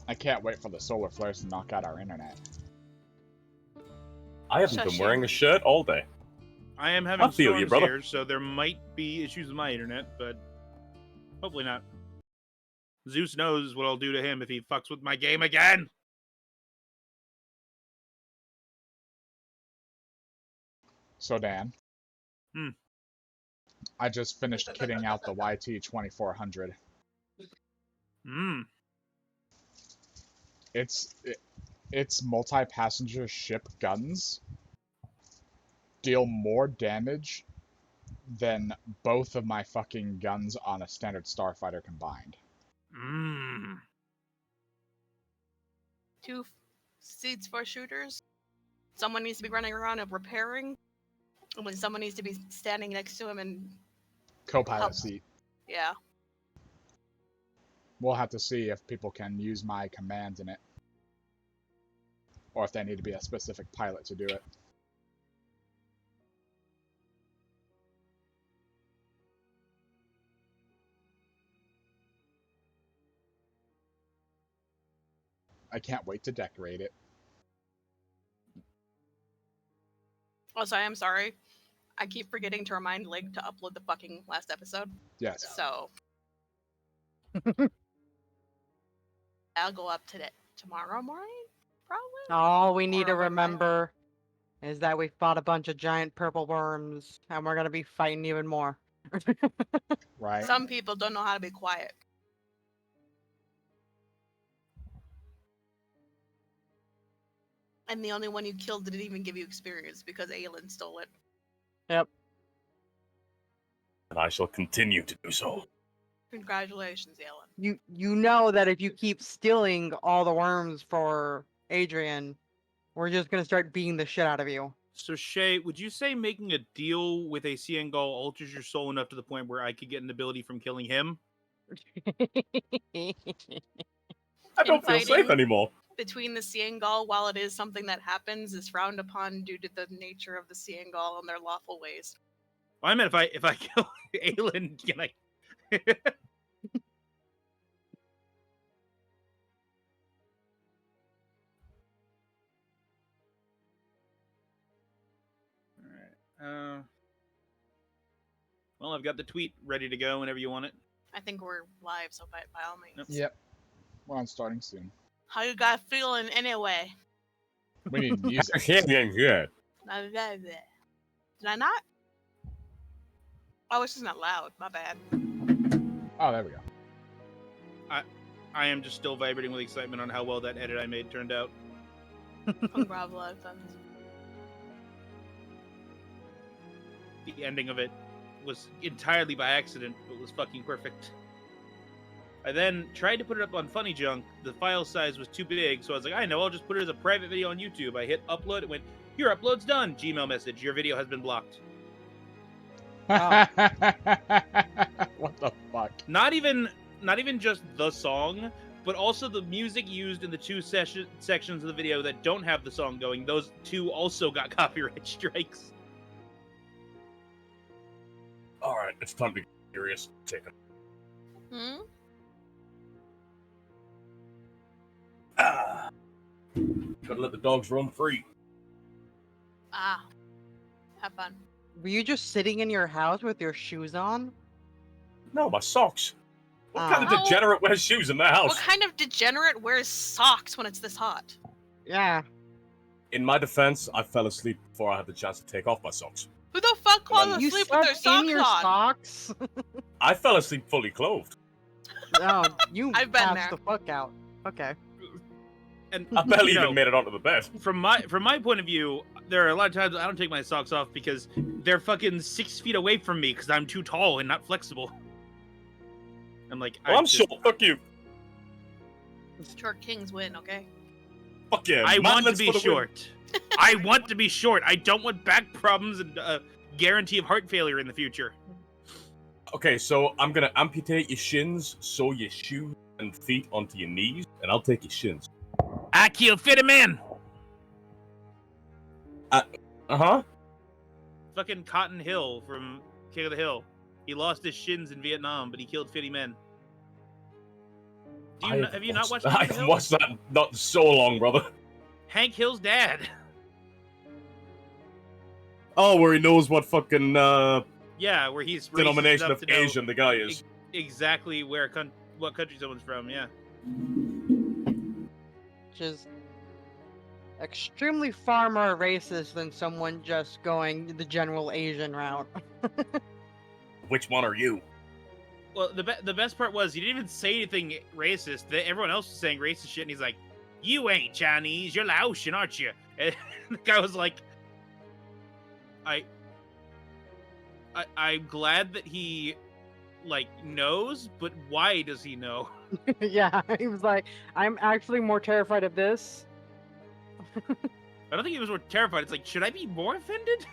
I can't wait for the solar flares to knock out our internet. I haven't been wearing a shirt all day. I am having feel you, storms brother. here, so there might be issues with my internet, but hopefully not. Zeus knows what I'll do to him if he fucks with my game again. So, Dan. Hmm. I just finished kitting out the YT 2400. Its multi-passenger ship guns deal more damage than both of my fucking guns on a standard starfighter combined. 2 seats for shooters. Someone needs to be running around and repairing. And when someone needs to be standing next to him and Co-pilot seat. Yeah. We'll have to see if people can use my commands in it. Or if they need to be a specific pilot to do it. I can't wait to decorate it. Also, I am sorry. I keep forgetting to remind Lig to upload the fucking last episode. Yes. So I'll go up to it tomorrow morning, probably. All we need to remember is that we fought a bunch of giant purple worms, and we're gonna be fighting even more. Right. Some people don't know how to be quiet. And the only one you killed didn't even give you experience because Aelin stole it. Yep. And I shall continue to do so. Congratulations, Aelin. You know that if you keep stealing all the worms for Adrian, we're just gonna start beating the shit out of you. So, Shay, would you say making a deal with a Ciangol alters your soul enough to the point where I could get an ability from killing him? I don't feel safe anymore. Between the Ciangol, while it is something that happens, is frowned upon due to the nature of the Ciangol and their lawful ways. Well, I meant if I kill Aelin, can I? Alright. Well, I've got the tweet ready to go whenever you want it. I think we're live, so by all means. Yep. We're on starting soon. How you guys feeling anyway? We need music. Yeah. Did I not? Oh, it's just not loud. My bad. Oh, there we go. I am just still vibrating with excitement on how well that edit I made turned out. Congratulations. The ending of it was entirely by accident, but was fucking perfect. I then tried to put it up on Funny Junk. The file size was too big, so I was like, I know, I'll just put it as a private video on YouTube. I hit upload, it went, your upload's done. Gmail message, your video has been blocked. Oh. What the fuck? Not even just the song, but also the music used in the two sections of the video that don't have the song going. Those two also got copyright strikes. Alright, it's time to get serious. Take it. Gotta let the dogs roam free. Have fun. Were you just sitting in your house with your shoes on? No, my socks. What kind of degenerate wears shoes in their house? What kind of degenerate wears socks when it's this hot? Yeah. In my defense, I fell asleep before I had the chance to take off my socks. Who the fuck falls You asleep with their slept socks in your on? socks? I fell asleep fully clothed. No, you I've been passed there. the fuck out. Okay. And I barely even made it onto the bed. From my point of view, there are a lot of times I don't take my socks off because they're fucking 6 feet away from me because I'm too tall and not flexible. I'm like, Well, I'm short. Fuck you. Short kings win, okay? Fuck yeah. I want to Manlets be for the win. short. I want to be short. I don't want back problems and guarantee of heart failure in the future. Okay, so I'm gonna amputate your shins, sew your shoes and feet onto your knees, and I'll take your shins. I kill fit a man. Uh-huh. Fucking Cotton Hill from King of the Hill. He lost his shins in Vietnam, but he killed 50 men. Have you not watched I've Hank Hill? watched that not so long, brother. Hank Hill's dad. Oh, where he knows what fucking Yeah, where he's racist denomination enough of to know Asian the guy is. exactly what country someone's from. Yeah. Which is extremely far more racist than someone just going the general Asian route. Which one are you? Well, the best part was he didn't even say anything racist. Everyone else was saying racist shit, and he's like, "You ain't Chinese, you're Laotian, aren't you?" And the guy was like, I'm glad that he like knows, but why does he know? Yeah, he was like, I'm actually more terrified of this. I don't think he was more terrified. It's like, should I be more offended?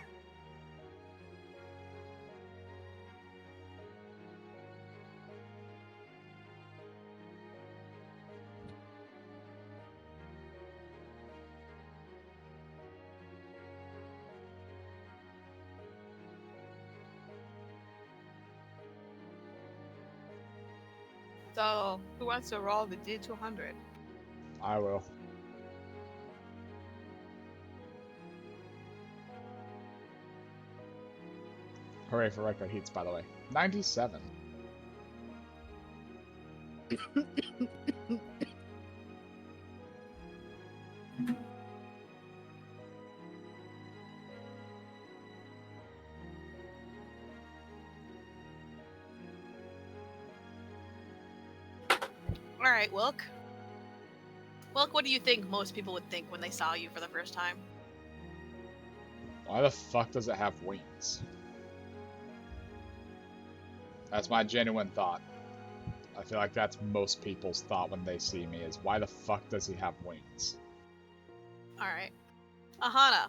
So, who wants to roll the D200? I will. Hooray for record heats, by the way. 97. Alright, Wilk. Wilk, what do you think most people would think when they saw you for the first time? Why the fuck does it have wings? That's my genuine thought. I feel like that's most people's thought when they see me is, why the fuck does he have wings? Alright. Aahana,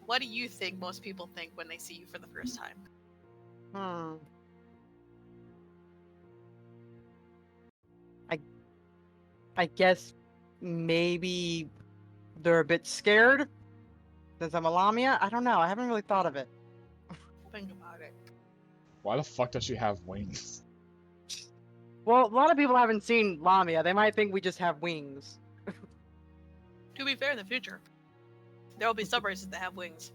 what do you think most people think when they see you for the first time? I guess maybe they're a bit scared since I'm a Lamia. I don't know. I haven't really thought of it. Think about it. Why the fuck does she have wings? Well, a lot of people haven't seen Lamia. They might think we just have wings. To be fair, in the future, there will be subraces that have wings.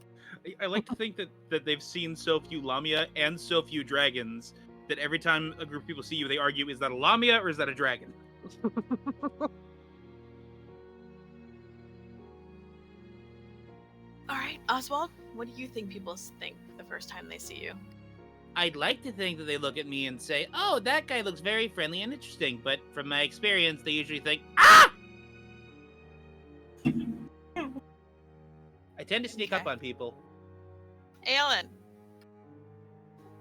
I like to think that they've seen so few Lamia and so few dragons that every time a group of people see you, they argue, is that a Lamia or is that a dragon? Alright, Oswald, what do you think people think the first time they see you? I'd like to think that they look at me and say, oh, that guy looks very friendly and interesting, but from my experience, they usually think, ah! I tend to sneak up Okay. on people. Aelin,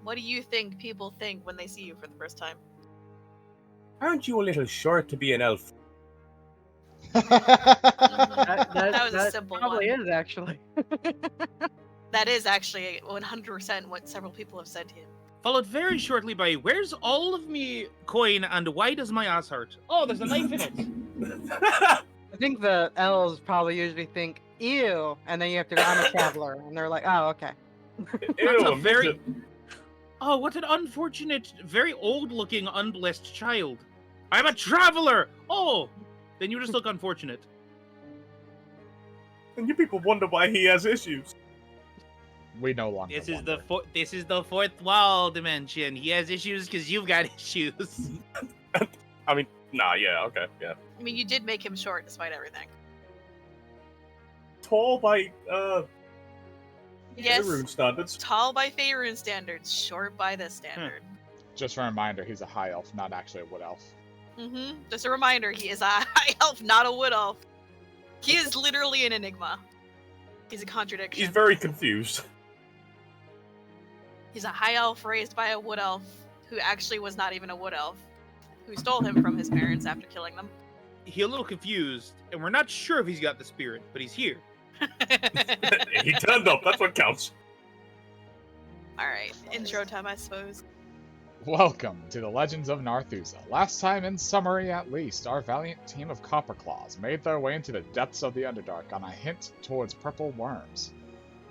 what do you think people think when they see you for the first time? Aren't you a little short to be an elf? That was a simple probably one. is actually. That is actually 100% what several people have said to him. Followed very shortly by, where's all of me coin and why does my ass hurt? Oh, there's a knife in it. I think the elves probably usually think, ew, and then you have to go, I'm a traveler. And they're like, oh, okay. That's a Ew, very... Oh, what an unfortunate, very old-looking, unblessed child. I'm a traveler! Oh! Then you just look unfortunate. And you people wonder why he has issues. We no longer This is wonder. this is the fourth wall dimension. He has issues because you've got issues. I mean, nah, yeah, okay, yeah. I mean, you did make him short despite everything. Tall by, Yes, rune standards. tall by Faerun standards, short by this standard. Just a reminder, he's a high elf, not actually a wood elf. Just a reminder, he is a high elf, not a wood elf. He is literally an enigma. He's a contradiction. He's very confused. He's a high elf raised by a wood elf who actually was not even a wood elf, who stole him from his parents after killing them. He's a little confused, and we're not sure if he's got the spirit, but he's here. He turned up, that's what counts. Alright, intro time, I suppose. Welcome to the Legends of Narthuza. Last time, in summary at least, our valiant team of Copperclaws made their way into the depths of the Underdark on a hint towards purple worms.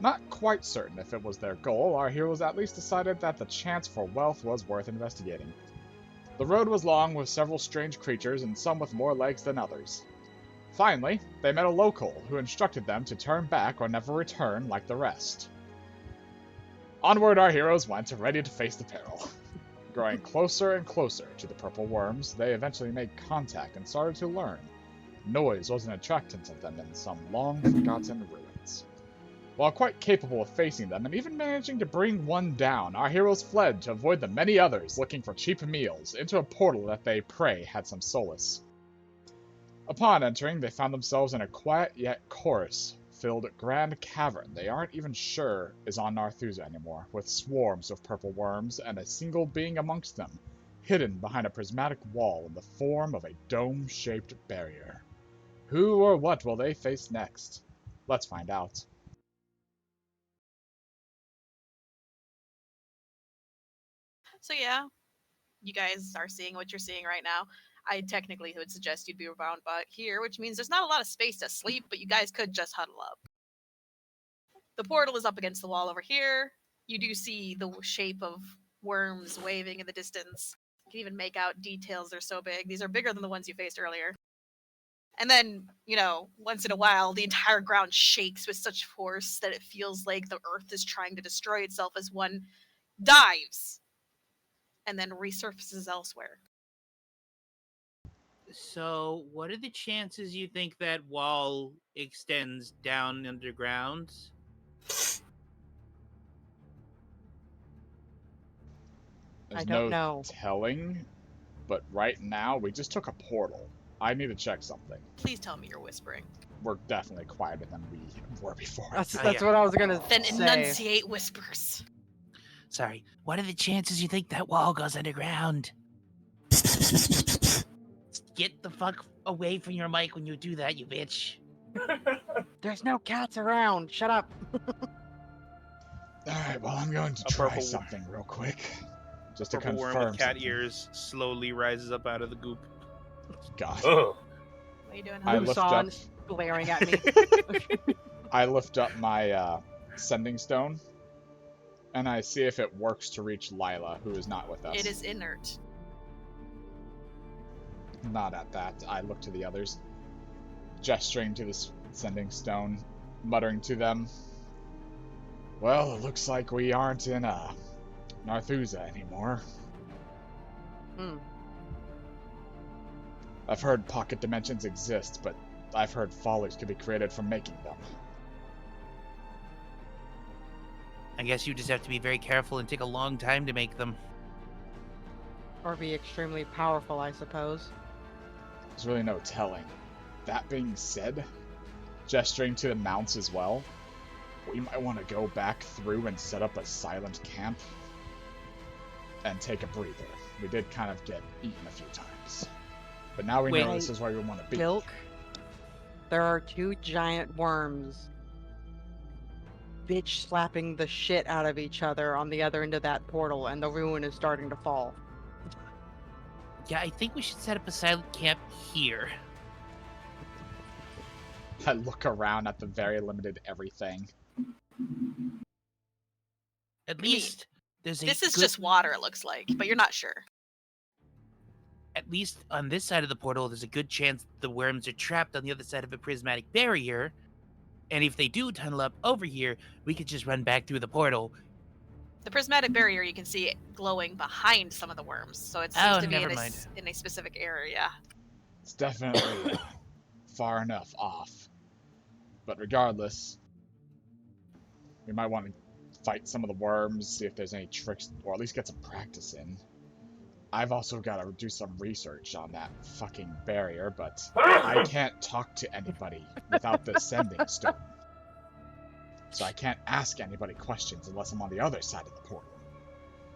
Not quite certain if it was their goal, our heroes at least decided that the chance for wealth was worth investigating. The road was long with several strange creatures and some with more legs than others. Finally, they met a local who instructed them to turn back or never return like the rest. Onward our heroes went, ready to face the peril. Growing closer and closer to the purple worms, they eventually made contact and started to learn. Noise was an attractant of them in some long-forgotten ruins. While quite capable of facing them and even managing to bring one down, our heroes fled to avoid the many others looking for cheap meals into a portal that they pray had some solace. Upon entering, they found themselves in a quiet yet chorus-filled grand cavern they aren't even sure is on Narthuza anymore, with swarms of purple worms and a single being amongst them, hidden behind a prismatic wall in the form of a dome-shaped barrier. Who or what will they face next? Let's find out. So yeah, you guys are seeing what you're seeing right now. I technically would suggest you'd be bound back here, which means there's not a lot of space to sleep, but you guys could just huddle up. The portal is up against the wall over here. You do see the shape of worms waving in the distance. You can even make out details, they're so big. These are bigger than the ones you faced earlier. And then, once in a while, the entire ground shakes with such force that it feels like the earth is trying to destroy itself as one dives and then resurfaces elsewhere. So, what are the chances you think that wall extends down underground? There's I don't no know. telling, but right now we just took a portal. I need to check something. Please tell me you're whispering. We're definitely quieter than we were before. That's Oh, that's yeah. what I was gonna Then say. enunciate whispers. Sorry, what are the chances you think that wall goes underground? Get the fuck away from your mic when you do that, you bitch. There's no cats around. Shut up. Alright, well, I'm going to A try purple- something real quick. Just to Purple confirm worm with cat something. ears slowly rises up out of the goop. God. Ugh. What are you doing? I Hal? lift up- Lusan glaring at me. I lift up my sending stone, and I see if it works to reach Lila, who is not with us. It is inert. Not at that. I look to the others, gesturing to the sending stone, muttering to them, "Well, it looks like we aren't in Narthuza anymore. Hmm. I've heard pocket dimensions exist, but I've heard follies could be created from making them. I guess you just have to be very careful and take a long time to make them. Or be extremely powerful, I suppose. There's really no telling. That being said, gesturing to the mounts as well, we might want to go back through and set up a silent camp and take a breather. We did kind of get eaten a few times. But now we know Wait, this is where we want to be. Wilk, there are two giant worms bitch slapping the shit out of each other on the other end of that portal, and the ruin is starting to fall. Yeah, I think we should set up a silent camp here. I look around at the very limited everything. At least there's a This is good- just water, it looks like, but you're not sure. At least on this side of the portal, there's a good chance the worms are trapped on the other side of a prismatic barrier. And if they do tunnel up over here, we could just run back through the portal. The prismatic barrier, you can see it glowing behind some of the worms, so it seems Oh, to be never in mind. in a specific area. It's definitely far enough off. But regardless, we might want to fight some of the worms, see if there's any tricks, or at least get some practice in. I've also got to do some research on that fucking barrier, but I can't talk to anybody without the sending stone. So I can't ask anybody questions unless I'm on the other side of the portal.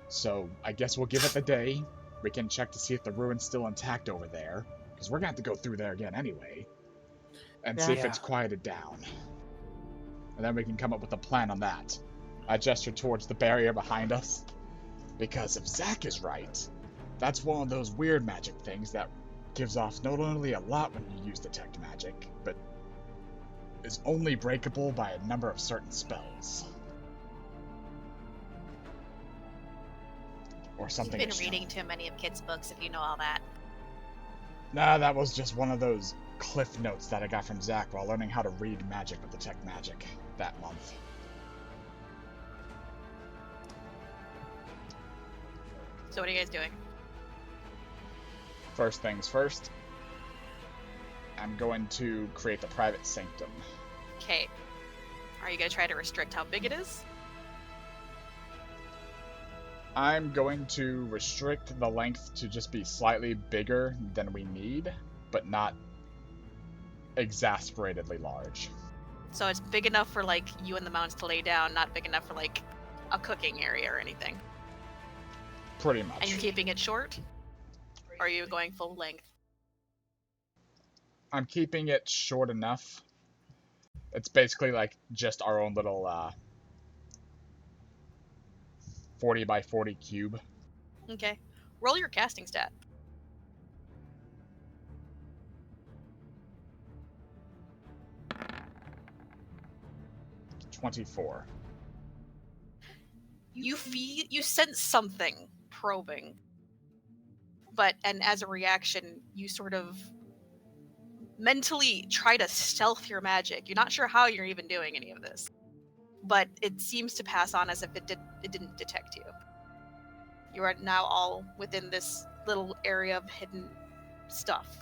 So I guess we'll give it the day. We can check to see if the ruin's still intact over there, because we're gonna have to go through there again anyway. And see if Yeah. it's quieted down. And then we can come up with a plan on that. I gesture towards the barrier behind us. Because if Zach is right, that's one of those weird magic things that gives off not only a lot when you use detect magic, but is only breakable by a number of certain spells. or You've something. been is reading shown. too many of Kit's books if you know all that. Nah, that was just one of those cliff notes that I got from Zach while learning how to read magic with Detect Magic that month. So what are you guys doing? First things first, I'm going to create the private sanctum. Okay. Are you gonna try to restrict how big it is? I'm going to restrict the length to just be slightly bigger than we need, but not exasperatedly large. So it's big enough for like you and the mounts to lay down, not big enough for like a cooking area or anything. Pretty much. And you're keeping it short? Or are you going full length? I'm keeping it short enough. It's basically like just our own little 40 by 40 cube. Okay. Roll your casting stat. 24. You sense something probing. And as a reaction, you sort of mentally try to stealth your magic. You're not sure how you're even doing any of this. But it seems to pass on as if it didn't detect you. You are now all within this little area of hidden stuff.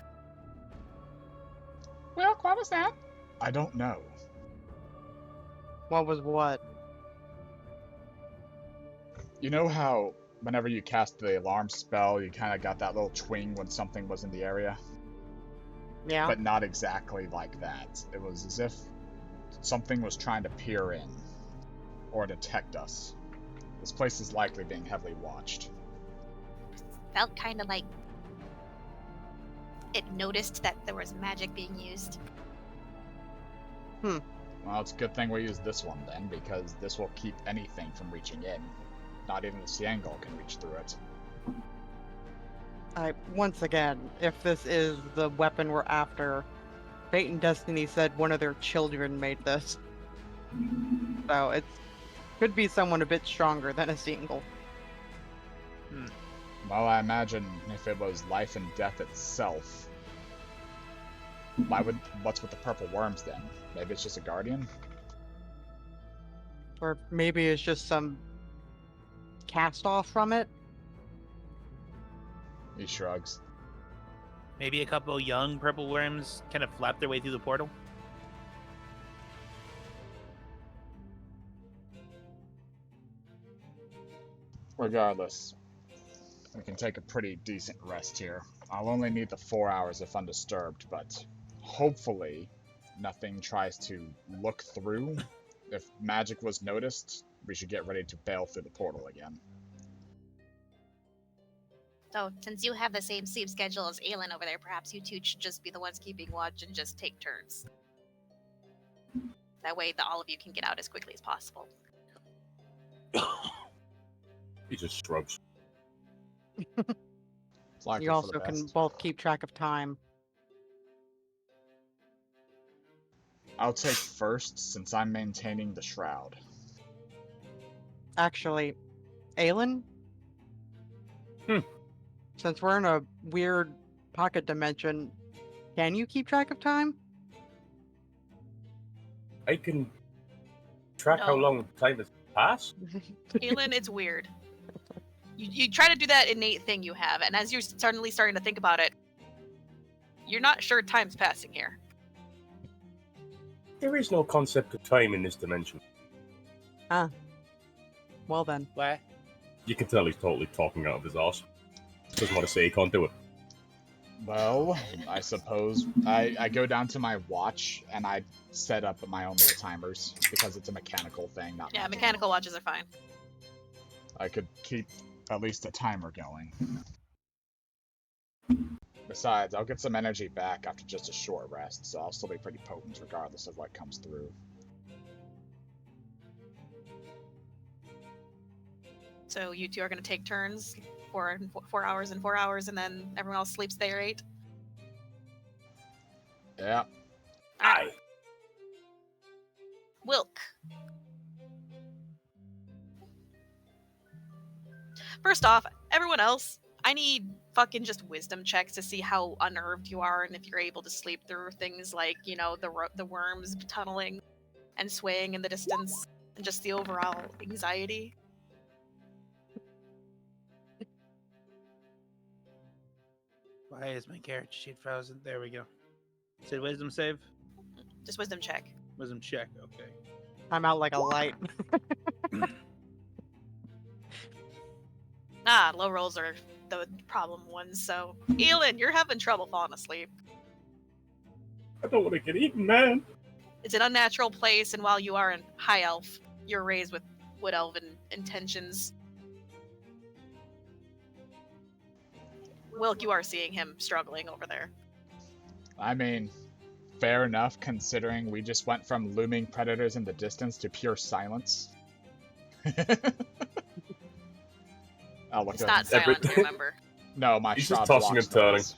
Wilk, what was that? I don't know. What was what? You know how whenever you cast the alarm spell, you kind of got that little twing when something was in the area? Yeah. But not exactly like that. It was as if something was trying to peer in or detect us. This place is likely being heavily watched. Felt kind of like it noticed that there was magic being used. Well, it's a good thing we used this one then, because this will keep anything from reaching in. Not even the Siangol can reach through it. Once again, if this is the weapon we're after, Fate and Destiny said one of their children made this. So it could be someone a bit stronger than a single. Well, I imagine if it was life and death itself, what's with the purple worms then? Maybe it's just a guardian? Or maybe it's just some cast off from it. He shrugs. Maybe a couple young purple worms kind of flap their way through the portal. Regardless, we can take a pretty decent rest here. I'll only need the 4 hours if undisturbed, but hopefully nothing tries to look through. If magic was noticed, we should get ready to bail through the portal again. So, since you have the same sleep schedule as Aelin over there, perhaps you two should just be the ones keeping watch and just take turns. That way, all of you can get out as quickly as possible. He just shrugs. It's likely You for also the can best. both keep track of time. I'll take first, since I'm maintaining the shroud. Actually, Aelin? Since we're in a weird pocket dimension, can you keep track of time? I can track how No. long time has passed. Aelin, it's weird. You try to do that innate thing you have, and as you're suddenly starting to think about it, you're not sure time's passing here. There is no concept of time in this dimension. Well then. What? You can tell he's totally talking out of his arse. Doesn't want to say he can't do it. Well, I suppose I go down to my watch and I set up my own little timers because it's a mechanical thing, not Yeah, mental. mechanical watches are fine. I could keep at least a timer going. Besides, I'll get some energy back after just a short rest, so I'll still be pretty potent regardless of what comes through. So you two are going to take turns, 4 hours and 4 hours, and then everyone else sleeps their 8. Yeah. Aye. Wilk. First off, everyone else, I need fucking just wisdom checks to see how unnerved you are and if you're able to sleep through things like, you know, the worms tunneling and swaying in the distance and just the overall anxiety. Why is my character sheet frozen? There we go. Say wisdom save? Just wisdom check. Wisdom check, okay. I'm out like a light. Low rolls are the problem ones, so... Aelin, you're having trouble falling asleep. I don't want to get eaten, man. It's an unnatural place, and while you are in High Elf, you're raised with Wood Elven intentions. Wilk, you are seeing him struggling over there. I mean, fair enough, considering we just went from looming predators in the distance to pure silence. Oh, look It's at not silent, remember. No, my He's shroud just tossing blocks and turning. noise.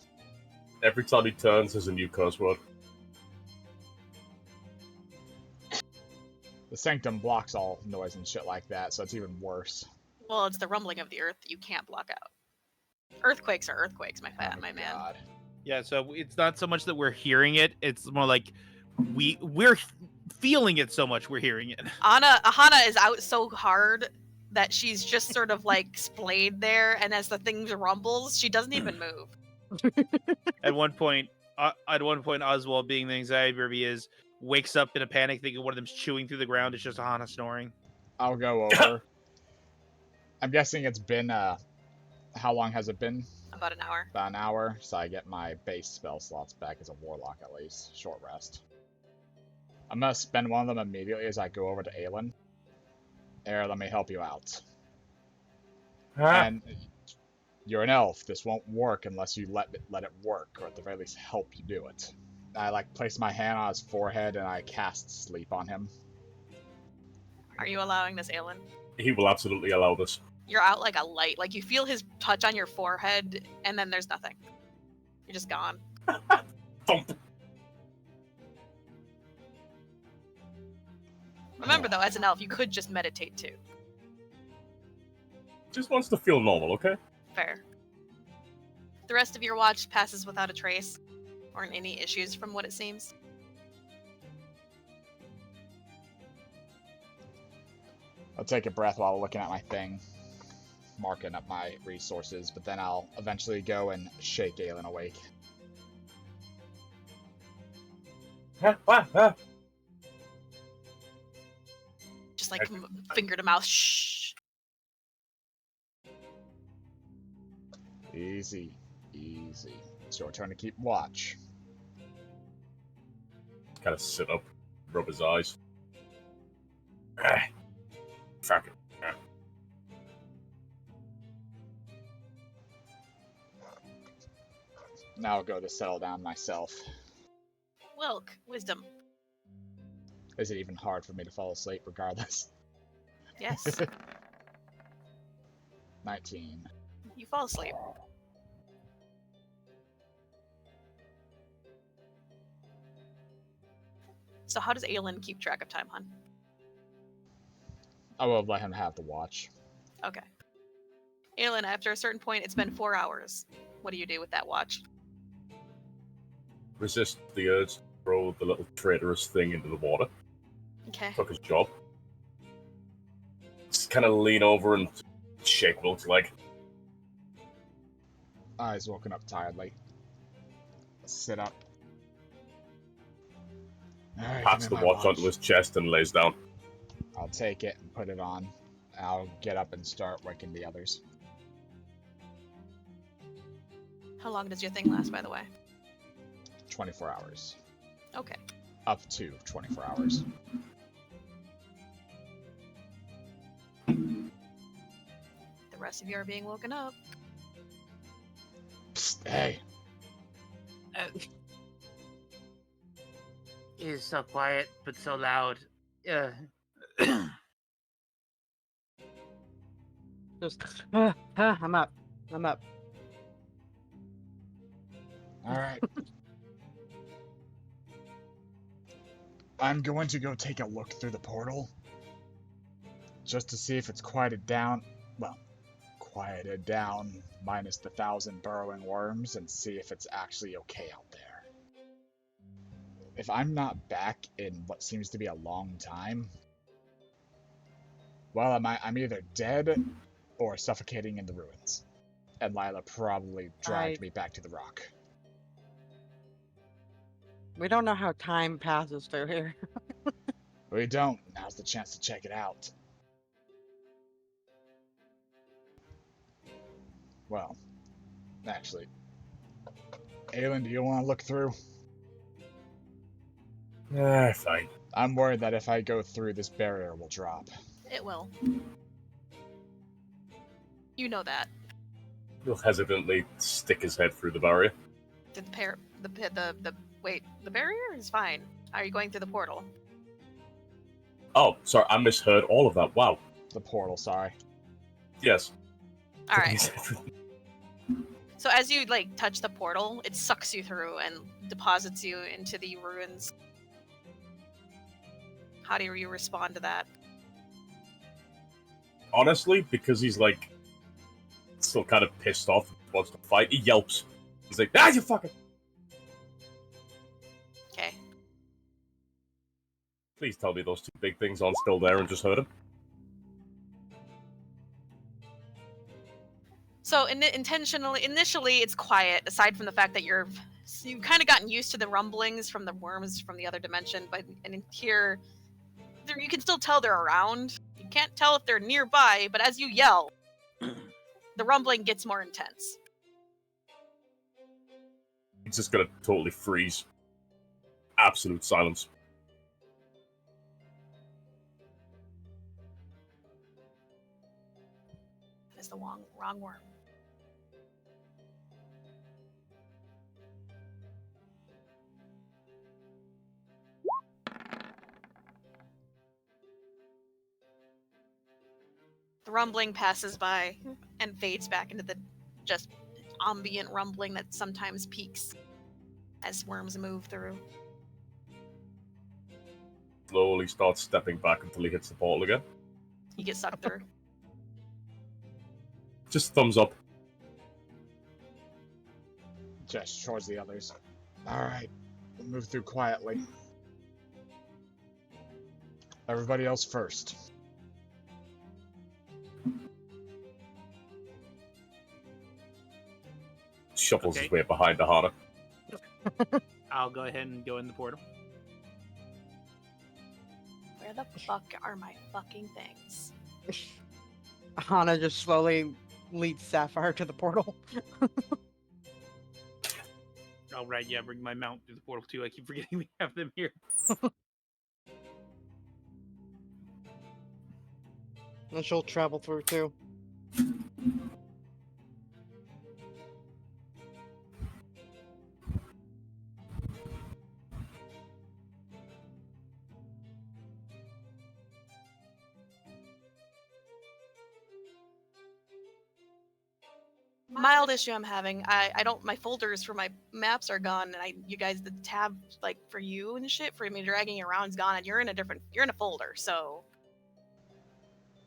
Every time he turns, there's a new curse word. The Sanctum blocks all noise and shit like that, so it's even worse. Well, it's the rumbling of the earth that you can't block out. Earthquakes are earthquakes, my Oh man. God. Yeah, so it's not so much that we're hearing it, it's more like we're feeling it so much we're hearing it. Aahana is out so hard that she's just sort of like splayed there, and as the thing rumbles, she doesn't even move. At one point, Oswald, being the anxiety baby is, wakes up in a panic thinking one of them's chewing through the ground. It's just Aahana snoring. I'll go over. I'm guessing it's been, how long has it been? About an hour. About an hour, so I get my base spell slots back as a warlock at least. Short rest. I'm gonna spend one of them immediately as I go over to Aelin. Here, let me help you out. And you're an elf. This won't work unless you let it work, or at the very least help you do it. I place my hand on his forehead and I cast sleep on him. Are you allowing this, Aelin? He will absolutely allow this. You're out like a light. Like you feel his touch on your forehead, and then there's nothing. You're just gone. Thump. Remember, though, as an elf, you could just meditate too. Just wants to feel normal, okay? Fair. The rest of your watch passes without a trace, or any issues from what it seems. I'll take a breath while looking at my thing, marking up my resources, but then I'll eventually go and shake Aelin awake. Just like finger to mouth. Shh. Easy, easy. It's your turn to keep watch. Kind of sit up, rub his eyes. Fuck it. Now I'll go to settle down myself. Wilk, wisdom. Is it even hard for me to fall asleep regardless? Yes. 19. You fall asleep. So how does Aelin keep track of time, hon? I will let him have the watch. Okay. Aelin, after a certain point, it's been 4 hours. What do you do with that watch? Resist the urge to throw the little traitorous thing into the water. Okay. Took his job. Just kind of lean over and shake Wilk's leg. Eyes woken up tiredly. Sit up. Alright, Pats the watch onto his chest and lays down. I'll take it and put it on. I'll get up and start waking the others. How long does your thing last, by the way? 24 hours. Okay. Up to 24 hours. The rest of you are being woken up. Psst, hey! It is so quiet, but so loud. Just, I'm up. I'm up. Alright. I'm going to go take a look through the portal. Just to see if it's quieted down. Well, quieted down, minus the 1,000 burrowing worms, and see if it's actually okay out there. If I'm not back in what seems to be a long time, well, I'm either dead or suffocating in the ruins. And Lila probably dragged me back to the rock. We don't know how time passes through here. We don't. Now's the chance to check it out. Well, actually, Aelin, do you want to look through? Fine. I'm worried that if I go through, this barrier will drop. It will. You know that. He'll hesitantly stick his head through the barrier. Did wait, the barrier is fine. Are you going through the portal? Oh, sorry, I misheard all of that. Wow. The portal, sorry. Yes. All right. So as you touch the portal, it sucks you through and deposits you into the ruins. How do you respond to that? Honestly, because he's still kind of pissed off, wants to fight, he yelps. He's like, "Ah, you fucking!" Okay. Please tell me those two big things aren't still there and just hurt him. So initially, it's quiet. Aside from the fact that you've kind of gotten used to the rumblings from the worms from the other dimension, but in here, you can still tell they're around. You can't tell if they're nearby, but as you yell, the rumbling gets more intense. He's just gonna totally freeze. Absolute silence. That is the wrong worm. The rumbling passes by and fades back into the just ambient rumbling that sometimes peaks as worms move through. Slowly starts stepping back until he hits the portal again. You get sucked through. Just thumbs up. Gesture towards the others. Alright, we'll move through quietly. Everybody else first. Shuffles Okay. his way behind Aahana. I'll go ahead and go in the portal. Where the fuck are my fucking things? Aahana just slowly leads Sapphire to the portal. Oh, right, yeah, bring my mount through the portal too. I keep forgetting we have them here. And she'll travel through too. Mild issue I'm having. I don't. My folders for my maps are gone, and you guys, the tab for you and shit for me dragging you around is gone, and you're in a folder. So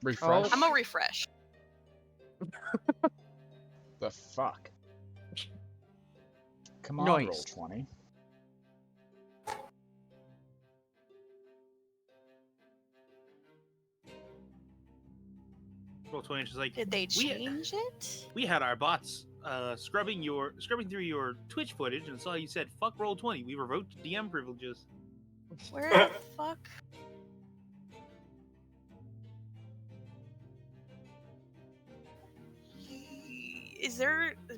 Refresh. I'm a refresh. The fuck? Come on, Nice. roll 20. Roll 20 is like, Did they We- change it? we had our bots scrubbing through your Twitch footage and saw you said fuck roll 20. We revoked DM privileges. Where the fuck?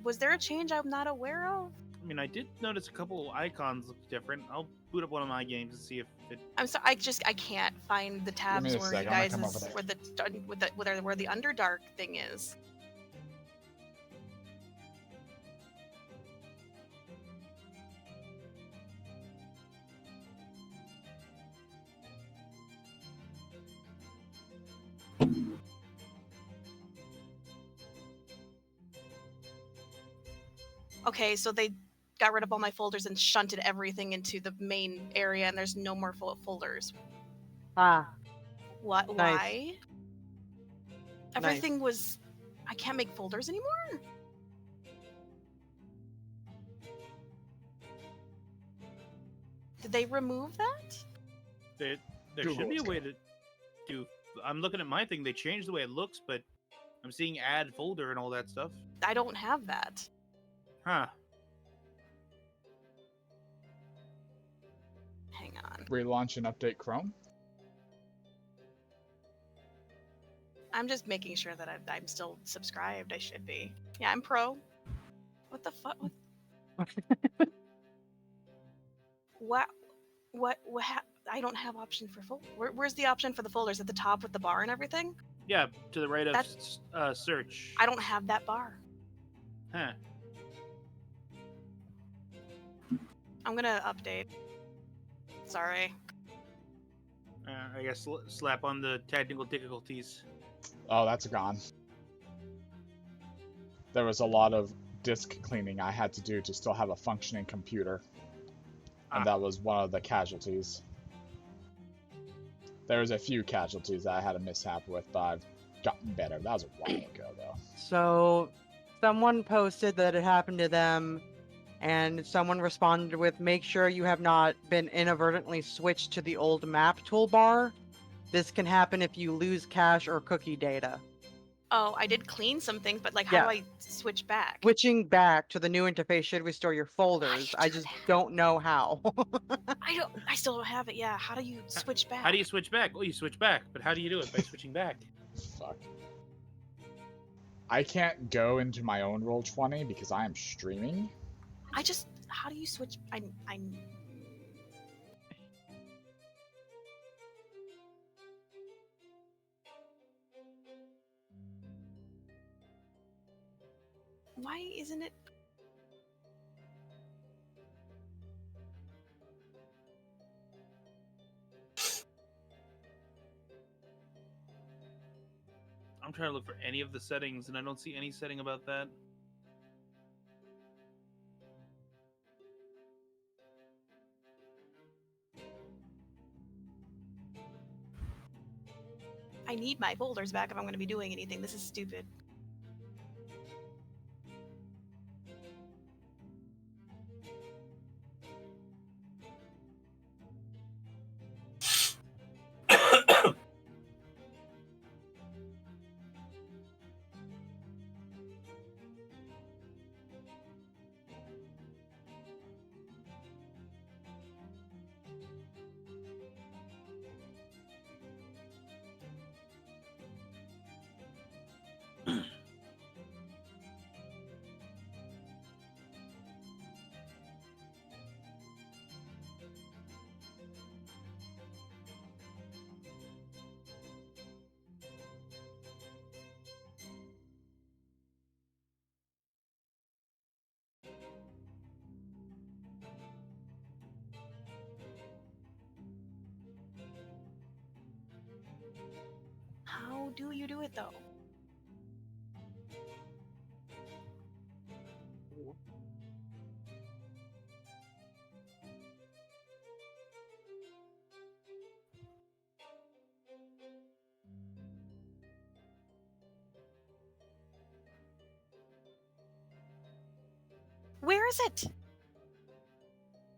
Was there a change I'm not aware of? I mean, I did notice a couple icons look different. I'll boot up one of my games and see if it. I'm sorry. I can't find the tabs me a where sec, you I'm gonna guys come over there. where the Underdark thing is. Okay, so they got rid of all my folders and shunted everything into the main area, and there's no more folders. Ah, What? Nice. Why? Everything was. I can't make folders anymore? Did they remove that? There Google should be a it. way to do. I'm looking at my thing. They changed the way it looks, but I'm seeing add folder and all that stuff. I don't have that. Huh. Hang on. Relaunch and update Chrome. I'm just making sure that I'm still subscribed. I should be. Yeah, I'm pro. What the fuck? What? I don't have option for folder. Where's the option for the folders? At the top with the bar and everything? Yeah, to the right of That's- search. I don't have that bar. Huh. I'm gonna update. Sorry. I guess slap on the technical difficulties. Oh, that's gone. There was a lot of disk cleaning I had to do to still have a functioning computer. And that was one of the casualties. There was a few casualties that I had a mishap with, but I've gotten better. That was a while ago, though. So, someone posted that it happened to them, and someone responded with, make sure you have not been inadvertently switched to the old map toolbar. This can happen if you lose cache or cookie data. Oh, I did clean some things, but like, how Yeah. do I switch back? Switching back to the new interface should restore your folders. I just don't know how. I still don't have it. Yeah. How do you switch back? How do you switch back? Oh, you switch back, but how do you do it? By switching back. Fuck. I can't go into my own Roll20 because I am streaming. How do you switch? I'm. Why isn't it? I'm trying to look for any of the settings, and I don't see any setting about that. I need my folders back if I'm going to be doing anything. This is stupid. How do you do it though? Where is it?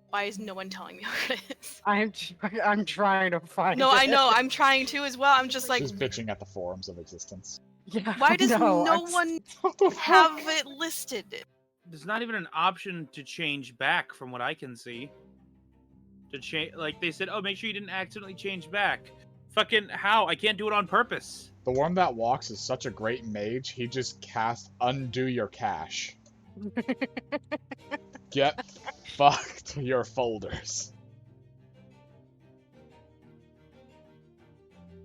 Why is no one telling me where it is? I'm trying to find No, it. I know. I'm trying to as well. I'm just like, She's bitching at the forums of existence. Yeah, why does no, no I'm- one What the have it listed? There's not even an option to change back, from what I can see. To change, like they said, oh, make sure you didn't accidentally change back. Fucking how? I can't do it on purpose. The one that walks is such a great mage, he just cast undo your cache. Get fucked your folders.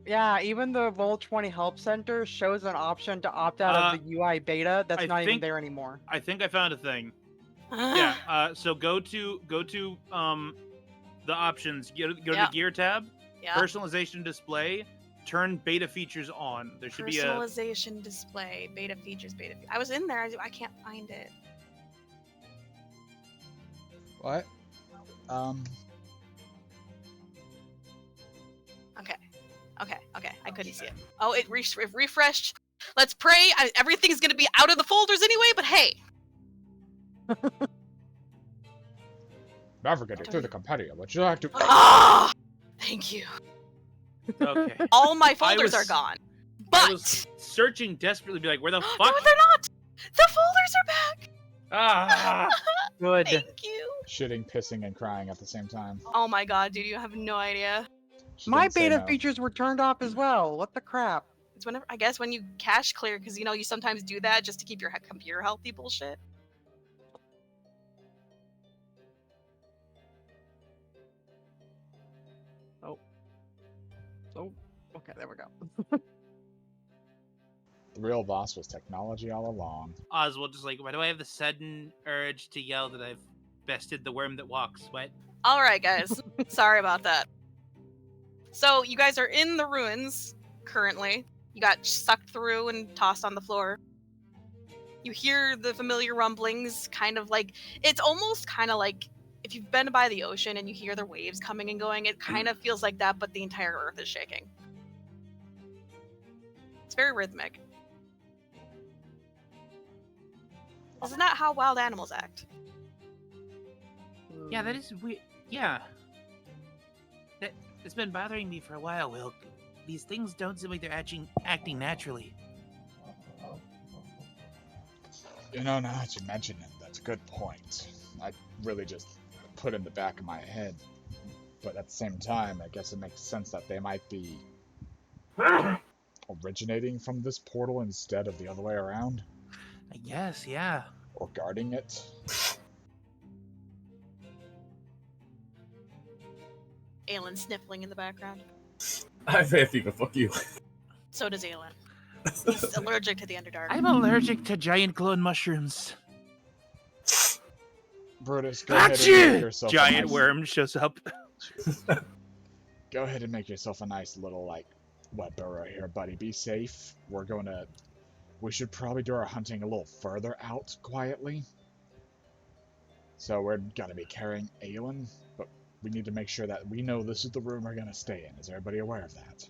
Yeah, even the Roll20 Help Center shows an option to opt out of the UI beta. That's I not even think- there anymore. I think I found a thing. Yeah. So go to the options. Go to Yep. the gear tab. Yeah. Personalization display. Turn beta features on. There should be a. Personalization display, beta features, I was in there. I can't find it. What? Okay. I couldn't see it. Oh, it refreshed. Let's pray. Everything's gonna be out of the folders anyway, but hey. Navigating through the compendium. Would you like to? Ah! Thank you. Okay. All my folders was- are gone. I But was searching desperately, be like, where the no, fuck? they're not. The folders are back. Ah! Good. Thank you. Shitting, pissing, and crying at the same time. Oh my god, dude, you have no idea. She My didn't say beta no. features were turned off as well. What the crap? It's whenever I guess when you cache clear, because you sometimes do that just to keep your computer healthy bullshit. Oh, okay, there we go. The real boss was technology all along. Oswald just like, why do I have the sudden urge to yell that I've bested the worm that walks? What? All right, guys. Sorry about that. So you guys are in the ruins currently. You got sucked through and tossed on the floor. You hear the familiar rumblings, kind of like it's almost kind of like if you've been by the ocean and you hear the waves coming and going. It kind of feels like that, but the entire earth is shaking. It's very rhythmic. This is not how wild animals act. Yeah, that is weird. Yeah. It's been bothering me for a while, Wilk. These things don't seem like they're acting naturally. Now that you mention it, that's a good point. I really just put in the back of my head. But at the same time, I guess it makes sense that they might be originating from this portal instead of the other way around. I guess, yeah. Or guarding it. Aelin sniffling in the background. I think fuck you. So does Aelin. He's allergic to the Underdark. I'm allergic to giant glowing mushrooms. Brutus, go ahead and make yourself a Giant nice, worm shows up. Go ahead and make yourself a nice little, wet burrow here, buddy. Be safe. We should probably do our hunting a little further out quietly. So we're gonna be carrying Aelin, but we need to make sure that we know this is the room we're gonna stay in. Is everybody aware of that?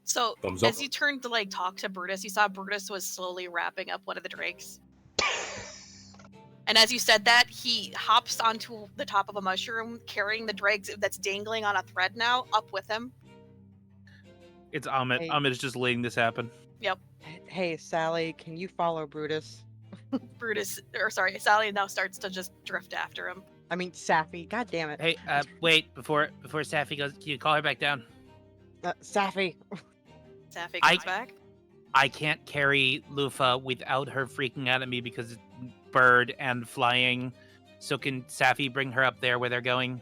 So, Thumbs up. as you turned to talk to Brutus, you saw Brutus was slowly wrapping up one of the drakes. And as you said that, he hops onto the top of a mushroom, carrying the drake that's dangling on a thread now, up with him. It's Amit. Hey. Amit is just letting this happen. Hey, Sally, can you follow Brutus? Sally now starts to just drift after him. I mean, Safi. God damn it. Hey, wait, before Safi goes, can you call her back down? Safi. Safi comes back. I can't carry Lufa without her freaking out at me because it's bird and flying. So can Safi bring her up there where they're going?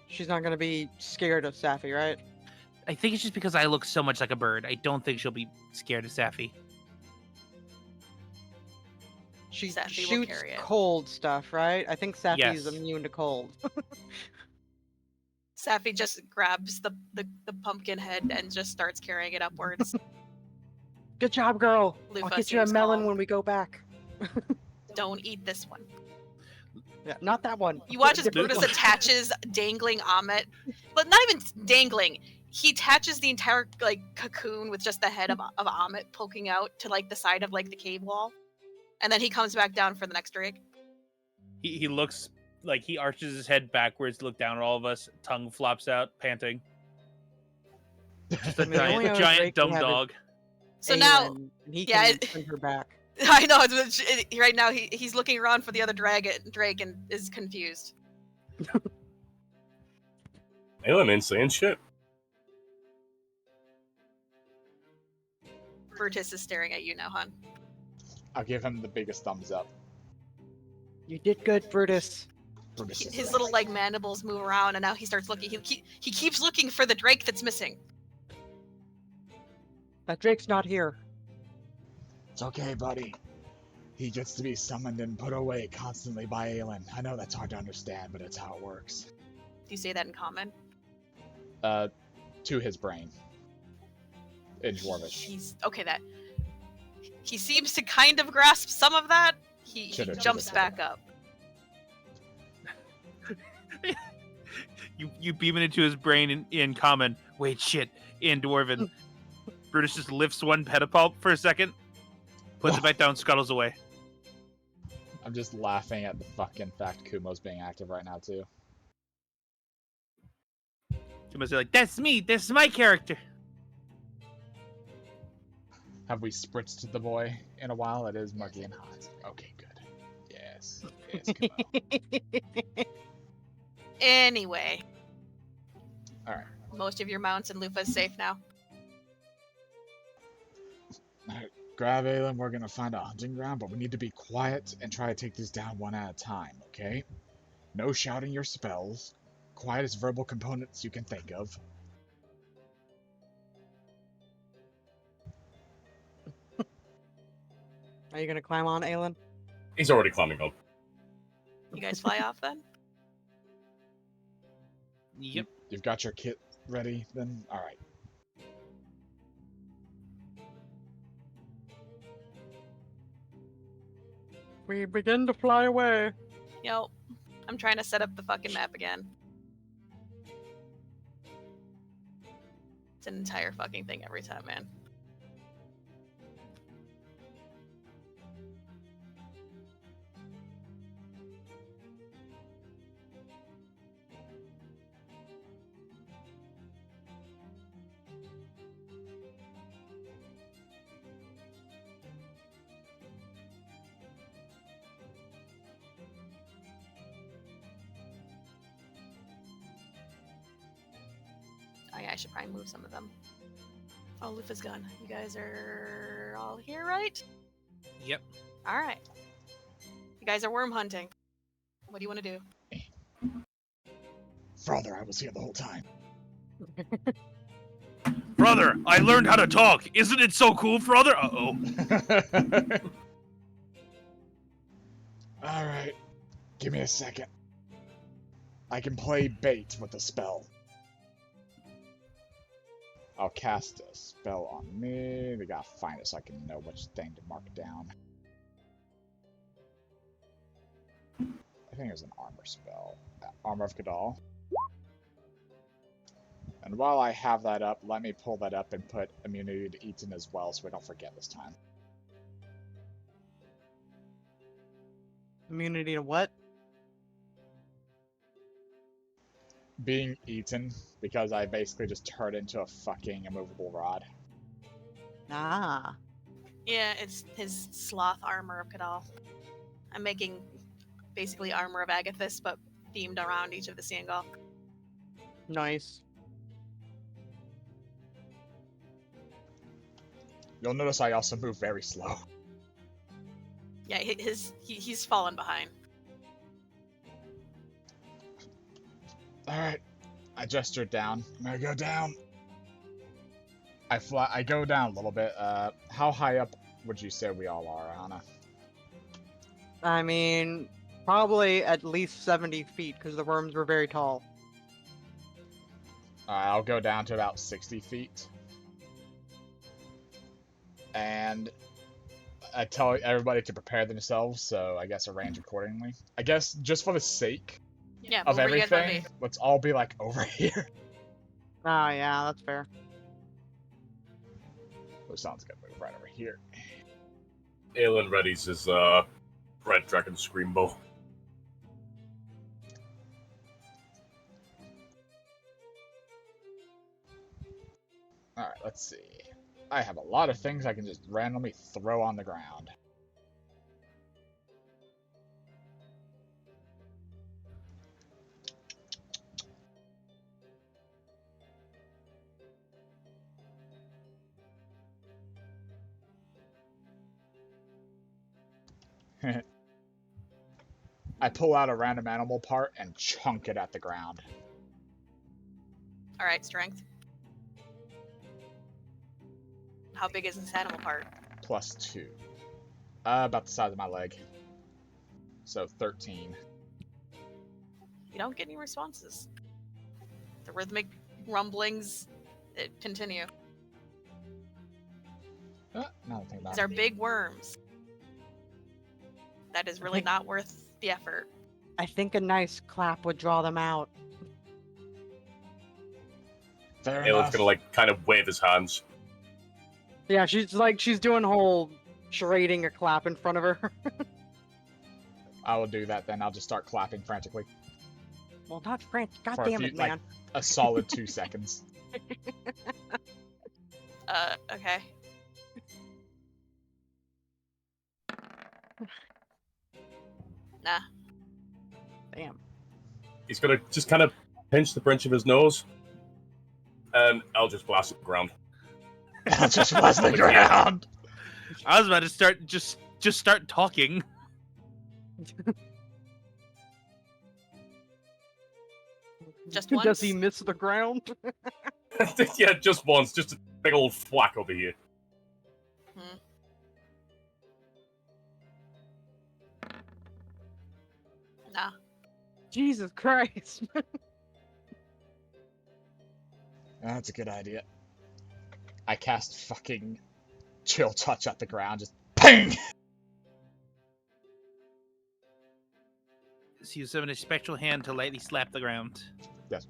She's not gonna be scared of Safi, right? I think it's just because I look so much like a bird. I don't think she'll be scared of Safi. She Safi will shoots carry it. cold stuff, right? I think Safi is Yes. immune to cold. Safi just grabs the pumpkin head and just starts carrying it upwards. Good job, girl. Lufa I'll get you a seems melon calm. when we go back. Don't eat this one. Yeah, not that one. You watch as Different Brutus one. attaches dangling Amit, but not even dangling. He attaches the entire cocoon with just the head of Amit poking out to the side of the cave wall, and then he comes back down for the next drake. He looks like he arches his head backwards to look down at all of us. Tongue flops out, panting. Just a I mean, the only giant, other giant drake we dumb have is dog. So now, Aelin, and he yeah, can it- send her back. I know right now he's looking around for the other drake and is confused. Aelin ain't saying shit. Brutus is staring at you now, hon. I'll give him the biggest thumbs up. You did good, Brutus. Brutus is His right. little mandibles move around, and now he starts looking. He keeps looking for the drake that's missing. That Drake's not here. It's okay, buddy. He gets to be summoned and put away constantly by Aelin. I know that's hard to understand, but it's how it works. Do you say that in common? To his brain. In Dwarvish. He's okay. That he seems to kind of grasp some of that. He Shoulda, jumps shoulda, back up. You beam it into his brain in common. Wait, shit, in Dwarven. Brutus just lifts one pedipalp for a second, puts it back down, scuttles away. I'm just laughing at the fucking fact Kumo's being active right now, too. You must be like, that's me, this is my character. Have we spritzed the boy in a while? It is muggy and hot. Okay, good. Yes. Yes, Kumo. Anyway. Alright. Most of your mounts and loofahs safe now. Alright, grab Aelin, we're gonna find a hunting ground, but we need to be quiet and try to take these down one at a time, okay? No shouting your spells. Quietest verbal components you can think of. Are you gonna climb on, Aelin? He's already climbing up. You guys fly off then? Yep. You've got your kit ready, then? Alright. We begin to fly away. Yo, I'm trying to set up the fucking map again. It's an entire fucking thing every time, man. Oh yeah, I should probably move some of them. Oh, Lufa's gone. You guys are all here, right? Yep. Alright. You guys are worm hunting. What do you want to do? Father, I was here the whole time. Brother, I learned how to talk. Isn't it so cool, brother? Uh-oh. Alright. Give me a second. I can play bait with a spell. I'll cast a spell on me. They gotta find it so I can know which thing to mark down. I think it was an armor spell. Armor of Kadal. And while I have that up, let me pull that up and put immunity to Eaton as well so we don't forget this time. Immunity to what? Being eaten, because I basically just turned into a fucking immovable rod. Ah. Yeah, it's his sloth armor of Kadal. I'm making basically armor of Agathis, but themed around each of the Seangal. Nice. You'll notice I also move very slow. Yeah, he's fallen behind. Alright. I gestured down. I'm gonna go down. I go down a little bit. How high up would you say we all are, Aahana? I mean, probably at least 70 feet, because the worms were very tall. I'll go down to about 60 feet. And I tell everybody to prepare themselves, so I guess arrange accordingly. I guess just for the sake Yeah, of move where you guys wanna everything, be. let's all be like over here. Oh, yeah, that's fair. So sounds good. Move right over here. Aelin readies his Red Dragon Scream Bow. Alright, let's see. I have a lot of things I can just randomly throw on the ground. I pull out a random animal part and chunk it at the ground. Alright, strength. How big is this animal part? +2. About the size of my leg. So 13. You don't get any responses. The rhythmic rumblings continue. Now that I think about These are big worms. That is really not worth the effort. I think a nice clap would draw them out. Fair Aelin's enough. gonna like kind of wave his hands. Yeah, she's doing whole charading a clap in front of her. I will do that then. I'll just start clapping frantically. Well, not French. God For a damn few, it, man. like, a solid 2 seconds. Okay. Nah. Damn. He's gonna just kind of pinch the bridge of his nose, and I'll just blast at the ground. I'll just blast the ground! I was about to start just start talking. Just once. Does he miss the ground? Yeah, just once. Just a big old thwack over here. Nah. Jesus Christ. That's a good idea. I cast fucking Chill Touch at the ground, just PING! So you summon a spectral hand to lightly slap the ground. Yes.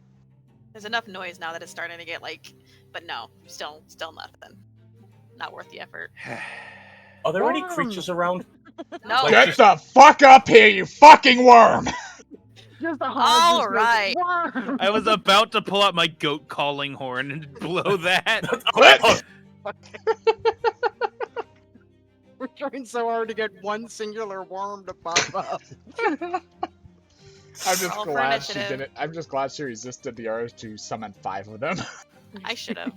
There's enough noise now that it's starting to get like, but no, still nothing. Not worth the effort. Are there any Worm! creatures around? No. Like, Get the fuck up here, you fucking worm! Just a All right. Worm. I was about to pull out my goat calling horn and blow that. What? We're trying so hard to get one singular worm to pop up. I'm just Roll for glad she initiative. did it. I'm just glad she resisted the urge to summon 5 of them. I should have.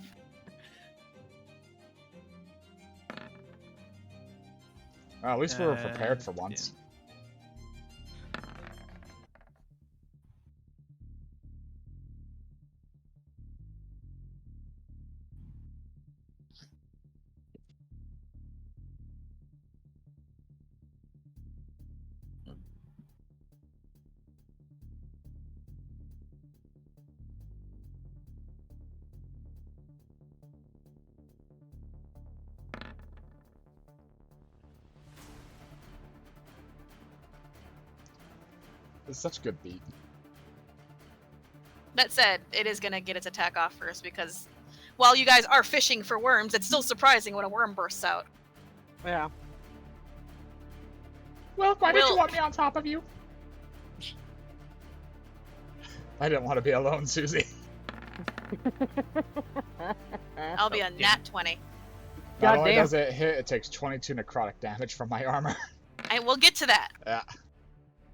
Well, at least we were prepared for once. It's such a good beat. That said, it is gonna get its attack off first because while you guys are fishing for worms, it's still surprising when a worm bursts out. Yeah. Wilk, why did you Wilk. want me on top of you? I didn't want to be alone, Susie. I'll be a nat 20. Not only Goddamn. does it hit, it takes 22 necrotic damage from my armor. And we'll get to that. Yeah.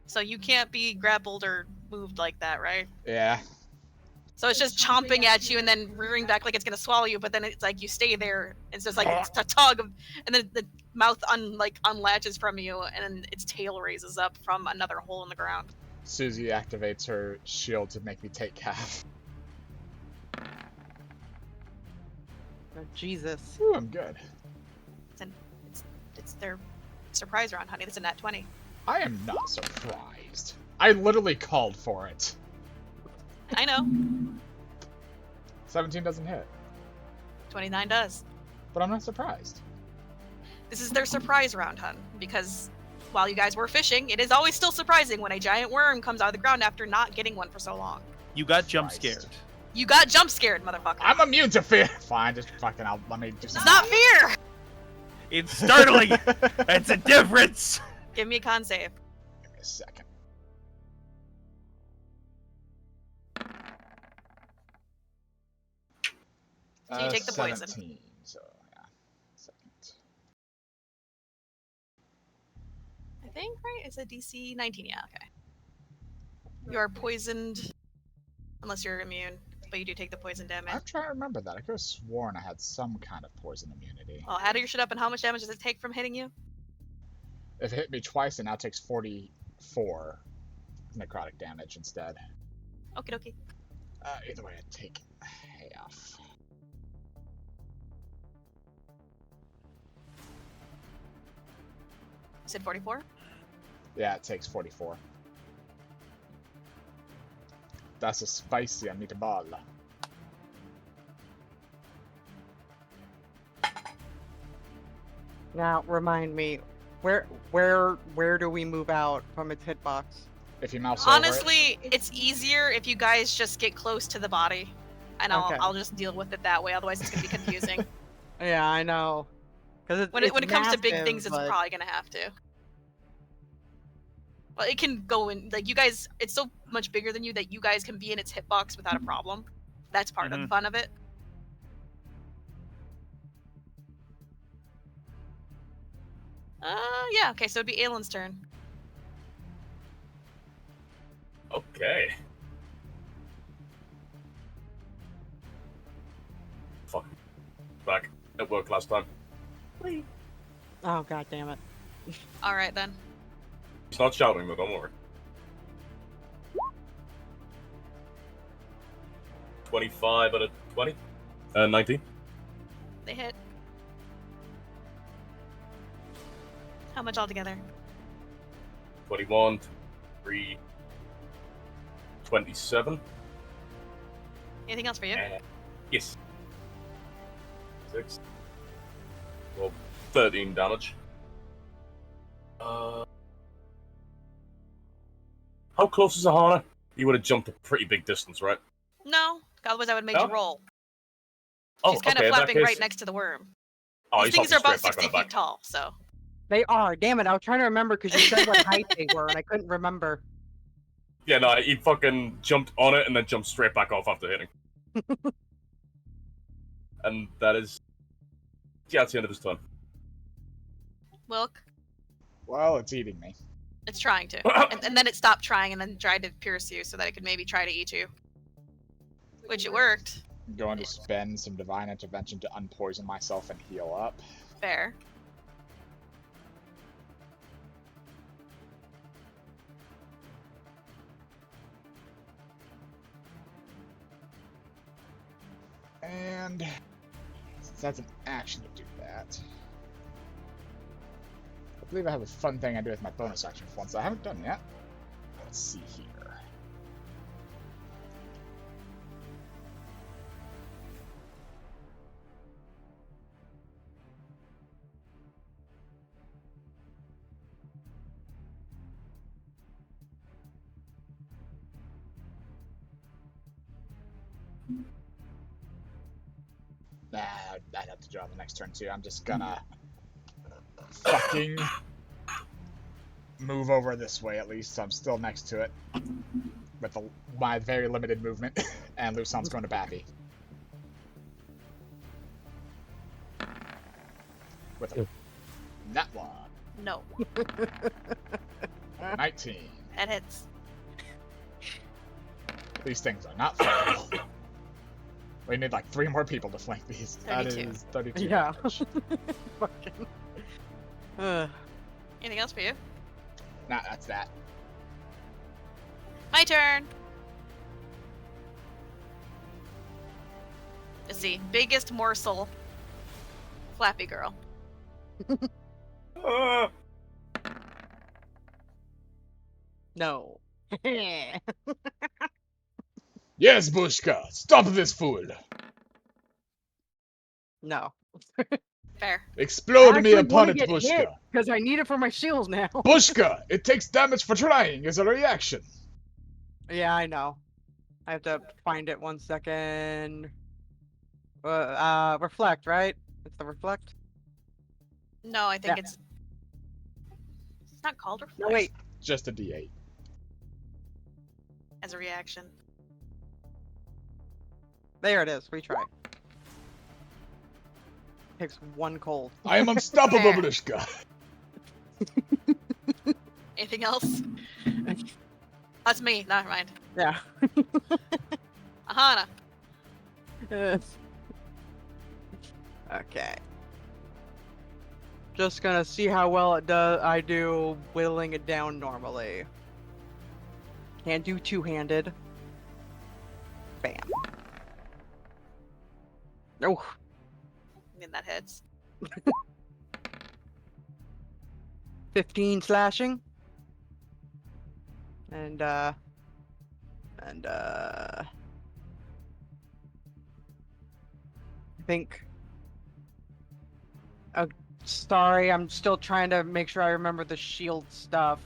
So you can't be grappled or moved like that, right? Yeah. So it's just chomping at you and then rearing back like it's gonna swallow you, but then it's like you stay there. It's just like it's a tug of, and then the mouth unlatches from you, and then its tail raises up from another hole in the ground. Susie activates her shield to make me take half. Oh, Jesus. Ooh, I'm good. It's their surprise round, honey. That's a nat 20. I am not surprised. I literally called for it. I know. 17 doesn't hit, 29 does. but I'm not surprised. This is their surprise round, hun, because while you guys were fishing, it is always still surprising when a giant worm comes out of the ground after not getting one for so long. You got jump Christ. scared. You got jump scared, motherfucker. I'm immune to fear. Fine, just fucking. Let me do It's some. not fear. It's startling. That's a difference. Give me a con save. Give me a second. So you take the poison. 17, so yeah. Second. I think, right? It's a DC 19. Yeah, okay. You are poisoned unless you're immune, but you do take the poison damage. I'm trying to remember that. I could have sworn I had some kind of poison immunity. Well, add your shit up, and how much damage does it take from hitting you? If it hit me twice, it now takes 44 necrotic damage instead. Okie dokie. Either way, I'd take half. You said 44? Yeah, it takes 44. That's a spicy meatball. Now, remind me, where do we move out from its hitbox? If you mouse over Honestly, it's easier if you guys just get close to the body, and Okay. I'll just deal with it that way. Otherwise, it's gonna be confusing. Yeah, I know. Because When it comes to big things, it's but... probably gonna have to. Well, it can go in, like, you guys, it's so much bigger than you that you guys can be in its hitbox without a problem. That's part of the fun of it. Yeah, okay, so it'd be Aelin's turn. Okay. Fuck. Back at work last time. Oh, god damn it. Alright then. He's not shouting though, don't worry. 25 out of 20? 19. They hit. How much altogether? 21, 3, 27. Anything else for you? Yes. 6. Well, 13 damage. How close is Aahana? You would have jumped a pretty big distance, right? No, otherwise I would have made No? you roll. Oh, She's kind okay, of in that flapping case- right next to the worm. Oh, These he's things are hopping about straight back 60 on the back. feet tall, so. They are. Damn it, I was trying to remember because you said what height they were and I couldn't remember. Yeah, no, he fucking jumped on it and then jumped straight back off after hitting. And that is... Yeah, it's the end of his turn. Wilk, Well, it's eating me. it's trying to. And then it stopped trying and then tried to pierce you so that it could maybe try to eat you. Which it worked. I'm going to spend some divine intervention to unpoison myself and heal up. Fair. And since that's an action to do that, I believe I have a fun thing I do with my bonus action for once that I haven't done yet. Let's see here. Nah, I'd have to draw the next turn too. I'm just gonna fucking move over this way at least, so I'm still next to it with my very limited movement, and Lusan's going to Bappy. With a nat one. No. 19. That hits. These things are not flammable. We need like 3 more people to flank these. 32. That is 32 Yeah. damage. Fucking. Anything else for you? Nah, that's that. My turn! Let's see. Biggest morsel. Flappy girl. No. Yes, Bushka! Stop this fool! No. Fair. Explode me upon it, Bushka! Because I need it for my shield now. Bushka! It takes damage for trying as a reaction. Yeah, I know. I have to find it 1 second. Reflect, right? It's the reflect? No, I think Yeah. it's not called reflect. No, wait. Just a D8. As a reaction. There it is. Retry. Takes 1 cold. I am unstoppable, Fair. Bushka! Anything else? That's me. Never mind. Yeah. Aahana. Okay. Just gonna see how well it does. I do whittling it down normally. Can't do two-handed. Bam. Oh, I mean, that hits. 15 slashing. And I think. Oh, sorry, I'm still trying to make sure I remember the shield stuff.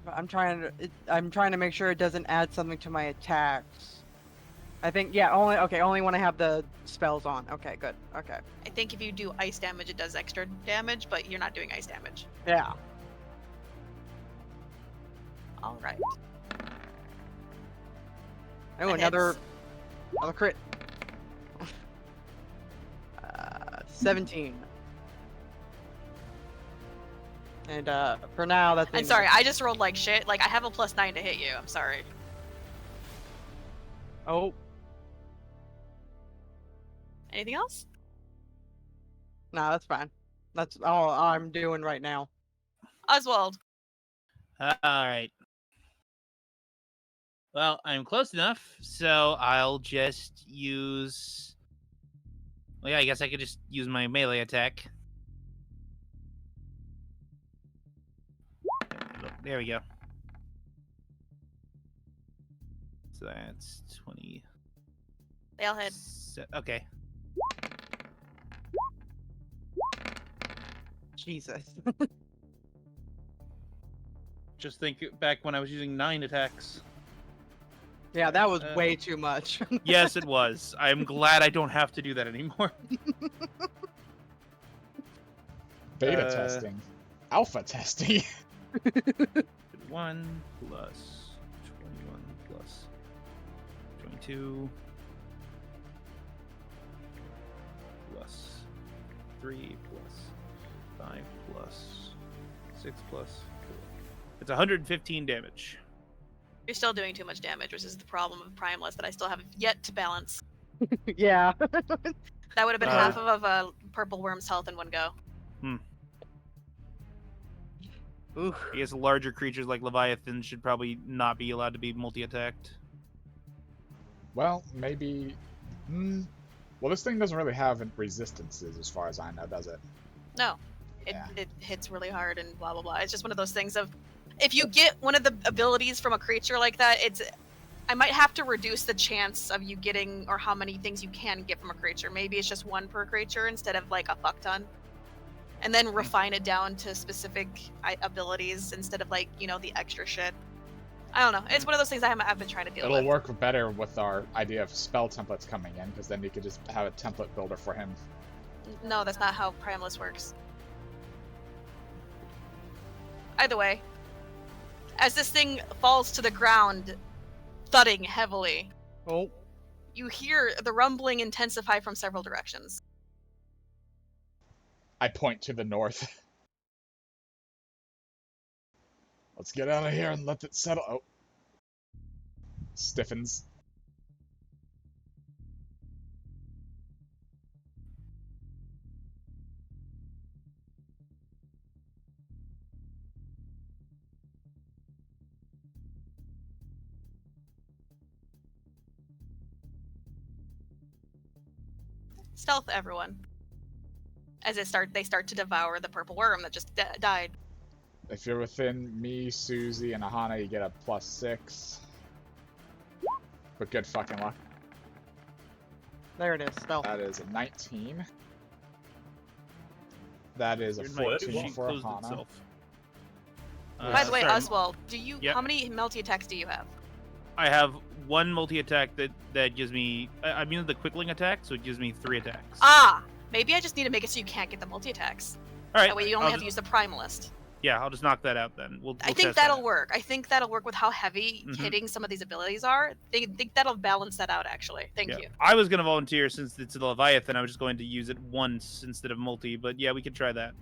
But I'm trying to make sure it doesn't add something to my attacks. I think, yeah, only when I have the spells on. Okay, good. Okay. I think if you do ice damage, it does extra damage, but you're not doing ice damage. Yeah. All right. Oh, That another hits. crit. 17. And for now, that's. I'm sorry, I just rolled like shit. Like, I have a +9 to hit you. I'm sorry. Oh, Anything else? no, that's fine. That's all I'm doing right now. Oswald. All right. Well, I'm close enough, so I'll just use. Well, yeah, I guess I could just use my melee attack. There we go. So that's 20. They all hit. Okay. Jesus. Just think back when I was using 9 attacks. Yeah, that was way too much. Yes, it was. I'm glad I don't have to do that anymore. Beta testing. Alpha testing. 1 plus 21 plus 22 plus 3 plus 5 plus 6 plus 4. It's 115 damage. You're still doing too much damage, which is the problem of Primalist that I still have yet to balance. Yeah. That would have been half of a purple worm's health in one go. Oof. I guess larger creatures like Leviathan should probably not be allowed to be multi-attacked. Well, maybe. Well, this thing doesn't really have resistances, as far as I know, does it? No. Yeah. It hits really hard and blah, blah, blah. It's just one of those things of, if you get one of the abilities from a creature like that, I might have to reduce the chance of you getting, or how many things you can get from a creature. Maybe it's just 1 per creature instead of like a fuck ton. And then refine it down to specific abilities instead of like, the extra shit. I don't know. It's one of those things I've been trying to deal with. It'll work better with our idea of spell templates coming in, because then you could just have a template builder for him. No, that's not how Primalist works. Either way, as this thing falls to the ground, thudding heavily, Oh. you hear the rumbling intensify from several directions. I point to the north. Let's get out of here and let it settle. Oh. Stiffens. Stealth, everyone. As they start to devour the purple worm that just died. If you're within me, Susie, and Aahana, you get a +6. But good fucking luck. There it is. Stealth. That is a 19. That is a Your night 14 sheet for closed Aahana. itself. By the way, sorry, Oswald, Yeah. how many multi attacks do you have? I have 1 multi-attack that gives me... I mean the quickling attack, so it gives me 3 attacks. Ah! Maybe I just need to make it so you can't get the multi attacks. All right. That way you only have to use the Primalist. Yeah, I'll just knock that out then. We'll I think test that'll that. work. I think that'll work with how heavy Mhm. hitting some of these abilities are. I think that'll balance that out, actually. Thank Yeah. you. I was going to volunteer since it's the Leviathan. I was just going to use it once instead of multi, but yeah, we could try that.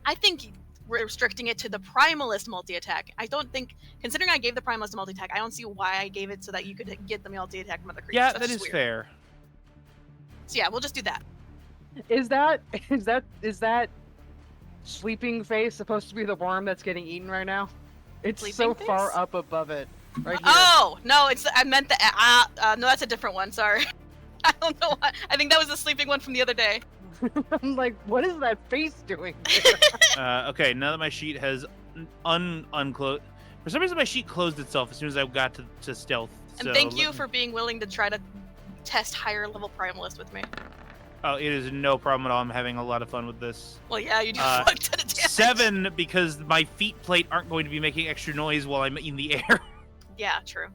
I think restricting it to the Primalist multi-attack. I don't think, considering I gave the Primalist a multi-attack, I don't see why I gave it so that you could get the multi-attack from other creatures. Yeah, That's that just is weird. fair. So yeah, we'll just do that. Is that sleeping face supposed to be the worm that's getting eaten right now? It's so Sleeping far face? up above it. Right here. Oh no, I meant the no, that's a different one. Sorry, I don't know why. I think that was the sleeping one from the other day. I'm like, what is that face doing? Okay, now that my sheet has unclosed... For some reason, my sheet closed itself as soon as I got to stealth. And so thank you let me- for being willing to try to test higher level Primalist with me. Oh, it is no problem at all. I'm having a lot of fun with this. Well, yeah, you do a fuck ton of damage. 7, because my feet plate aren't going to be making extra noise while I'm in the air. Yeah, true.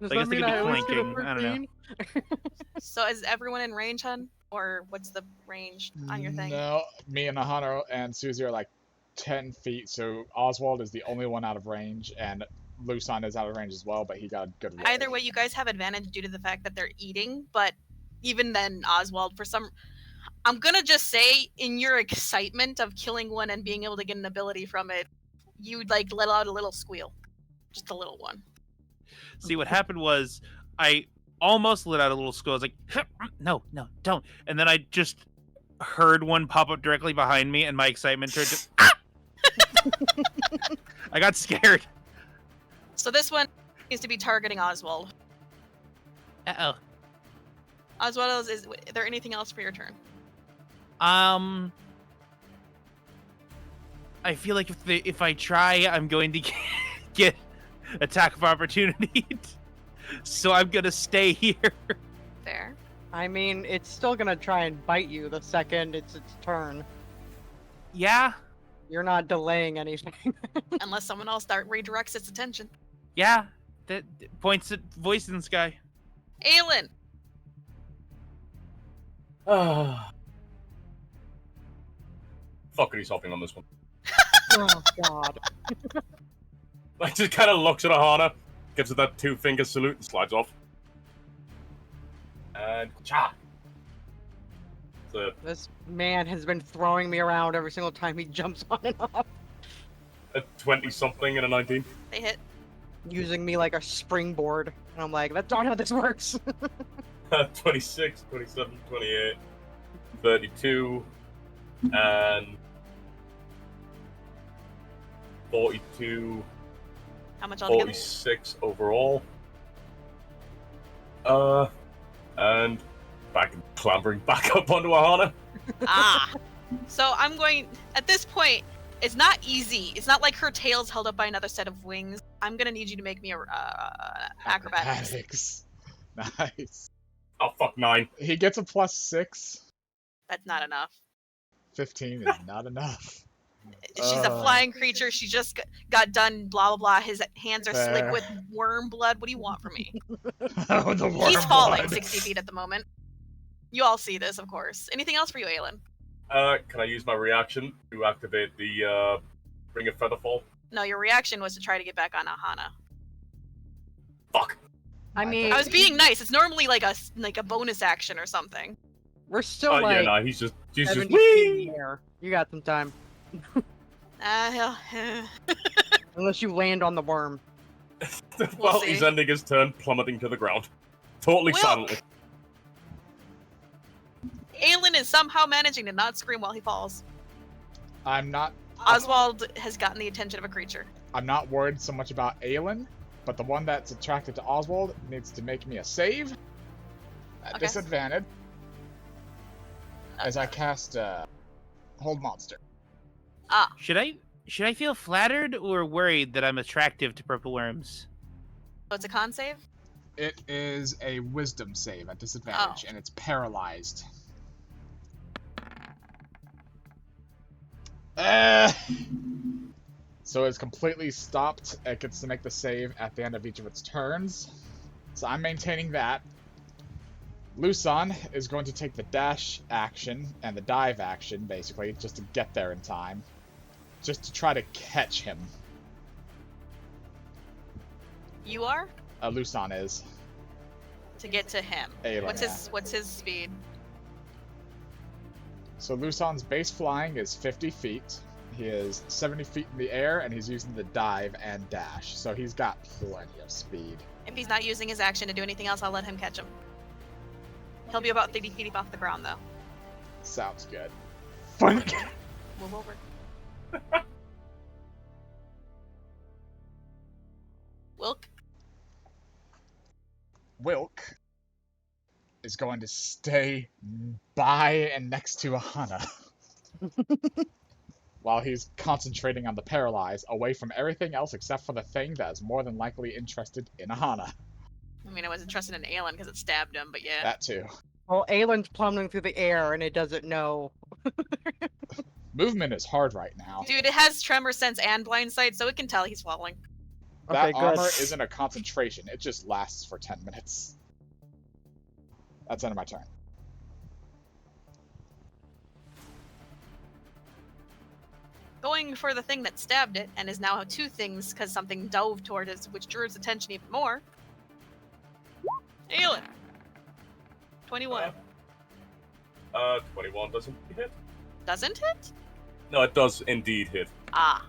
Does I guess that they mean could be I at least get a flanking, I don't know. 13? So is everyone in range, hun? Or what's the range on your thing? No, me and Aahana and Susie are like 10 feet, so Oswald is the only one out of range, and Lusan is out of range as well, but he got a good roll. Either way, you guys have advantage due to the fact that they're eating, but even then, Oswald, I'm gonna just say, in your excitement of killing one and being able to get an ability from it, you like let out a little squeal. Just a little one. See, what happened was I almost let out a little squeal. I was like, no, don't. And then I just heard one pop up directly behind me, and my excitement turned to... I got scared. So this one needs to be targeting Oswald. Uh-oh. Oswald, is there anything else for your turn? I feel like if I try, I'm going to get attack of opportunity. So I'm gonna stay here. Fair. I mean, it's still gonna try and bite you the second it's its turn. Yeah, You're not delaying anything. Unless someone else redirects its attention. yeah. That points at voice in the sky. Aelin! Fuckery's hopping on this one. Oh god. Like, just kind of looks at Aahana, gives her that 2-finger salute, and slides off. And cha! So, This man has been throwing me around every single time he jumps on and off, a 20-something and a 19. They hit. using me like a springboard. And I'm like, that's not how this works. 26, 27, 28, 32, and 42, How much altogether? 46 overall. And clambering back up onto Aahana. Ah. So I'm going, at this point, it's not easy. It's not like her tail's held up by another set of wings. I'm gonna need you to make me a acrobatics. Nice. Oh, fuck, 9. He gets a +6. That's not enough. 15 is not enough. She's a flying creature. She just got done, blah, blah, blah. His hands are slick Fair. with worm blood. What do you want from me? Oh, the He's worm falling blood. 60 feet at the moment. You all see this, of course. Anything else for you, Aelin? Can I use my reaction to activate the Ring of Featherfall? No, your reaction was to try to get back on Aahana. Fuck! I mean, I was being nice. It's normally like a bonus action or something. we're still Yeah, like no, he's just 70 feet in whee! the air. You got some time. Hell. Unless you land on the worm. Well, see. he's ending his turn plummeting to the ground. Totally Wilk! silently. Aelin is somehow managing to not scream while he falls. I'm not Oswald has gotten the attention of a creature. I'm not worried so much about Aelin, but the one that's attracted to Oswald needs to make me a save at Okay. disadvantage as I cast Hold Monster. Should I feel flattered or worried that I'm attractive to purple worms? So it's a con save? It is a Wisdom save at disadvantage, and it's paralyzed. So it's completely stopped. It gets to make the save at the end of each of its turns. So I'm maintaining that. Lusan is going to take the dash action and the dive action, basically, just to get there in time. Just to try to catch him. You are? Lusan is. To get to him. Aelin, What's his speed? So Lusan's base flying is 50 feet. He is 70 feet in the air, and he's using the dive and dash. So he's got plenty of speed. If he's not using his action to do anything else, I'll let him catch him. He'll be about 30 feet off the ground, though. Sounds good. Funk! Move over. Wilk? Wilk is going to stay by and next to Aahana. While he's concentrating on the paralyzed, away from everything else except for the thing that is more than likely interested in Aahana. I mean, I wasn't trusting in Aelin because it stabbed him, but yeah. That too. Well, Aelin's plummeting through the air and it doesn't know. Movement is hard right now. Dude, it has tremor sense and blind sight, so it can tell he's falling. That Okay, good. armor isn't a concentration. It just lasts for 10 minutes. That's end of my turn. Going for the thing that stabbed it and is now two things because something dove toward it, which drew its attention even more. Aelin. 21. 21 doesn't hit. Doesn't hit? No, it does indeed hit. Ah.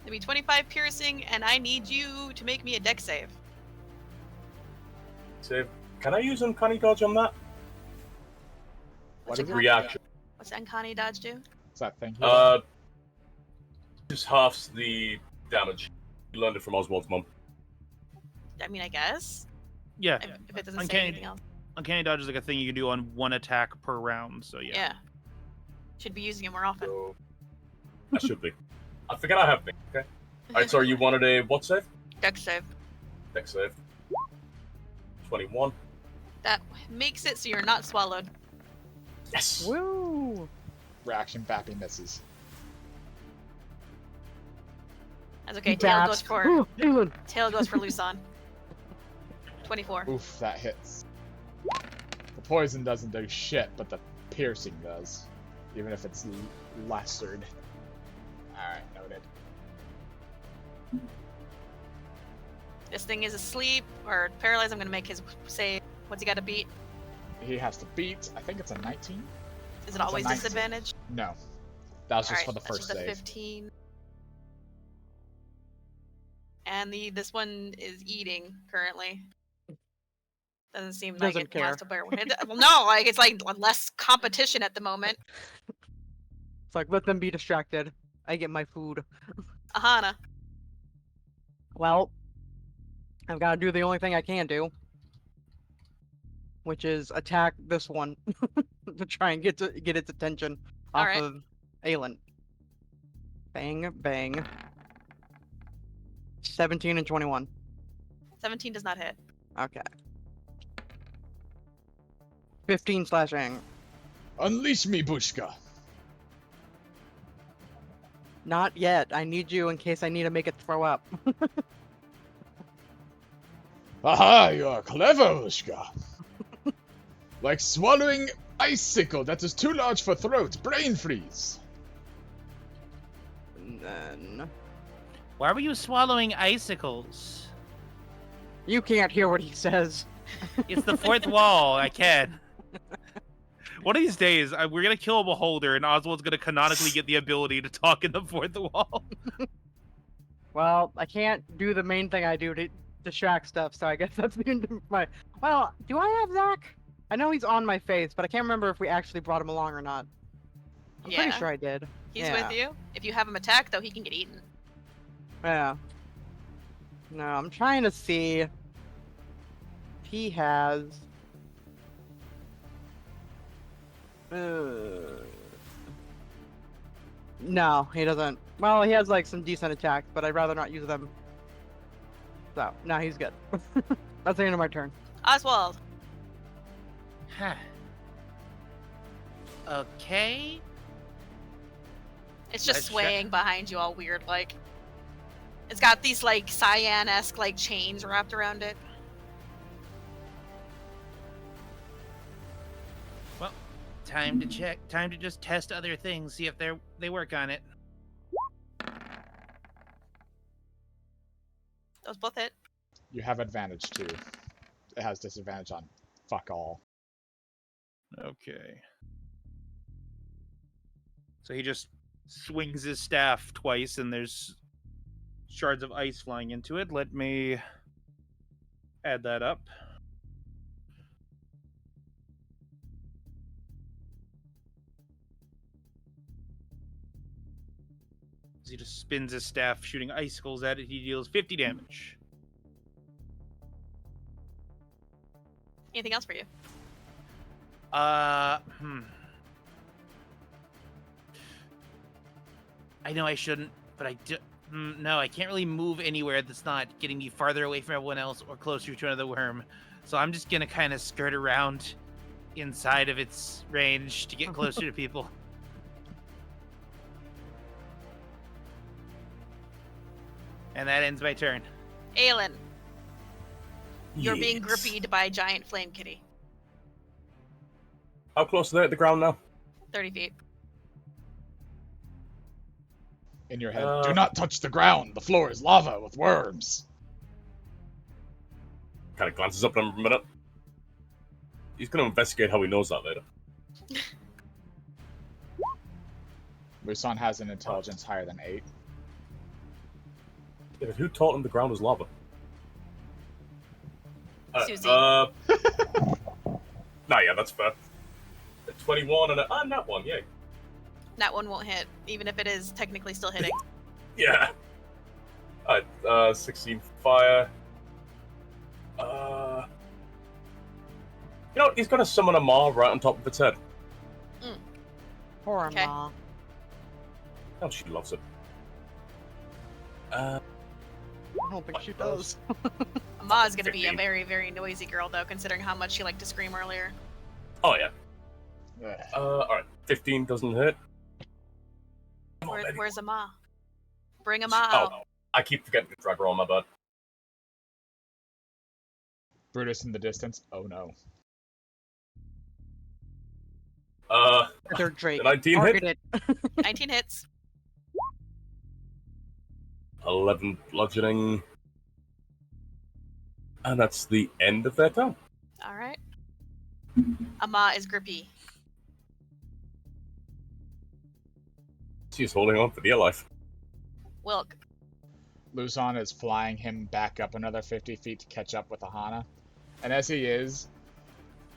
It'll be 25 piercing, and I need you to make me a dex save. Save. Can I use Uncanny Dodge on that? What What's is it? Reaction. What's Uncanny Dodge do? What's that thing? Just halves the damage. You learned it from Oswald's mum. I mean, I guess. Yeah. If it doesn't say Uncanny- anything else. Uncanny Dodge is like a thing you can do on one attack per round, so yeah. Yeah. Should be using it more often. So, I should be. I forget I have been. Okay. Alright, so you wanted a what save? Dex save. Dex save. 21. That makes it so you're not swallowed. Yes! Woo! Reaction Bappy misses. That's okay. Tail goes for Ooh, Aelin. Luson. 24. Oof, that hits. The poison doesn't do shit, but the piercing does. Even if it's lessered. Alright, noted. This thing is asleep or paralyzed. I'm gonna make his save. What's he got to beat? He has to beat, I think it's a 19? Is it always 19. disadvantage? No. That was just Alright, for the that's first just a save. 15. And this one is eating currently. Doesn't seem like Doesn't it wants care. to bear. Well, no, like it's like less competition at the moment. It's like, let them be distracted. I get my food. Aahana. Well, I've got to do the only thing I can do, which is attack this one to try and get its attention off Alright. of Aelin. Bang, bang. 17 and 21. 17 does not hit. Okay. 15 slashing. Unleash me, Bushka! Not yet. I need you in case I need to make it throw up. Aha, you are clever, Bushka! Like swallowing icicle that is too large for throat. Brain freeze! And then... Why were you swallowing icicles? You can't hear what he says. It's the fourth wall. I can. One of these days, we're gonna kill a beholder, and Oswald's gonna canonically get the ability to talk in the fourth wall. Well, I can't do the main thing I do to distract stuff, so I guess that's the end of my... Well, do I have Zach? I know he's on my face, but I can't remember if we actually brought him along or not. I'm pretty Yeah. sure I did. He's Yeah. with you. If you have him attack, though, he can get eaten. Yeah. No, I'm trying to see if he has... No, he doesn't. Well, he has like some decent attacks, but I'd rather not use them. So, no, he's good. That's the end of my turn. Oswald. Huh. Okay. It's just Let's check. swaying behind you all weird, like. It's got these, like, cyan-esque, like, chains wrapped around it. Time to check. Time to just test other things, see if they work on it. Those both hit. You have advantage too. It has disadvantage on fuck all. Okay. So he just swings his staff twice, and there's shards of ice flying into it. Let me add that up. He just spins his staff, shooting icicles at it. He deals 50 damage. Anything else for you? I know I shouldn't, but I do. No, I can't really move anywhere that's not getting me farther away from everyone else or closer to another worm. So I'm just gonna kind of skirt around inside of its range to get closer to people. And that ends my turn. Aelin, you're being Yes. grippied by a giant flame kitty. How close are they at the ground now? 30 feet. In your head, do not touch the ground. The floor is lava with worms. Kind of glances up at him for a minute. He's going to investigate how he knows that later. Musan has an intelligence higher than 8. Yeah, who taught him the ground was lava? Susie. Nah, yeah, that's fair. A 21 and a... not one, yay. That one won't hit, even if it is technically still hitting. Yeah. Alright, 16 fire. You know, he's gonna summon a maw right on top of its head. Poor Okay. Ma. Oh, she loves it. I don't think she does. Ma is going to be a 15. very, very noisy girl, though, considering how much she liked to scream earlier. Oh, yeah. Ugh. Alright, 15 doesn't hit. Come on, baby. Where's a Ma? Bring a Ma Oh, out. no. I keep forgetting to drag her on, my bad. Brutus in the distance. Oh no. They're Drake. 19 Target hit? it. 19 hits. 11 bludgeoning. And that's the end of their turn. All right. Ama is grippy. She's holding on for dear life. Wilk. Luzon is flying him back up another 50 feet to catch up with Aahana. And as he is,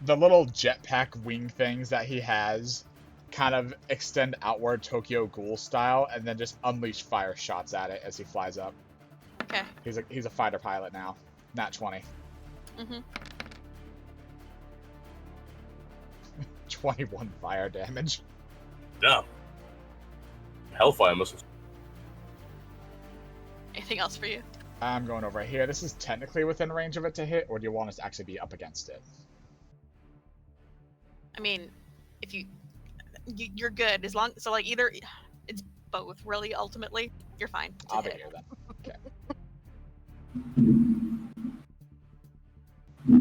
the little jetpack wing things that he has kind of extend outward Tokyo Ghoul style and then just unleash fire shots at it as he flies up. Okay. He's a fighter pilot now. Nat 20. Mm-hmm. 21 fire damage. Damn. Hellfire missiles. Anything else for you? I'm going over here. This is technically within range of it to hit, or do you want us to actually be up against it? I mean, if you're good as long. So like either it's both really. Ultimately, you're fine. To I'll be hit. here then. Okay.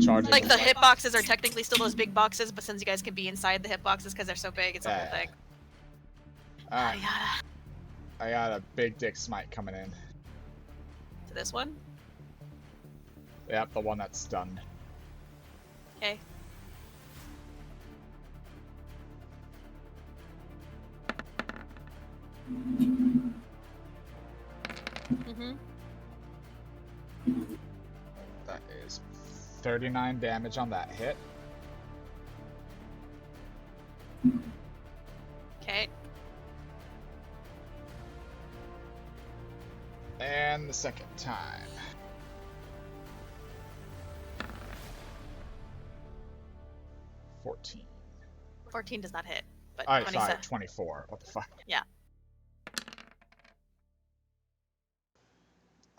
Charging Like is the hitboxes are technically still those big boxes, but since you guys can be inside the hitboxes because they're so big, it's a whole thing. Alright, Yada. I got a big dick smite coming in. To this one. Yep, the one that's stunned. Okay. Mm-hmm. That is 39 damage on that hit. Okay. And the second time. $14. 14 does not hit, but Alright, 27. sorry, 24. What the fuck? Yeah.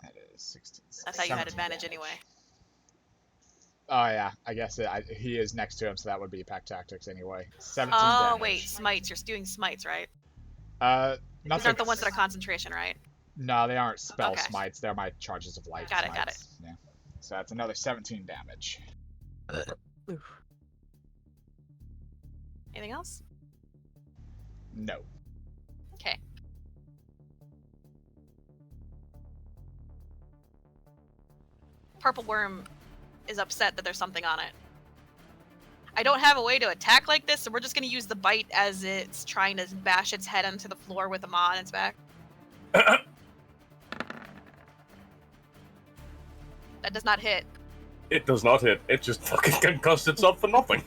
That is 16. I thought you had 17 advantage damage. anyway. Oh yeah, I guess he is next to him, so that would be pack tactics anyway. 17 Oh damage. wait, smites. You're doing smites, right? Not These aren't the ones that are concentration, right? No, they aren't spell Okay. smites. They're my charges of light. Got it, got smites. Yeah. So that's another 17 damage. Anything else? No. Okay. Purple worm is upset that there's something on it. I don't have a way to attack like this, so we're just gonna use the bite as it's trying to bash its head onto the floor with a maw on its back. That does not hit. It does not hit. It just fucking concussed itself for nothing.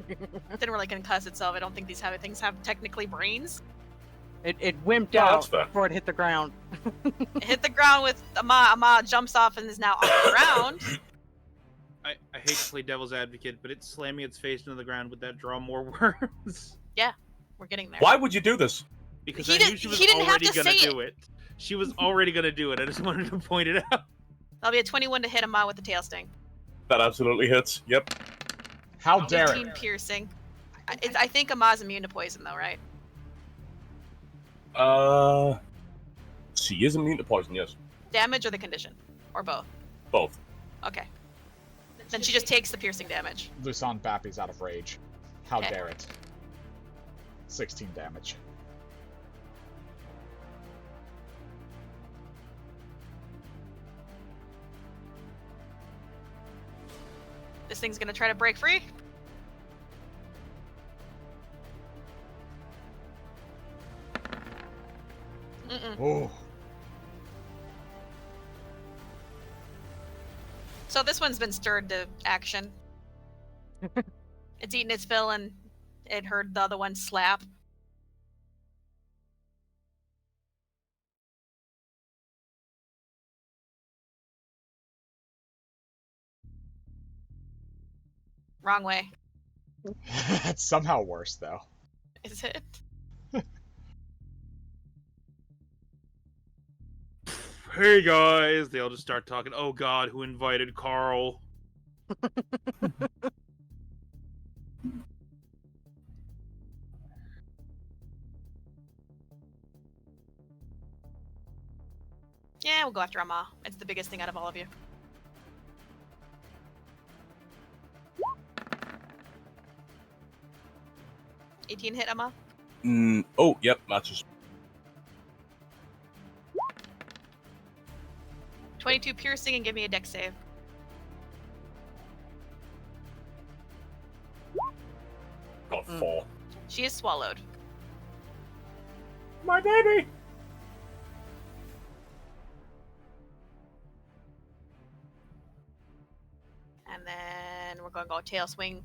It didn't really concuss itself. I don't think these things have technically brains. It wimped Yeah, out that's fair. before it hit the ground. It hit the ground with Ama. Ama jumps off and is now on the ground. I hate to play devil's advocate, but it's slamming its face into the ground with that draw more worms. We're getting there. Why would you do this? Because He I didn't- knew she was he didn't have already to gonna say do it. She was already gonna do it. I just wanted to point it out. That'll be a 21 to hit Ama with the tail sting. That absolutely hits. Yep. How dare 18 it? piercing. I think Ama's immune to poison though, right? She is immune to poison, yes. damage or the condition? Or both? Both. Okay. Then she just takes the piercing damage. Lusan Bappy's out of rage. How Okay. dare it? 16 damage. This thing's gonna try to break free. Oh. So this one's been stirred to action. It's eaten its fill and it heard the other one slap. Wrong way. It's somehow worse, though. Is it? Hey guys, they all just start talking. Oh god, who invited Carl? Yeah, we'll go after Amma. It's the biggest thing out of all of you. $18 hit, Amma. Oh, yep, matches. 22 piercing and give me a dex save. Got 4. She is swallowed. My baby! And then we're going to go tail swing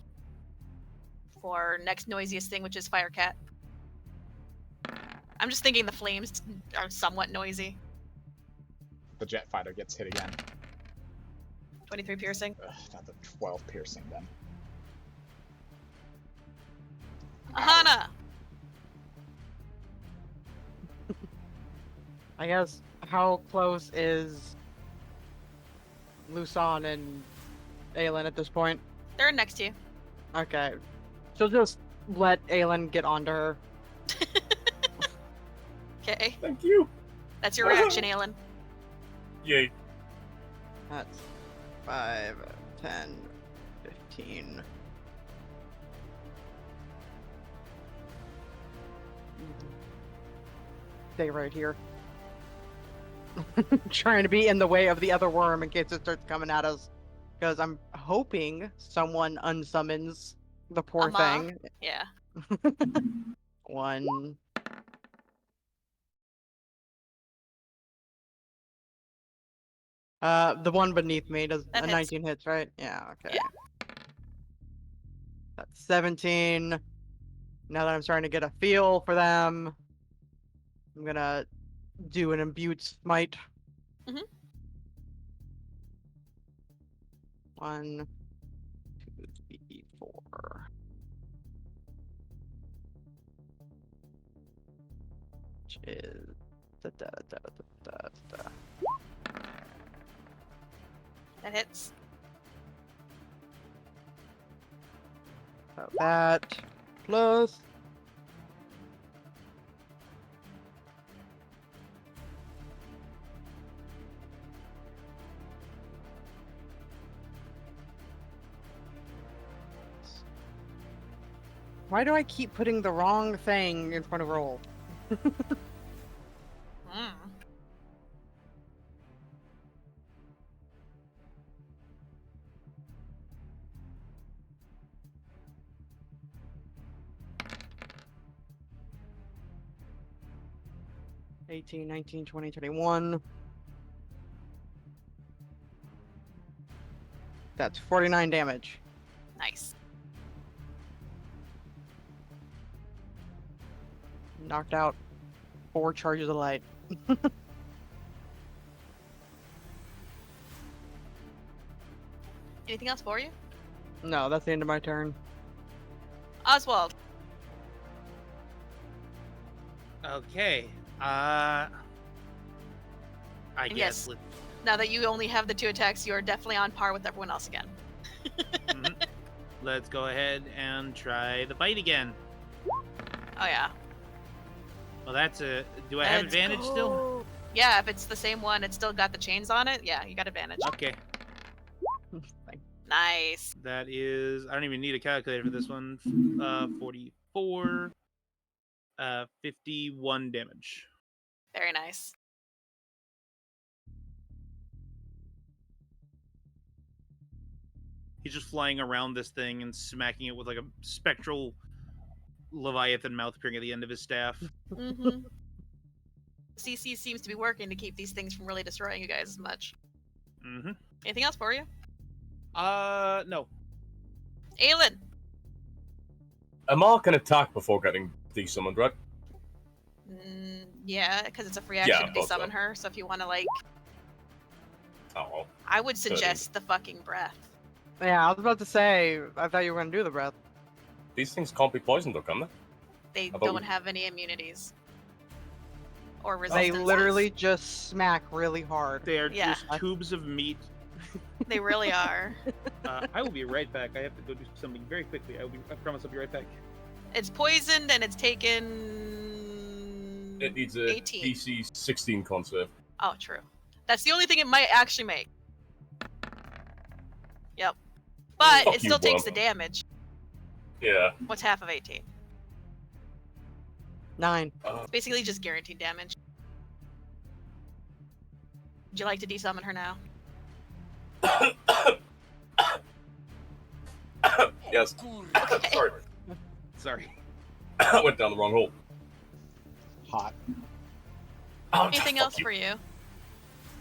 for next noisiest thing, which is Firecat. I'm just thinking the flames are somewhat noisy. The jet fighter gets hit again. 23 piercing. Not the 12 piercing then. Aahana! I guess, how close is Lusan and Aelin at this point? They're next to you. Okay. She'll just let Aelin get onto her. Okay. Thank you! That's your reaction, Aelin. Yay. That's 5, 10, 15. Stay right here. Trying to be in the way of the other worm in case it starts coming at us. Because I'm hoping someone unsummons the poor Amma? thing. Yeah. 1. The one beneath me does That hits. 19 hits, right? Yeah, okay. Yeah. That's 17. Now that I'm starting to get a feel for them, I'm gonna do an imbued smite. Mhm. 1, 2, 3, 4. Which is That hits. About that. Plus. Why do I keep putting the wrong thing in front of roll? Mm. $18, 19, 20, 21. That's 49 damage. Nice. Knocked out 4 charges of light. Anything else for you? No, that's the end of my turn. Oswald. Okay. I And guess. yes. Now that you only have the 2 attacks, you are definitely on par with everyone else again. Let's go ahead and try the bite again. Oh yeah. Well, that's a. Do I have Let's advantage still? go. Yeah, if it's the same one, it's still got the chains on it. Yeah, you got advantage. Okay. Nice. That is, I don't even need a calculator for this one. 44, 51 damage. Very nice. He's just flying around this thing and smacking it with like a spectral Leviathan mouth appearing at the end of his staff. Mm-hmm. CC seems to be working to keep these things from really destroying you guys as much. Mm-hmm. Anything else for you? No. Aelin. Amal can attack before getting desummoned, right? Yeah, because it's a free action Yeah, to both desummon of them. her. So if you want to, like, Oh, well. I would suggest the fucking breath. Yeah, I was about to say, I thought you were gonna do the breath. These things can't be poisoned, though, can they? They thought don't we- have any immunities or They resistances. literally just smack really hard. They are Yeah. just tubes of meat. They really are. I will be right back. I have to go do something very quickly. I promise I'll be right back. It's poisoned and it's taken. It needs a 18. DC 16 con save. Oh, true. That's the only thing it might actually make. Yep. But Fuck it still you, takes the Bob. damage. Yeah. What's half of 18? 9. It's basically just guaranteed damage. Would you like to desummon her now? Yes. Sorry. Sorry. I went down the wrong hole. Hot. Oh, Anything fuck else you. for you?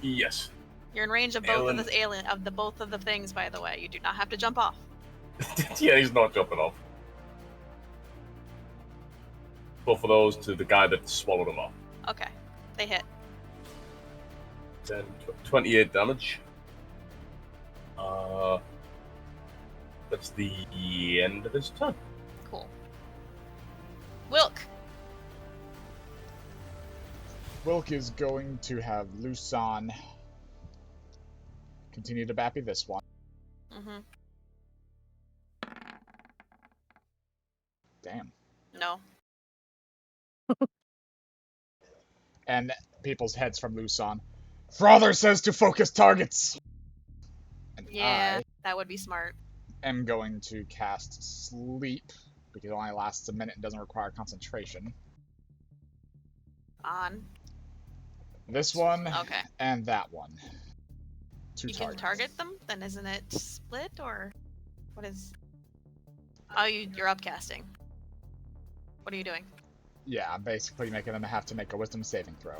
Yes. You're in range of both Aelin. of the alien both of the things, by the way. You do not have to jump off. Yeah, he's not jumping off. Both of those to the guy that swallowed him up. Okay. They hit. 10, 28 damage. That's the end of his turn. Cool. Wilk. Wilk is going to have Lusan continue to bappy this one. Mm-hmm. Damn. No. And people's heads from Lusan. Father says to focus targets! And Yeah, that would be smart. I am going to cast Sleep, because it only lasts a minute and doesn't require concentration. On. This one, Okay. and that one. Two You can targets. target them? Then isn't it split, or what is... Oh, you're upcasting. What are you doing? Yeah, I'm basically making them have to make a wisdom saving throw.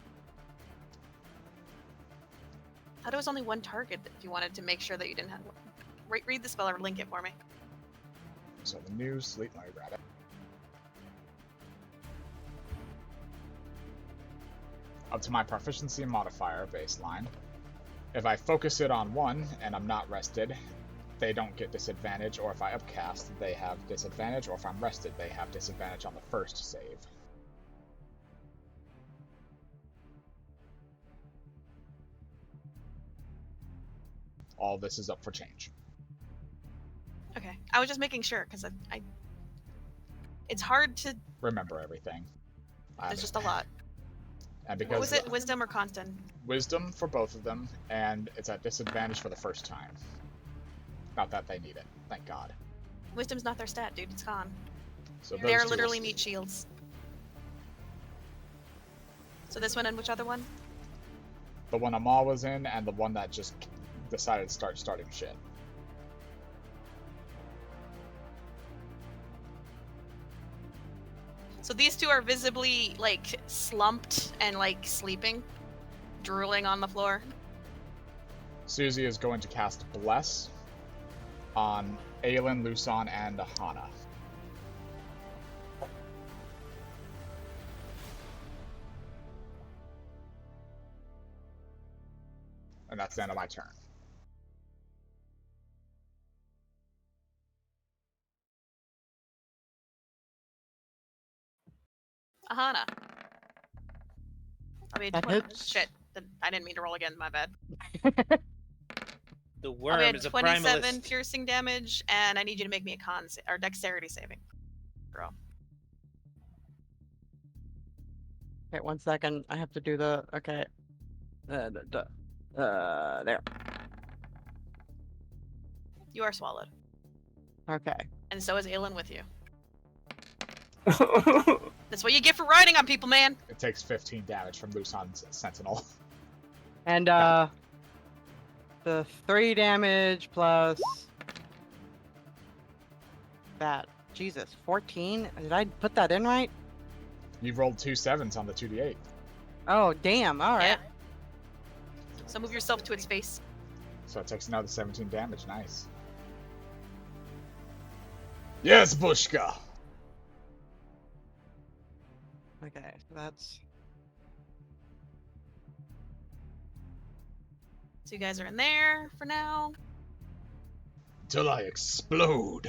I thought it was only one target if you wanted to make sure that you didn't have one. Read the spell or link it for me. So the new sleep, let me grab it. Up to my proficiency modifier baseline. If I focus it on one and I'm not rested, they don't get disadvantage, or if I upcast, they have disadvantage, or if I'm rested, they have disadvantage on the first save. All this is up for change. Okay. I was just making sure, because I... It's hard to... Remember everything. There's just a lot. And What because was it? Wisdom or constant? Wisdom for both of them, and it's at disadvantage for the first time. Not that they need it, thank God. Wisdom's not their stat, dude. It's con. So They are those two literally will- meat shields. So this one and which other one? The one Amal was in, and the one that just decided to starting shit. So these two are visibly, like, slumped and, like, sleeping. Drooling on the floor. Susie is going to cast Bless on Aelin, Lusan, and Aahana. And that's the end of my turn. Aahana. I mean, That hits. shit. I didn't mean to roll again, my bad. The I worm had is a 27 primalist. piercing damage, and I need you to make me a or dexterity saving throw. Okay, 1 second. I have to do the... Okay. There. You are swallowed. Okay. And so is Aelin with you. That's what you get for riding on people, man. It takes 15 damage from Lusan's Sentinel. And the 3 damage plus that. Jesus, 14? Did I put that in right? You've rolled 2 7s on the 2d8. Oh, damn. All right. Yeah. So move yourself to its face. So it takes another 17 damage. Nice. Yes, Bushka! Okay, so that's... So you guys are in there for now. Till I explode.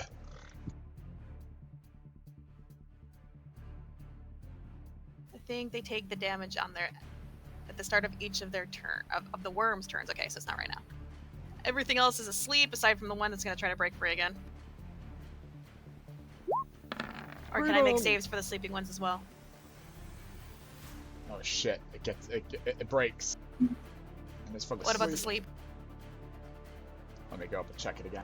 I think they take the damage on their at the start of each of their turn of the worm's turns. Okay, so it's not right now. Everything else is asleep aside from the one that's gonna try to break free again. Or can I make saves for the sleeping ones as well? Oh shit! It breaks. And it's for the What about the sleep? Let me go up and check it again.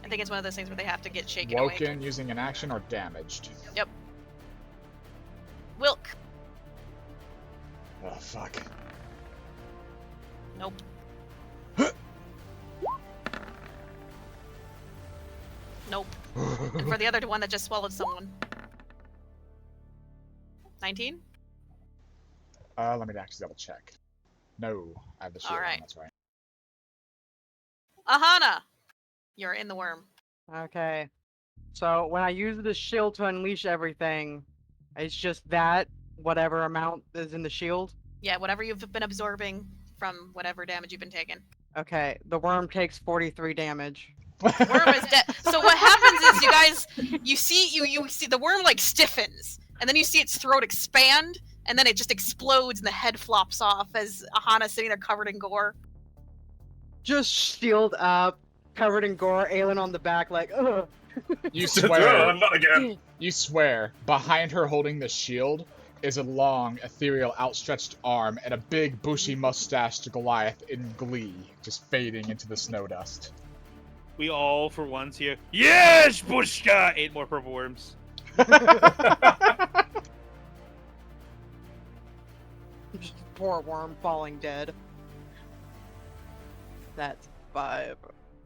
I think it's one of those things where they have to get shaken awake. Woken using an action or damaged. Yep. Wilk. Oh fuck. Nope. Nope. And for the other one that just swallowed someone. 19? Let me actually double check. No, I have the shield. Alright. On, that's right. Aahana! You're in the worm. Okay. So when I use the shield to unleash everything, it's just that, whatever amount is in the shield? Yeah, whatever you've been absorbing from whatever damage you've been taking. Okay, the worm takes 43 damage. Worm is dead. So what happens is you see the worm like stiffens, and then you see its throat expand, and then it just explodes and the head flops off as Aahana's sitting there covered in gore. Just shield up, covered in gore, Aelin on the back like, ugh. You swear. Not again. You swear. Behind her holding the shield is a long, ethereal, outstretched arm and a big, bushy mustached Goliath in glee, just fading into the snow dust. We all, for once, hear, yes, Bushka! 8 more purple worms. Poor worm falling dead. That's 5,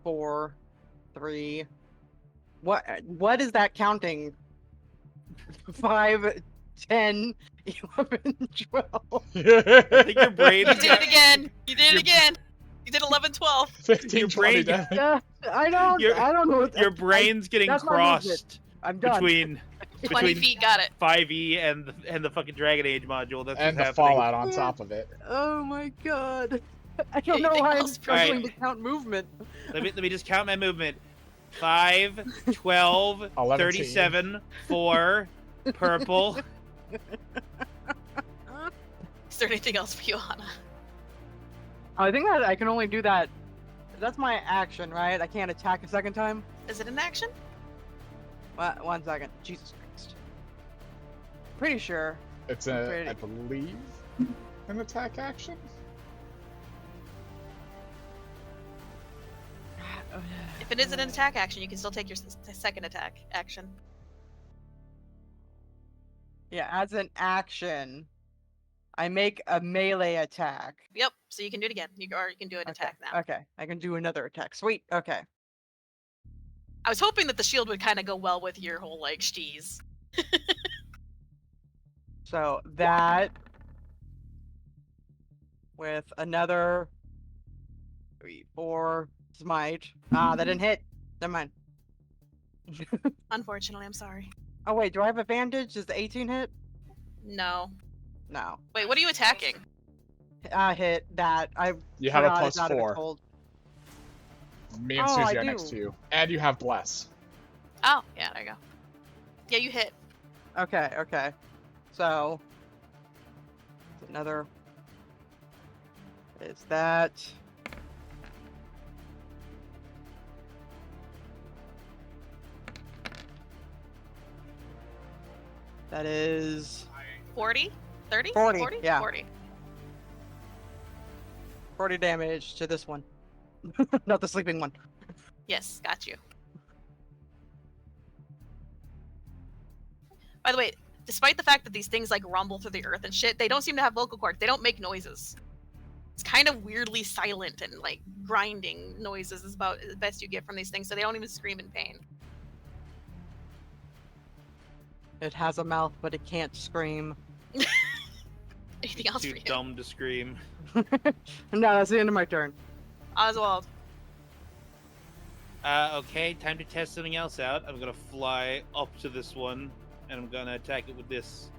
4, 3. What is that counting? 5, 10, 11, 12. I think your brain. You did it again! You did it again! You did 11, 12. 15, Your 20 brain- damage. Yeah, I don't know. What Your brain's getting that's my movement. crossed I'm done. between 20 feet, got it. 5e and the fucking Dragon Age module. That's And the what's happening. fallout on top of it. Oh my god. I don't Anything know why I'm else? struggling Right. to count movement. Let me just count my movement. 5, 12, 11. 37, 4, purple. Is there anything else for you, Aahana? I think that I can only do that. That's my action, right? I can't attack a second time? Is it an action? 1 second. Jesus Christ. Pretty sure. It's Pretty. I believe, an attack action? If it isn't an attack action, you can still take your second attack action. Yeah, as an action, I make a melee attack. Yep, so you can do it again. You can do an attack now. Okay, I can do another attack. Sweet. Okay. I was hoping that the shield would kind of go well with your whole, like, steez. So that with another 3, 4 smite. Ah, that didn't hit. Never mind. Unfortunately, I'm sorry. Oh wait, do I have advantage? Does the 18 hit? No. No. Wait, what are you attacking? I hit that. You have a forgot plus it's out of its 4. hold. Me and Oh, Susie I are next do. to you. And you have Bless. Oh, yeah, there you go. Yeah, you hit. Okay, okay. So another is that. That is 40? 30? 40, yeah. 40. 40 damage to this one. Not the sleeping one. Yes, got you. By the way, despite the fact that these things like rumble through the earth and shit, they don't seem to have vocal cords. They don't make noises. It's kind of weirdly silent and like grinding noises is about the best you get from these things, so they don't even scream in pain. It has a mouth, but it can't scream. Anything else Too for you? dumb to scream. No, that's the end of my turn. Oswald. Okay, time to test something else out. I'm gonna fly up to this one, and I'm gonna attack it with this.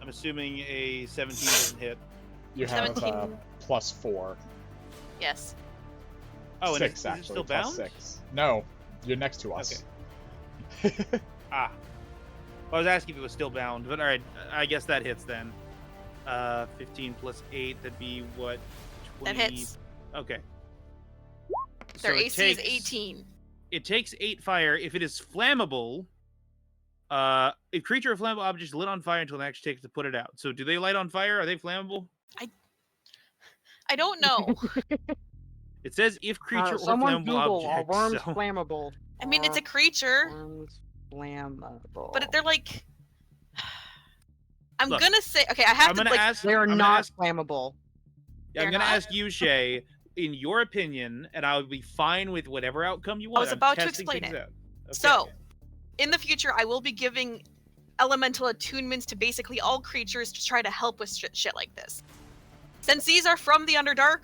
I'm assuming a 17 doesn't hit. You have 17. +4. Yes. Oh, and 6 is actually. it still plus bound? 6. No, you're next to us. Ah. Well, I was asking if it was still bound, but alright, I guess that hits then. 15 plus 8, that'd be what? 20... That hits. Okay. Their So it AC is takes- 18. It takes 8 fire. If it is flammable, if creature or flammable object is lit on fire until the next takes to put it out. So do they light on fire? Are they flammable? I don't know. It says if creature or Someone flammable Google, are object. worms so- flammable? I mean, it's a Are creature, Worms flammable. but they're like. I'm Look, gonna say, okay, I have I'm to gonna like. ask. They are I'm gonna not ask- flammable. Yeah, I'm They're gonna not? ask you, Shay, in your opinion, and I would be fine with whatever outcome you want. was I'm about to testing explain things it. out. Okay. So, in the future, I will be giving elemental attunements to basically all creatures to try to help with shit like this. Since these are from the Underdark,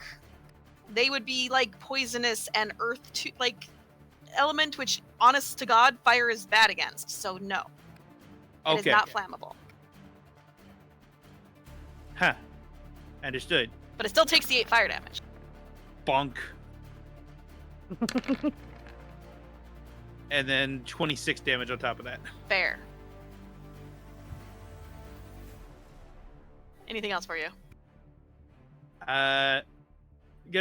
they would be like poisonous and earth to like element, which, honest to God, fire is bad against. So no, it is okay. not flammable. Huh. Understood. But it still takes the 8 fire damage. Bonk. And then 26 damage on top of that. Fair. Anything else for you? Gonna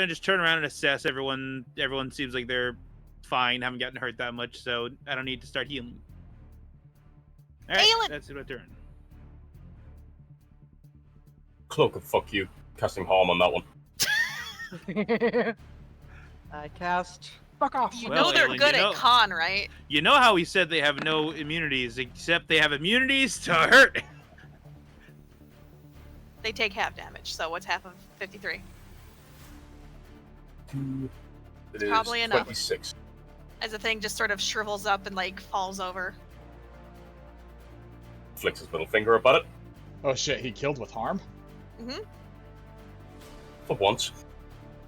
just turn around and assess everyone. Everyone seems like they're fine, haven't gotten hurt that much, so I don't need to start healing. All right, Aelin! that's my turn. Cloak of fuck you. Casting harm on that one. I cast. Fuck off. You Well, know they're Aelin, good you know- at con, right? You know how he said they have no immunities, except they have immunities to hurt. They take half damage, so what's half of 53? It is Probably enough. 26. As the thing just sort of shrivels up and like falls over. Flicks his middle finger about it. Oh shit, he killed with harm? Mm-hmm. For once.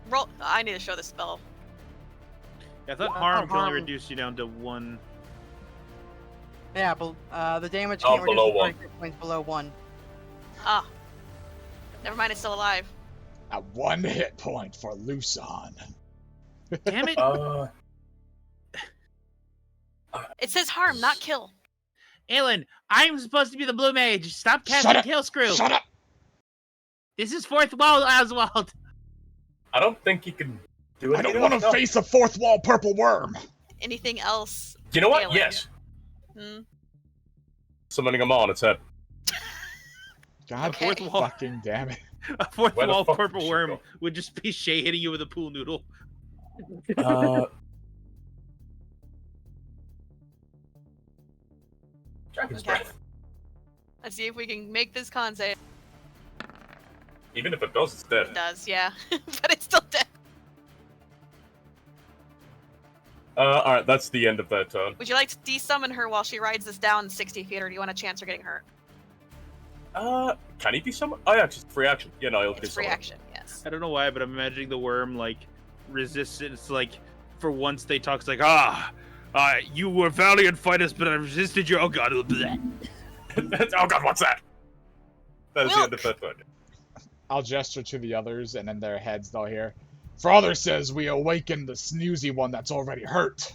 Roll. I need to show the spell. I thought Uh, harm can only harm. reduce you down to 1. Yeah, but the damage Oh, can't reduce below the 1. hit points below 1. Ah. Never mind, it's still alive. At 1 hit point for Luson. Damn it! It says harm, not kill. Aelin, I'm supposed to be the blue mage. Stop Shut casting up! tail screw. Shut up! This is fourth wall, Oswald. I don't think you can do it. I don't want to face a 4th wall purple worm! Anything else? You know what? Aelin? Yes. Hmm? Summoning him on its head. God Okay. fucking damn it. A fourth Where the wall fuck purple did she worm go? would just be Shay hitting you with a pool noodle. Dragon's Okay. breath. Let's see if we can make this con save. Even if it does, it's dead. It does, yeah. But it's still dead. Alright, that's the end of their turn. Would you like to desummon her while she rides this down 60 feet, or do you want a chance her getting hurt? Can he be summoned? Oh yeah, just free action. Yeah, no, he'll be It's free summoned. action, yes. I don't know why, but I'm imagining the worm like resists it. It's like for once they talk, it's like you were valiant fighters, but I resisted your. Oh god, bleh. Oh god, what's that? That is the end of Wilk! their turn. I'll gesture to the others, and in their heads they'll hear, Father says we awaken the snoozy one that's already hurt.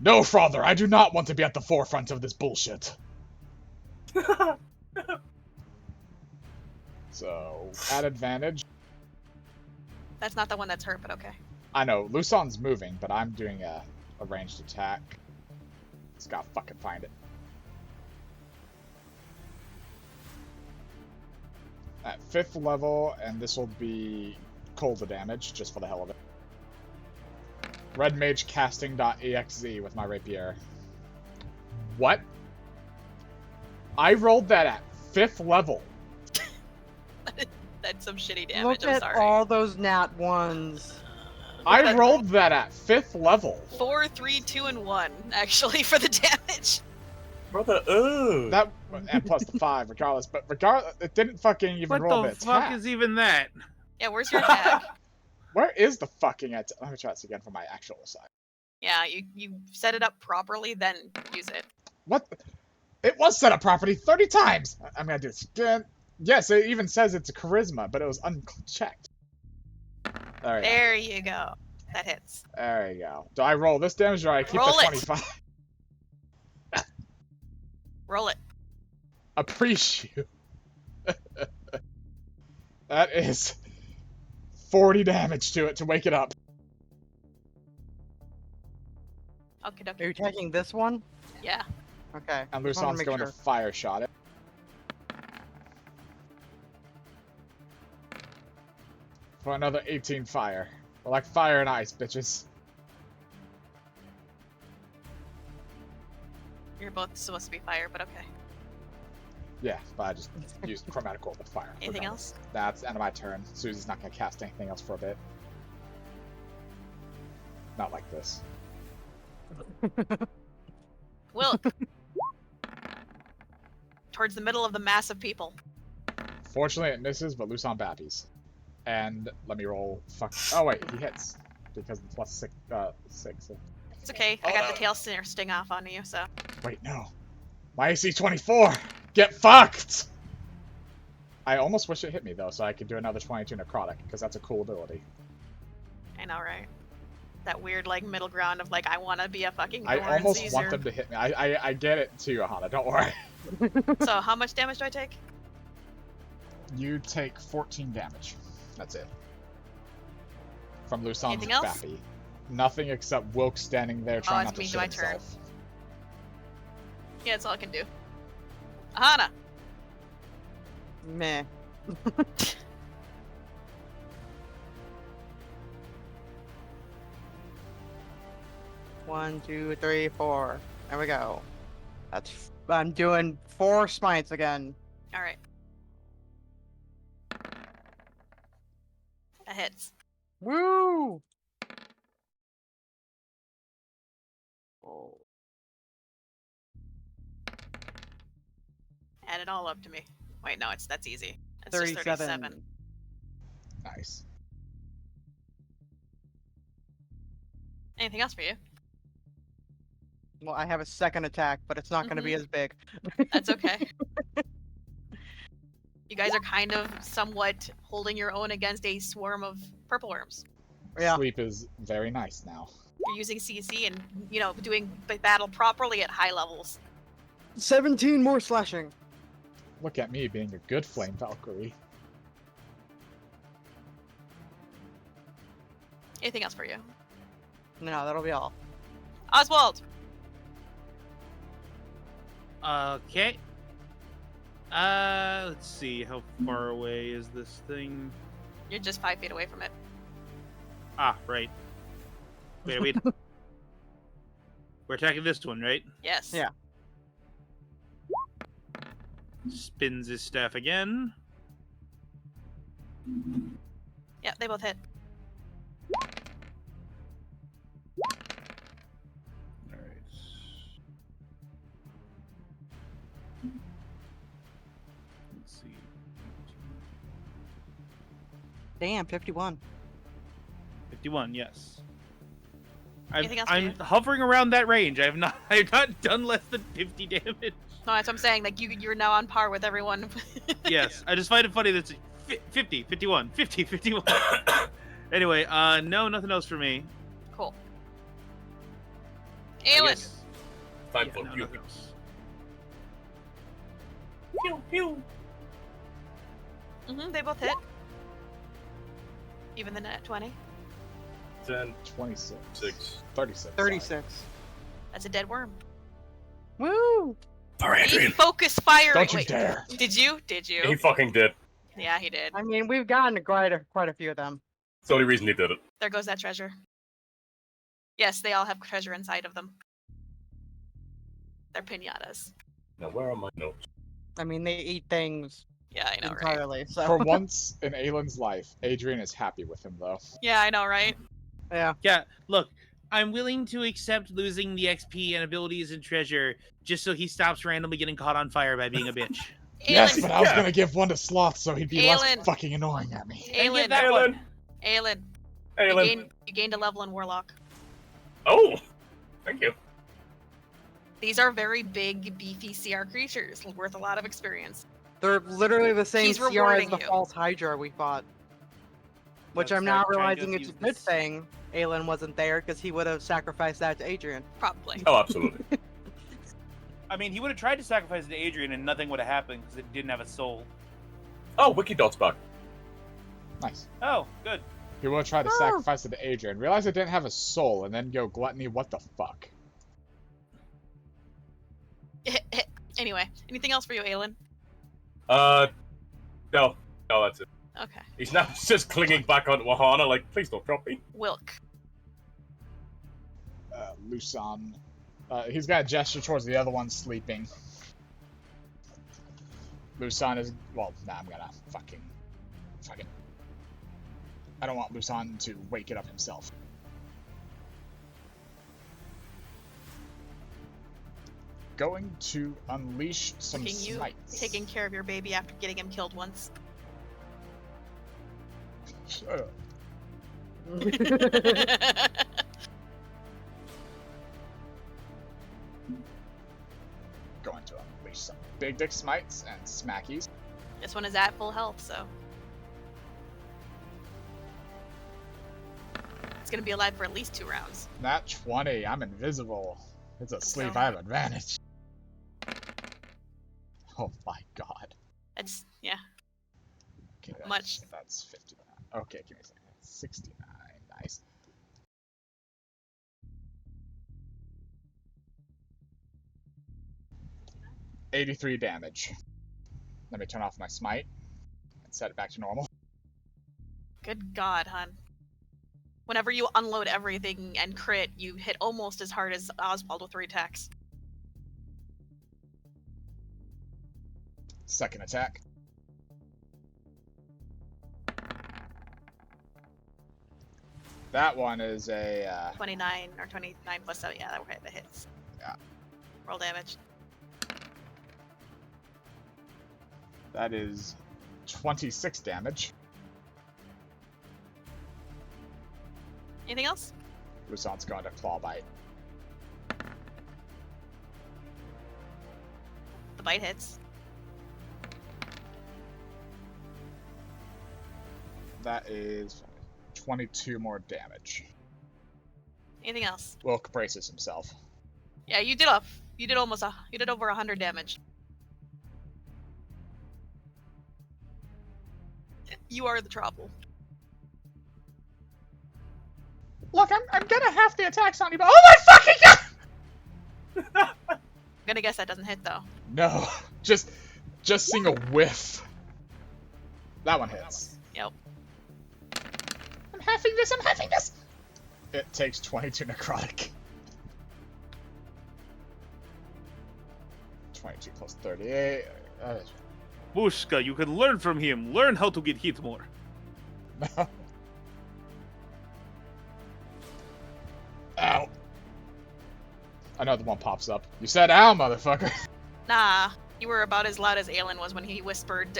No, Father, I do not want to be at the forefront of this bullshit. So, at advantage. That's not the one that's hurt, but okay. I know, Luson's moving, but I'm doing a ranged attack. Just gotta fucking find it. At 5th level, and this will be cold damage, just for the hell of it. Red Mage casting.exe with my rapier. What? I rolled that at 5th level. That's some shitty damage. Look I'm at sorry. all those nat ones. I rolled that at 5th level. 4, 3, 2, and 1, actually, for the damage. Brother, That and plus the 5, regardless. But regardless, it didn't fucking even What roll the the fuck attack. is even that? Yeah, where's your attack? Where is the fucking attack? Let me try this again for my actual side. Yeah, you set it up properly, then use it. What? It was set up properly 30 times! I'm gonna do this again. Yes, it even says it's a charisma, but it was unchecked. There we go. There you go. That hits. There you go. Do I roll this damage or do I keep Roll the it. 25? Roll it. Appreciate. That is 40 damage to it to wake it up. Okay, Are you taking this one? Yeah. Okay. And just wanna Luson's make going sure. to fire shot it. For another 18 fire. We're like fire and ice, bitches. You're both supposed to be fire, but okay. Yeah, but I just used chromatic orb with fire. Anything regardless. else? That's the end of my turn. Susie's not going to cast anything else for a bit. Not like this. Wilk. Towards the middle of the mass of people. Fortunately, it misses, but Luson babbies. And let me roll. Fuck. Oh wait, he hits because it's plus 6. 6. It's okay. I got the tail sting off on you, so. Wait, no. My AC 24. Get fucked. I almost wish it hit me though, so I could do another 22 necrotic because that's a cool ability. I know, right? That weird, like, middle ground of, like, I want to be a fucking I Thorn almost Caesar. want them to hit me. I get it too, Aahana. Don't worry. So, how much damage do I take? You take 14 damage. That's it. From Luson's Anything else? bappy. Nothing except Wilk standing there trying it's not to me, shit my turn. himself. Yeah, that's all I can do. Aahana! Meh. One, 2, 3, 4. There we go. I'm doing 4 smites again. Alright. That hits. Woo! Oh. Add it all up to me. Wait, no, that's easy. That's 37. just 37. Nice. Anything else for you? Well, I have a second attack, but it's not going to be as big. That's okay. You guys are kind of somewhat holding your own against a swarm of purple worms. Yeah. Sleep is very nice now. You're using CC and, you know, doing battle properly at high levels. 17 more slashing. Look at me being a good flame Valkyrie. Anything else for you? No, that'll be all. Oswald! Okay. Let's see. How far away is this thing? You're just 5 feet away from it. Ah, right. Wait. We're attacking this one, right? Yes. Yeah. Spins his staff again. Yep, they both hit. Alright. Let's see. Damn, 51. 51, yes. Anything else for I'm you? hovering around that range. I've not done less than 50 damage. No, that's what I'm saying. Like, you're now on par with everyone. Yes, I just find it funny that it's 50, 51, 50, 51. Anyway, no, nothing else for me. Cool. I Aelin! guess- Time yeah, for no, you. nothing else. They both hit. Even the net 20. 10, 26. 6. 36. 36. That's a dead worm. Woo! For He Adrian. focus fire. Don't you Wait, dare. Did you? Did you? He fucking did. Yeah, he did. I mean, we've gotten quite a few of them. It's the only reason he did it. There goes that treasure. Yes, they all have treasure inside of them. They're pinatas. Now, where are my notes? I mean, they eat things Yeah, I know, right? entirely. So For once in Aelin's life, Adrian is happy with him, though. Yeah, I know, right? yeah. Yeah, look, I'm willing to accept losing the XP and abilities and treasure just so he stops randomly getting caught on fire by being a bitch. Yes, Aelin, but I was Yeah. gonna give one to Sloth so he'd be less Aelin. fucking annoying at me. And give Aelin, that one. Aelin, Aelin. you gained a level in Warlock. Oh! Thank you. These are very big, beefy CR creatures, worth a lot of experience. They're literally the same He's CR as rewarding the you. false Hydra we fought. Which That's I'm now like trying to realizing it's a abuse good this. thing Aelin wasn't there, because he would have sacrificed that to Adrian. Probably. Oh, absolutely. I mean, he would have tried to sacrifice it to Adrian and nothing would have happened because it didn't have a soul. Oh, Wikidot's back. Nice. Oh, good. He would try to Oh. sacrifice it to Adrian, realize it didn't have a soul, and then go gluttony. What the fuck? Anyway, anything else for you, Aelin? No, that's it. Okay. He's now just clinging back onto Aahana, like, please don't drop me. Wilk. Lusan. He's got a gesture towards the other one sleeping. Lusan is... Well, nah, I'm gonna fucking... I don't want Lusan to wake it up himself. Going to unleash some Looking you smites. taking care of your baby after getting him killed once. Shut up. Going to unleash some big dick smites and smackies. This one is at full health, so it's gonna be alive for at least 2 rounds. Nat 20, I'm invisible. It's a sleep, So- I have advantage. Oh my god. It's yeah. Okay, Much. That's 59. Okay, give me a second. 69, nice. $83 damage. Let me turn off my smite and set it back to normal. Good God, hun. Whenever you unload everything and crit, you hit almost as hard as Oswald with 3 attacks. Second attack. That one is a 29 or 29 plus 7. Yeah, that hits. Yeah. Roll damage. that is 26 damage. Anything else? Lusan's going to claw bite. The bite hits. That is 22 more damage. Anything else? Wilk braces himself. Yeah, you did over 100 damage. You are the trouble. Look, I'm gonna have the attacks on you, but oh my fucking god! I'm gonna guess that doesn't hit though. No, just seeing a whiff. That one hits. Yep. I'm having this! It takes 22 necrotic. 22 plus 38. Bushka, you can learn from him. Learn how to get hit more. No. Ow. Another one pops up. You said ow, motherfucker. Nah, you were about as loud as Aelin was when he whispered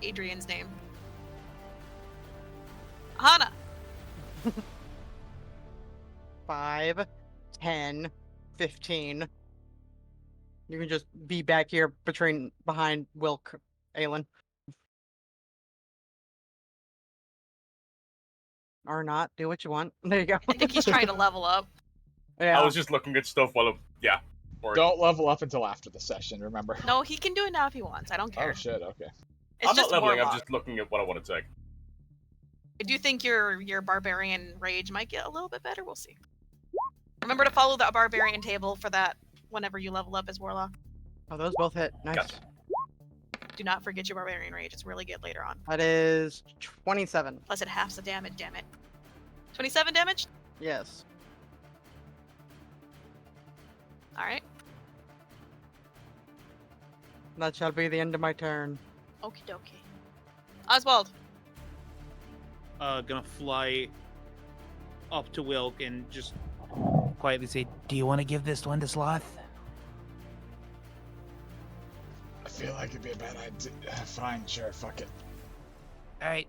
Adrian's name. Aahana! 5, 10, 15. You can just be back here behind Wilk, Aelin. Or not. Do what you want. There you go. I think he's trying to level up. Yeah. I was just looking at stuff while yeah. Or, Don't level up until after the session, remember? No, he can do it now if he wants. I don't care. Oh shit, okay. It's I'm just not leveling, Warlock. I'm just looking at what I want to take. I do think your barbarian rage might get a little bit better. We'll see. Remember to follow the barbarian table for that whenever you level up as Warlock. Oh, those both hit. Nice. Gotcha. Do not forget your Barbarian Rage. It's really good later on. That is 27. Plus it halves the damage, damn it. 27 damage? Yes. Alright. That shall be the end of my turn. Okie dokie. Oswald. Gonna fly up to Wilk and just Quietly say, do you want to give this one to Sloth? I feel like it'd be a bad idea. Fine, sure, fuck it. All right.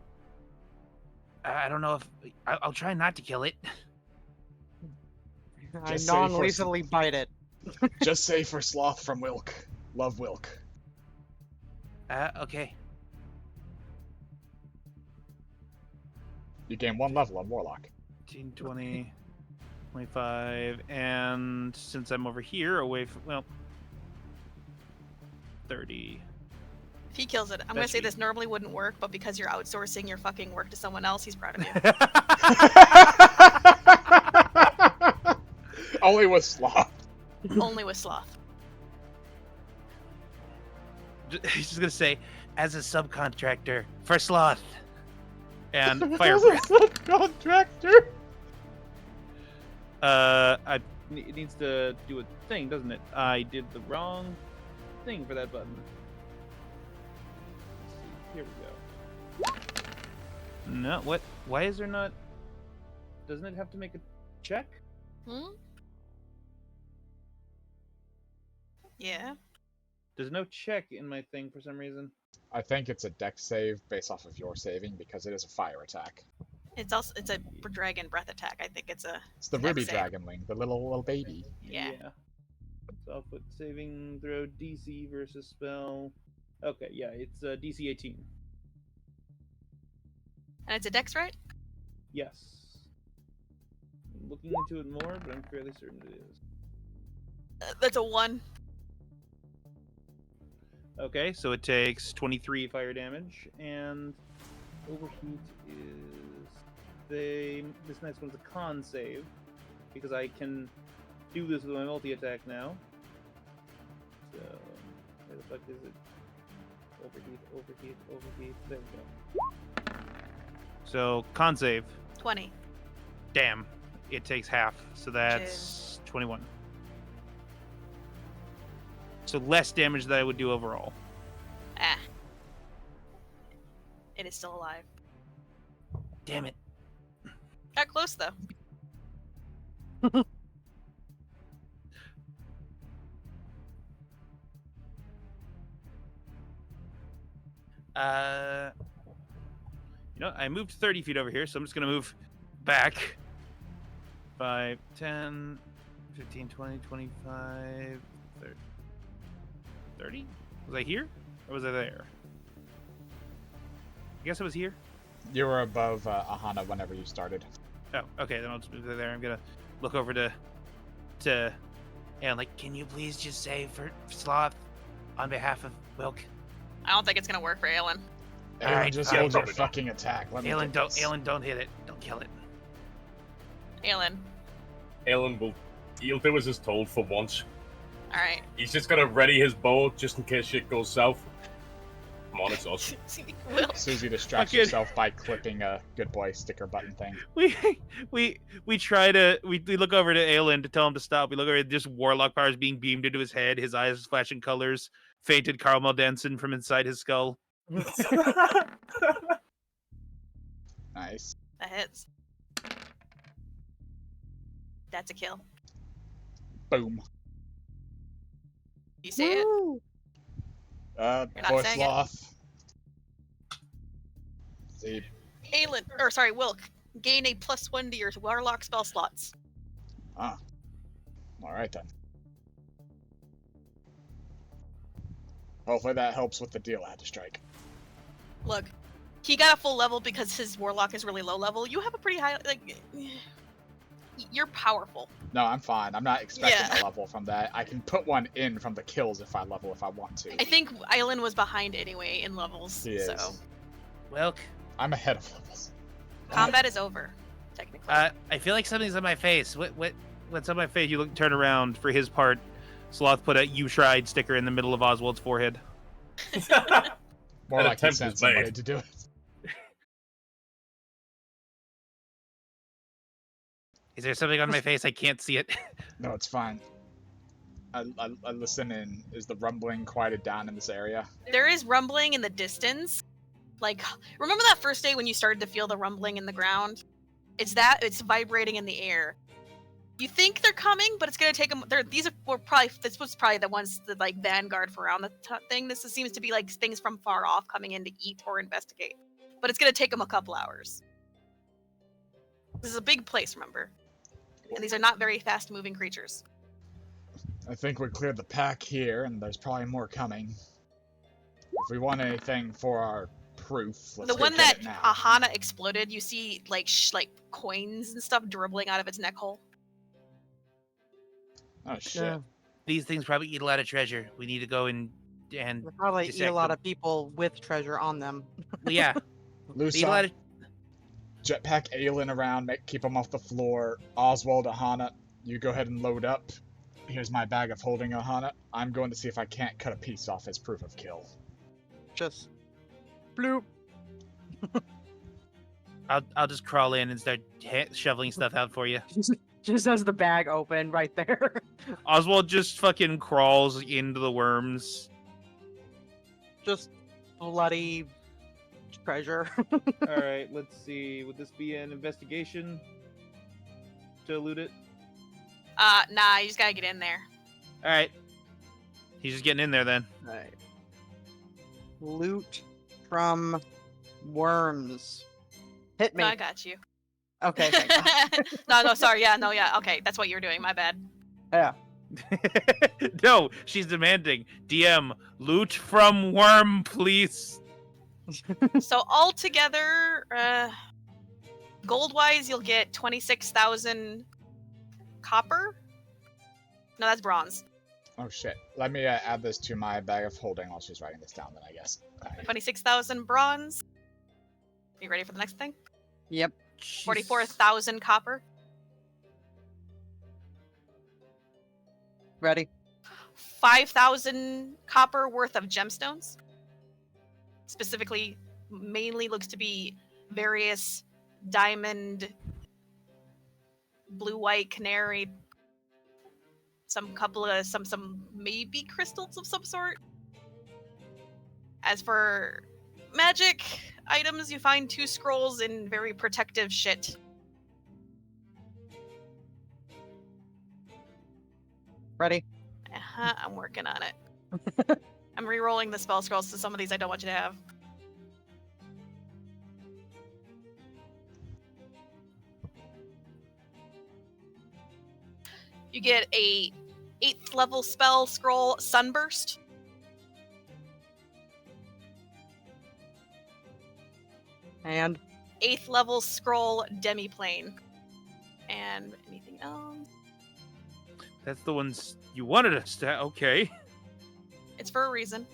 I don't know if I'll try not to kill it. I Just say for non-lethally bite it. Just say for Sloth from Wilk. Love Wilk. Okay. You gain 1 level on Warlock. 15, 20, 25, and since I'm over here, away from, well, 30. If he kills it, I'm gonna That's say me. this normally wouldn't work, but because you're outsourcing your fucking work to someone else, he's proud of you. Only with Sloth. Only with Sloth. He's just gonna say, as a subcontractor for Sloth, and fire breath. Contractor. It needs to do a thing, doesn't it? I did the wrong thing for that button. Let's see. Here we go. No, what? Why is there not? Doesn't it have to make a check? Hmm? Yeah. There's no check in my thing for some reason. I think it's a dex save based off of your saving because it is a fire attack. It's a dragon breath attack. I think it's a It's the Dex ruby save. dragonling, the little baby. Yeah. So I'll put saving throw DC versus spell. Okay, yeah, it's DC 18. And it's a dex, right? Yes. I'm looking into it more, but I'm fairly certain it is. That's a 1. Okay, so it takes 23 fire damage, and overheat is this next one's a con save, because I can do this with my multi-attack now. So, where the fuck is it? Overheat, there we go. So, con save. 20. Damn, it takes half, so that's 21. So less damage than I would do overall. Ah. It is still alive. Damn it. Got close though. You know, I moved 30 feet over here, so I'm just gonna move back. 5, 10, 15, 20, 25, 30. 30? Was I here? Or was I there? I guess I was here. You were above Aahana whenever you started. Oh, okay, then I'll just move there. I'm gonna look over to And like, can you please just say for Sloth on behalf of Wilk? I don't think it's gonna work for Aelin. Aelin, Alright, just fine. hold your Probably not. fucking attack. Let me Aelin, get this. don't hit it. Don't kill it. Aelin. Aelin he'll do as he's told for once. Alright. He's just gonna ready his bow just in case shit goes south. Come on, it's us. Will. Susie distracts Fucking- yourself by clipping a good boy sticker button thing. we try to we look over to Aelin to tell him to stop. We look over at just warlock powers being beamed into his head, his eyes flashing colors, fainted caramel dancing from inside his skull. Nice. That hits. That's a kill. Boom. You say it? You're not Poor saying it. Sloth. See, Aelin, or sorry, Wilk. Gain a +1 to your warlock spell slots. alright then. Hopefully that helps with the deal I had to strike. Look, he got a full level because his warlock is really low level. You have a pretty high, like, you're powerful. No, I'm fine. I'm not expecting Yeah. a level from that. I can put one in from the kills if I level if I want to. I think Aelin was behind anyway in levels, He is. so Wilk, I'm ahead of levels. combat is over, technically. I feel like something's on my face. What's What's on my face? You turn around for his part. Sloth put a "You tried" sticker in the middle of Oswald's forehead. More An like he attempt sent was somebody made. to do it. Is there something on my face? I can't see it. No, it's fine. I listen in. Is the rumbling quieted down in this area? There is rumbling in the distance. Like, remember that first day when you started to feel the rumbling in the ground? It's vibrating in the air. You think they're coming, but it's gonna take them. This was probably the ones that like vanguard for around the thing. This seems to be like things from far off coming in to eat or investigate. But it's gonna take them a couple hours. This is a big place, remember? And these are not very fast-moving creatures. I think we cleared the pack here, and there's probably more coming. If we want anything for our proof, let's The go one get that it now. Aahana exploded, you see like coins and stuff dribbling out of its neck hole. Oh shit. Yeah. These things probably eat a lot of treasure. We need to go and They probably eat a dissect lot them. of people with treasure on them. Well, yeah. They eat a lot Lusa, of... jetpack Aelin around, keep him off the floor. Oswald, Aahana, you go ahead and load up. Here's my bag of holding, Aahana. I'm going to see if I can't cut a piece off as proof of kill. Just bloop. I'll just crawl in and start shoveling stuff out for you. Just as the bag open right there. Oswald just fucking crawls into the worms. Just bloody treasure. All right, let's see. Would this be an investigation to loot it? Nah, you just gotta get in there. All right. He's just getting in there then. Right. Loot from worms. Hit me. No, I got you. Okay. Thanks. no, sorry. Yeah, no, yeah. Okay, that's what you were doing. My bad. Yeah. No, she's demanding. DM, loot from worm, please. So altogether, gold-wise, you'll get 26,000 copper. No, that's bronze. Oh shit. Let me add this to my bag of holding while she's writing this down then, I guess. Alright. 26,000 bronze. You ready for the next thing? Yep. 44,000 copper. Ready. 5,000 copper worth of gemstones. Specifically, mainly looks to be various diamond, blue, white, canary, some maybe crystals of some sort. As for magic items, you find 2 scrolls in very protective shit. Ready. I'm working on it. I'm re-rolling the spell scrolls, so some of these I don't want you to have. You get a 8th level spell scroll, Sunburst. And 8th level scroll, Demiplane. And anything else? That's the ones you wanted us to. Okay. It's for a reason.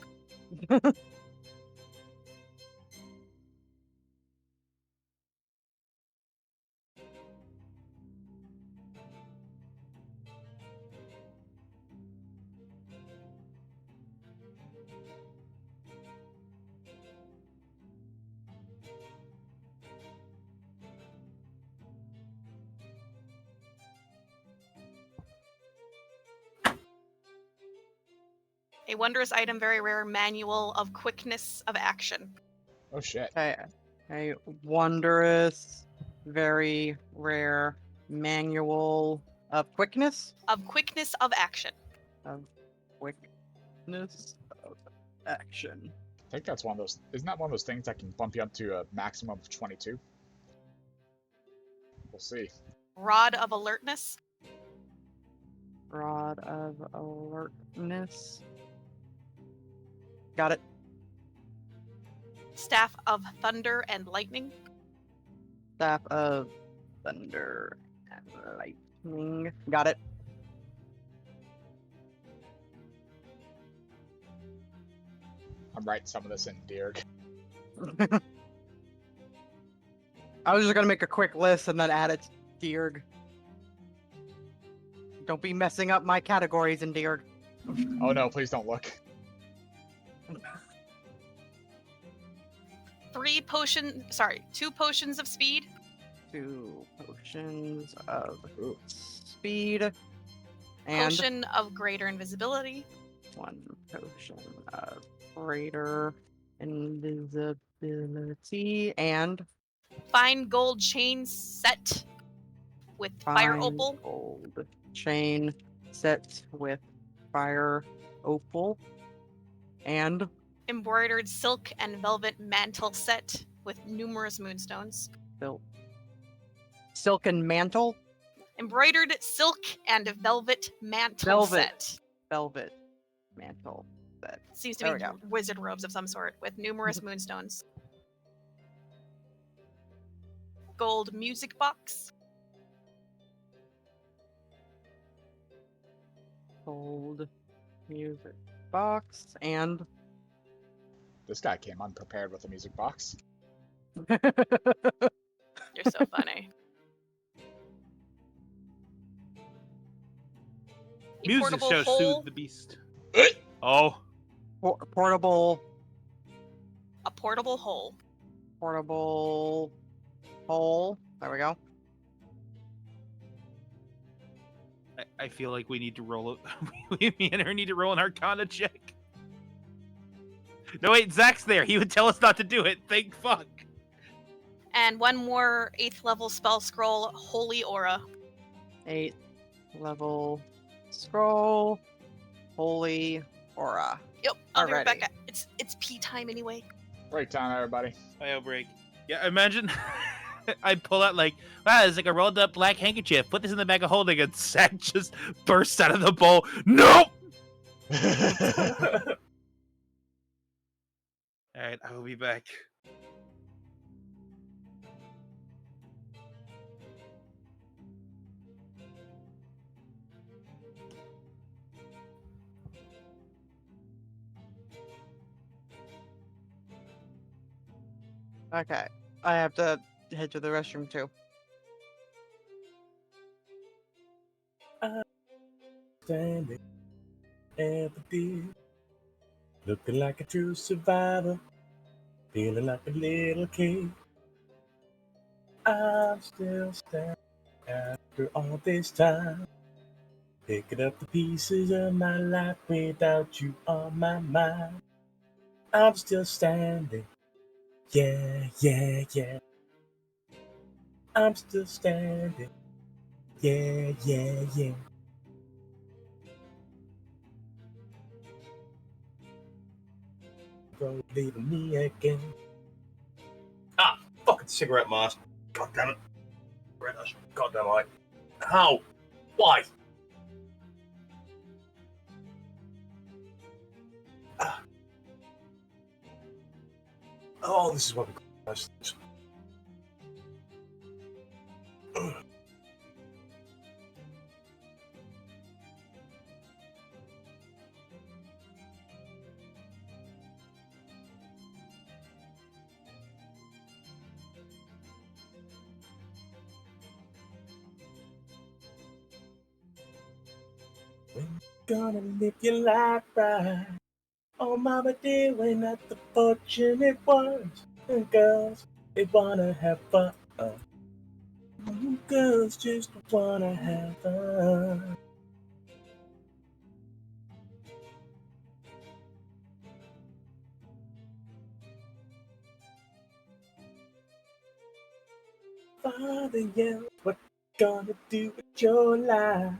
A wondrous item, very rare, manual of quickness of action. Oh shit. a wondrous, very rare manual of quickness. Of quickness of action. Of quickness of action. I think that's one of those. Isn't that one of those things that can bump you up to a maximum of 22? We'll see. Rod of alertness. Rod of alertness. Got it. Staff of thunder and lightning. Staff of thunder and lightning. Got it. I'm writing some of this in Dirk. I was just gonna make a quick list and then add it to Dirg. Don't be messing up my categories in Dirg. Oh no, please don't look. 2 potions of speed. 2 potions of speed. And Potion of greater invisibility. 1 potion of greater invisibility. And Fine gold chain set with fire fine opal. gold chain set with fire opal. And Embroidered silk and velvet mantle set with numerous moonstones. silken mantle. Embroidered silk and velvet mantle set. Velvet mantle set. Seems to There be we go. wizard robes of some sort with numerous moonstones. Gold music box. Gold music box. And This guy came unprepared with a music box. You're so funny. A Music portable shall hole. soothe the beast. Oh, portable A portable hole. hole. There we go. I feel like we need to roll it. Me and her need to roll an Arcana check. No, wait, Zach's there. He would tell us not to do it. Thank fuck. And 1 more 8th level spell scroll, Holy Aura. 8th level scroll. Holy aura. Yep, I'll be right Alrighty. back. It's pee time anyway. Break time, everybody. Bio break. Yeah, imagine I pull out like, wow, it's like a rolled up black handkerchief. Put this in the bag of holding, and Zach just bursts out of the bowl. Nope! Alright, I will be back. Okay. I have to head to the restroom too. Standing empty, looking like a true survivor, feeling like a little kid. I'm still standing after all this time, picking up the pieces of my life without you on my mind. I'm still standing, yeah, yeah, yeah. I'm still standing, yeah, yeah, yeah. Bro, leaving me again. Ah, fucking cigarette mask. God damn it. Red Ash. God damn it. How? Why? Ah. Oh, this is what we call this. When you gonna live your life right? Oh, mama dear, we're not the fortunate ones. And girls, they wanna have fun. Girls just wanna have fun. Father yells, what you gonna do with your life?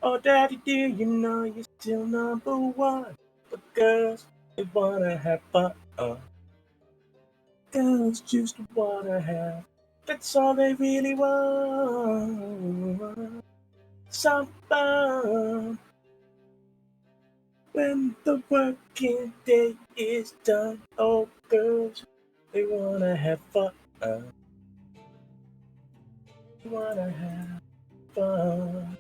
Oh, daddy dear, you know you're still number one. But girls, they wanna have fun. Girls just wanna have. That's all they really want. Some fun. When the working day is done, oh, girls, they wanna have fun. They wanna have fun.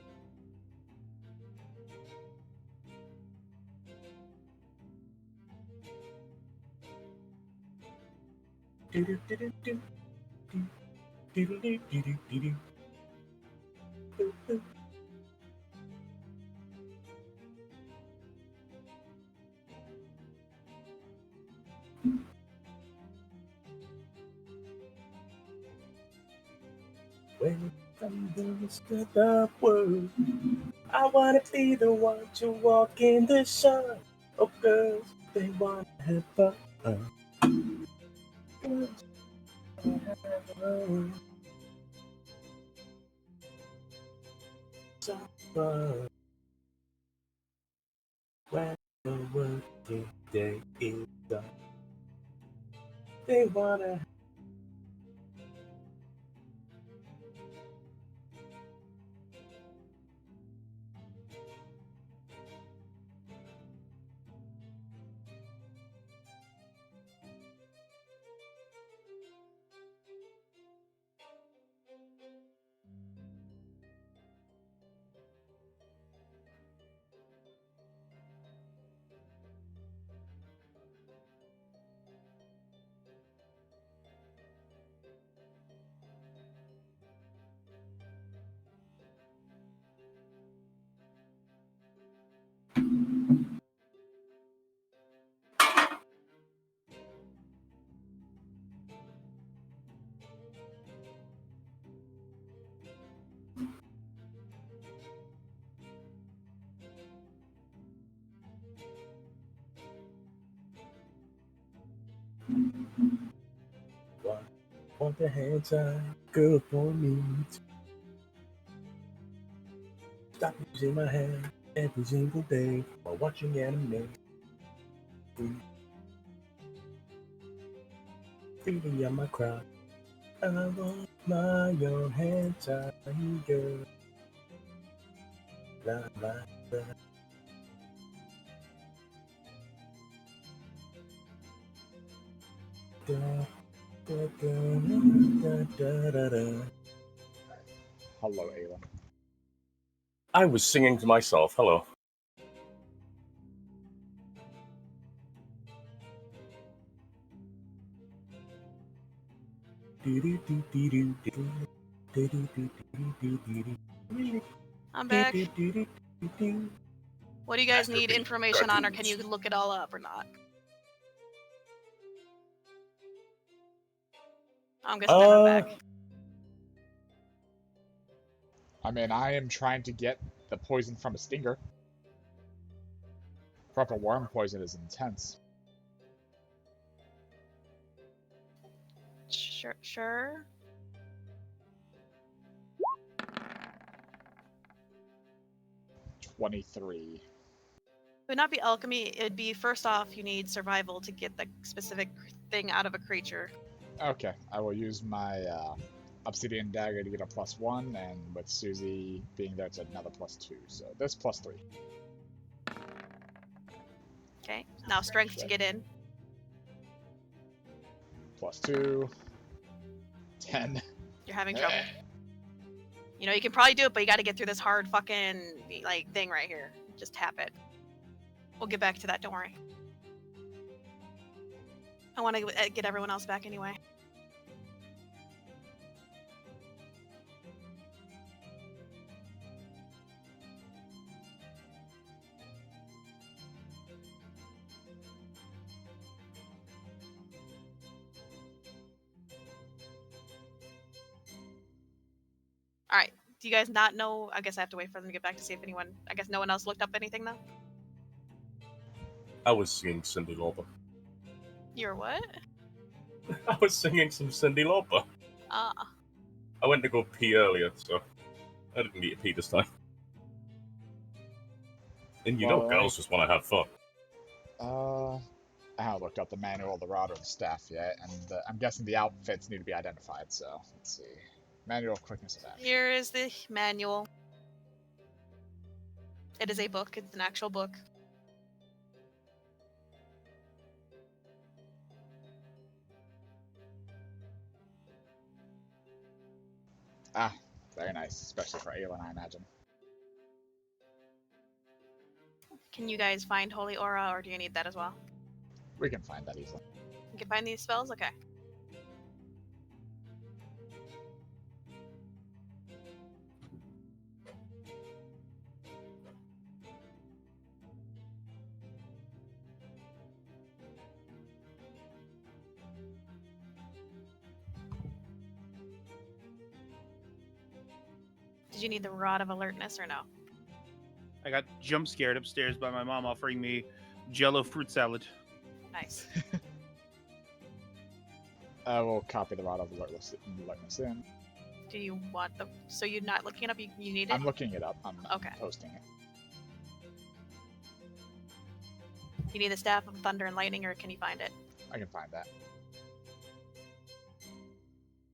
Do-do-do-do-do. Do-do-do-do-do-do. Ooh, ooh. When from the world, I wanna be the one to walk in the sun. Oh, girls, they wanna have fun. Girls wanna have fun. Some fun. When the working day is done, they wanna. Want the hands up, girl, for me. Stop using my hand every single day while watching anime. Feeding on my crowd. I want my your hands up, girl. La la la. Da, da, da, da, da, da. Hello, Aelin. I was singing to myself. Hello. I'm back. What do you guys need information on, or can you look it all up or not? I'm guessing I'm back. I mean, I am trying to get the poison from a stinger. Proper worm poison is intense. Sure. 23. It would not be alchemy. It'd be, first off, you need survival to get the specific thing out of a creature. Okay, I will use my obsidian dagger to get a +1, and with Susie being there, it's another +2. So this +3. Okay. Now strength to get in. +2. 10. You're having trouble. You know, you can probably do it, but you got to get through this hard fucking like thing right here. Just tap it. We'll get back to that. Don't worry. I want to get everyone else back anyway. All right. Do you guys not know? I guess I have to wait for them to get back to see if anyone. I guess no one else looked up anything though. I was singing Cyndi Lauper. You're what? I was singing some Cyndi Lauper. Ah. I went to go pee earlier, so I didn't need to pee this time. And you know, girls just want to have fun. I haven't looked up the manual, the rod, or the staff yet, and I'm guessing the outfits need to be identified. So let's see. Manual quickness of action. Here is the manual. It is a book. It's an actual book. Ah, very nice, especially for Aelin, I imagine. Can you guys find Holy Aura, or do you need that as well? We can find that easily. You can find these spells? Okay. Did you need the Rod of Alertness or no? I got jump scared upstairs by my mom offering me Jello fruit salad. Nice. We'll copy the Rod of Alertness in. Do you want the... So you're not looking it up? You need it? I'm looking it up. I'm Okay. posting it. You need the Staff of Thunder and Lightning, or can you find it? I can find that.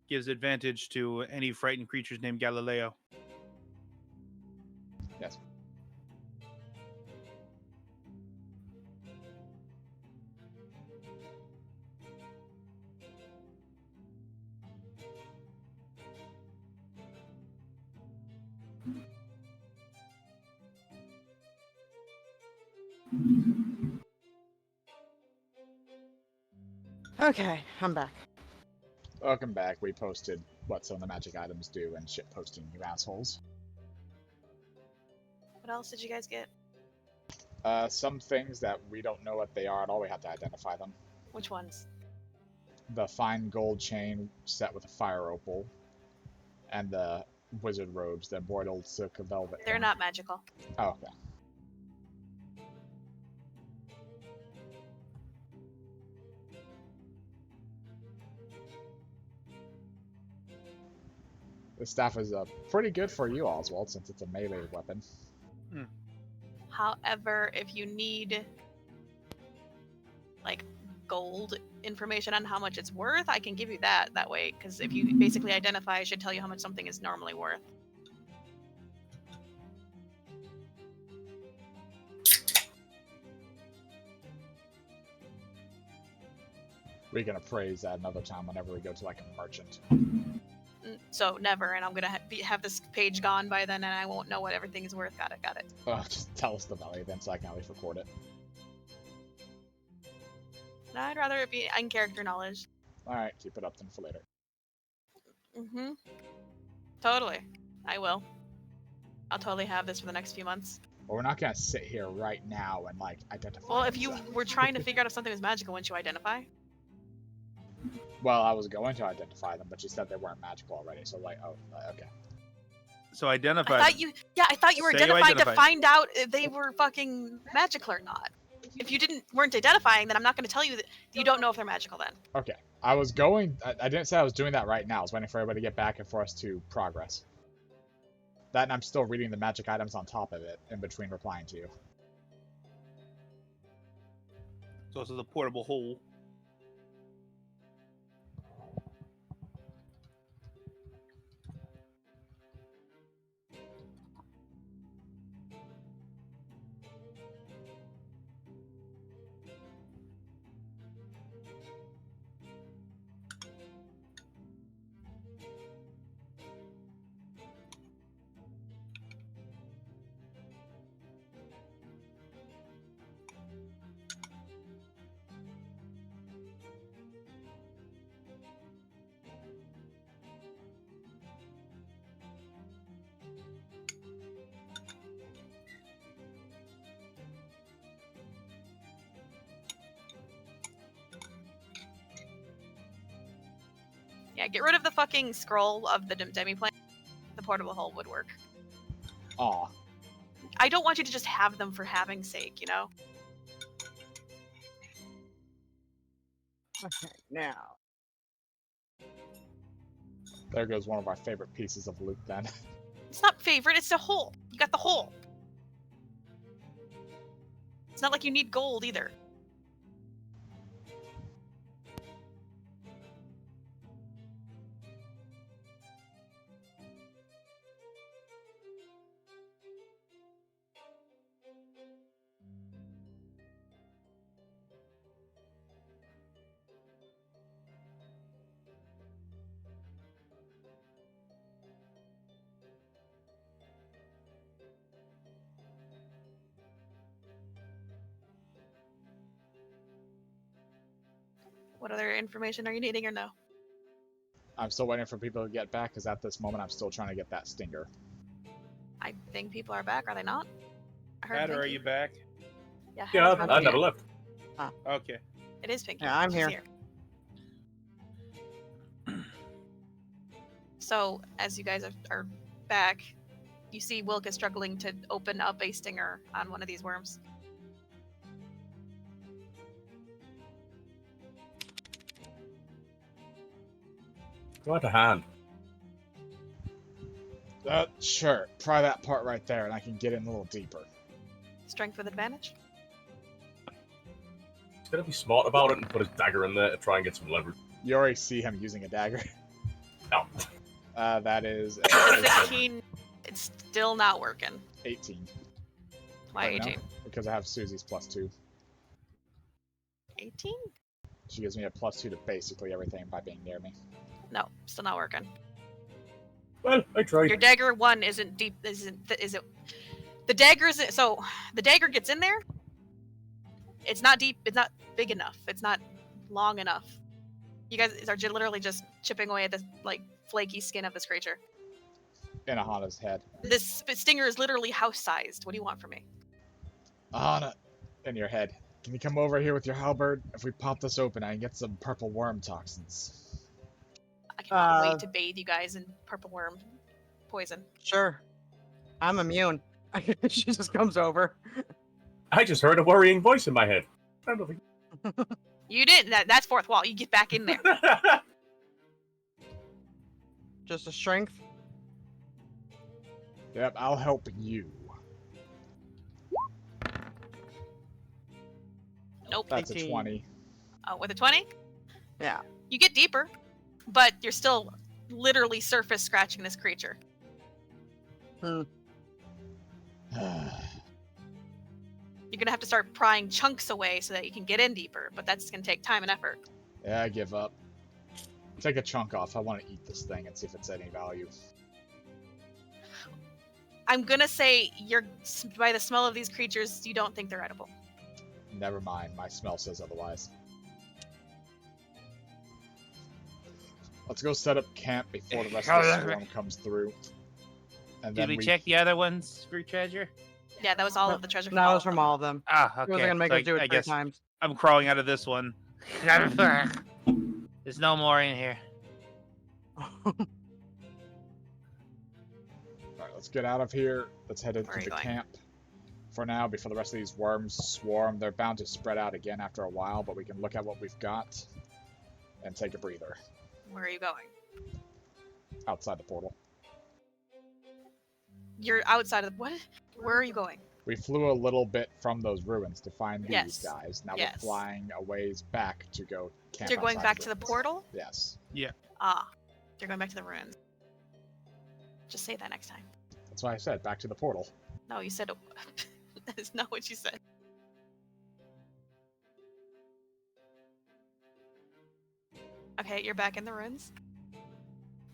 Gives advantage to any frightened creatures named Galileo. Yes. Okay, I'm back. Welcome back. We posted what some of the magic items do and shit posting, you assholes. What else did you guys get? Some things that we don't know what they are at all, we have to identify them. Which ones? The fine gold chain set with a fire opal, and the wizard robes, the embroidered silk of velvet. They're not magical. Oh, okay. The staff is pretty good for you, Oswald, since it's a melee weapon. However, if you need like gold information on how much it's worth, I can give you that way, because if you basically identify, it should tell you how much something is normally worth. We can appraise that another time whenever we go to like a merchant. So never, and I'm gonna have this page gone by then, and I won't know what everything is worth. Got it. Just tell us the value then, so I can at least record it. No, I'd rather it be in character knowledge. Alright, keep it up then for later. Mm-hmm. Totally. I will. I'll totally have this for the next few months. But we're not gonna sit here right now and like identify. Well, if them, you so. were trying to figure out if something was magical, wouldn't you identify? Well, I was going to identify them, but you said they weren't magical already, so like, oh, okay. So identify. I thought you were Say you identifying to identified. find out if they were fucking magical or not. If you weren't identifying, then I'm not going to tell you that you don't know if they're magical then. Okay. I didn't say I was doing that right now. I was waiting for everybody to get back and for us to progress. That and I'm still reading the magic items on top of it in between replying to you. It's also the portable hole. Yeah, get rid of the fucking scroll of the demi-plane. The portable hole would work. Aw. I don't want you to just have them for having sake, you know? Okay, now. There goes one of our favorite pieces of loot then. It's not favorite, it's the hole. You got the hole. It's not like you need gold either. What other information are you needing or no? I'm still waiting for people to get back, because at this moment I'm still trying to get that stinger. I think people are back, are they not? I heard Hatter, are Pinky. you back? Yeah, Yeah, Hatter's I back. never left. Okay. It is Pinky. Yeah, I'm She's here. So, as you guys are back, You see Wilk is struggling to open up a stinger on one of these worms. Go out a hand. Sure. Try that part right there, and I can get in a little deeper. Strength with advantage. He's gonna be smart about it and put his dagger in there to try and get some leverage. You already see him using a dagger. No. That is 16. It's still not working. 18. Why Right now, 18? because I have Susie's +2. 18? She gives me a +2 to basically everything by being near me. No, still not working. Well, I tried. Your dagger 1 isn't deep. Isn't the dagger isn't so? The dagger gets in there. It's not deep. It's not big enough. It's not long enough. You guys are literally just chipping away at this like flaky skin of this creature. In Aahana's head. This stinger is literally house-sized. What do you want from me? Aahana, in your head. Can you come over here with your halberd? If we pop this open, I can get some purple worm toxins. I cannot wait to bathe you guys in purple worm poison. Sure. I'm immune. She just comes over. I just heard a worrying voice in my head. I don't think. You didn't. That's fourth wall. You get back in there. Just a strength. Yep, I'll help you. Nope. That's a 18. 20. Oh, with a 20? Yeah. You get deeper, but you're still literally surface scratching this creature. Hmm. You're gonna have to start prying chunks away so that you can get in deeper, but that's gonna take time and effort. Yeah, I give up. Take a chunk off. I want to eat this thing and see if it's any value. I'm gonna say you're by the smell of these creatures, you don't think they're edible. Never mind. My smell says otherwise. Let's go set up camp before the rest of the swarm comes through. And Did then we check the other ones for treasure? Yeah, that was all of the treasure. That was from all of them. Ah, I okay. wasn't gonna make So us do it I 3 guess times. I'm crawling out of this one. There's no more in here. Alright, let's get out of here. Let's head Where are into you the going? camp. For now, before the rest of these worms swarm, they're bound to spread out again after a while, but we can look at what we've got and take a breather Where are you going? outside the portal. You're outside of the what? Where are you going? We flew a little bit from those ruins to find these Yes. guys. Now Yes. we're flying a ways back to go camp. So you're going outside back to the ruins. portal? Yes. Ah, you're going back to the ruins. Just say that next time. That's why I said back to the portal. No, you said that is not what you said. Okay, you're back in the ruins.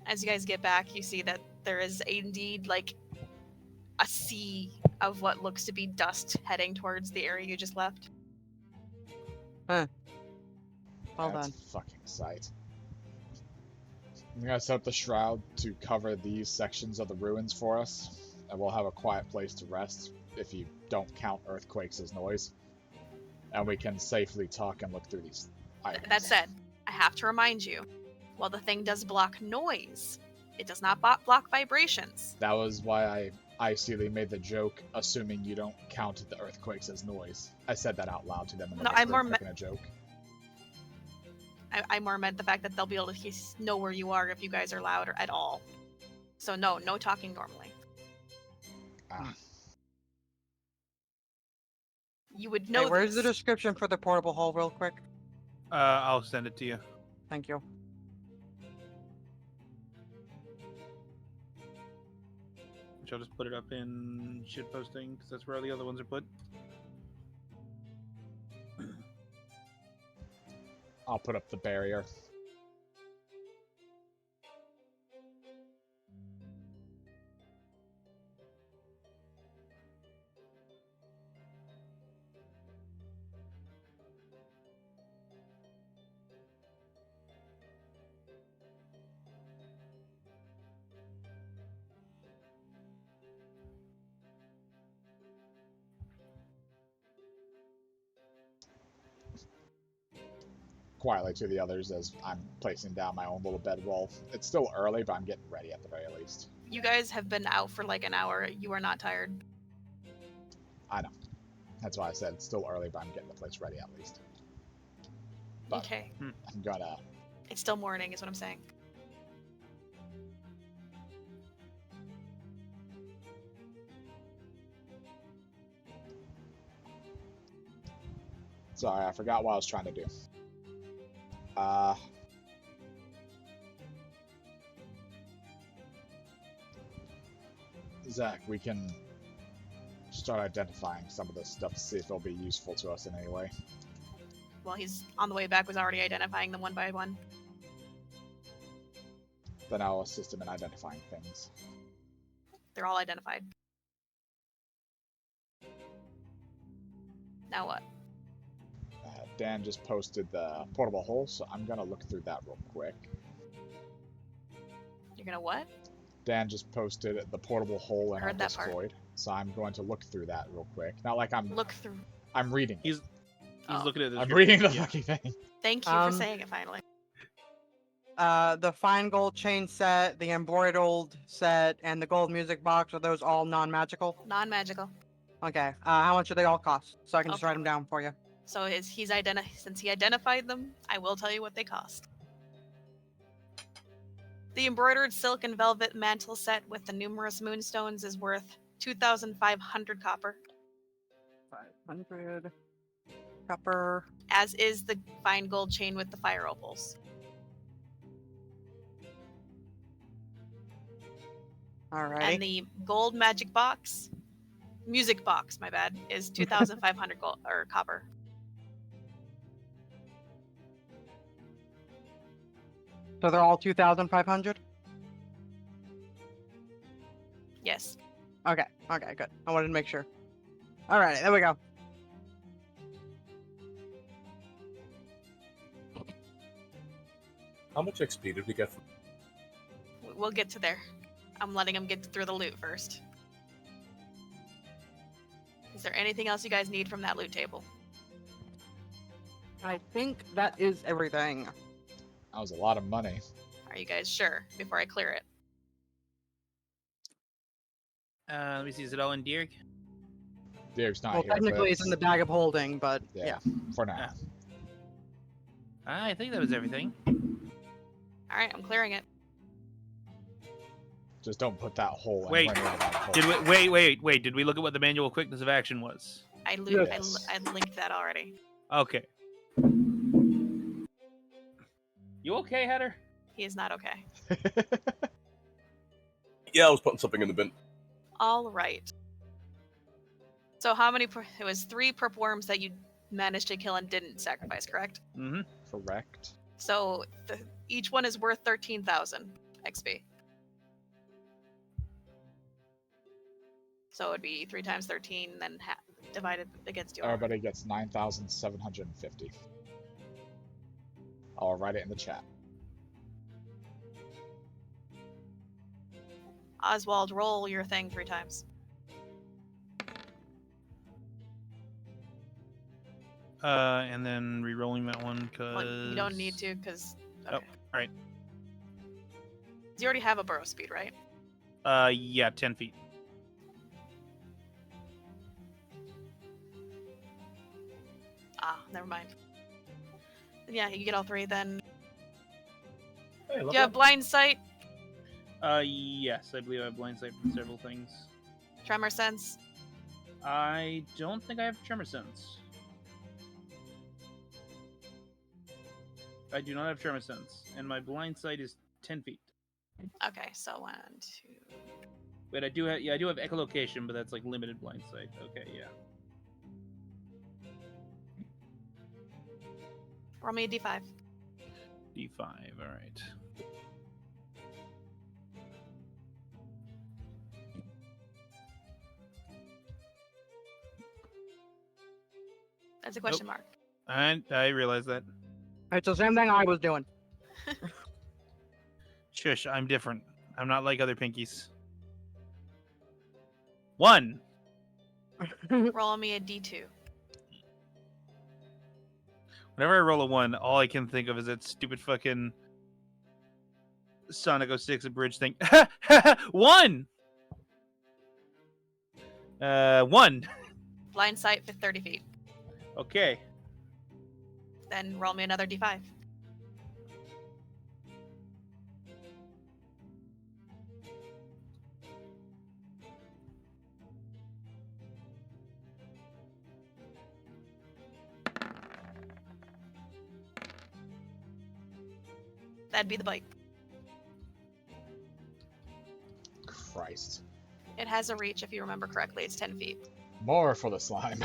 As you guys get back, you see that there is indeed like a sea of what looks to be dust heading towards the area you just left. Well That's done. a fucking sight. I'm gonna set up the shroud to cover these sections of the ruins for us, and we'll have a quiet place to rest if you don't count earthquakes as noise. And we can safely talk and look through these items. That said, I have to remind you, while the thing does block noise, it does not block vibrations. That was why I icily made the joke, assuming you don't count the earthquakes as noise. I said that out loud to them, and No, they I'm more making a joke. I more meant the fact that they'll be able to know where you are if you guys are loud or at all. So no talking normally. Ah, You would know Hey, where's the this. description for the portable hole, real quick? I'll send it to you. Thank you. Which I'll just put it up in shit posting because that's where all the other ones are put. I'll put up the barrier. Quietly to the others as I'm placing down my own little bedroll. It's still early, but I'm getting ready at the very least. You guys have been out for like an hour. You are not tired. I know. That's why I said it's still early, but I'm getting the place ready at least. But Okay. I'm gonna... It's still morning, is what I'm saying. Sorry, I forgot what I was trying to do. Zach, we can start identifying some of this stuff to see if it'll be useful to us in any way. Well, he's on the way back, was already identifying them one by one. Then I'll assist him in identifying things. They're all identified. Now what? Dan just posted the portable hole, so I'm gonna look through that real quick. You're gonna what? Dan just posted the portable hole in our Heard that part. Discord, so I'm going to look through that real quick. Not like I'm Look through. I'm reading. He's Oh. looking at the I'm description. reading the Yeah. fucking thing. Thank you for saying it finally. The fine gold chain set, the embroidered set, and the gold music box, are those all non-magical? Non-magical. Okay. How much do they all cost? So I can just Okay. write them down for you. So since he identified them, I will tell you what they cost. The embroidered silk and velvet mantle set with the numerous moonstones is worth 2,500 copper, 500 copper. as is the fine gold chain with the fire opals. Alrighty. And the gold magic box, music box, my bad, is 2,500 gold or copper. So they're all 2,500? Yes. Okay, good. I wanted to make sure. Alright, there we go. How much XP did we get from? We'll get to there. I'm letting him get through the loot first. Is there anything else you guys need from that loot table? I think that is everything. That was a lot of money. Are you guys sure before I clear it? Let me see. Is it all in Dirk? Derek's not Well, here. technically but it's in the bag of holding, but yeah. For now. Yeah. I think that was everything. All right, I'm clearing it. Just don't put that hole in. Wait. anywhere in that hole. Did we wait? Did we look at what the manual quickness of action was? I Yes. linked that already. Okay. You okay, Heather? He is not okay. Yeah, I was putting something in the bin. All right. So how many? It was 3 perp worms that you managed to kill and didn't sacrifice, correct? Mm-hmm. Correct. So each one is worth 13,000 XP. So it'd be 3 times 13, then divided against your. Everybody gets 9,750. I'll write it in the chat. Oswald, roll your thing 3 times. And then re-rolling that one because Well, you don't need to, because. Okay. Oh, alright. You already have a burrow speed, right? Yeah, 10 feet. Ah, never mind. Yeah, you get all 3 then. Hey, look You have blind sight, Yes, I believe I have blind sight for several things. tremor sense. I don't think I have tremor sense. I do not have tremor sense, and my blind sight is 10 feet. Okay, so 1, 2. Wait, I do have echolocation, but that's like limited blind sight. Okay, yeah. Roll me a d5. D5. All right. That's a question mark. I realize that. It's the same thing I was doing. Shush, I'm different. I'm not like other pinkies. 1. Roll me a d2. Whenever I roll a 1, all I can think of is that stupid fucking Sonic 06 a bridge thing. 1! 1. Blind sight for 30 feet. Okay. Then roll me another d5. That'd be the bite. Christ. It has a reach, if you remember correctly. It's 10 feet. More for the slime.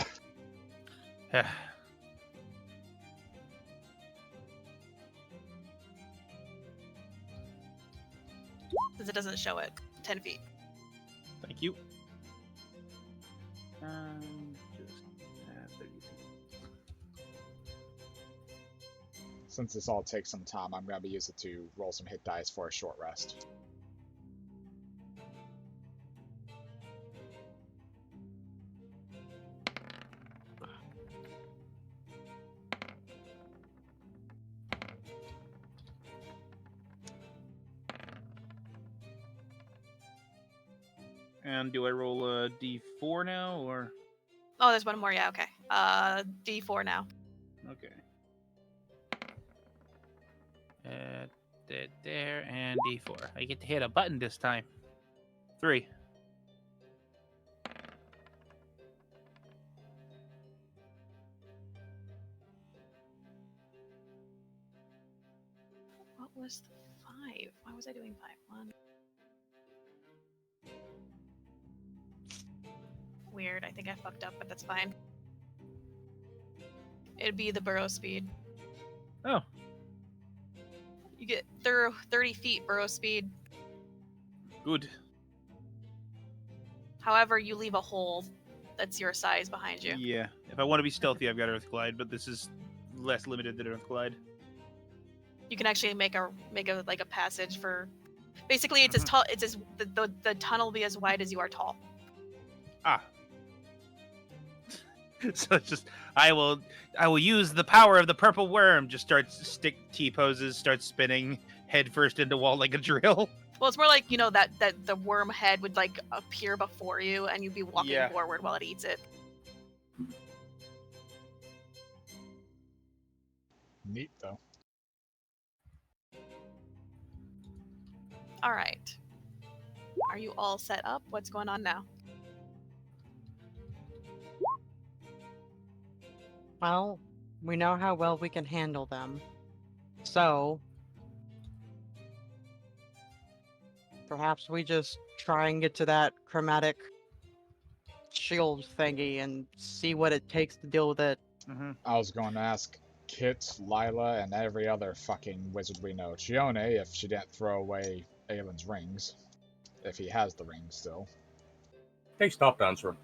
Because it doesn't show it. 10 feet. Thank you. Just 30 feet. Since this all takes some time, I'm going to use it to roll some hit dice for a short rest. And do I roll a d4 now, or? Oh, there's one more. Yeah, okay. D4 now. Okay. There, and D4. I get to hit a button this time. 3. What was the 5? Why was I doing 5? 1. Weird. I think I fucked up, but that's fine. It'd be the burrow speed. Oh. You get 30 feet burrow speed. Good. However, you leave a hole that's your size behind you. Yeah. If I want to be stealthy, I've got Earth Glide, but this is less limited than Earth Glide. You can actually make a like a passage for. Basically, it's as tall. It's as the tunnel will be as wide as you are tall. Ah. So it's just I will use the power of the purple worm. Just starts stick T poses, starts spinning head first into wall like a drill. Well, it's more like that the worm head would like appear before you, and you'd be walking Yeah. forward while it eats it. Neat, though. All right. Are you all set up? What's going on now? Well, we know how well we can handle them. So, perhaps we just try and get to that chromatic shield thingy and see what it takes to deal with it. I was going to ask Kit, Lila, and every other fucking wizard we know. Chione, if she didn't throw away Aelin's rings. If he has the rings still. Hey, stopped answering.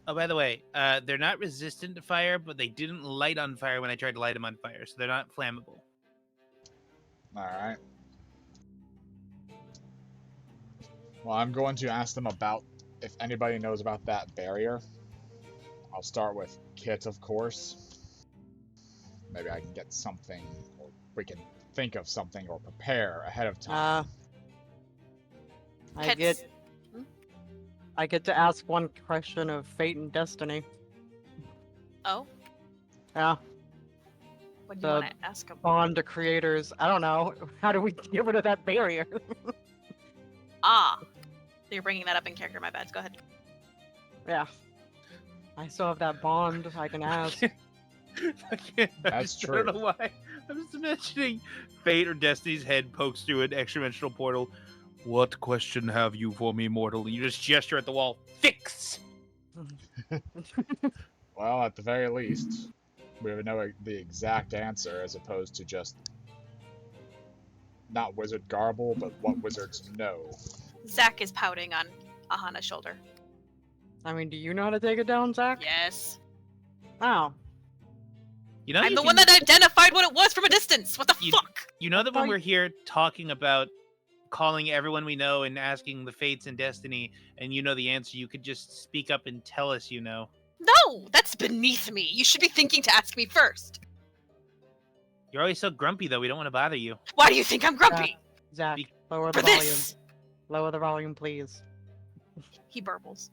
Oh, by the way, they're not resistant to fire, but they didn't light on fire when I tried to light them on fire, so they're not flammable. Alright. Well, I'm going to ask them about if anybody knows about that barrier. I'll start with Kit, of course. Maybe I can get something, or we can think of something or prepare ahead of time. I get to ask one question of fate and destiny. Oh, Yeah, what do you The want to ask him? bond to creators. I don't know. How do we get rid of that barrier? Ah, so you're bringing that up in character. My bad. Go ahead. Yeah. I still have that bond I can ask. That's I true. don't know why. I'm just imagining Fate or Destiny's head pokes through an extra-dimensional portal. What question have you for me, mortal? You just gesture at the wall. Fix! Well, at the very least, we would know the exact answer as opposed to just not wizard garble, but what wizards know. Zach is pouting on Aahana's shoulder. I mean, do you know how to take it down, Zach? Yes. Oh. You know, I'm you the can- one that identified what it was from a distance. What the fuck? You know that when thought- we're here talking about calling everyone we know and asking the fates and destiny, and you know the answer, you could just speak up and tell us you know. No, that's beneath me. You should be thinking to ask me first. You're always so grumpy, though. We don't want to bother you. Why do you think I'm grumpy? Zach, Be- lower the For volume. this! Lower the volume, please. He burbles.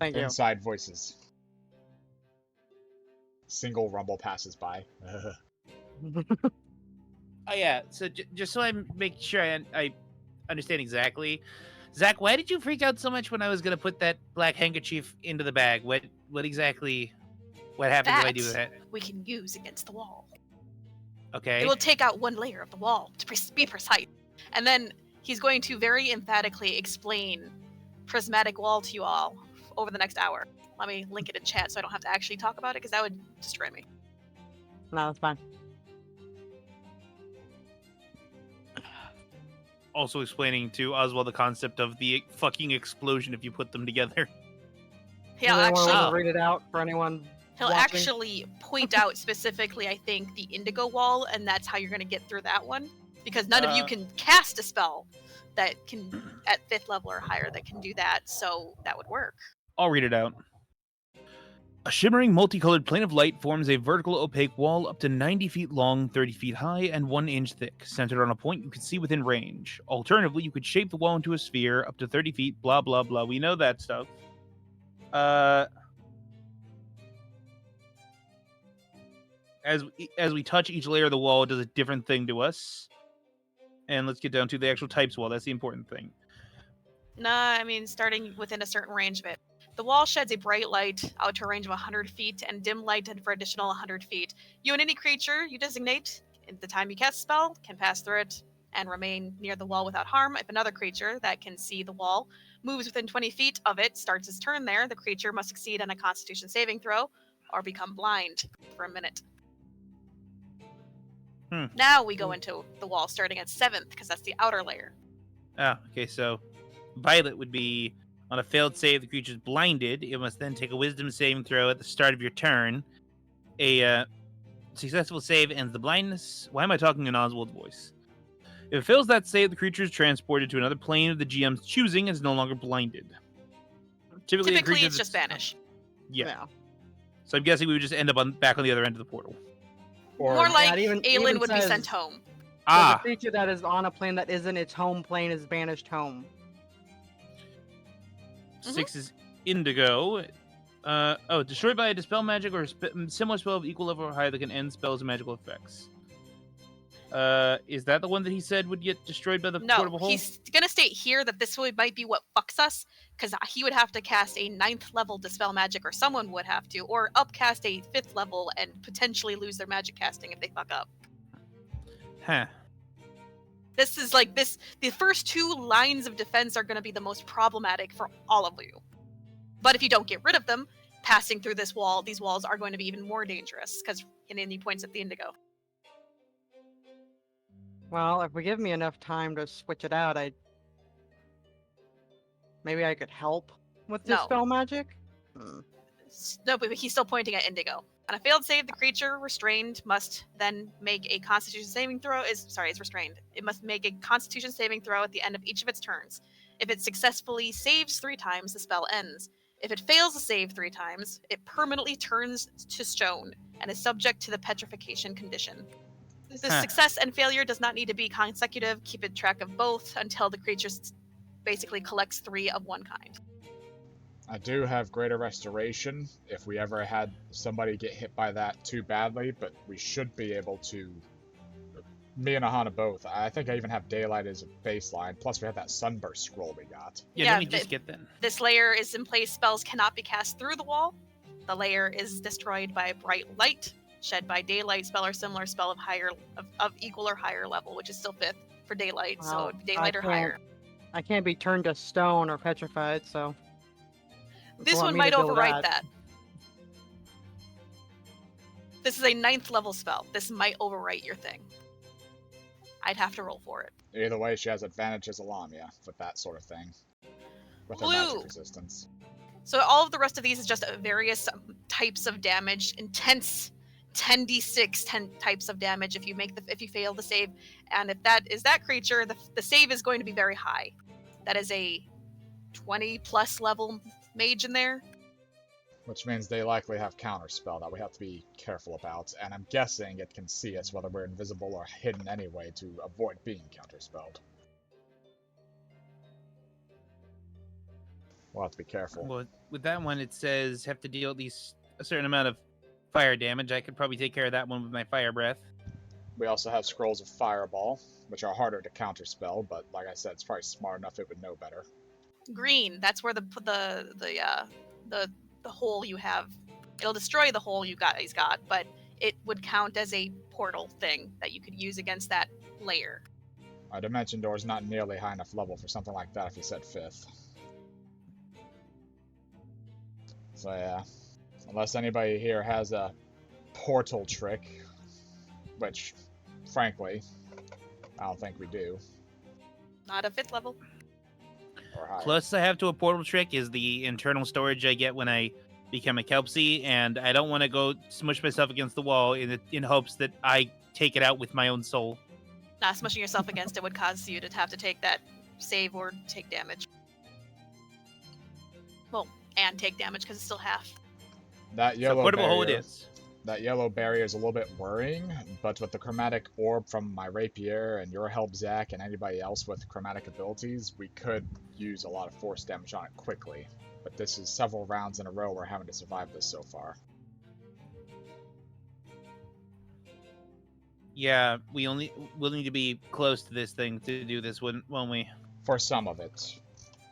Thank you. Inside voices. Single rumble passes by. Oh yeah. So just so I make sure I understand exactly, Zach, why did you freak out so much when I was gonna put that black handkerchief into the bag? What exactly? What happens if I do that? We can use against the wall. Okay. It will take out one layer of the wall, to be precise. And then he's going to very emphatically explain prismatic wall to you all over the next hour. Let me link it in chat so I don't have to actually talk about it, because that would destroy me. No, that's fine. Also explaining to Oswald the concept of the fucking explosion if you put them together. He'll Anyone wanna actually, read it out for anyone. he'll watching? actually point out specifically, I think, the indigo wall, and that's how you're going to get through that one. Because none of you can cast a spell that can, at 5th level or higher, that can do that, so that would work. I'll read it out. A shimmering, multicolored plane of light forms a vertical, opaque wall up to 90 feet long, 30 feet high, and 1 inch thick, centered on a point you can see within range. Alternatively, you could shape the wall into a sphere up to 30 feet, blah, blah, blah. We know that stuff. As we touch each layer of the wall, it does a different thing to us. And let's get down to the actual types wall. That's the important thing. Nah, I mean, starting within a certain range of it. The wall sheds a bright light out to a range of 100 feet and dim light for additional 100 feet. You and any creature you designate at the time you cast a spell can pass through it and remain near the wall without harm. If another creature that can see the wall moves within 20 feet of it, starts its turn there, the creature must succeed on a Constitution saving throw or become blind for a minute. Now we go into the wall starting at 7th, because that's the outer layer. Ah, okay, so Violet would be on a failed save, the creature's blinded. It must then take a wisdom saving throw at the start of your turn. A successful save ends the blindness. Why am I talking in Oswald's voice? If it fails that save, the creature is transported to another plane of the GM's choosing and is no longer blinded. Typically it's just vanish. Yeah. So I'm guessing we would just end up back on the other end of the portal. Or More like even Aelin would be says- sent home. The creature that is on a plane that isn't its home plane is banished home. 6 is indigo. Destroyed by a dispel magic or a similar spell of equal level or higher that can end spells and magical effects. Is that the one that he said would get destroyed by the portable hole? He's gonna state here that this might be what fucks us, because he would have to cast a 9th level dispel magic, or someone would have to, or upcast a 5th level and potentially lose their magic casting if they fuck up. Huh. This is like this. The first 2 lines of defense are going to be the most problematic for all of you. But if you don't get rid of them, passing through these walls are going to be even more dangerous, because he points at the indigo. Well, if we give me enough time to switch it out, maybe I could help with No. dispel magic? No, but he's still pointing at indigo. On a failed save, the creature restrained must then make a Constitution saving throw. Is restrained. It must make a Constitution saving throw at the end of each of its turns. If it successfully saves 3 times, the spell ends. If it fails to save 3 times, it permanently turns to stone and is subject to the petrification condition. The success and failure does not need to be consecutive. Keep a track of both until the creature basically collects 3 of one kind. I do have Greater Restoration if we ever had somebody get hit by that too badly, but we should be able to. Me and Aahana both. I think I even have Daylight as a baseline, plus we have that Sunburst scroll we got. Yeah, let me just get that. This layer is in place. Spells cannot be cast through the wall. The layer is destroyed by bright light shed by daylight spell or similar spell of equal or higher level, which is still 5th for daylight, so it'd be daylight or higher. I can't be turned to stone or petrified, so... This one might overwrite that. This is a 9th level spell. This might overwrite your thing. I'd have to roll for it. Either way, she has advantage as a Lamia with that sort of thing. With her magic resistance. So all of the rest of these is just various types of damage, intense 10d6 10 types of damage if you fail the save, and if that is that creature, the save is going to be very high. That is a 20 plus level mage in there. which means they likely have counterspell that we have to be careful about, and I'm guessing it can see us whether we're invisible or hidden anyway to avoid being counterspelled. We'll have to be careful. Well, with that one, it says have to deal at least a certain amount of fire damage. I could probably take care of that one with my fire breath. We also have Scrolls of Fireball, which are harder to counterspell, but like I said, it's probably smart enough it would know better. Green. That's where the hole you have. It'll destroy the hole you guys got, but it would count as a portal thing that you could use against that layer. Our Dimension Door is not nearly high enough level for something like that if you said 5th. So yeah, unless anybody here has a portal trick, which, frankly, I don't think we do. Not a 5th level. Or higher. Closest I have to a portal trick is the internal storage I get when I become a Kelpsie, and I don't want to go smush myself against the wall in hopes that I take it out with my own soul. Smushing yourself against it would cause you to have to take that save or take damage. Well, and take damage because it's still half. That yellow So portable hole it barrier, is. that yellow barrier is a little bit worrying, but with the chromatic orb from my rapier and your help, Zach, and anybody else with chromatic abilities, we could use a lot of force damage on it quickly. But this is several rounds in a row we're having to survive this so far. Yeah, we'll need to be close to this thing to do this, won't we? For some of it.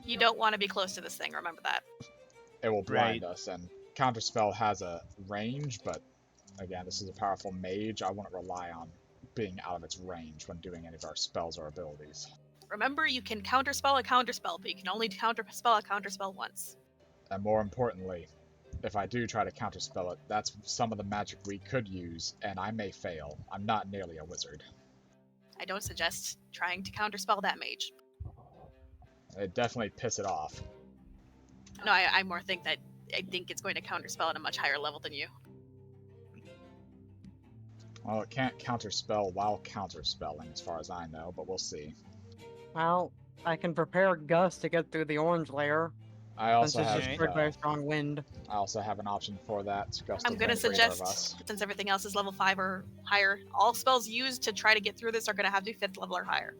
You don't want to be close to this thing, remember that. It will blind Right. us, and Counterspell has a range, but again, this is a powerful mage. I wouldn't rely on being out of its range when doing any of our spells or abilities. Remember, you can counterspell a counterspell, but you can only counterspell a counterspell once. And more importantly, if I do try to counterspell it, that's some of the magic we could use, and I may fail. I'm not nearly a wizard. I don't suggest trying to counterspell that mage. It'd definitely piss it off. No, I more think that I think it's going to counterspell at a much higher level than you. Well, it can't counterspell while counterspelling, as far as I know, but we'll see. Well, I can prepare Gus to get through the orange layer, I also since it's have just triggered by a strong wind. I also have an option for that. Gust I'm of going to wind for either of suggest, us. since everything else is level 5 or higher, all spells used to try to get through this are going to have to be 5th level or higher.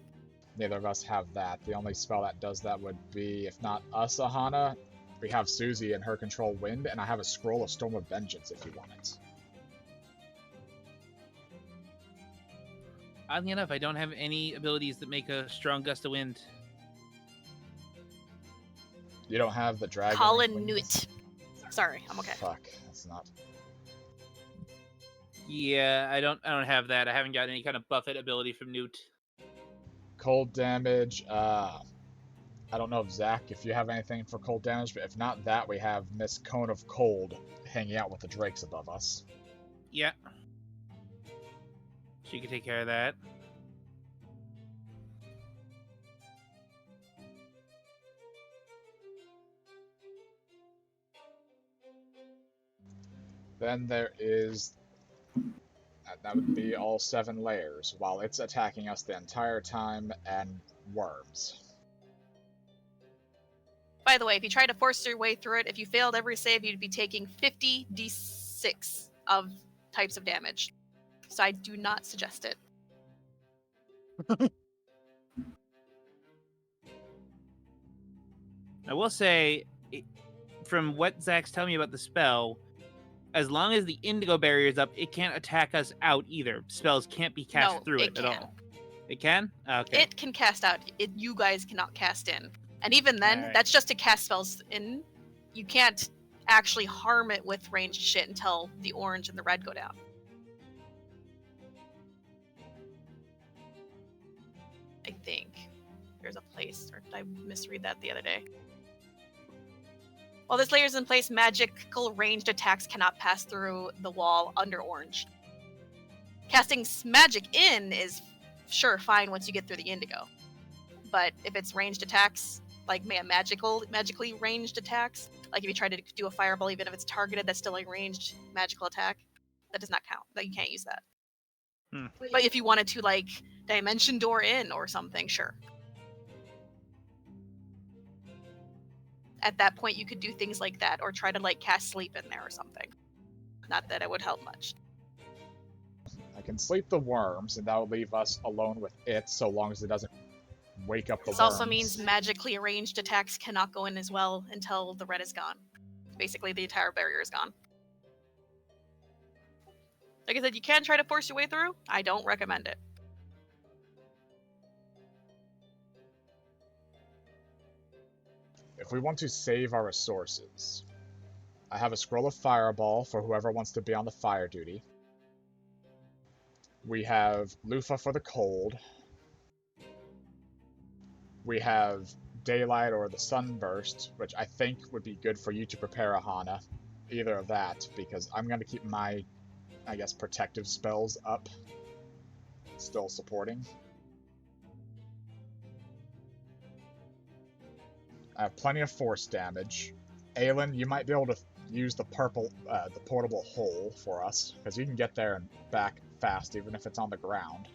Neither of us have that. The only spell that does that would be, if not us, Aahana. We have Susie and her control wind, and I have a scroll of Storm of Vengeance if you want it. Oddly enough, I don't have any abilities that make a strong gust of wind. You don't have the dragon. Colin wings? Newt. Sorry, I'm okay. Fuck, that's not. Yeah, I don't have that. I haven't got any kind of buffet ability from Newt. Cold damage. I don't know if Zach, if you have anything for cold damage, but if not that, we have Miss Cone of Cold hanging out with the drakes above us. Yeah. She could take care of that. Then there is. That would be all 7 layers, while it's attacking us the entire time, and worms. By the way, if you try to force your way through it, if you failed every save, you'd be taking 50 d6 of types of damage. So I do not suggest it. I will say, from what Zach's telling me about the spell, as long as the indigo barrier is up, it can't attack us out either. Spells can't be cast No, through it it at can. all. It can? Okay. It can cast out. You guys cannot cast in. And even then, Alright. that's just to cast spells in. You can't actually harm it with ranged shit until the orange and the red go down. I think there's a place, or did I misread that the other day? While this layer is in place, magical ranged attacks cannot pass through the wall under orange. Casting magic in is sure fine once you get through the indigo. But if it's ranged attacks, like magically ranged attacks, like if you try to do a fireball, even if it's targeted, that's still a ranged magical attack, that does not count. That you can't use that. Hmm. But if you wanted to like dimension door in or something, sure. at that point you could do things like that, or try to like cast sleep in there or something. Not that it would help much. I can sleep the worms, and that will leave us alone with it, so long as it doesn't wake up the This worms. also means magically arranged attacks cannot go in as well until the red is gone. Basically, the entire barrier is gone. Like I said, you can try to force your way through. I don't recommend it. If we want to save our resources, I have a scroll of fireball for whoever wants to be on the fire duty. We have loofah for the cold. We have daylight or the sunburst, which I think would be good for you to prepare Aahana. Either of that, because I'm going to keep my, I guess, protective spells up. Still supporting. I have plenty of force damage. Aelin, you might be able to use the portable hole for us, because you can get there and back fast, even if it's on the ground.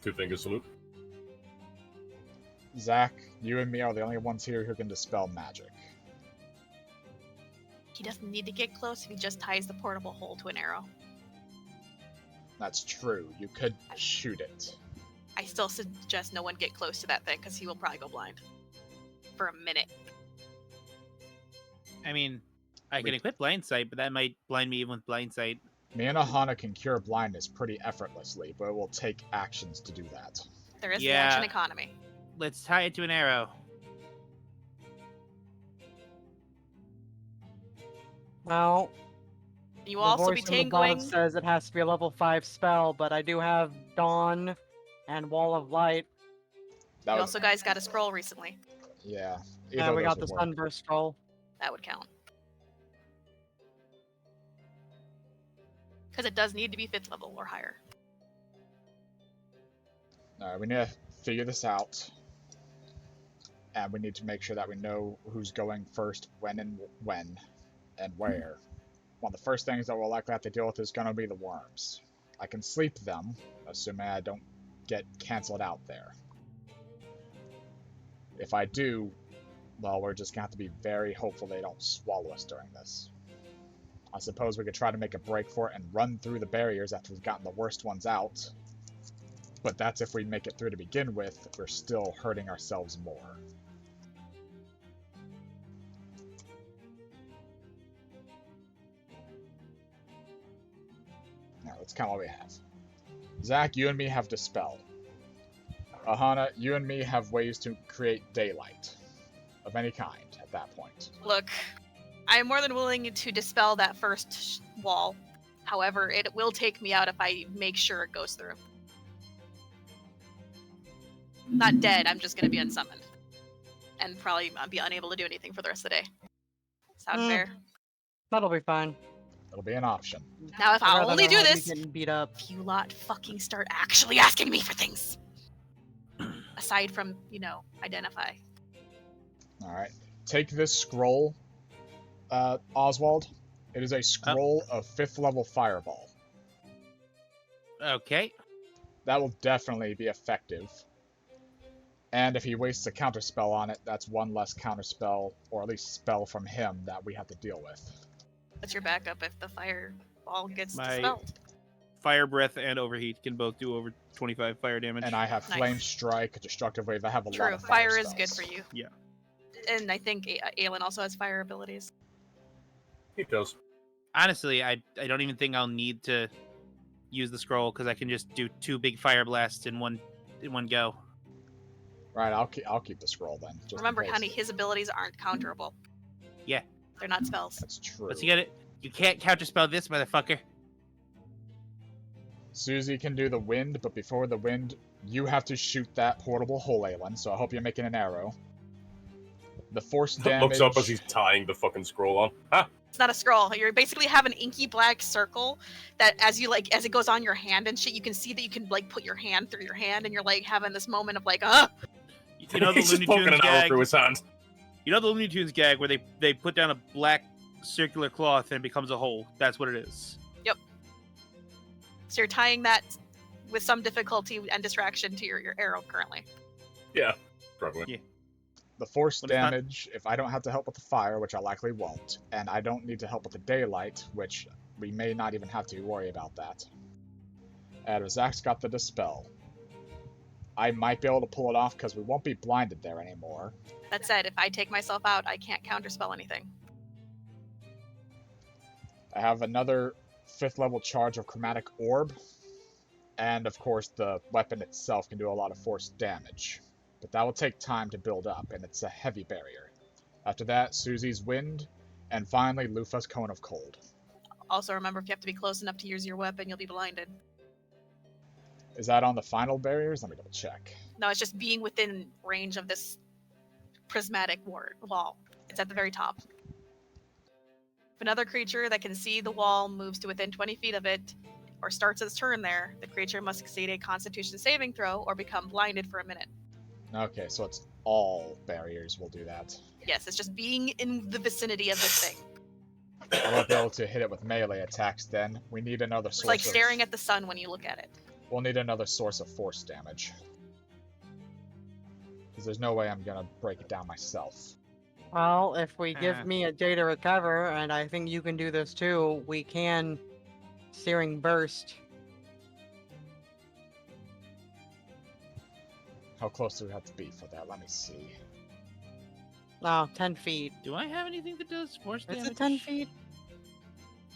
2 fingers salute. Zach, you and me are the only ones here who can dispel magic. He doesn't need to get close if he just ties the portable hole to an arrow. That's true. You could shoot it. I still suggest no one get close to that thing, because he will probably go blind. For a minute. I mean, I can equip blind sight, but that might blind me even with blind sight. Me and Aahana can cure blindness pretty effortlessly, but it will take actions to do that. There is the Yeah. action economy. Let's tie it to an arrow. Well, You the will also voice be from above tingling. says it has to be a level 5 spell, but I do have Dawn and Wall of Light. That You would, also guys got a scroll recently. yeah. Yeah, either we of got those the would work. Sunburst scroll. That would count. Because it does need to be 5th level or higher. Alright, we need to figure this out. And we need to make sure that we know who's going first, when, and where. One of the first things that we'll likely have to deal with is going to be the worms. I can sleep them, assuming I don't get cancelled out there. If I do, well, we're just going to have to be very hopeful they don't swallow us during this. I suppose we could try to make a break for it and run through the barriers after we've gotten the worst ones out. But that's if we make it through to begin with, we're still hurting ourselves more. Alright, let's count what we have. Zach, you and me have Dispel. Aahana, you and me have ways to create daylight. Of any kind, at that point. Look, I am more than willing to dispel that first wall. However, it will take me out if I make sure it goes through. Not dead, I'm just going to be unsummoned. And probably be unable to do anything for the rest of the day. Sound fair? That'll be fine. It'll be an option. Now, if I'd I rather only not do have you this, getting beat up. if you lot fucking start actually asking me for things. Aside from, identify. Alright. Take this scroll, Oswald. It is a scroll of 5th level Fireball. Okay. That will definitely be effective. And if he wastes a counterspell on it, that's one less counterspell, or at least spell from him, that we have to deal with. That's your backup if the fireball gets My- dispelled. Fire breath and overheat can both do over 25 fire damage. And I have Nice. Flame Strike, Destructive Wave. I have a lot True, of fire is good spells. for you. Yeah. And I think Aelin also has fire abilities. He does. Honestly, I don't even think I'll need to use the scroll because I can just do 2 big fire blasts in one go. Right, I'll keep the scroll then. Just in Remember, case. honey, his abilities aren't counterable. Yeah. They're not spells. That's true. But you can't counterspell this motherfucker. Susie can do the wind, but before the wind, you have to shoot that portable hole, Aelin, so I hope you're making an arrow. The force damage... Looks up as he's tying the fucking scroll on. Ha! It's not a scroll. You basically have an inky black circle that as it goes on your hand and shit, you can see that you can put your hand through your hand and you're having this moment of You know the He's Looney just poking Tunes an arrow gag? through his hand. You know the Looney Tunes gag where they put down a black circular cloth and it becomes a hole? That's what it is. So you're tying that with some difficulty and distraction to your arrow currently. Yeah, probably. Yeah. The force But it's not- damage, if I don't have to help with the fire, which I likely won't, and I don't need to help with the daylight, which we may not even have to worry about that. And Zach's got the dispel. I might be able to pull it off because we won't be blinded there anymore. That said, if I take myself out, I can't counterspell anything. I have another 5th level charge of Chromatic Orb, and of course the weapon itself can do a lot of force damage. But that will take time to build up, and it's a heavy barrier. After that, Susie's Wind, and finally Lufa's Cone of Cold. Also, remember, if you have to be close enough to use your weapon, you'll be blinded. Is that on the final barriers? Let me double check. No, it's just being within range of this prismatic wall. It's at the very top. If another creature that can see the wall moves to within 20 feet of it, or starts its turn there, the creature must succeed a Constitution saving throw or become blinded for a minute. Okay, so it's all barriers will do that. Yes, it's just being in the vicinity of this thing. I won't be able to hit it with melee attacks then. We need another source It's like of... staring at the sun when you look at it. We'll need another source of force damage. Because there's no way I'm gonna break it down myself. Well, if we give me a day to recover, and I think you can do this too, we can Searing Burst. How close do we have to be for that? Let me see. Oh, 10 feet. Do I have anything that does force damage? Is it 10 feet?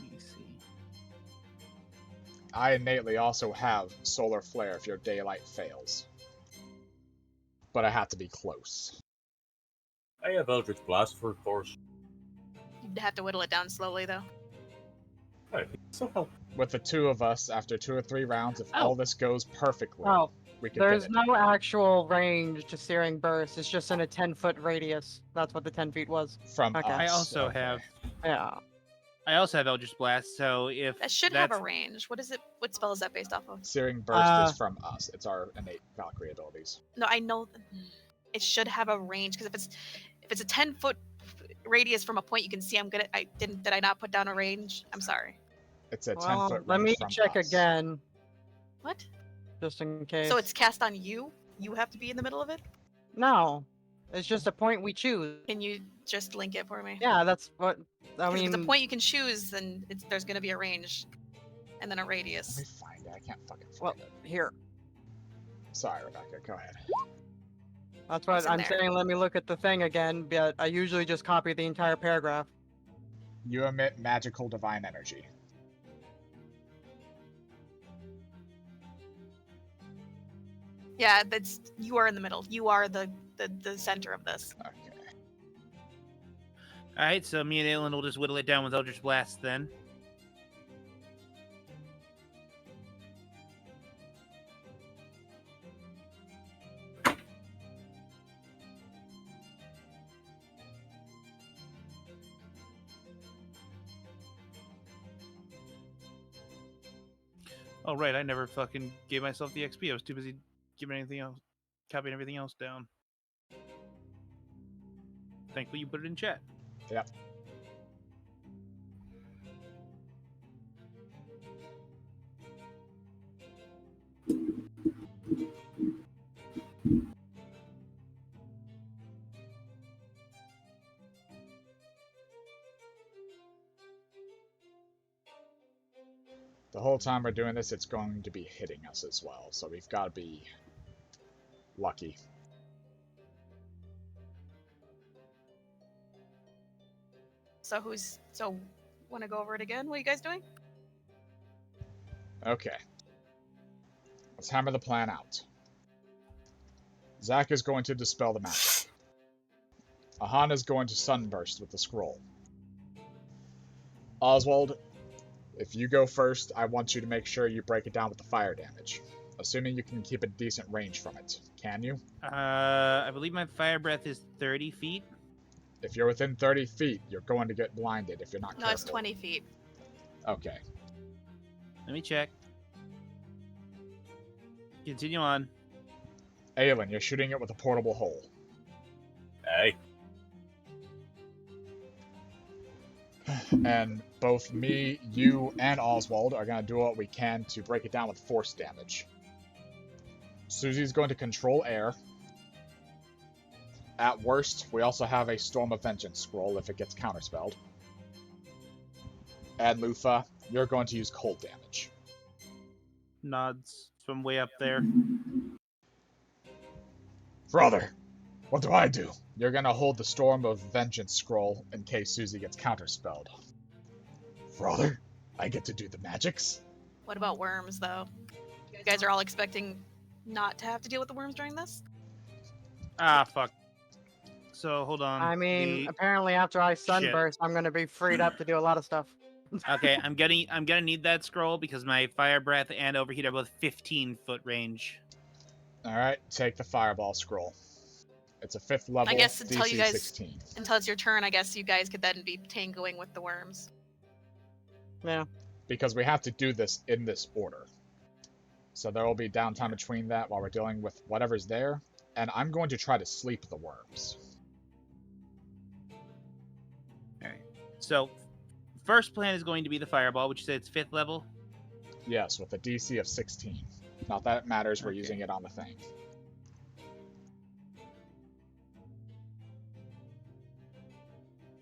Let me see. I innately also have Solar Flare if your daylight fails. But I have to be close. I have Eldritch Blast for force. You'd have to whittle it down slowly, though. Alright, so help. With the two of us, after 2 or 3 rounds, if Oh. all this goes perfectly, Oh, we can there's get it. no actual range to Searing Burst. It's just in a 10-foot radius. That's what the 10 feet was. From Okay. us. I also okay. have Yeah. Eldritch Blast, so if That should that's... have a range. What is it? What spell is that based off of? Searing Burst is from us. It's our innate Valkyrie abilities. No, I know it should have a range because if it's a 10-foot radius from a point you can see, did I not put down a range? I'm sorry. It's a 10-foot Well, range let me from check us. again, What? just in case. So it's cast on you? You have to be in the middle of it? No, it's just a point we choose. Can you just link it for me? Yeah, that's what I 'Cause mean. if it's a point you can choose, then there's going to be a range, and then a Let me radius. find it. I can't fucking find Well, it. here. Sorry, Rebecca. Go ahead. That's What's what in I'm there? saying. Let me look at the thing again, but I usually just copy the entire paragraph. You emit magical divine energy. Yeah, you are in the middle. You are the center of this. Okay. Alright, so me and Aelin will just whittle it down with Eldritch Blast then. Oh right, I never fucking gave myself the XP. I was too busy giving anything else, copying everything else down. Thankfully, you put it in chat. Yep. The whole time we're doing this, it's going to be hitting us as well, so we've got to be lucky. So want to go over it again? What are you guys doing? Okay. Let's hammer the plan out. Zach is going to dispel the magic. Aahana is going to sunburst with the scroll. Oswald, if you go first, I want you to make sure you break it down with the fire damage. Assuming you can keep a decent range from it. Can you? I believe my fire breath is 30 feet. If you're within 30 feet, you're going to get blinded if you're not careful. No, it's 20 feet. Okay. Let me check. Continue on. Aelin, you're shooting it with a portable hole. Hey. And both me, you, and Oswald are going to do what we can to break it down with force damage. Susie's going to control air. At worst, we also have a Storm of Vengeance scroll if it gets counterspelled. And Lufa, you're going to use cold damage. Nods from way up there. Brother, what do I do? You're gonna hold the Storm of Vengeance scroll in case Susie gets counterspelled. Brother, I get to do the magics? What about worms, though? You guys are all expecting not to have to deal with the worms during this? Ah, fuck. So, hold on. I mean, apparently after I sunburst, I'm gonna be freed up to do a lot of stuff. Okay, I'm gonna need that scroll because my fire breath and overheat are both 15-foot range. Alright, take the Fireball scroll. It's a 5th level, I guess until DC you guys, 16. until it's your turn, I guess you guys could then be tangoing with the worms. Yeah. Because we have to do this in this order. So there will be downtime between that while we're dealing with whatever's there, and I'm going to try to sleep the worms. Alright. So, first plan is going to be the fireball, which says it's 5th level. Yes, with a DC of 16. Not that it matters, we're Okay. using it on the thing.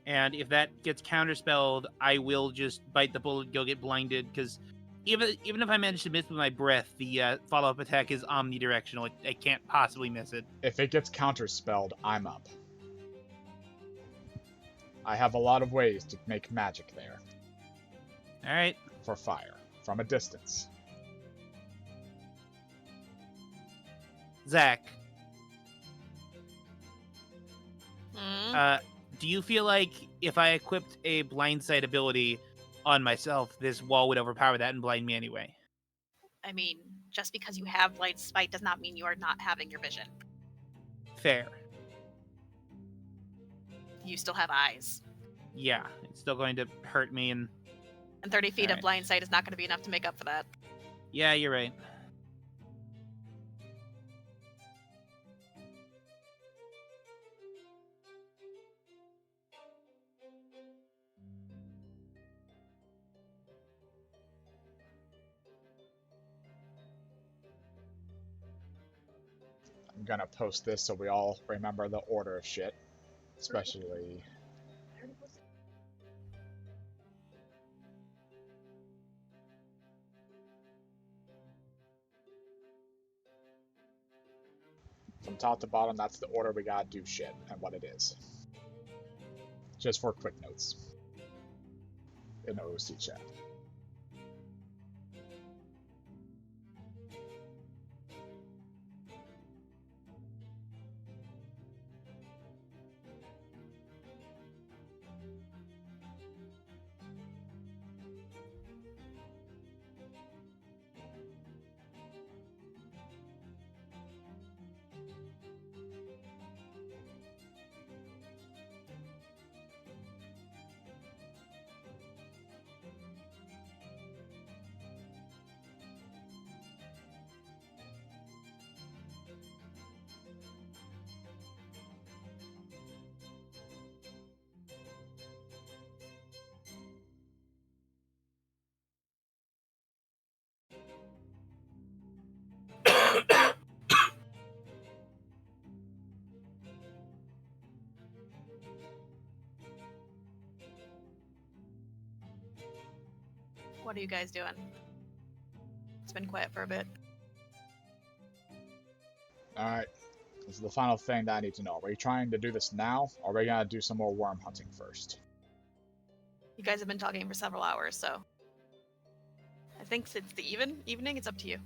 And if that gets counterspelled, I will just bite the bullet, go get blinded, because even if I manage to miss with my breath, the follow-up attack is omnidirectional. I can't possibly miss it. If it gets counterspelled, I'm up. I have a lot of ways to make magic there. Alright. For fire, from a distance. Zach, Hmm? do you feel like if I equipped a blindside ability on myself, this wall would overpower that and blind me anyway? I mean, just because you have blind spite does not mean you are not having your vision. Fair. You still have eyes. Yeah, it's still going to hurt me, and 30 feet of Alright. blind sight is not going to be enough to make up for that. yeah, you're right. I'm gonna post this so we all remember the order of shit. Especially... From top to bottom, that's the order we gotta do shit, and what it is. Just for quick notes. In the OC chat. What are you guys doing? It's been quiet for a bit. Alright. This is the final thing that I need to know. Are we trying to do this now, or are we gonna do some more worm hunting first? You guys have been talking for several hours, so I think it's the evening. It's up to you.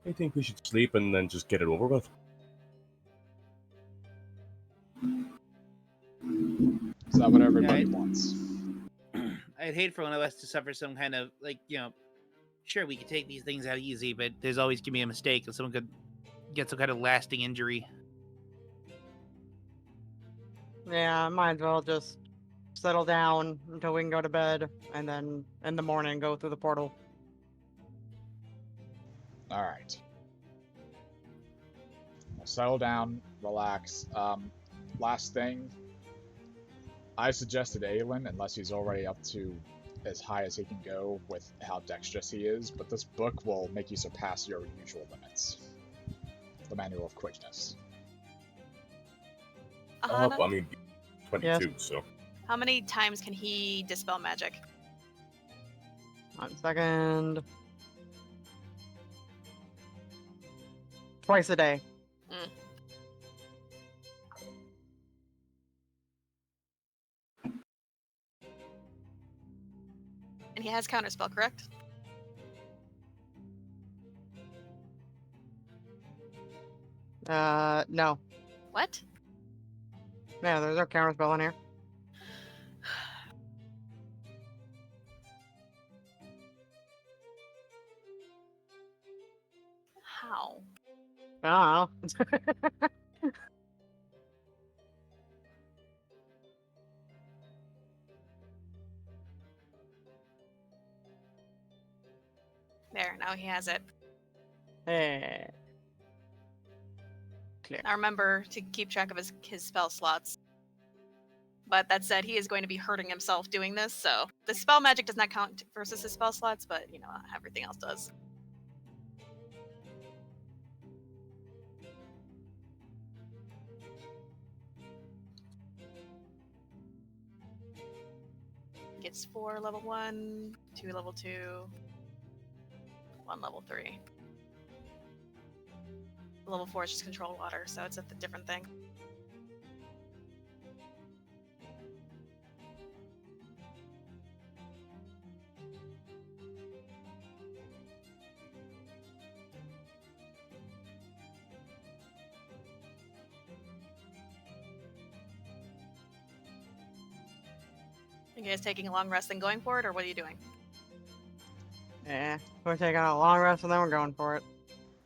I think we should sleep and then just get it over with. Is that what everybody wants? I'd hate for one of us to suffer some kind of, like, sure, we could take these things out easy, but there's always going to be a mistake, and someone could get some kind of lasting injury. Yeah, I might as well just settle down until we can go to bed, and then in the morning go through the portal. Alright. Settle down, relax. Last thing, I suggested Aelin, unless he's already up to as high as he can go with how dexterous he is, but this book will make you surpass your usual limits. the Manual of Quickness. Aahana, I mean, 22, so. how many times can he dispel magic? 1 second. Twice a day. And he has counterspell, correct? No. What? Yeah, there's no counterspell in here. How? I don't know. There, now he has it. Eh. Clear. Now remember to keep track of his spell slots. But that said, he is going to be hurting himself doing this, so the spell magic does not count versus his spell slots, but you know, everything else does. Gets 4 level 1, 2 level 2, 1 level 3. Level 4 is just control water, so it's a different thing. You guys taking a long rest and going for it, or what are you doing? We're taking a long rest and then we're going for it.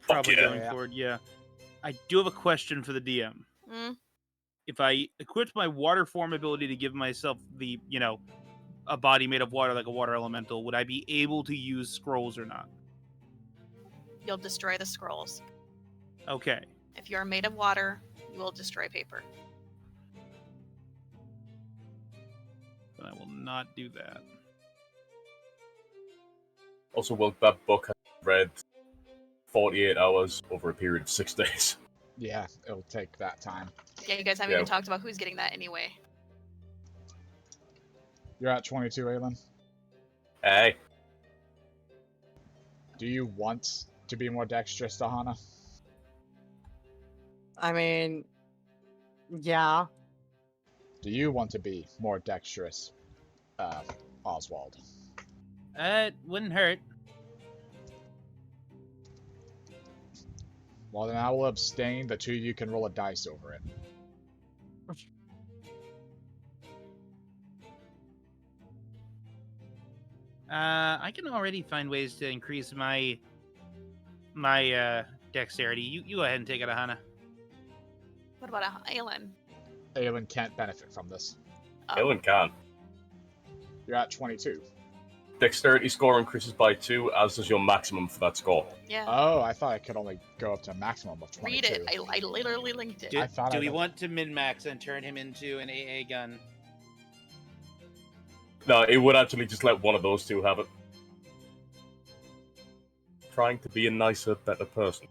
Probably yeah. going forward, yeah. I do have a question for the DM. Mm? If I equip my water form ability to give myself the, a body made of water like a water elemental, would I be able to use scrolls or not? You'll destroy the scrolls. Okay. If you are made of water, you will destroy paper. Then I will not do that. Also, Wilk, that book has read 48 hours over a period of 6 days. Yeah, it'll take that time. Yeah, you guys haven't even talked about who's getting that anyway. You're at 22, Aelin. Hey. Do you want to be more dexterous, Aahana? I mean, yeah. Do you want to be more dexterous, Oswald? It wouldn't hurt. Well, then I will abstain. The two of you can roll a dice over it. I can already find ways to increase my dexterity. You go ahead and take it, Aahana. What about Aelin? Aelin can't benefit from this. Aelin can. You're at 22. Dexterity score increases by 2, as does your maximum for that score. Yeah. Oh, I thought I could only go up to a maximum of 22. Read it. I literally linked it. Do we want to min-max and turn him into an AA gun? No, it would actually just let one of those two have it. Trying to be a nicer, better person.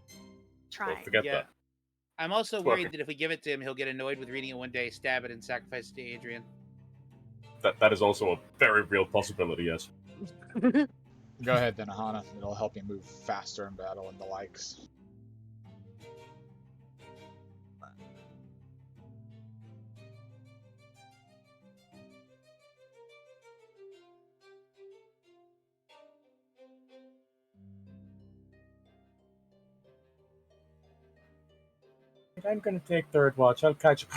Try. Don't forget that. I'm also It's worried working. that if we give it to him, he'll get annoyed with reading it one day, stab it, and sacrifice it to Adrian. That is also a very real possibility, yes. Go ahead then, Aahana. It'll help you move faster in battle and the likes. I'm gonna take third watch. I'll catch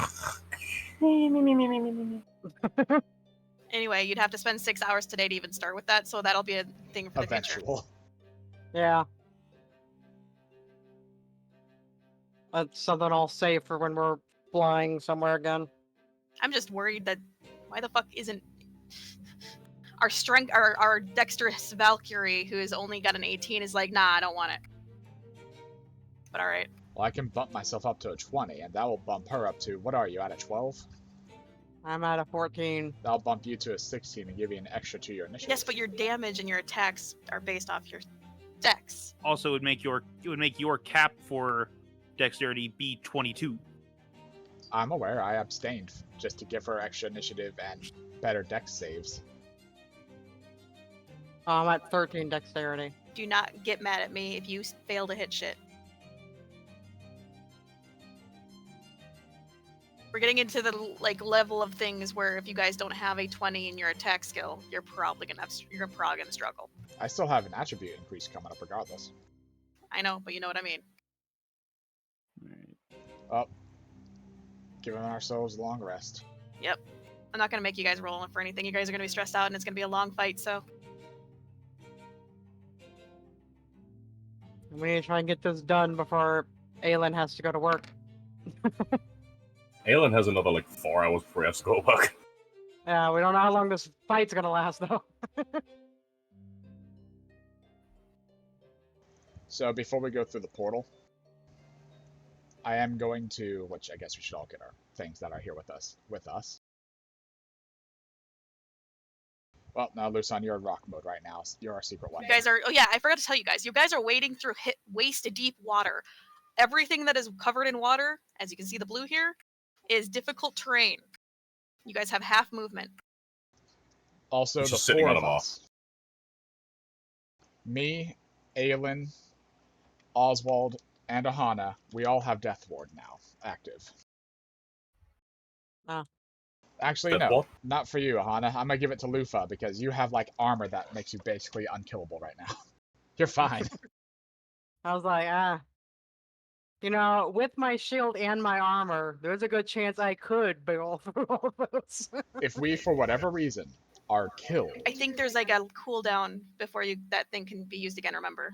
Anyway, you'd have to spend 6 hours today to even start with that, so that'll be a thing for the future. Eventual. Yeah. That's something I'll save for when we're flying somewhere again. I'm just worried that why the fuck isn't our dexterous Valkyrie, who has only got an 18, is like, nah, I don't want it. But all right. Well, I can bump myself up to a 20, and that will bump her up to, what are you, at a 12? I'm at a 14. That'll bump you to a 16 and give you an extra to your initiative. Yes, but your damage and your attacks are based off your dex. Also, it would make your cap for dexterity be 22. I'm aware. I abstained just to give her extra initiative and better dex saves. I'm at 13 dexterity. Do not get mad at me if you fail to hit shit. We're getting into the level of things where if you guys don't have a 20 in your attack skill, you're probably gonna struggle. I still have an attribute increase coming up regardless. I know, but you know what I mean. Up. Giving ourselves a long rest. Yep. I'm not gonna make you guys roll for anything. You guys are gonna be stressed out, and it's gonna be a long fight. So We need to try and get this done before Aelin has to go to work. Aelin has another 4 hours before he has to go to work. Yeah, we don't know how long this fight's gonna last though. So before we go through the portal, I am going to, which I guess we should all get our things that are here with us. Well, now Lusan, you're in rock mode right now. You're our secret one. you guys are. Oh yeah, I forgot to tell you guys. You guys are wading through waist-deep water. Everything that is covered in water, as you can see the blue here, is difficult terrain. You guys have half movement. Also, He's the just sitting four on of them all. us. Me, Aelin, Oswald, and Aahana, we all have Death Ward now, active. Oh. Actually, Death no, Ward? not for you, Aahana. I'm gonna give it to Lufa, because you have, armor that makes you basically unkillable right now. You're fine. I was like, with my shield and my armor, there's a good chance I could barrel through all of those. If we, for whatever reason, are killed, I think there's a cooldown before that thing can be used again. Remember,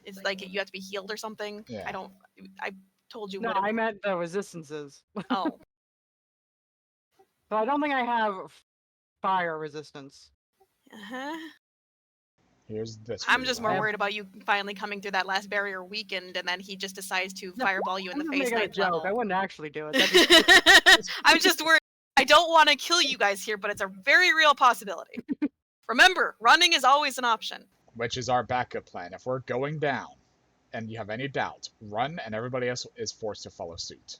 it's you have to be healed or something. Yeah. I told you. No, what I meant the resistances. Oh, So I don't think I have fire resistance. uh-huh. here's this. I'm just more I have- worried about you finally coming through that last barrier weakened, and then he just decides to No, fireball you in the I'm face. making a ninth joke. level. I wouldn't actually do it. That'd be- I'm just worried. I don't want to kill you guys here, but it's a very real possibility. Remember, running is always an option. Which is our backup plan. If we're going down, and you have any doubt, run, and everybody else is forced to follow suit.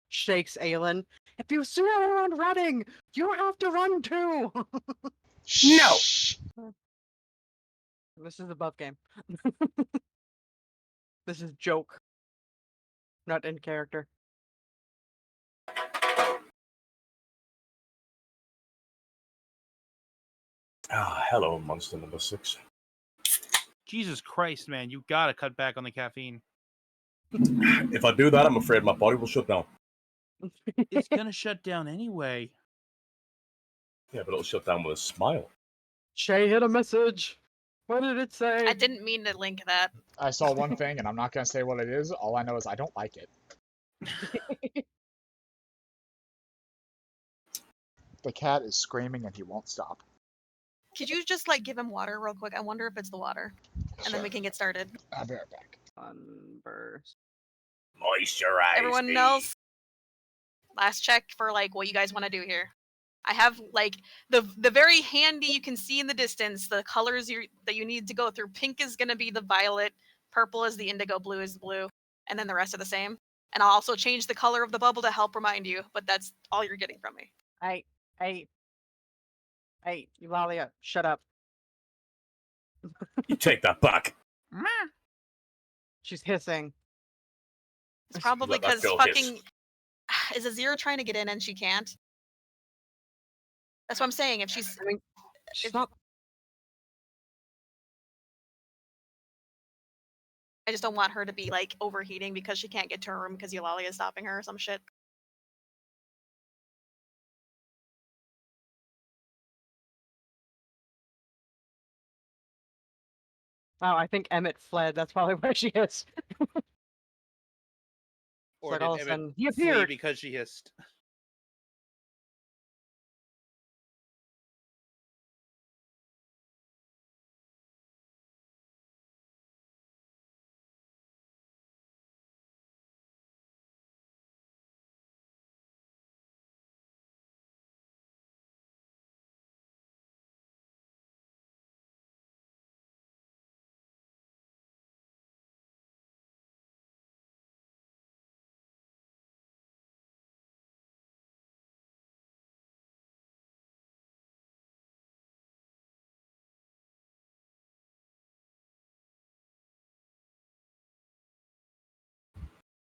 Shakes Aelin. If you see anyone running, you have to run too. No! This is a buff game. This is joke, not in character. Hello, monster number 6. Jesus Christ, man, you gotta cut back on the caffeine. If I do that, I'm afraid my body will shut down. It's gonna shut down anyway. Yeah, but it'll shut down with a smile. Shay hit a message. What did it say? I didn't mean to link that. I saw one thing, and I'm not going to say what it is. All I know is I don't like it. The cat is screaming, and he won't stop. Could you just give him water real quick? I wonder if it's the water, and then we can get started. I'll be right back. Sunburst. Moisturize Everyone me. else, last check for what you guys want to do here. I have the very handy, you can see in the distance the colors that you need to go through. Pink is going to be the violet, purple is the indigo, blue is the blue, and then the rest are the same. And I'll also change the color of the bubble to help remind you, but that's all you're getting from me. Hey, Eulalia, shut up. You take that back. She's hissing. It's probably Let that because girl fucking is Azira trying to get in and she can't. That's what I'm saying. If she's I mean, she's If- not. I just don't want her to be overheating because she can't get to her room because Eulalia is stopping her or some shit. Oh, I think Emmett fled. That's probably where she is. Or like did all of a Emmett sudden, he flee appeared. because she hissed?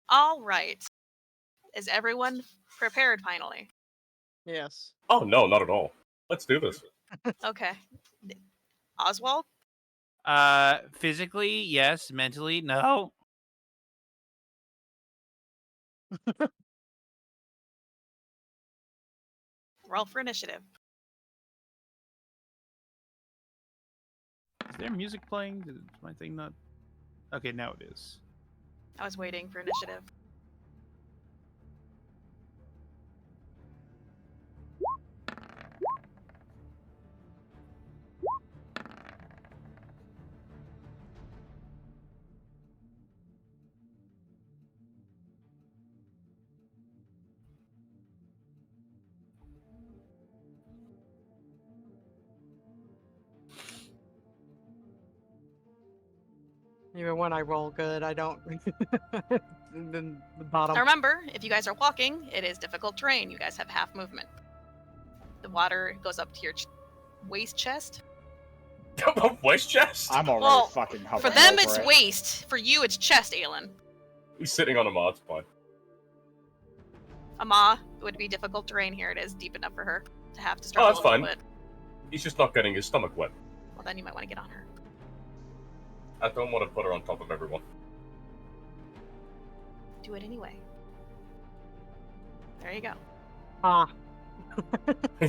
All right. Is everyone prepared finally? Yes. Oh no, not at all. Let's do this. Okay. Oswald? Physically, yes. Mentally, no. Roll for initiative. Is there music playing? Is my thing not? Okay, now it is. I was waiting for initiative. Even when I roll good, I don't. Then the bottom. Now remember, if you guys are walking, it is difficult terrain. You guys have half movement. The water goes up to your waist chest. Voice chest? I'm already Well, fucking For hovering them, over it's it. waist. For you, it's chest, Aelin. He's sitting on a mod spot. Ama would be difficult terrain here. It is deep enough for her to have to Oh, struggle that's a little fine. bit. He's just not getting his stomach wet. Well, then you might want to get on her. I don't want to put her on top of everyone. Do it anyway. There you go. Ah.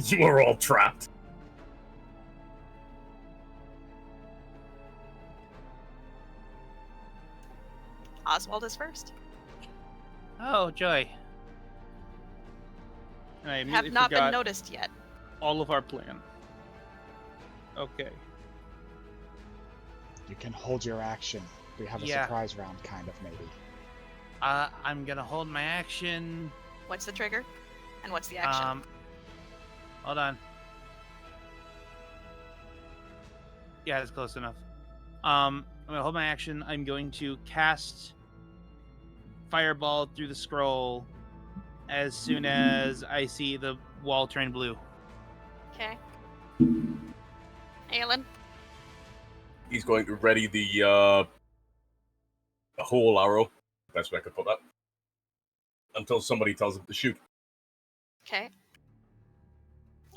You are all trapped. Oswald is first. Oh, joy. And I Have immediately not been forgot noticed yet. all of our plan. Okay. You can hold your action. We have a Yeah. surprise round, kind of, maybe. I'm gonna hold my action. What's the trigger? And what's the action? Hold on. Yeah, that's close enough. I'm gonna hold my action. I'm going to cast Fireball through the scroll as soon as I see the wall turn blue. Okay. Aelin? He's going to ready the whole arrow. Best way I could put that. Until somebody tells him to shoot. Okay.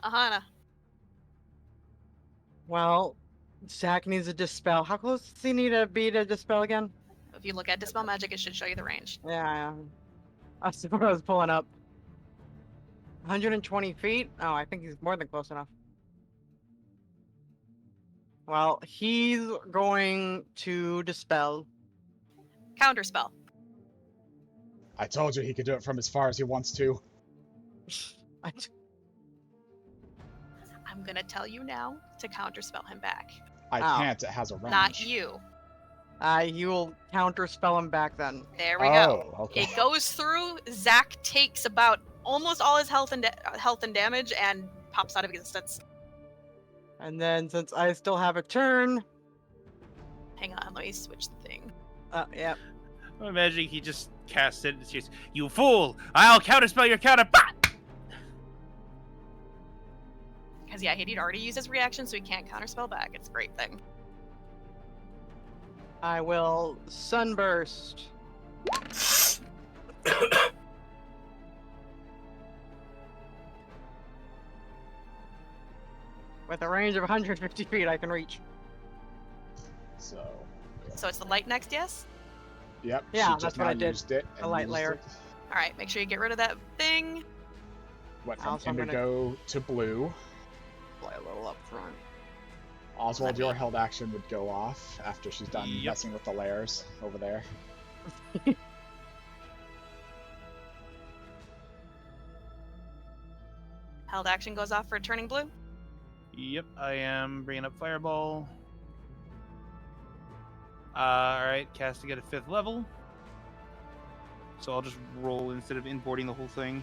Aahana? Well, Zach needs a dispel. How close does he need to be to dispel again? If you look at Dispel Magic, it should show you the range. Yeah. That's what I was pulling up. 120 feet? Oh, I think he's more than close enough. Well, he's going to dispel. Counterspell. I told you he could do it from as far as he wants to. I'm gonna tell you now to counterspell him back. I Oh. can't, it has a range. Not you. You'll counterspell him back then. There we go. Okay. It goes through. Zach takes about almost all his health and damage and pops out of existence. And then since I still have a turn, Hang on, let me switch the thing. yeah. I'm imagining he just casts it. It's just, you fool! I'll counterspell your counter. Bah! Because yeah, he'd already used his reaction, so he can't counterspell back. It's a great thing. I will sunburst. With a range of 150 feet, I can reach. So, So it's the light next, yes? yep. Yeah, she that's just what I now did. used it The and light used layer. it. All right, make sure you get rid of that thing. Went from Also, I'm gonna- indigo to blue. Fly a little up front. Oswald, Let your me- held action would go off after she's done Yep. messing with the layers over there. Held action goes off for turning blue. Yep, I am bringing up Fireball. Alright, casting at a 5th level. So I'll just roll instead of importing the whole thing.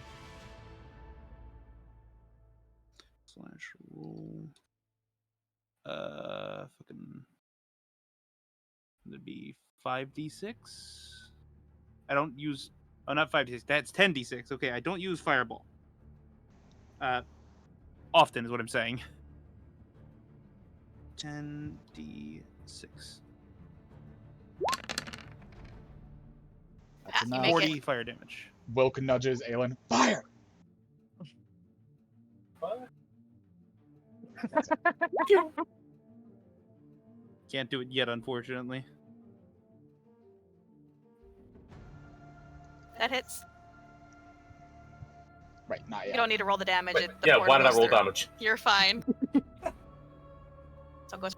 Slash roll. Fucking. That'd be 5d6. I don't use. Oh, not 5d6. That's 10d6. Okay, I don't use Fireball. Often is what I'm saying. 10d6. That's you enough. make 40 fire damage. Wilk nudges Aelin. Fire! What? That's it. Can't do it yet, unfortunately. That hits. Right, not You yet. don't need to roll the damage. Wait, The yeah, portal why did I goes roll through. damage? You're fine. So it goes.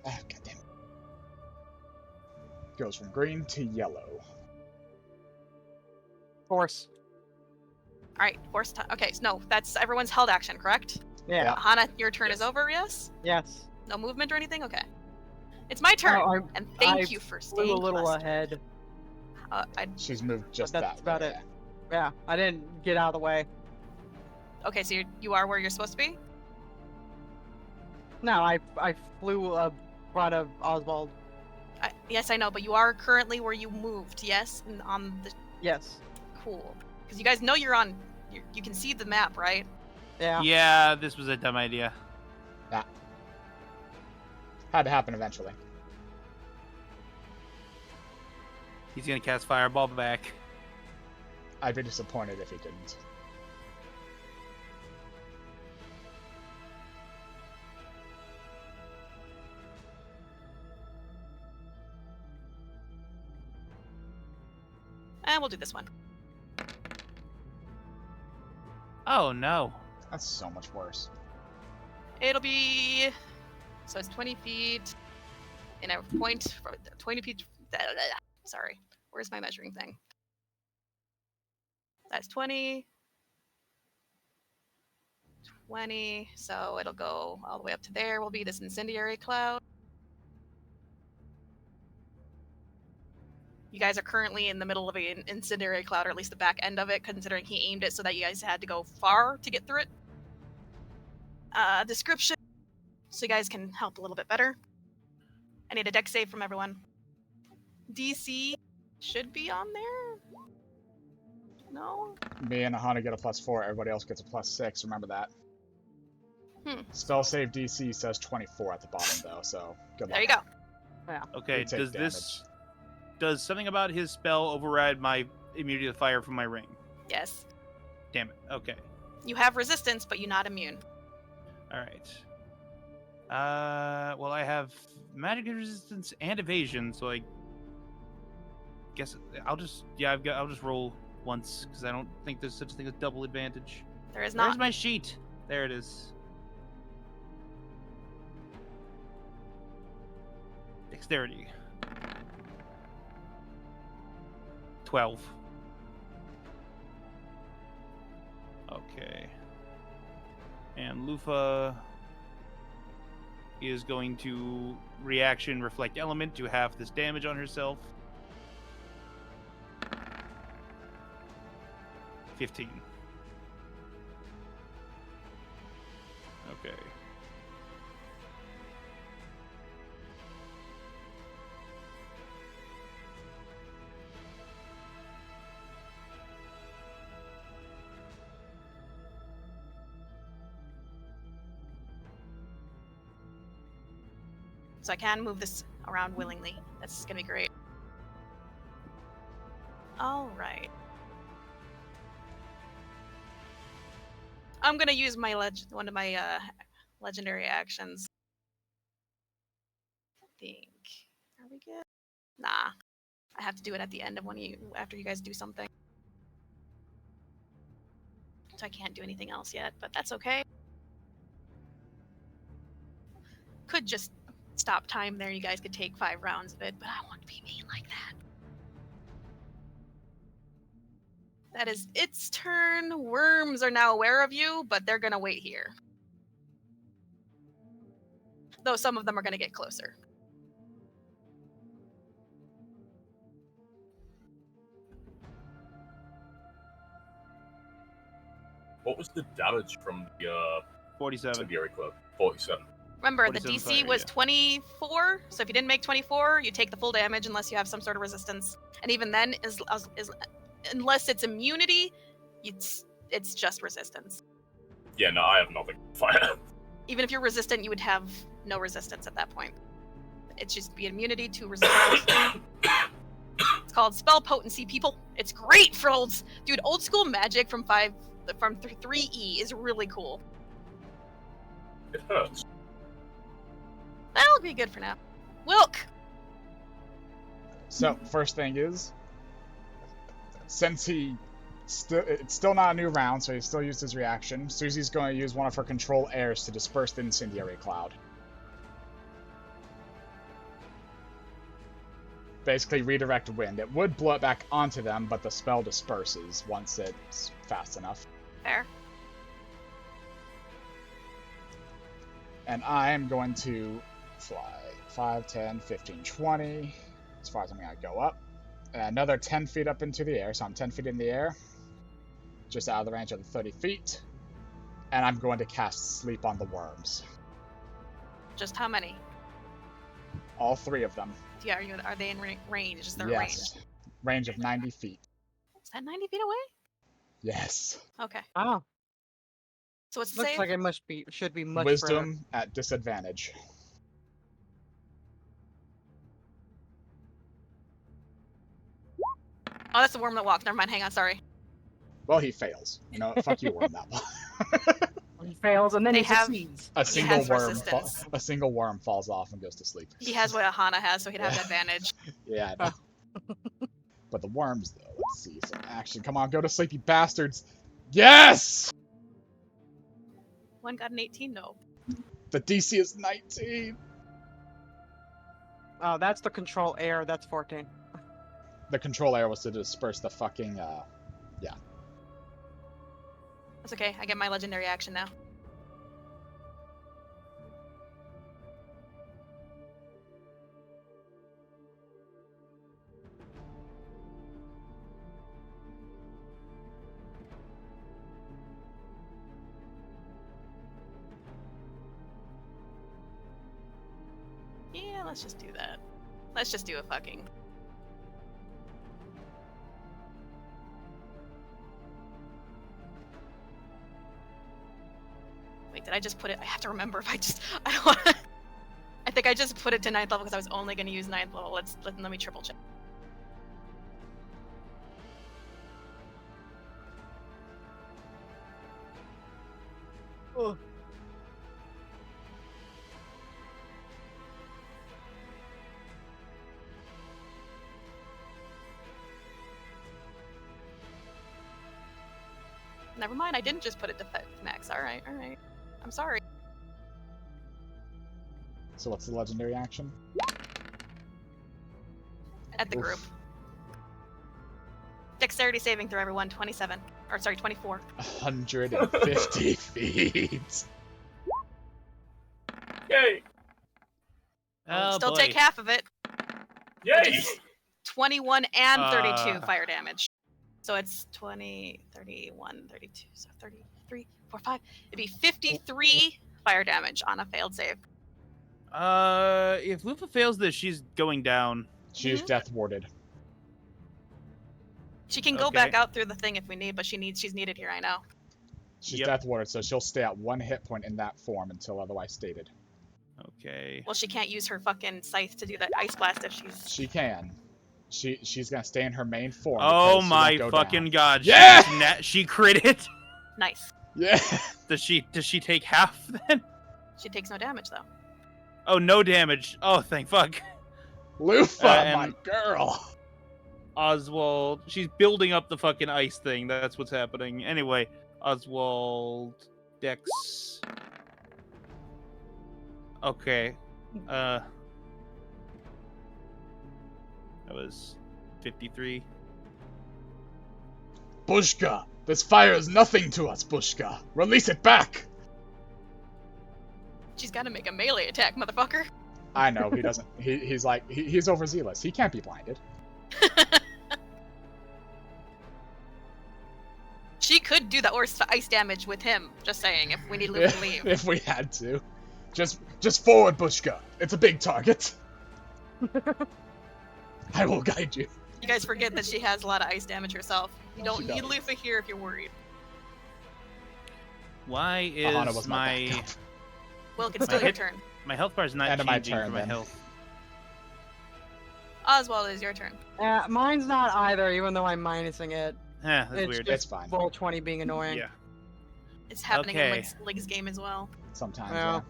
Ah, goddamn. Goes from green to yellow. Force. All right, force time. Okay, so no, that's everyone's held action, correct? Yeah. Yeah. Aahana, your turn Yes. is over. Yes. Yes. No movement or anything. Okay. It's my turn. Oh, And thank I you for flew staying a little clustered. ahead. She's moved just That's that about way. it. Yeah, I didn't get out of the way. Okay, so you are where you're supposed to be. No, I flew in front of Oswald. Yes, I know, but you are currently where you moved. Yes, and on the Yes. cool. Because you guys know you're on. You can see the map, right? Yeah. Yeah, this was a dumb idea. Had to happen eventually. He's gonna cast Fireball back. I'd be disappointed if he didn't. And we'll do this one. Oh no. That's so much worse. It'll be. So it's 20 feet. And a point. 20 feet. Sorry. Where's my measuring thing? That's 20. 20. So it'll go all the way up to there. Will be this incendiary cloud. You guys are currently in the middle of an incendiary cloud, or at least the back end of it, considering he aimed it so that you guys had to go far to get through it. Description, so you guys can help a little bit better. I need a dex save from everyone. DC should be on there. No? Me and Aahana get a +4, everybody else gets a +6, remember that. Spell save DC says 24 at the bottom though, so good luck. There you go. Okay, You take does this... Does something about his spell override my immunity to fire from my ring? Yes. Damn it. Okay. You have resistance, but you're not immune. Alright. Well, I have magic resistance and evasion, so I guess I'll just... Yeah, I'll just roll once, because I don't think there's such a thing as double advantage. There is Where's not. my sheet? There it is. Dexterity. 12. Okay. And Lufa is going to reaction reflect element to half this damage on herself. 15. Okay. So I can move this around willingly. That's gonna be great. All right. I'm gonna use my one of my legendary actions. I think. Are we good? Nah. I have to do it at the end of after you guys do something. So I can't do anything else yet, but that's okay. Could just stop time there. You guys could take 5 rounds of it, but I want to be mean like that. That is its turn. Worms are now aware of you, but they're gonna wait here. Though some of them are gonna get closer. What was the damage from the 47. incendiary cloud? 47. Remember, the 47 DC fire, was yeah. 24, so if you didn't make 24, you take the full damage unless you have some sort of resistance. And even then, unless it's immunity, it's just resistance. Yeah, no, I have nothing. Fire. Even if you're resistant, you would have no resistance at that point. It's just be immunity to resistance. It's called Spell Potency, people. It's great for old school magic from 3E is really cool. It hurts. That'll be good for now. Wilk! So, first thing is, since it's still not a new round, so he still used his reaction, Susie's going to use one of her control airs to disperse the incendiary cloud. Basically redirect wind. It would blow it back onto them, but the spell disperses once it's fast enough. Fair. And I am going to fly 5, 10, 15, 20, as far as I'm going to go up. Another 10 feet up into the air, so I'm 10 feet in the air, just out of the range of the 30 feet. And I'm going to cast Sleep on the worms. Just how many? All 3 of them. Yeah, are they in range? Is there Yes. Range of 90 feet. Is that 90 feet away? Yes. Okay. Oh, So what's the looks save? like it should be much Wisdom at disadvantage. Oh, that's the worm that walks. Never mind. Hang on. Sorry. Well, he fails. You know, fuck you, worm, that one. He fails and then They he have- succeeds. A single has worm, resistance. a single worm falls off and goes to sleep. He has what Aahana has, so he'd have advantage. Yeah, I know. But the worms, though, let's see. Some action. Come on, go to sleep, you bastards. Yes! One got an 18. No. The DC is 19. Oh, that's the control air. That's 14. The control air was to disperse the fucking, That's okay. I get my legendary action now. Yeah, let's just do that. Let's just do a fucking... Wait, did I just put it? I have to remember if I don't want to... I think I just put it to 9th level because I was only going to use 9th level. Let me triple check. Oh. Never mind, I didn't just put it to max. Alright. I'm sorry. So what's the legendary action? At the Oof. group. Dexterity saving throw, everyone. 27. Or sorry, 24. 150 feet. Yay! Oh, Still boy. take half of it. Yay! 21 and 32 fire damage. So it's 20, 31, 32, so 33, 4, 5. It'd be 53 fire damage on a failed save. If Lufa fails this, she's going down. She's death warded. She can go Okay. back out through the thing if we need, but she's needed here, I know. She's Yep. death warded, so she'll stay at 1 hit point in that form until otherwise stated. Okay. Well, she can't use her fucking scythe to do that ice blast if she's... She can. She's gonna stay in her main form. Oh because she my won't go fucking down. god. Yeah! She critted. Nice. Yeah! Does she take half then? She takes no damage, though. Oh, no damage. Oh, thank fuck. Lufa, And- my girl! Oswald. She's building up the fucking ice thing. That's what's happening. Anyway, Oswald. Dex. Okay. That was 53. Bushka! This fire is nothing to us, Bushka! Release it back! She's gotta make a melee attack, motherfucker. I know, he doesn't. He's overzealous. He can't be blinded. She could do the ice damage with him, just saying, if we need Luke to leave. If we had to. Just forward, Bushka. It's a big target. I will guide you. You guys forget that she has a lot of ice damage herself. You don't She need does. Lufa here if you're worried. Why Aahana is was my my backup. Wilk, it's still your turn. my health bar is not End of my changing turn, for my then. health? Oswald, is your turn. Mine's not either, even though I'm minusing it. That's It's weird. just It's fine. roll 20 being annoying. Yeah. It's happening Okay. in Lig's game as well. Sometimes, Yeah. yeah.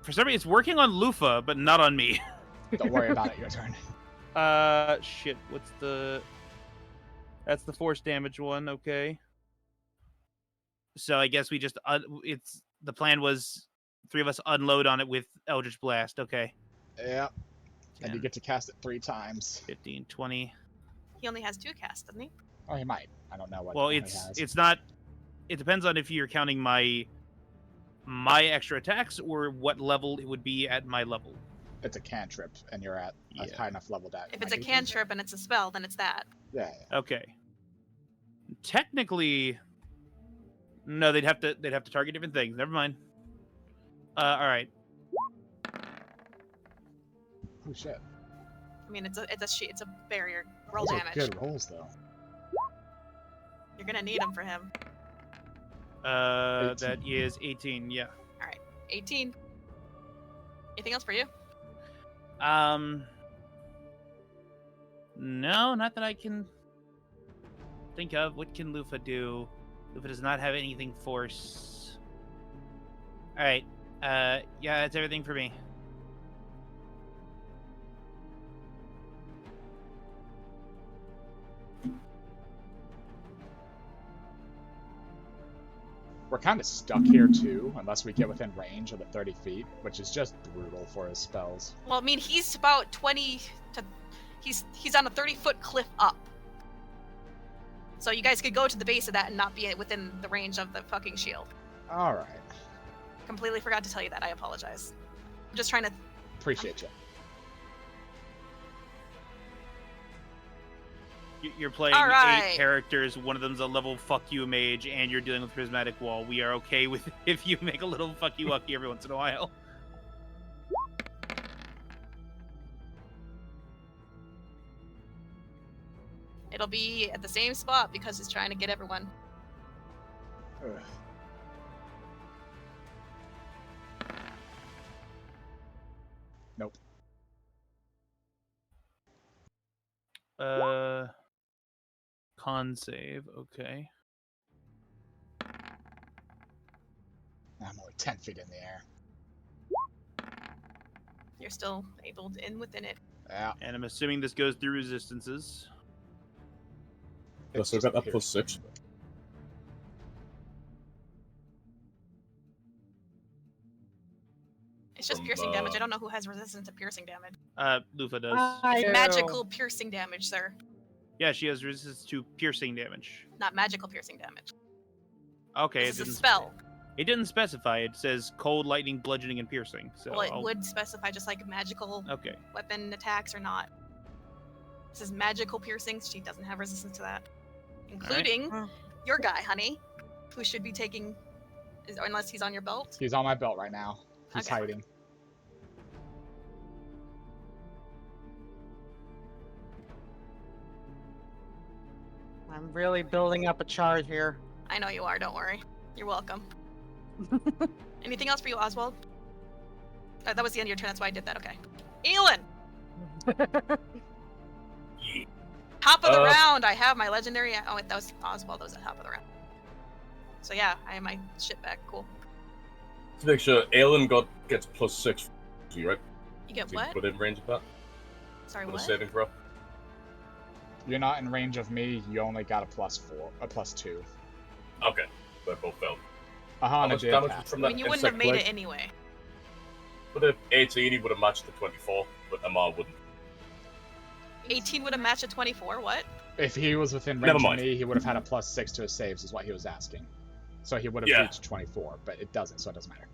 For some reason, it's working on Lufa, but not on me. Don't worry about it. Your turn. Shit. What's the? That's the force damage one. Okay. So I guess we just it's the plan was 3 of us unload on it with Eldritch Blast. Okay. Yep. And you 10, get to cast it 3 times. 15, 20. He only has 2 casts, doesn't he? Oh, he might. I don't know what. Well, one he it's has. it's not. It depends on if you're counting my extra attacks or what level it would be at my level. It's a cantrip, and you're at a Yeah. high enough level that. If it's a cantrip and it's a spell, then it's that. Yeah. Okay. Technically, no. They'd have to target different things. Never mind. All right. Oh shit. I mean, it's a barrier. Roll Those are damage. good rolls, though. You're gonna need them for him. 18. That is 18. Yeah. 18. Anything else for you? No, not that I can think of. What can Lufa do? Lufa does not have anything force. All right. Yeah, that's everything for me. We're kind of stuck here too, unless we get within range of the 30 feet, which is just brutal for his spells. Well, I mean, he's about 20 to. He's on a 30-foot cliff up. So you guys could go to the base of that and not be within the range of the fucking shield. All right. Completely forgot to tell you that. I apologize. I'm just trying to. Appreciate you. You're playing All right. 8 characters. One of them's a level fuck you mage, and you're dealing with prismatic wall. We are okay with if you make a little fuck you lucky every once in a while. It'll be at the same spot because he's trying to get everyone. Ugh. Nope. Con save. Okay. I'm only 10 feet in the air. You're still able to in within it. Yeah. And I'm assuming this goes through resistances. Yeah, so I got that here. +6. It's just piercing damage. I don't know who has resistance to piercing damage. Lufa does. I do. Magical piercing damage, sir. Yeah, she has resistance to piercing damage. Not magical piercing damage. Okay, This it is a didn't. spell. It didn't specify. It says cold, lightning, bludgeoning, and piercing. So Well, it would specify just like magical Okay. weapon attacks or not. This is magical piercings. She doesn't have resistance to that. Including Huh. your guy, honey, who should be taking, unless he's on your belt. He's on my belt right now. He's Okay. hiding. I'm really building up a charge here. I know you are, don't worry. You're welcome. Anything else for you, Oswald? That was the end of your turn, that's why I did that, okay. Aelin! Top of the round, I have my legendary. Oh, wait, that was Oswald, that was at top of the round. So yeah, I have my shit back, cool. To make sure, Aelin gets +6 to you, right? You get To what? put in range of that? Sorry, For the what? saving throw? You're not in range of me. You only got a +2. Okay, they both failed. How Aahana much did damage pass. was from I that mean, you wouldn't have insect made plague? it anyway. For the 18, he would have matched the 24, but Amar wouldn't. 18 would have matched a 24, what? If he was within Never range of mind. me, he would have had a +6 to his saves, is what he was asking. So he would have Yeah. reached 24, but it doesn't, so it doesn't matter.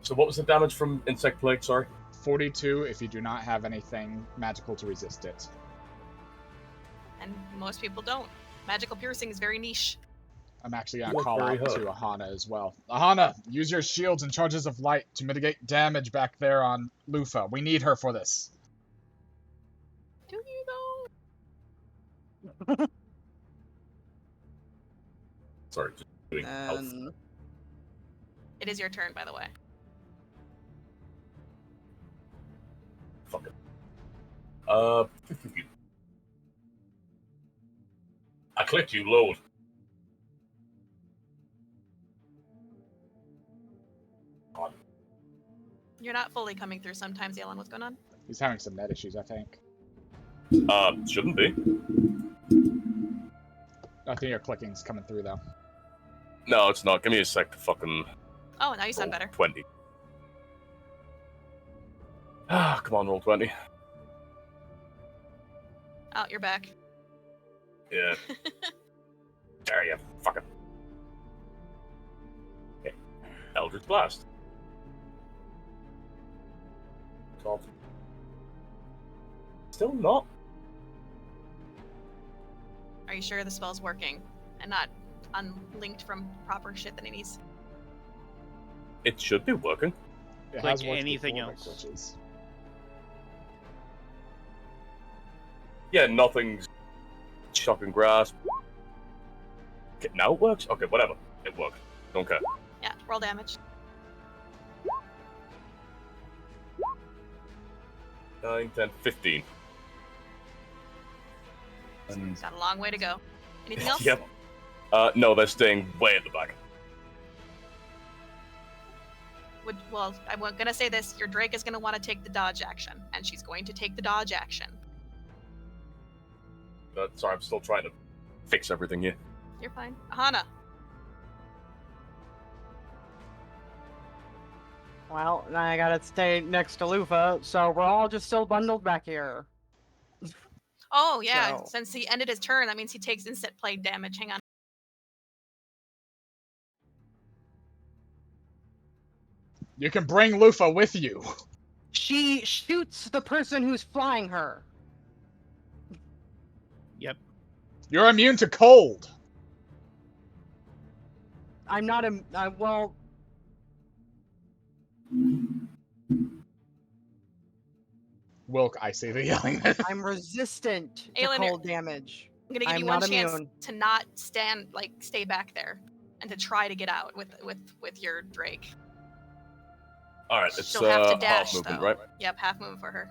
So what was the damage from insect plague, sorry? 42 if you do not have anything magical to resist it. And most people don't. Magical piercing is very niche. I'm actually going You to work call very out hard. to Aahana as well. Aahana, use your shields and charges of light to mitigate damage back there on Lufa. We need her for this. Do you though? Sorry, just doing health. And It is your turn, by the way. Fuck it. I clicked you load. You're not fully coming through sometimes, Aelin. What's going on? He's having some net issues, I think. Shouldn't be. I think your clicking's coming through, though. No, it's not. Give me a sec to fucking Oh, now you sound roll better. 20. Come on, roll 20. Oh, you're back. Yeah. There you fucking. Okay. Eldritch Blast. 12. Still not. Are you sure the spell's working and not unlinked from proper shit that it needs? It should be working. It Like has worked anything before, else. but glitches. Yeah, nothing's shocking grasp. Okay, now it works? Okay, whatever. It worked. Don't care. Yeah, roll damage. 9, 10, 15. And Got a long way to go. Anything else? yep. No, they're staying way at the back. Well, I'm gonna say this. Your Drake is gonna want to take the dodge action, and she's going to take the dodge action. Sorry, I'm still trying to fix everything here. You're fine. Aahana. Well, now I gotta stay next to Lufa, so we're all just still bundled back here. Oh yeah, So- since he ended his turn, that means he takes instant plague damage. Hang on. You can bring Lufa with you. She shoots the person who's flying her. Yep. You're immune to cold. I'm not a well. Wilk, I see the yelling. I'm resistant to Aelin, cold damage. I'm gonna give I'm you one not chance immune. to not stay back there, and to try to get out with your Drake. Alright, it's She'll have to dash, half movement, though. right? Yep, half move for her.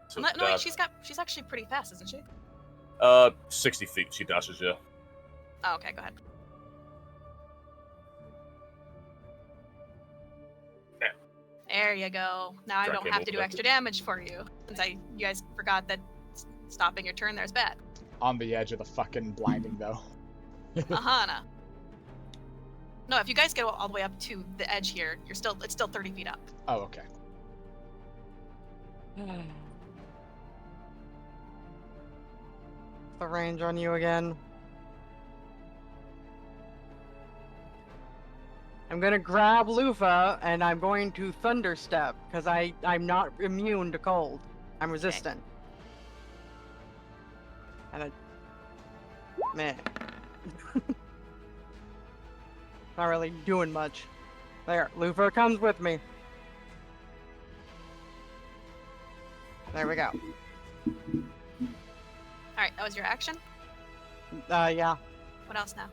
So No, wait, dash. she's actually pretty fast, isn't she? 60 feet she dashes, yeah. Oh, okay, go ahead. Yeah. There you go. Now I Drake don't came have to do over. extra damage for you, since you guys forgot that stopping your turn there is bad. On the edge of the fucking blinding, though. Aahana. No, if you guys go all the way up to the edge here, it's still 30 feet up. Oh, okay. The range on you again. I'm gonna grab Lufa and I'm going to Thunder Step because I'm not immune to cold. I'm resistant. And man, not really doing much. There, Lufa comes with me. There we go. Alright, that was your action? Yeah. What else now?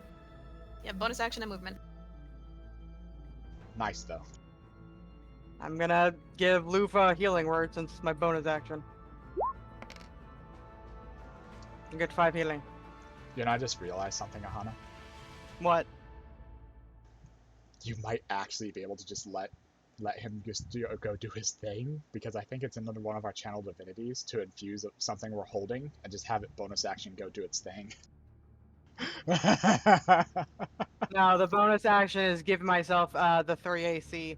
Yeah, bonus action and movement. Nice, though. I'm gonna give Lufa a healing word since it's my bonus action. You get 5 healing. You know, I just realized something, Aahana. What? You might actually be able to just let him just go do his thing, because I think it's another one of our channel divinities to infuse something we're holding and just have it bonus action go do its thing. No, the bonus action is give myself the 3 AC.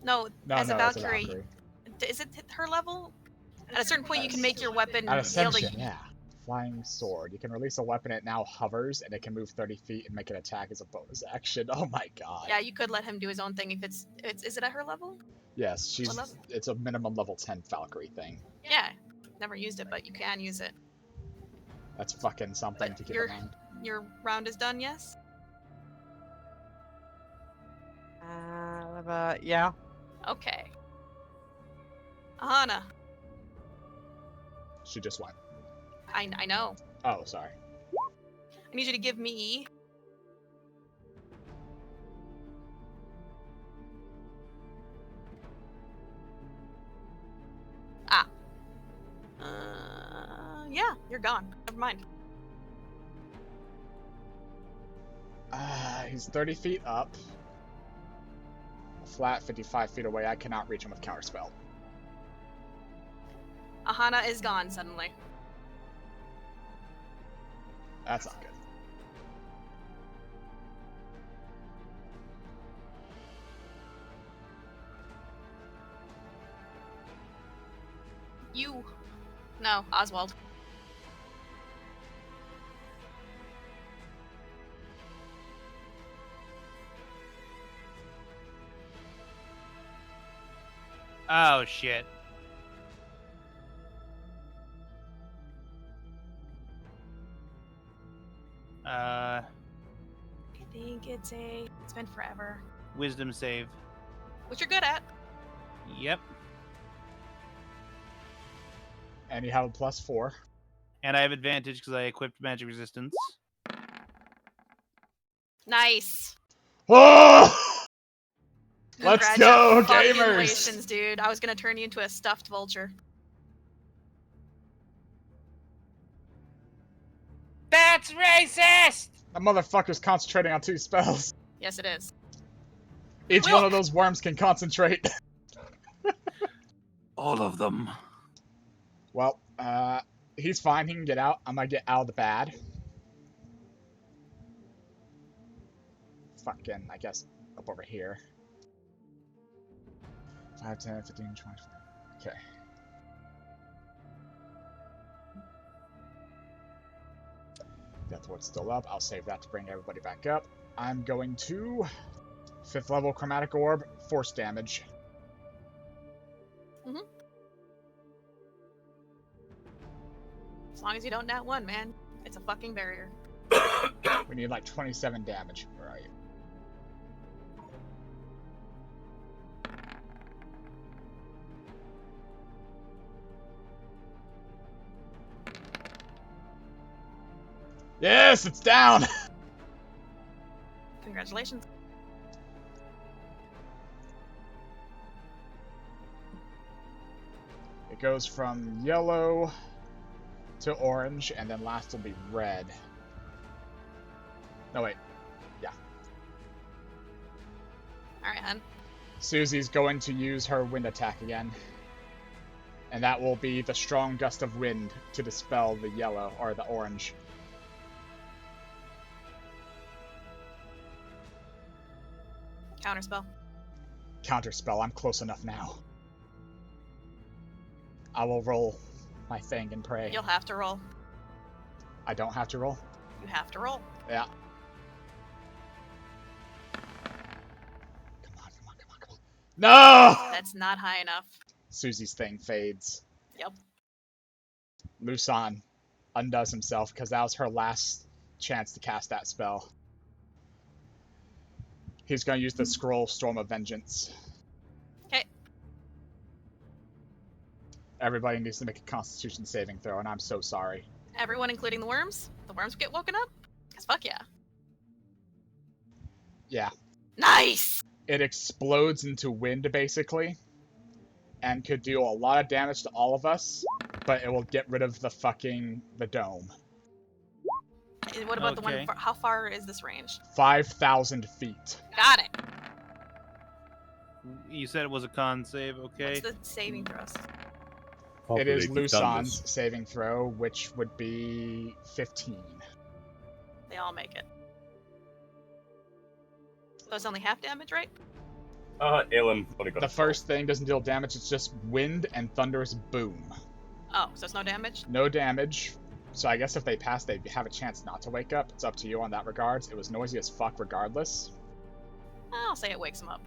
No, No, as a it's Valkyrie, is it her level? At a certain point, you can make your weapon At able Ascension, to... yeah. Flying sword. You can release a weapon, it now hovers, and it can move 30 feet and make an attack as a bonus action. Oh my god. Yeah, you could let him do his own thing if it's is it at her level? Yes, What level? it's a minimum level 10 Valkyrie thing. Yeah, never used it, but you can use it. That's fucking something But to keep your in mind. your round is done, yes? Yeah. Okay. Aahana, She just went. I know. Oh, sorry. I need you to give me... yeah, you're gone. Never mind. He's 30 feet up. Flat, 55 feet away. I cannot reach him with counterspell. Aahana is gone suddenly. That's not good. You. No, Oswald. Oh shit. I think it's been forever. Wisdom save. Which you're good at. Yep. And you have a +4. And I have advantage because I equipped magic resistance. Nice. Oh! Let's go, gamers! Congratulations, dude. I was gonna turn you into a stuffed vulture. That's racist! That motherfucker's concentrating on 2 spells. Yes, it is. Each Wilk! one of those worms can concentrate. All of them. Well, he's fine. He can get out. I'm gonna get out of the bad. Fucking, I guess, up over here. 5, 10, 15, 20. Okay. Deathward's still up. I'll save that to bring everybody back up. I'm going to 5th level Chromatic Orb, force damage. Mm-hmm. As long as you don't nat 1, man. It's a fucking barrier. We need like 27 damage. Where are you? Yes, it's down! Congratulations. It goes from yellow to orange, and then last will be red. No, wait. Yeah. Alright, hun. Susie's going to use her wind attack again. And that will be the strong gust of wind to dispel the yellow, or the orange. Counterspell. Counterspell, I'm close enough now. I will roll my thing and pray. You'll have to roll. I don't have to roll? You have to roll. Yeah. Come on, come on, come on, come on. No! That's not high enough. Susie's thing fades. Yep. Lusan undoes himself because that was her last chance to cast that spell. He's going to use the scroll Storm of Vengeance. Okay. Everybody needs to make a Constitution saving throw, and I'm so sorry. Everyone, including the worms? The worms get woken up? Because fuck yeah. Yeah. Nice! It explodes into wind, basically, and could do a lot of damage to all of us, but it will get rid of the dome. What about the Okay. one? How far is this range? 5,000 feet. Got it. You said it was a con save, okay? What's the saving throws? It is Hopefully they've done Lusan's this. saving throw, which would be 15. They all make it. So it's only half damage, right? Aelin, what do you got? The first thing doesn't deal damage, it's just wind and thunderous boom. Oh, so it's no damage? No damage. So I guess if they pass, they have a chance not to wake up. It's up to you on that regards. It was noisy as fuck regardless. I'll say it wakes him up.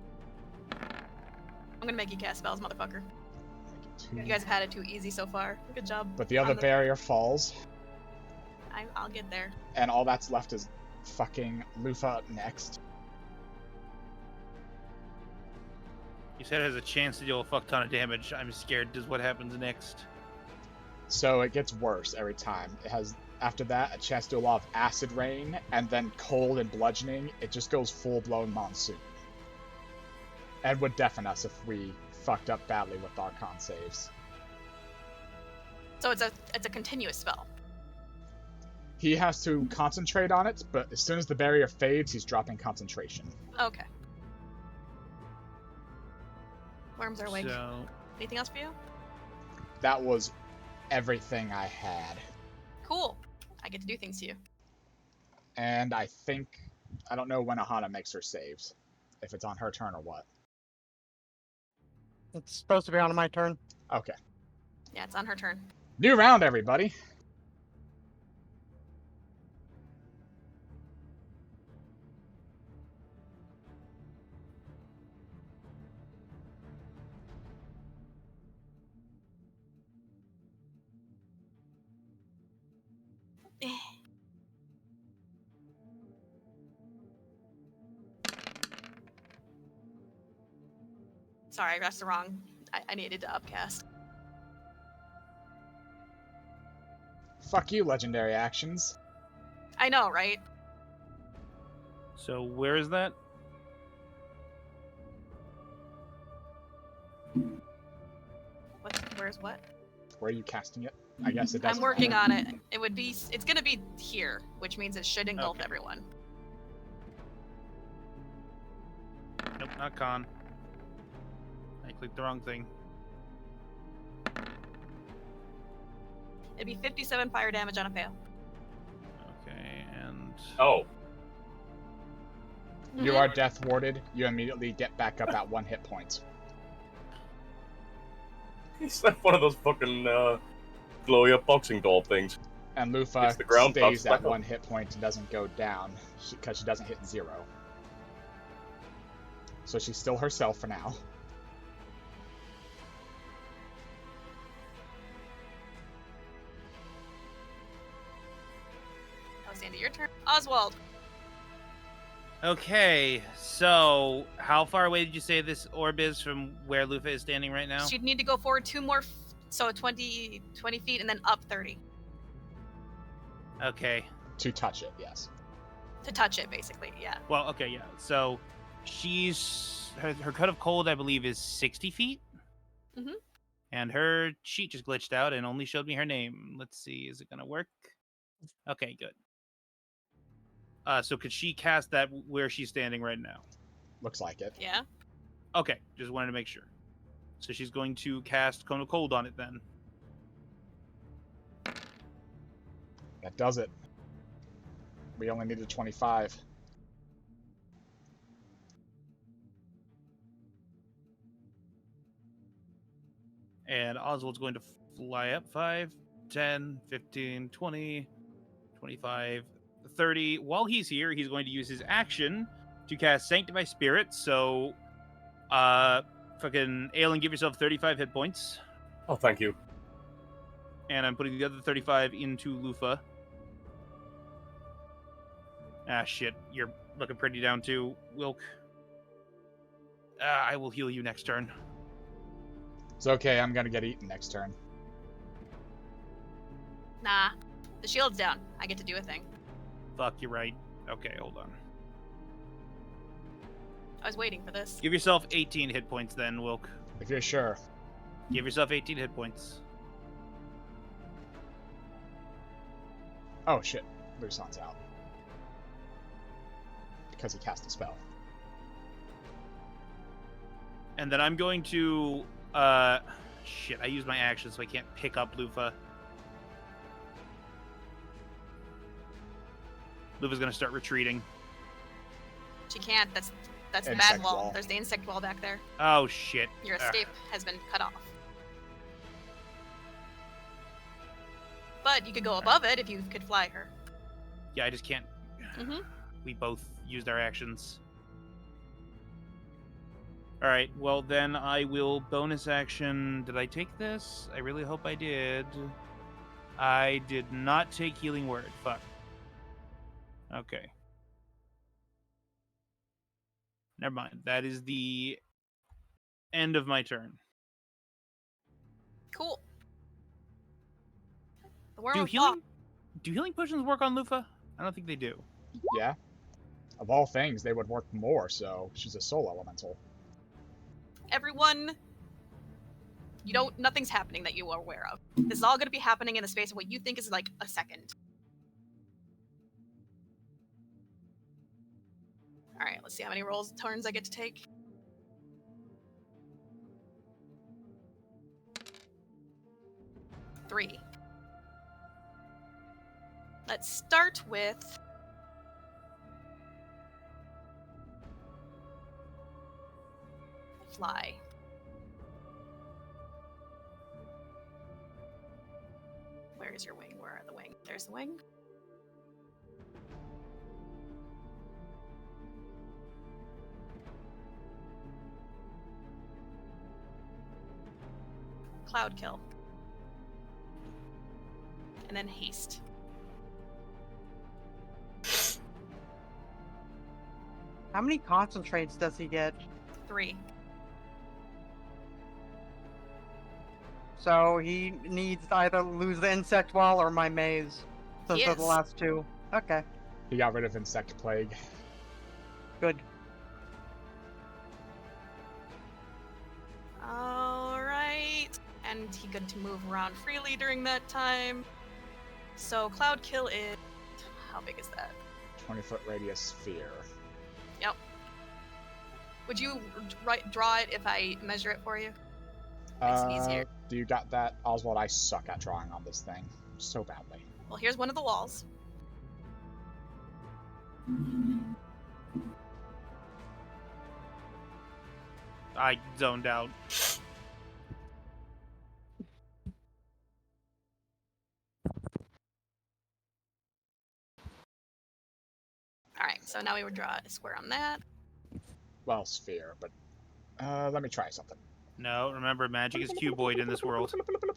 I'm gonna make you cast spells, motherfucker. You guys have had it too easy so far. Good job. But the other barrier falls, I'll get there. and all that's left is fucking Lufa up next. You said it has a chance to deal a fuck ton of damage. I'm scared is what happens next. So it gets worse every time. It has, after that, a chance to do a lot of acid rain, and then cold and bludgeoning. It just goes full-blown monsoon. And would deafen us if we fucked up badly with our con saves. So it's a continuous spell. He has to concentrate on it, but as soon as the barrier fades, he's dropping concentration. Okay. Worms are awake. So, Anything else for you? That was everything I had. Cool. I get to do things to you. And I don't know when Aahana makes her saves. If it's on her turn or what. It's supposed to be on my turn. Okay. Yeah, it's on her turn. New round, everybody. Sorry, that's the wrong. I needed to upcast. Fuck you, legendary actions. I know, right? so where is that? Where's what? Where are you casting it? I guess it doesn't I'm working matter. on it. It's gonna be here, which means it should engulf Okay. everyone. Nope, not con. I clicked the wrong thing. It'd be 57 fire damage on a fail. Okay, and Oh, You are death warded. You immediately get back up at 1 hit point. he's like one of those fucking glow up boxing doll things. And Hits Lufa the ground, stays bounces at back up. 1 hit point and doesn't go down because she doesn't hit 0. So she's still herself for now. That was the end of your turn. Oswald. okay, so how far away did you say this orb is from where Lufa is standing right now? She'd need to go forward 2 more, so 20 feet, and then up 30 Okay. To touch it, yes. to touch it, basically. Yeah. Well, okay, yeah. So her cut of cold, I believe, is 60 feet. Mhm. And her sheet just glitched out and only showed me her name. Let's see, is it gonna work? Okay, good. So could she cast that where she's standing right now? Looks like it. Yeah. Okay, just wanted to make sure. So she's going to cast Cone of Cold on it then. That does it. We only needed 25. And Oswald's going to fly up 5, 10, 15, 20, 25, 30. While he's here, he's going to use his action to cast Sanctify Spirit. So, fucking Aelin, give yourself 35 hit points. Oh, thank you. And I'm putting the other 35 into Lufa. Ah, shit. You're looking pretty down too, Wilk. I will heal you next turn. It's okay, I'm gonna get eaten next turn. Nah. The shield's down. I get to do a thing. Fuck, you're right. Okay, hold on. I was waiting for this. Give yourself 18 hit points then, Wilk. If you're sure. Give yourself 18 hit points. Oh shit, Lusan's out. Because he cast a spell. And then I'm going to... Shit, I used my action, so I can't pick up Lufa. Lufa's gonna start retreating. She can't. That's the bad Insect wall. wall. There's the insect wall back there. Oh, shit. Your Ugh. escape has been cut off. But you could go above it if you could fly her. Yeah, I just can't... Mm-hmm. We both used our actions. Alright, well then I will bonus action... Did I take this? I really hope I did. I did not take Healing Word. Fuck. Okay. Never mind. That is the end of my turn. Cool. The worm Do of law. healing potions work on Lufa? I don't think they do. Yeah. Of all things, they would work more, so she's a soul elemental. Everyone Nothing's happening that you are aware of. This is all going to be happening in the space of what you think is like a second. All right, let's see how many turns I get to take. Three. Let's start with fly. Where is your wing? Where are the wing? There's the wing. Cloud kill. And then haste. How many concentrates does he get? 3. So he needs to either lose the insect wall or my maze. Since He they're the is. last two. Okay, He got rid of Insect Plague. good. Alright. And he got to move around freely during that time. So Cloud Kill is... How big is that? 20-foot radius sphere. Yep. Would you draw it if I measure it for you? Makes it easier. Do you got that? Oswald, I suck at drawing on this thing. So badly. Well, here's one of the walls. I zoned out. Alright, so now we would draw a square on that. Well, sphere, but let me try something. No, remember, magic is cuboid in this world.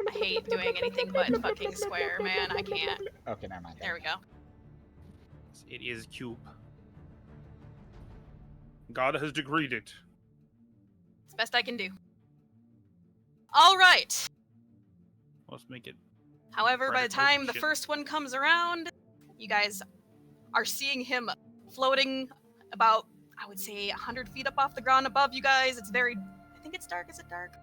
I hate doing anything but fucking square, man. I can't. Okay, never mind. There we go. It is cube. God has decreed it. It's the best I can do. Alright! Let's make it. However, by the Predatory time the shit. first one comes around, you guys are seeing him floating about, I would say, 100 feet up off the ground above you guys. It's very... I think it's dark. Is it dark?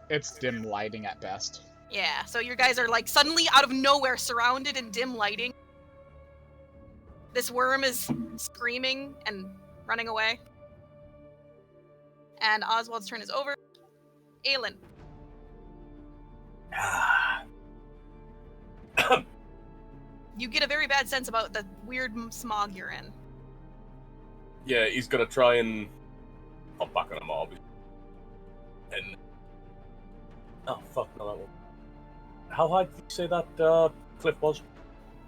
It's dim lighting at best. Yeah, so you guys are like suddenly out of nowhere surrounded in dim lighting. This worm is screaming and running away. And Oswald's turn is over. Aelin. You get a very bad sense about the weird smog you're in. Yeah, he's gonna try and hop back on a mob. And oh fuck, no, that one. How high did you say that cliff was?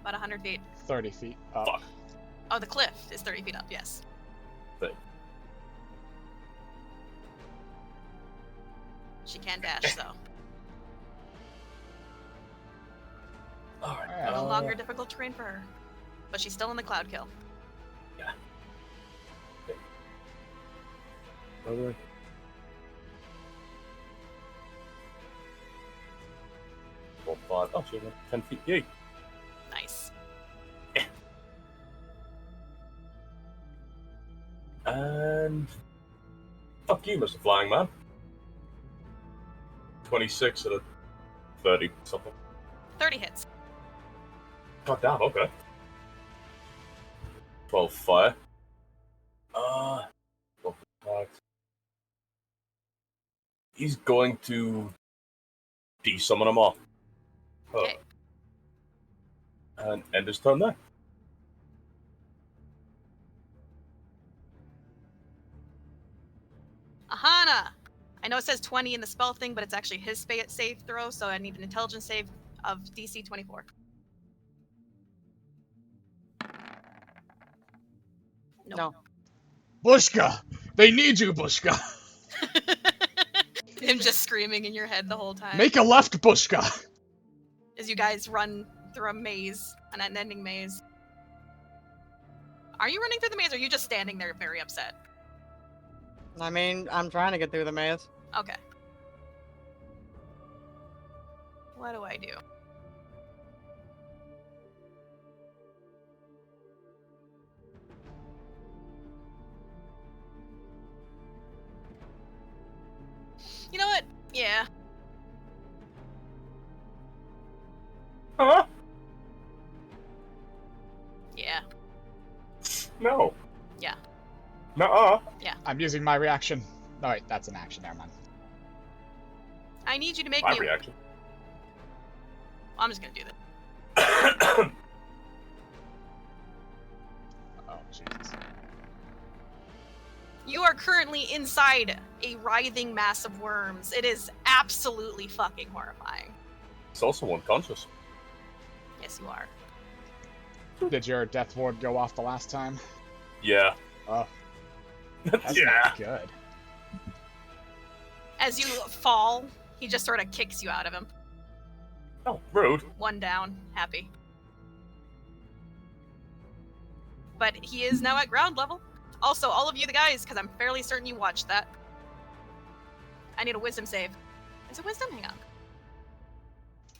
About 100 feet. 30 feet up. Fuck. Oh, the cliff is 30 feet up, yes. Thing. She can dash, though. All right. Yeah. No longer difficult terrain for her. But she's still in the cloud kill. Yeah. Okay. Four, 5. Oh, she's 10 feet. Yay. Nice. And fuck you, Mr. Flying Man. 26 at a 30 something. 30 hits. God damn, okay. 12 fire. 12 attacks. He's going to de-summon them all. Okay. And end his turn there. Aahana! I know it says 20 in the spell thing, but it's actually his save throw, so I need an intelligence save of DC 24. Nope. No. Bushka! They need you, Bushka! Him just screaming in your head the whole time. Make a left, Bushka! As you guys run through a maze, an unending maze. Are you running through the maze, or are you just standing there very upset? I mean, I'm trying to get through the maze. Okay. What do I do? You know what? Yeah. Huh? Yeah. No. Yeah. Nuh-uh. I'm using my reaction. No, wait, that's an action. Never mind. I need you to make My me. reaction. I'm just gonna do this. Oh, Jesus. You are currently inside a writhing mass of worms. It is absolutely fucking horrifying. It's also unconscious. Yes, you are. Did your death ward go off the last time? Yeah. Oh, that's Yeah. not good. As you fall, he just sort of kicks you out of him. Oh, rude. One down. Happy. But he is now at ground level. Also, all of you the guys, because I'm fairly certain you watched that. I need a wisdom save. Is it wisdom? Hang on.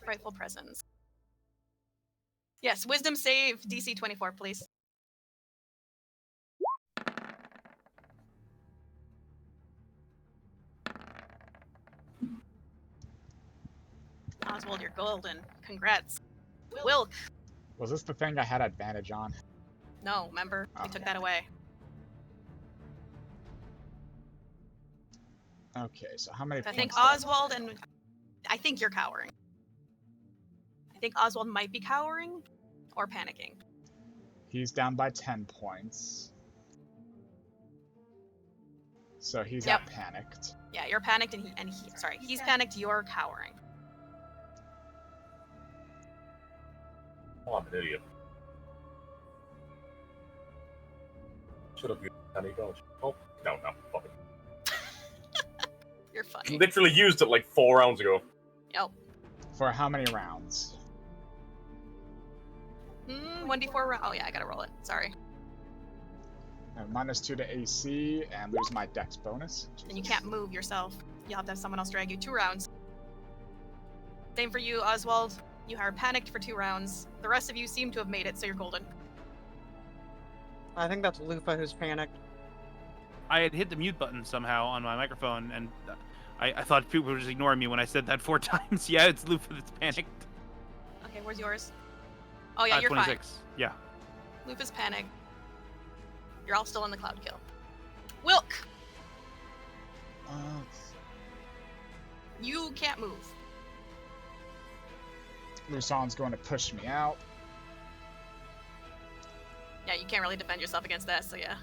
Frightful presence. Yes, wisdom save, DC 24, please. Oswald, you're golden. Congrats. Wilk. Was this the thing I had advantage on? No, remember? We took that away. Okay, so how many I think points do I- Oswald and... I think you're cowering. I think Oswald might be cowering or panicking. He's down by 10 points. So he's Yep. at panicked. Yeah, you're panicked and he's panicked, you're cowering. Oh, I'm an idiot. Should have used any dodge. Oh, no, fuck it. You're funny. Literally used it like 4 rounds ago. Yep. For how many rounds? 1d4 round. Oh yeah, I gotta roll it. Sorry. And -2 to AC and lose my dex bonus. And you can't move yourself. You'll have to have someone else drag you 2 rounds. Same for you, Oswald. You are panicked for 2 rounds. The rest of you seem to have made it, so you're golden. I think that's Lufa who's panicked. I had hit the mute button somehow on my microphone, and I thought people were just ignoring me when I said that 4 times. Yeah, it's Lufa that's panicked. Okay, where's yours? Oh yeah, you're 26. fine. Yeah. Lufa's panicked. You're all still in the cloud kill. Wilk! You can't move. Lusan's going to push me out. Yeah, you can't really defend yourself against that, so yeah.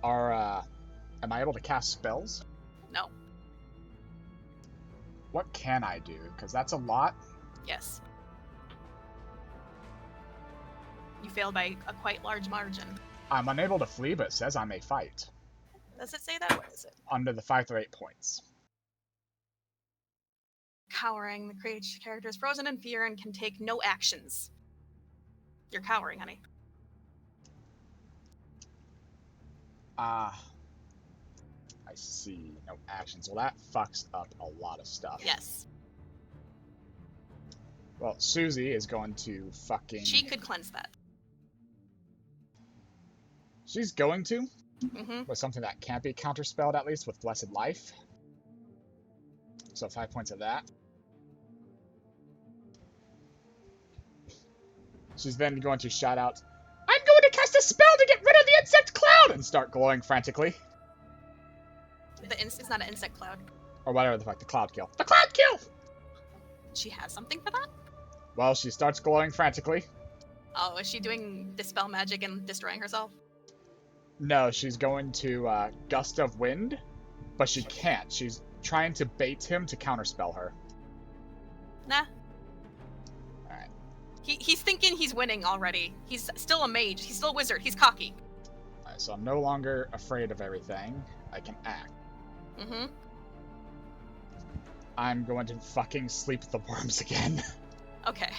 Am I able to cast spells? No. What can I do? Because that's a lot. Yes. You failed by a quite large margin. I'm unable to flee, but it says I may fight. Does it say that? What is it? Under the 5 to 8 points. Cowering. The character is frozen in fear and can take no actions. You're cowering, honey. I see. No actions. Well, that fucks up a lot of stuff. Yes. Well, Susie is going to fucking... She could cleanse that. She's going to? Mm-hmm. With something that can't be counterspelled, at least, with Blessed Life. So 5 points of that. She's then going to shout out, "I'm going to cast a spell to get rid of the insect cloud!" and start glowing frantically. It's not an insect cloud. Or whatever the fuck, the cloud kill. The cloud kill! She has something for that? Well, she starts glowing frantically. Oh, is she doing dispel magic and destroying herself? No, she's going to Gust of Wind, but she can't. She's trying to bait him to counterspell her. Nah. Alright. He's thinking he's winning already. He's still a mage. He's still a wizard. He's cocky. Alright, so I'm no longer afraid of everything. I can act. Mm-hmm. I'm going to fucking sleep the worms again. Okay.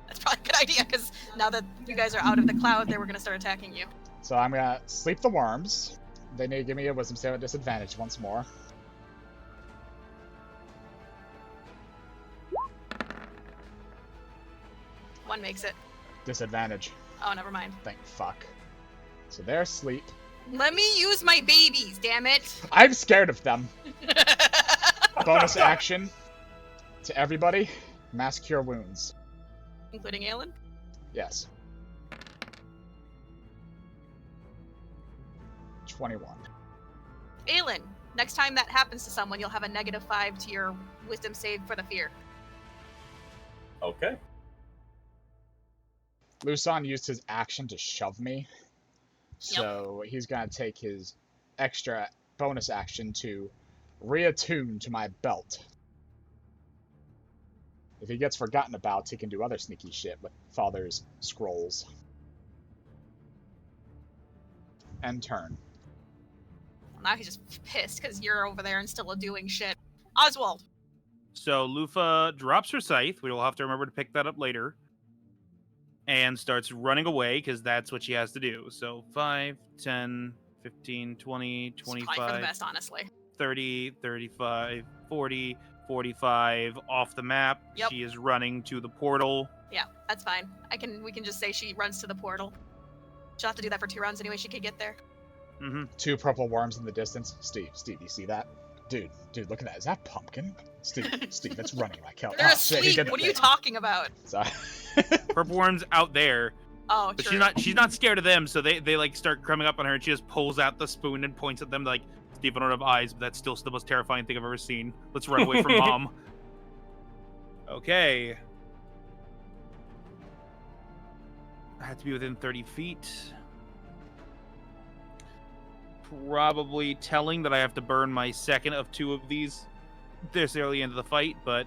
That's probably a good idea, because now that you guys are out of the cloud, they were going to start attacking you. So I'm gonna sleep the worms. They need to give me a wisdom save at disadvantage once more. One makes it. Disadvantage. Oh, never mind. Thank fuck. So they're asleep. Let me use my babies, damn it! I'm scared of them. Bonus action to everybody. Mass Cure Wounds. Including Aelin? Yes. 21. Aelin, next time that happens to someone, you'll have a -5 to your wisdom save for the fear. Okay. Lusan used his action to shove me. So he's going to take his extra bonus action to reattune to my belt. If he gets forgotten about, he can do other sneaky shit with Father's scrolls. End turn. Now he's just pissed because you're over there and still doing shit. Oswald! So Lufa drops her scythe. We will have to remember to pick that up later. And starts running away because that's what she has to do. So 5, 10, 15, 20, It's probably for the 25, best, honestly. 30, 35, 40, 45 off the map. Yep. She is running to the portal. Yeah, that's fine. We can just say she runs to the portal. She'll have to do that for 2 rounds anyway. She could get there. Mm-hmm. 2 purple worms in the distance. Steve, you see that? Dude, look at that. Is that Pumpkin? Steve, it's running like hell. They're Oh, shit, he asleep. did the What are you thing. talking about? Sorry. Purple worm's out there, Oh, but true. she's not scared of them. So they like start coming up on her, and she just pulls out the spoon and points at them like, Steve, I don't have eyes, but that's still the most terrifying thing I've ever seen. Let's run away from Mom. Okay. I have to be within 30 feet. Probably telling that I have to burn my second of 2 of these this early into the fight, but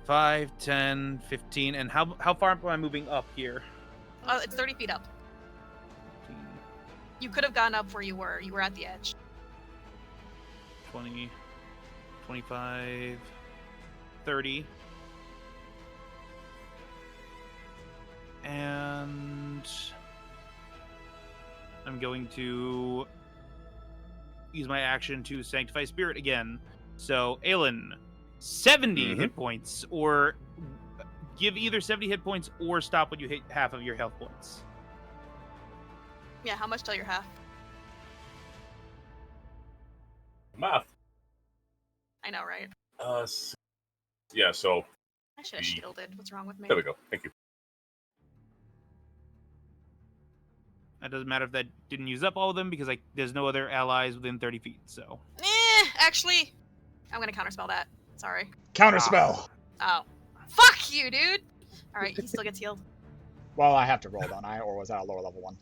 5, 10, 15, and how far am I moving up here? It's 30 feet up. You could have gone up where you were. You were at the edge. 20, 25, 30. And I'm going to use my action to Sanctify Spirit again. So, Aelin, 70 hit points, or give either 70 hit points or stop when you hit half of your health points. Yeah, how much till you're half? Math. I know, right? Yeah, so I should have shielded. What's wrong with me? there we go. Thank you. That doesn't matter if that didn't use up all of them, because there's no other allies within 30 feet, so. Actually, I'm gonna counterspell that. Sorry. Counterspell! Oh. Fuck you, dude! Alright, he still gets healed. Well, I have to roll, don't I? Or was that a lower level one?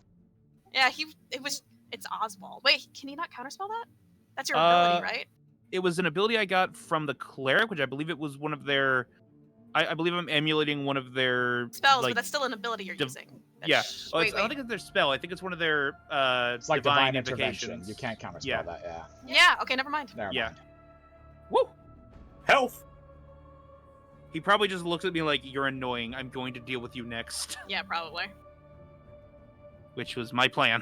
Yeah, it's Oswald. Wait, can you not counterspell that? That's your ability, right? It was an ability I got from the cleric, which I believe it was one of their. I believe I'm emulating one of their Spells, like, but that's still an ability you're using. Yeah. I Wait, don't think it's their spell. I think it's one of their It's like divine intervention. invocations. You can't counterspell Yeah. that, yeah. Yeah, okay, never mind. Never Yeah. mind. Woo! Health. He probably just looks at me like, you're annoying. I'm going to deal with you next. Yeah, probably. Which was my plan.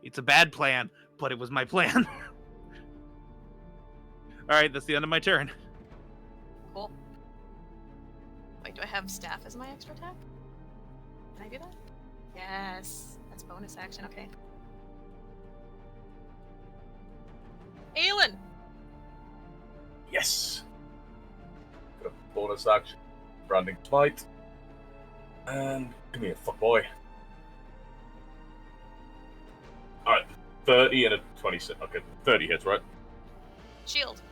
It's a bad plan, but it was my plan. Alright, that's the end of my turn. Cool. Wait, do I have staff as my extra attack? Can I do that? Yes. That's bonus action, okay. Aelin! Yes. Got a bonus action. Branding Smite. And give me a fuck boy. Alright, 30 and a 26. Okay, 30 hits, right? Shield.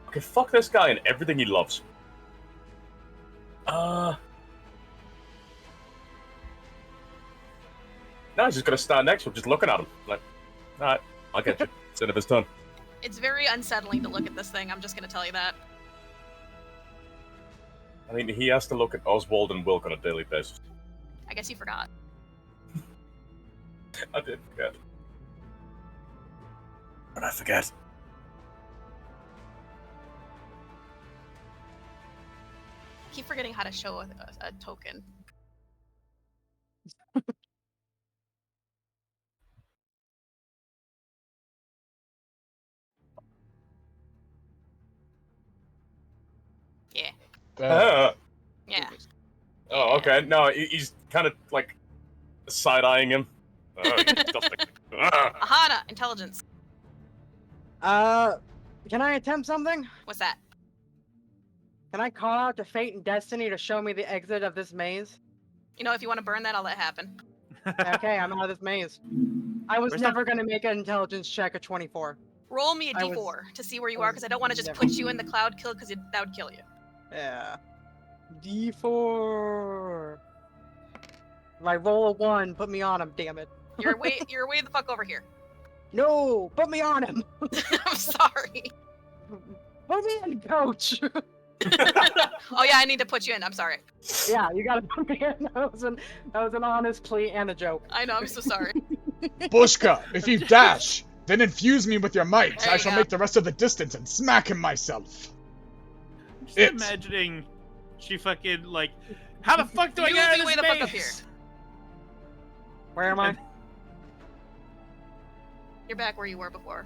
Okay, fuck this guy and everything he loves. Now he's just gonna stand next to him, just looking at him. Like, alright, I'll get you. It's the end of his turn. It's very unsettling to look at this thing, I'm just gonna tell you that. I mean, he has to look at Oswald and Wilk on a daily basis. I guess you forgot. I did forget. But I forget. I keep forgetting how to show a token. Yeah. Yeah. Oh, okay. No, he's kind of like side-eyeing him. Aahana, Aahana, intelligence. Can I attempt something? What's that? Can I call out to Fate and Destiny to show me the exit of this maze? You know, if you want to burn that, I'll let it happen. Okay, I'm out of this maze. I was Where's never gonna make an intelligence check at 24. Roll me a I d4 was- to see where you I are, was because I don't want to just never- put you in the cloud kill, because that would kill you. Yeah. D4. If I roll a 1, put me on him, damn it. You're way the fuck over here. No, put me on him. I'm sorry. Put me in, coach. Oh yeah, I need to put you in. I'm sorry. Yeah, you gotta put me in. That was an honest plea and a joke. I know. I'm so sorry. Bushka, if you dash, then infuse me with your might. There I you shall go. make the rest of the distance and smack him myself. Just It. imagining she fucking like, how the fuck do I You get out be of way this the fuck up maze? Where am I? You're back where you were before.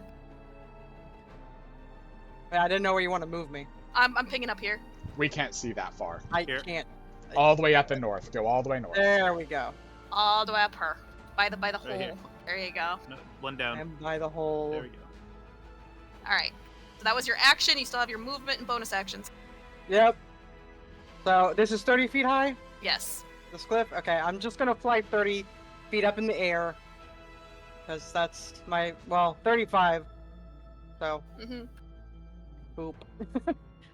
I didn't know where you want to move me. I'm pinging up here. We can't see that far. I Here. can't. All the way at the north. Go all the way north. There we go. All the way up her. By the hole. here. There you go. No, one down. I'm by the hole. There we go. Alright. So that was your action. You still have your movement and bonus actions. Yep. So this is 30 feet high. Yes. This cliff. Okay, I'm just gonna fly 30 feet up in the air. Because that's my 35. So Mm-hmm. boop.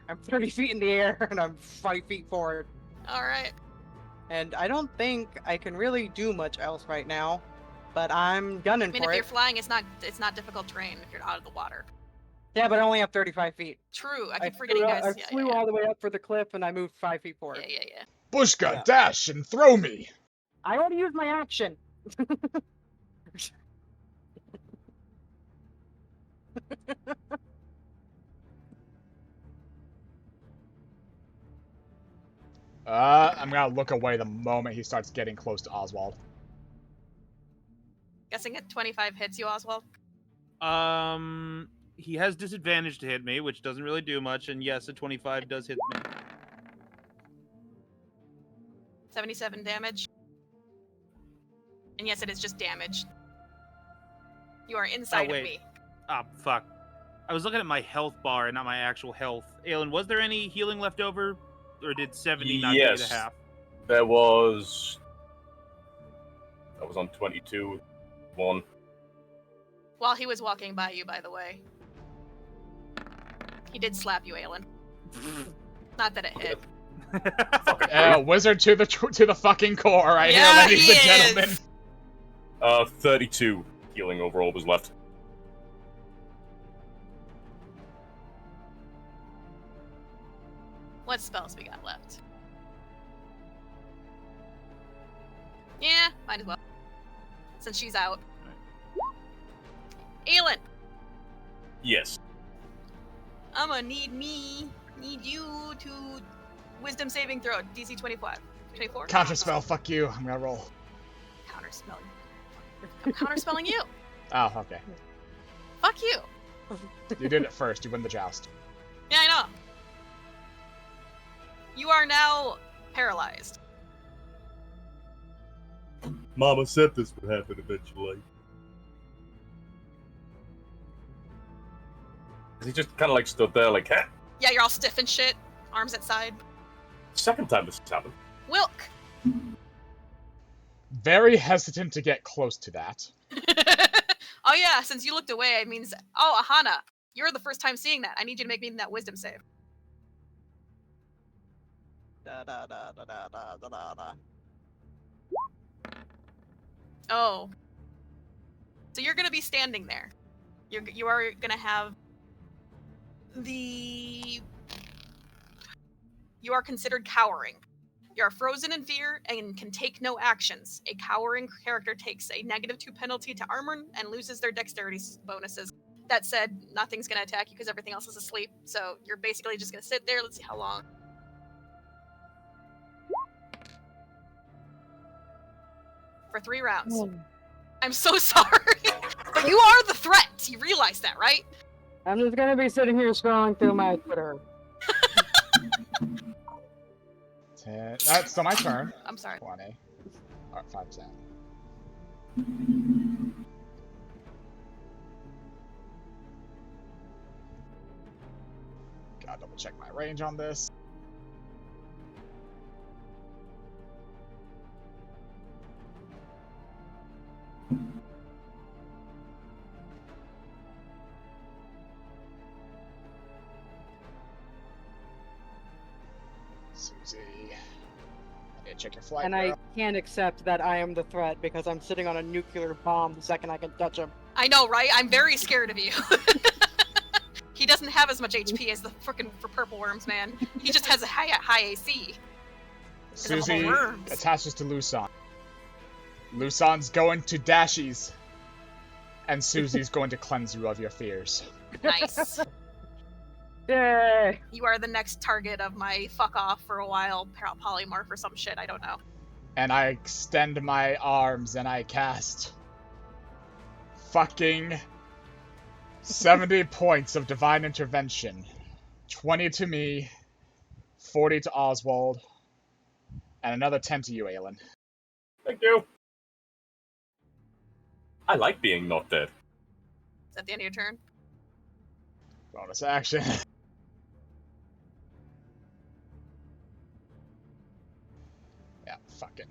I'm 30 feet in the air and I'm 5 feet forward. Alright. And I don't think I can really do much else right now. But I'm gunning I mean, for if it. you're flying, it's not difficult terrain if you're out of the water. Yeah, but I only have 35 feet. True. I I keep forgetting, guys. I flew all the way up for the cliff and I moved 5 feet forward. Yeah. Bushka, Yeah. dash and throw me. I already used my action. I'm gonna look away the moment he starts getting close to Oswald. Guessing at 25 hits you, Oswald. He has disadvantage to hit me, which doesn't really do much, and yes, a 25 does hit me. 77 damage. And yes, it is just damage. You are inside of wait. me. Ah, fuck. I was looking at my health bar and not my actual health. Aelin, was there any healing left over? Or did 70 not give you the Yes. half? There was. That was on 22. 1. While he was walking by you, by the way. He did slap you, Aelin. Not that it hit. Wizard to the fucking core right Yeah, here, ladies he and gentlemen. is. 32 healing overall was left. What spells we got left? Yeah, might as well. Since she's out. Aelin, Yes. I'm gonna need you to wisdom saving throw, DC 25. 24? Counterspell, fuck you. I'm gonna roll. Counterspell. I'm counterspelling you. Oh, okay. Fuck you. You did it first. You win the joust. Yeah, I know. You are now paralyzed. Mama said this would happen eventually. He just kind of like stood there like, huh? Yeah, you're all stiff and shit. Arms at side. Second time this has happened. Wilk. Very hesitant to get close to that. Oh yeah, since you looked away, it means... Oh, Aahana, you're the first time seeing that. I need you to make me that wisdom save. Da, da, da, da, da, da, da, da. Oh. So you're gonna be standing there. You are gonna have the... You are considered cowering. You are frozen in fear and can take no actions. A cowering character takes a -2 penalty to armor and loses their dexterity bonuses. That said, nothing's gonna attack you because everything else is asleep. So you're basically just gonna sit there. Let's see how long. For 3 rounds. I'm so sorry, but you are the threat. You realize that, right? I'm just gonna be sitting here scrolling through my Twitter. 10. That's still my turn. I'm sorry. 20. Alright, 5, 10. check my range on this. Susie. Yeah, check your flight, And girl. I can't accept that I am the threat because I'm sitting on a nuclear bomb the second I can touch him. I know, right? I'm very scared of you. He doesn't have as much HP as the frickin' for purple worms, man. He just has a high AC. Susie worms. attaches to Lusan. Lusan's going to dashies. And Susie's going to cleanse you of your fears. Nice. Yay! You are the next target of my fuck off for a while polymorph or some shit, I don't know. And I extend my arms and I cast fucking 70 points of divine intervention. 20 to me, 40 to Oswald, and another 10 to you, Aelin. Thank you. I like being not dead. Is that the end of your turn? Bonus action. Yeah, fucking.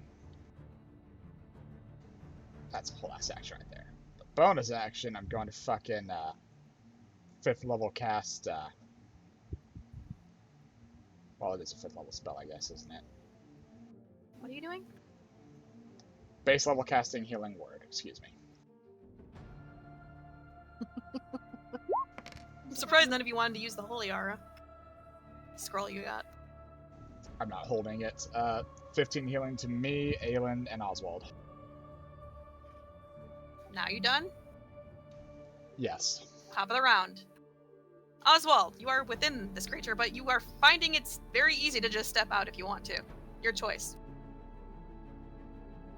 That's a whole ass action right there. But bonus action, I'm going to fucking 5th level cast. Well, it is a 5th level spell, I guess, isn't it? What are you doing? Base level casting Healing Word, excuse me. I'm surprised none of you wanted to use the Holy Aura. Scroll you got. I'm not holding it. 15 healing to me, Aelin, and Oswald. Now you done? Yes. Top of the round. Oswald, you are within this creature, but you are finding it's very easy to just step out if you want to. Your choice.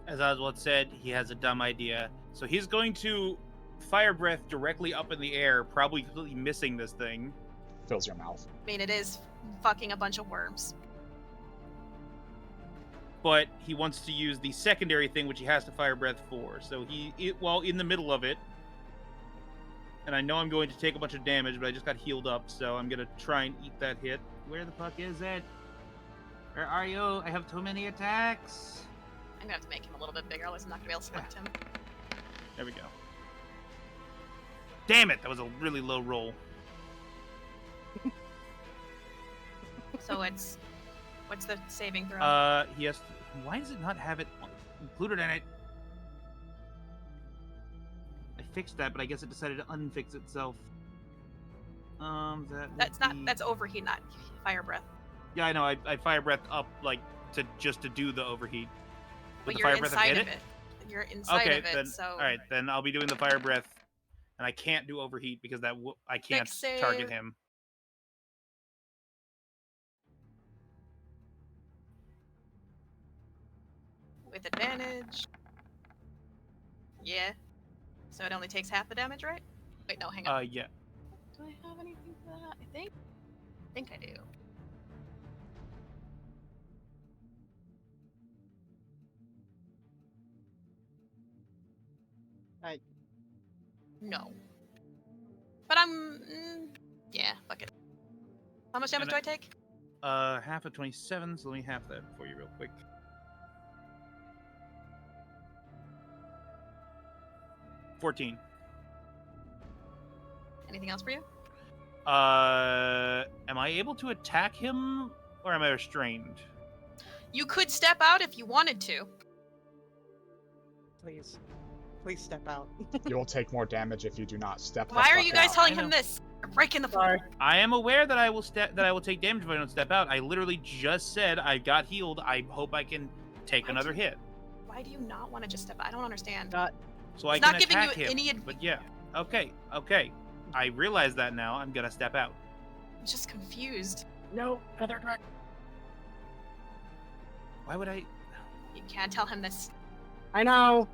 As Oswald said, he has a dumb idea. So he's going to fire breath directly up in the air, probably completely missing this thing. Fills your mouth. I mean, it is fucking a bunch of worms. But he wants to use the secondary thing, which he has to fire breath for. So while in the middle of it, and I know I'm going to take a bunch of damage, but I just got healed up, so I'm going to try and eat that hit. Where the fuck is it? Where are you? I have too many attacks. I'm gonna have to make him a little bit bigger, otherwise I'm not gonna be able to select him. There we go. Damn it, that was a really low roll. So what's the saving throw? He has to, why does it not have it included in it? I fixed that, but I guess it decided to unfix itself. That's overheat, not fire breath. Yeah, I know. I fire breath up like to do the overheat. But the you're fire breath inside hit of it. You're inside okay, of it, then, so... all right, then I'll be doing the fire breath, and I can't do overheat because I can't save. target him. With advantage. Yeah. So it only takes half the damage, right? Wait, no, hang on. Yeah. Do I have anything for that? I think I do. No. But yeah, fuck it. How much damage do I take? Half of 27, so let me half that for you real quick. 14. Anything else for you? Am I able to attack him, or am I restrained? You could step out if you wanted to. Please. Please step out. You will take more damage if you do not step. Why are you guys out. telling I him know. this? You're breaking the Sorry. I am aware that I will take damage if I don't step out. I literally just said I got healed. I hope I can take Why another do you- hit, Why do you not want to just step out? I don't understand. so I It's can not giving attack you him. any But yeah, okay. I realize that now. I'm gonna step out. I'm just confused. No, other direct. Why would I? You can't tell him this. I know.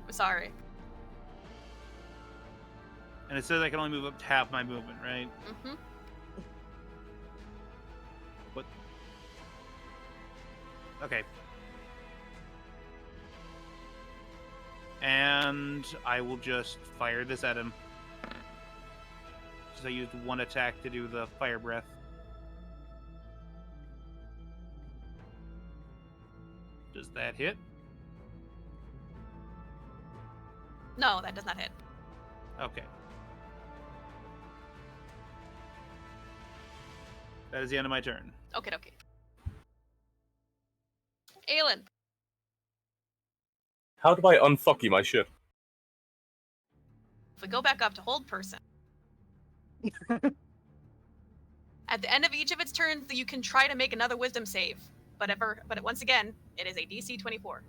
I'm sorry. And it says I can only move up to half my movement, right? Mm-hmm. Okay. And I will just fire this at him. Because I used one attack to do the fire breath. hit? No, that does not hit. Okay. That is the end of my turn. Okay. Aelin. How do I unfucky my ship? If we go back up to hold person. At the end of each of its turns, you can try to make another wisdom save. But once again, it is a DC 24.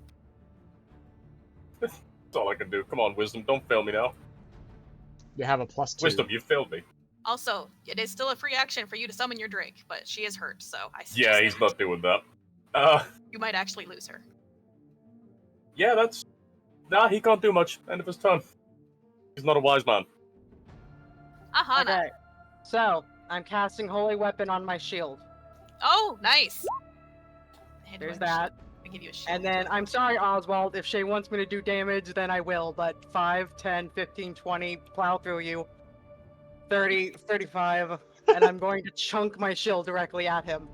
That's all I can do. Come on, Wisdom, don't fail me now. You have a +2. Wisdom, you failed me. Also, it is still a free action for you to summon your Drake, but she is hurt, so I suggest Yeah, he's that not doing that. you might actually lose her. Yeah, that's... Nah, he can't do much. End of his turn. He's not a wise man. Aahana. Okay. So, I'm casting Holy Weapon on my shield. Oh, nice. There's that. I give you a shield. And then, I'm sorry, Oswald, if Shay wants me to do damage, then I will, but 5, 10, 15, 20, plow through you. 30, 35, and I'm going to chunk my shield directly at him.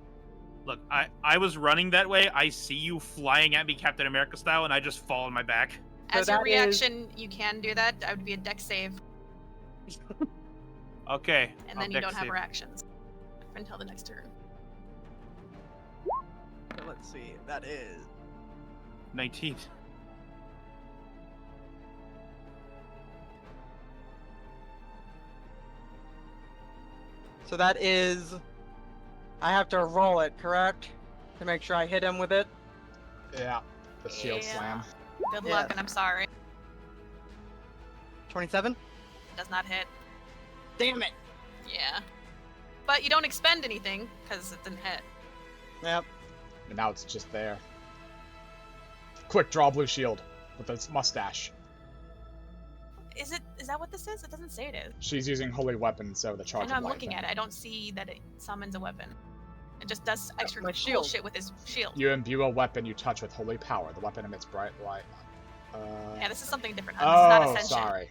Look, I was running that way. I see you flying at me Captain America style, and I just fall on my back. As So your that reaction, you can do that. That would be a dex save. Okay. And I'll then you dex don't have save. reactions until the next turn. Let's see, that is... 19. So that is... I have to roll it, correct? To make sure I hit him with it? Yeah. The shield Yeah. slam. Good Yes. luck, and I'm sorry. 27? Does not hit. Damn it! Yeah. But you don't expend anything, because it didn't hit. Yep. And now it's just there. Quick, draw blue shield with its mustache. Is that what this is? It doesn't say it is. She's using holy weapon, so the I charge know, of I'm light looking thing. at it. I don't see that it summons a weapon. It just does extra my cool shield. shit with his shield. You imbue a weapon you touch with holy power. The weapon emits bright light. Yeah, this is something different. This is not Oh, Ascension. sorry.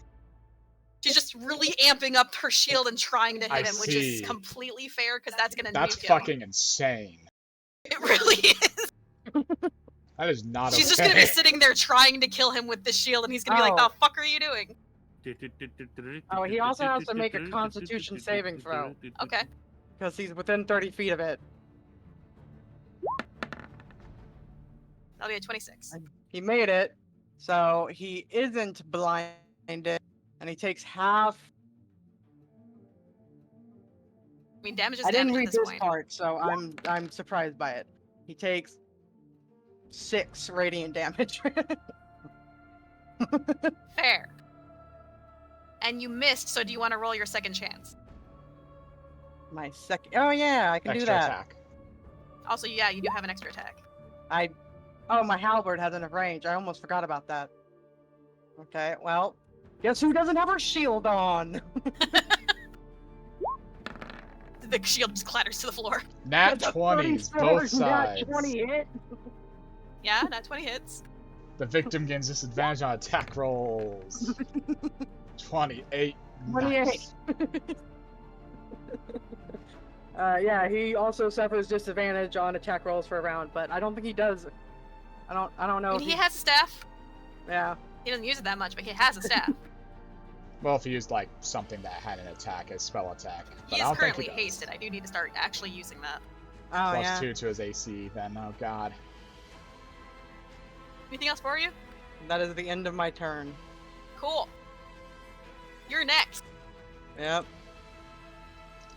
She's just really amping up her shield and trying to hit I him, which is see. completely fair, because that's gonna That's nuke him. fucking insane. It really is. That is not She's okay. just gonna be sitting there trying to kill him with the shield, and he's gonna be like, Oh. "The fuck are you doing?" Oh, he also has to make a Constitution saving throw. Okay. Because he's within 30 feet of it. That'll be a 26. He made it, so he isn't blinded, and he takes half... I mean, damage is I didn't damage read at this this point. part, so I'm surprised by it. He takes 6 radiant damage. Fair. And you missed, so do you want to roll your second chance? My second... Oh yeah, I can Extra do that. attack. Also, yeah, you do have an extra attack. Oh, my halberd has enough range. I almost forgot about that. Okay, well, guess who doesn't have her shield on? The shield just clatters to the floor. Nat That's a 20s, 34 both nat sides. 20 hit. Yeah, that 20 hits. The victim gains disadvantage on attack rolls. 28. 28. Nice. Yeah, he also suffers disadvantage on attack rolls for a round, but I don't think he does. I don't know. I if mean, he has a staff. Yeah. He doesn't use it that much, but he has a staff. Well, if he used like something that had an attack, a spell attack. But He I is don't think currently he does. hasted. I do need to start actually using that. Oh Plus yeah. 2 to his AC, then oh god. Anything else for you? That is the end of my turn. Cool. You're next. Yep.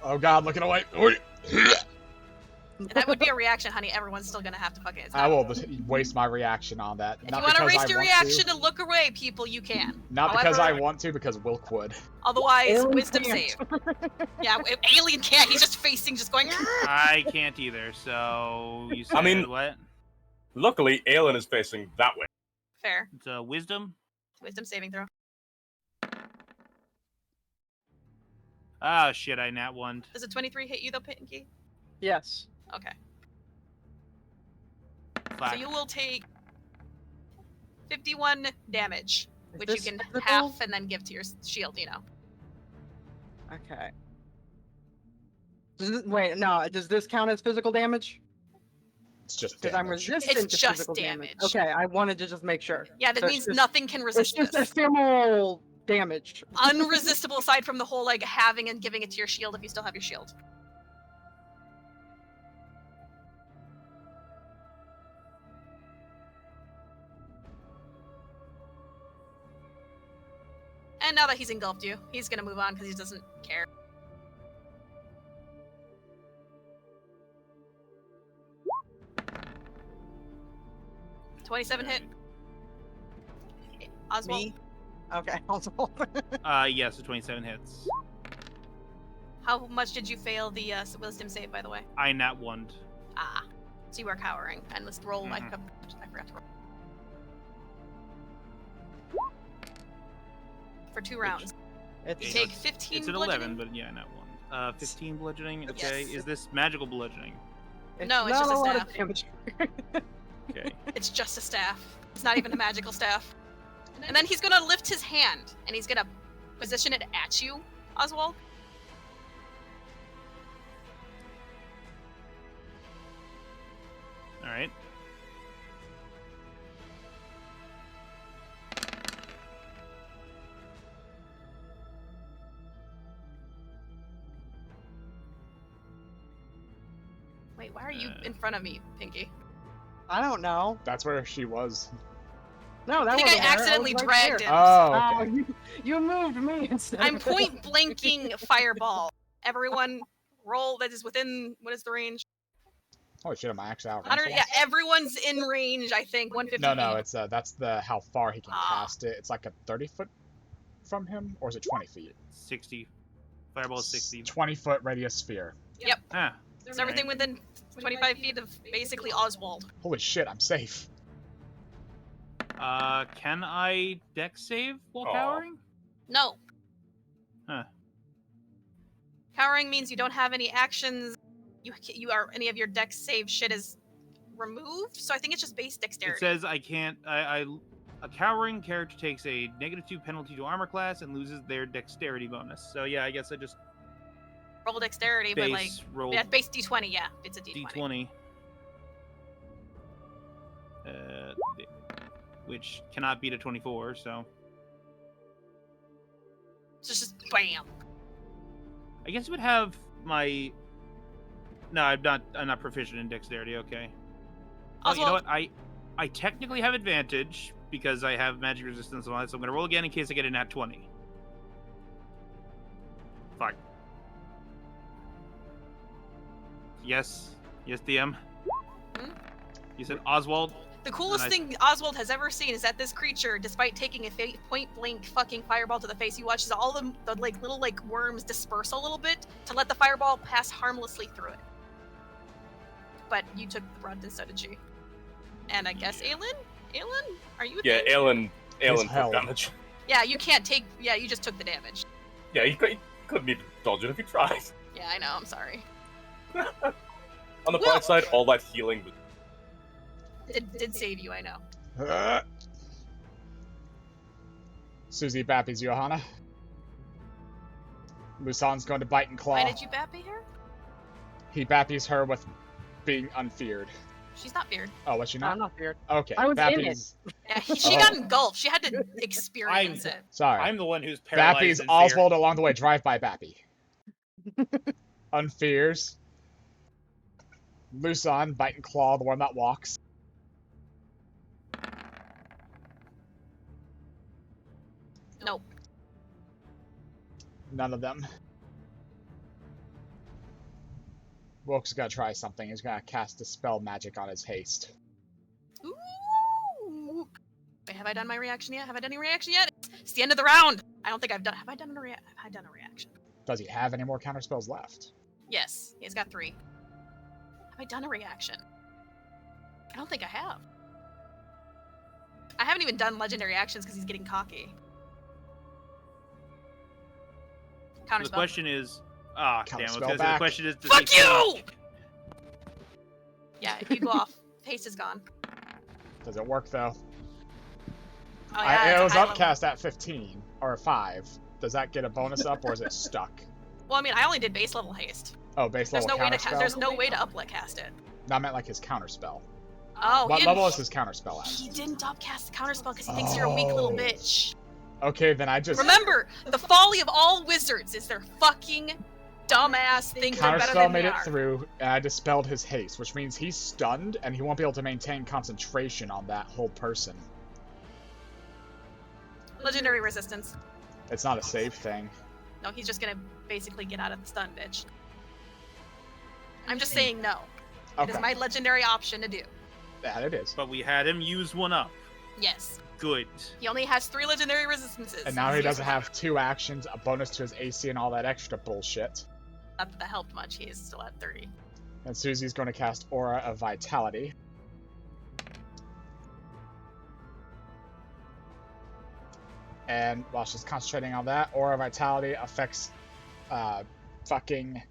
Oh god, looking away. Oi. And that would be a reaction, honey. Everyone's still gonna have to fucking. I will just waste my reaction on that. If Not you want to because waste I your want reaction to. to look away, people, you can. Not because I However- want to, because Wilk would. Otherwise, Aelin wisdom can't. save. Yeah, if Aelin can't. He's just facing, just going. I can't either, so you said I mean- what? Luckily, Aelin is facing that way. Fair. It's wisdom? Wisdom saving throw. Oh shit, I nat one. Does a 23 hit you though, Pinky? Yes. Okay. Fuck. So you will take 51 damage, Is which you this can physical? half and then give to your shield, you know. Okay. Wait, no. Does this count as physical damage? It's just Because I'm damage. resistant It's to just physical damage. damage. Okay, I wanted to just make sure. Yeah, that So it's means just- nothing can It's resist just this. ephemeral damage. Unresistible aside from the whole like having and giving it to your shield if you still have your shield. And now that he's engulfed you, he's gonna move on because he doesn't care. $27 hit. Oswald. Me? Okay, Oswald. Yes, the 27 hits. How much did you fail the wisdom save, by the way? I nat one. Ah, so you are cowering. And let's roll. I forgot to roll. For 2 rounds. You It's take 15 It's an bludgeoning. 11, but yeah, nat 1. 15 bludgeoning. Okay, Yes. is this magical bludgeoning? No, it's not just a lot staff. of damage. Okay. It's just a staff. It's not even a magical staff. And then he's gonna lift his hand and he's gonna position it at you, Oswald. All right. Wait, why are you in front of me, Pinky? I don't know. That's where she was. No, that I think I wasn't her. accidentally was right dragged there. him. Oh, Oh, okay. you moved me instead. I'm point blanking fireball. Everyone roll that is within, what is the range? Holy shit, am I actually out? 100, yeah, everyone's in range, I think, 150 No, feet. it's that's the how far he can Ah. cast it. It's like a 30-foot from him, or is it 20 feet? 60. Fireball is 60. 20-foot radius sphere. Ah. So everything within 25 feet of basically Oswald. Holy shit, I'm safe. Can I dex save while Aw. cowering? No. Huh. Cowering means you don't have any actions. You are any of your dex save shit is removed. So I think it's just base dexterity. It says I can't. A cowering character takes a -2 penalty to armor class and loses their dexterity bonus. So yeah, I guess I just roll dexterity, but like base roll yeah, base d20. Yeah, it's a d20. d20. Which cannot beat a 24. So So it's just bam. I guess it would have my. No, I'm not proficient in dexterity. Okay. Oh, you know Oswald, what? I technically have advantage because I have magic resistance on it, so I'm gonna roll again in case I get a nat 20. Fuck. Yes, DM. Hmm? You said Oswald. the coolest and thing Oswald has ever seen is that this creature, despite taking a point blank fucking fireball to the face, he watches all the like little like worms disperse a little bit to let the fireball pass harmlessly through it. But you took the brunt and so did she. And I guess Aelin? Aelin? Are you a Yeah, thing? Aelin hell. took damage. Yeah, you can't take yeah, you just took the damage. Yeah, you couldn't even dodge it if you tried. Yeah, I know, I'm sorry. On the Well- bright side, all that healing was Did save you, I know. Susie Bappy's Aahana. Musan's going to bite and claw. Why did you bappy her? He Bappy's her with being unfeared. She's not feared. Oh, was she I'm not? not feared. Okay, I was in it. Bappy's. Yeah, she got engulfed. She had to experience it. Sorry. I'm the one who's paralyzed. Bappy's in fear. Oswald along the way. Drive by Bappy. Unfears. Musan, bite and claw, the one that walks. Nope. None of them. Wilk's gonna try something. He's gonna cast Dispel Magic on his haste. Ooh. Wait, have I done my reaction yet? Have I done any reaction yet? It's the end of the round. I don't think I've done. Have I done a reaction? Does he have any more counter spells left? Yes, he's got 3. Have I done a reaction? I don't think I have. I haven't even done legendary actions because he's getting cocky. Counterspell. The question is. Ah, damn. I was Counterspell gonna say the back. question is. does Fuck he- you! Yeah, if you go off, haste is gone. Does it work though? Oh yeah, It it's a was high level. upcast at 15 or 5. Does that get a bonus up or is it stuck? Well, I mean, I only did base level haste. Oh, base There's level no way to counterspell. there's no way to cast it. No, I meant like his counterspell. Oh, What he level didn't, is his counterspell at? he didn't upcast the counterspell because he thinks you're a weak little Oh. bitch. Okay, then I just Remember, the folly of all wizards is their fucking dumbass think they're better counterspell than made they it are. through, and I dispelled his haste, which means he's stunned and he won't be able to maintain concentration on that whole person. Legendary resistance. It's not a save thing. No, he's just gonna basically get out of the stun, bitch. I'm just saying no. It Okay, is my legendary option to do. that it is. But we had him use one up. Yes. Good. He only has 3 legendary resistances. And now he He's doesn't used one. have 2 actions, a bonus to his AC, and all that extra bullshit. Not that that helped much. He is still at 30. And Susie's going to cast Aura of Vitality. And while she's concentrating on that, Aura of Vitality affects fucking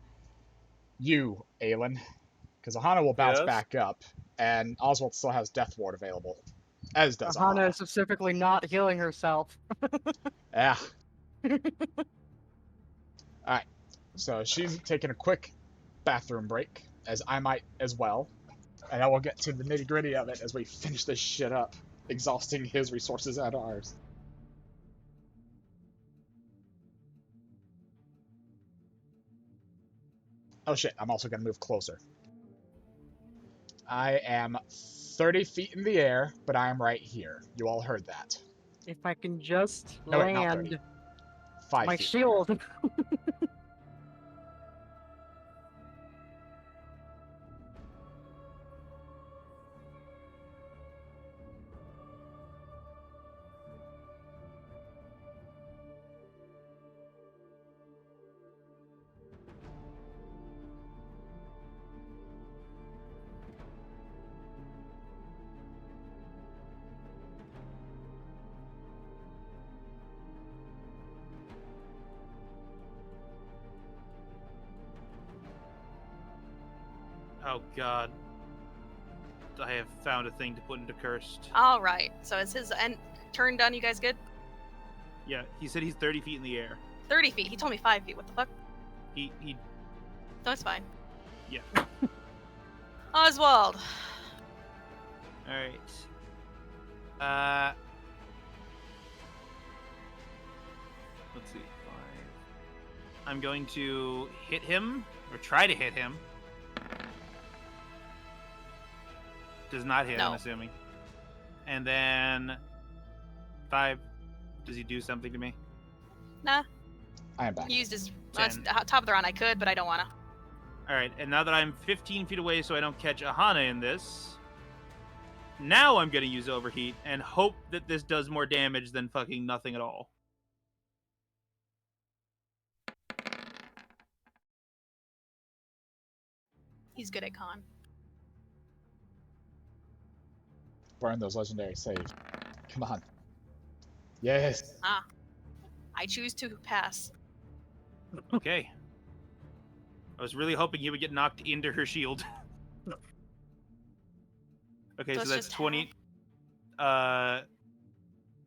you, Aelin. Because Aahana will bounce Yes? back up, and Oswald still has Death Ward available. As does Aahana Aahana. is specifically not healing herself. Yeah. Alright, so she's taking a quick bathroom break, as I might as well. And I will get to the nitty gritty of it as we finish this shit up, exhausting his resources and ours. Oh shit, I'm also gonna move closer. I am 30 feet in the air, but I am right here. You all heard that. If I can just No, wait, not 30. land 5 my feet. shield. Oh god. I have found a thing to put into cursed. All right. So is his end turn done? You guys good? Yeah, he said he's 30 feet in the air. 30 feet. He told me 5 feet. What the fuck? He No, it's fine. yeah. Oswald. Alright. Let's see. 5. I'm going to hit him, or try to hit him. Does not hit, No. I'm assuming. And then 5. Does he do something to me? Nah. I am back. He used his 10. top of the round. I could, but I don't want to. Alright, and now that I'm 15 feet away so I don't catch Aahana in this, now I'm going to use Overheat and hope that this does more damage than fucking nothing at all. He's good at con. Burn those legendary saves. Come on. Yes. I choose to pass. Okay. I was really hoping he would get knocked into her shield. Okay, So so it's that's just 20.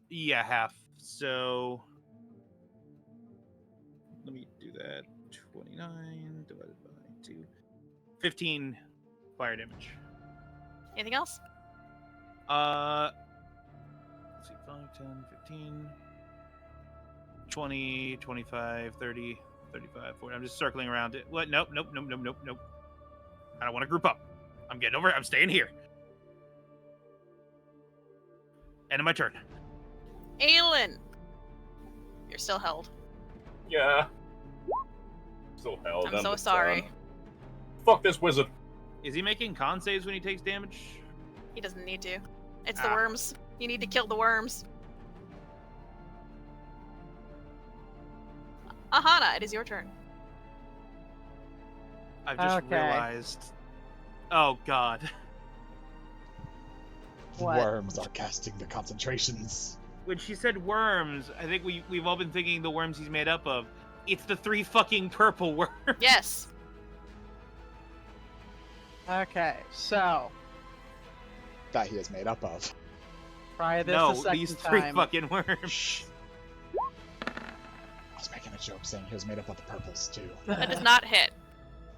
Yeah, half. So let me do that. 29 divided by 2. 15 fire damage. Anything else? Let's see, 5, 10, 15, 20, 25, 30, 35, 40. I'm just circling around it. What? Nope. I don't want to group up. I'm getting over it. I'm staying here. End of my turn. Aelin. You're still held. Yeah. Still held. I'm so sorry. Fuck this wizard. Is he making con saves when he takes damage? He doesn't need to. It's the Ah. worms. You need to kill the worms. Aahana, it is your turn. I've just Okay. realized. Oh god. What? Worms are casting the concentrations. When she said worms, I think we've all been thinking the worms he's made up of. It's the 3 fucking purple worms. Yes. Okay, so That he is made up of. try this a No, second these 3 time. fucking worms. Shh. I was making a joke saying he was made up of the purples too. That does not hit.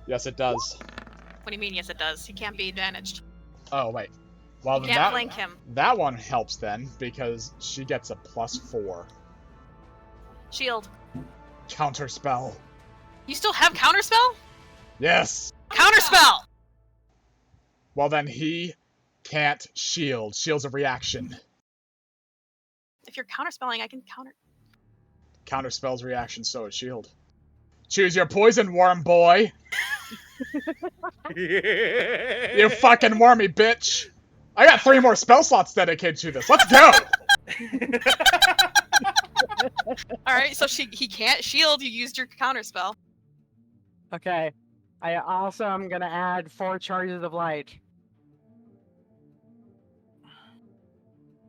Yes, it does. What do you mean? Yes, it does. He can't be advantaged. Oh, wait. Well, You then can't flank him. that one helps then, because she gets a +4. Shield. Counterspell. You still have counterspell? Yes! Counterspell! Well, then he can't shield. Shield's a reaction. If you're counterspelling, I can counter. Counterspell's reaction, so is shield. Choose your poison, worm boy! You fucking wormy bitch! I got 3 more spell slots dedicated to this. Let's go! Alright, so he can't shield. You used your counterspell. Okay. I also am gonna add 4 charges of light.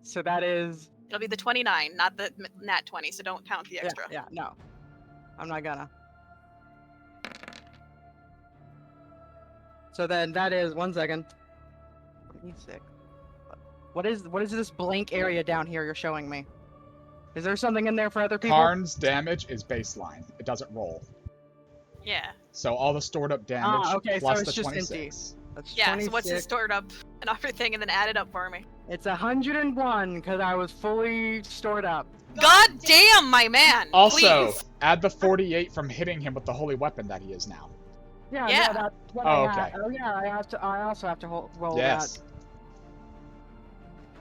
So that is... It'll be the 29, not the nat 20, so don't count the extra. Yeah, no. I'm not gonna. So then that is 1 second. 26. What is this blank area down here you're showing me? Is there something in there for other people? Karn's damage is baseline. It doesn't roll. Yeah. So all the stored up damage okay, plus so it's the just 26. empty. That's Yeah, 26. so what's his stored up and everything, and then add it up for me. It's 101 because I was fully stored up. God damn, my man! Also, Please. add the 48 from hitting him with the holy weapon that he is now. Yeah, Yeah. that's what Oh, I okay. have. Oh yeah, I also have to roll Yes.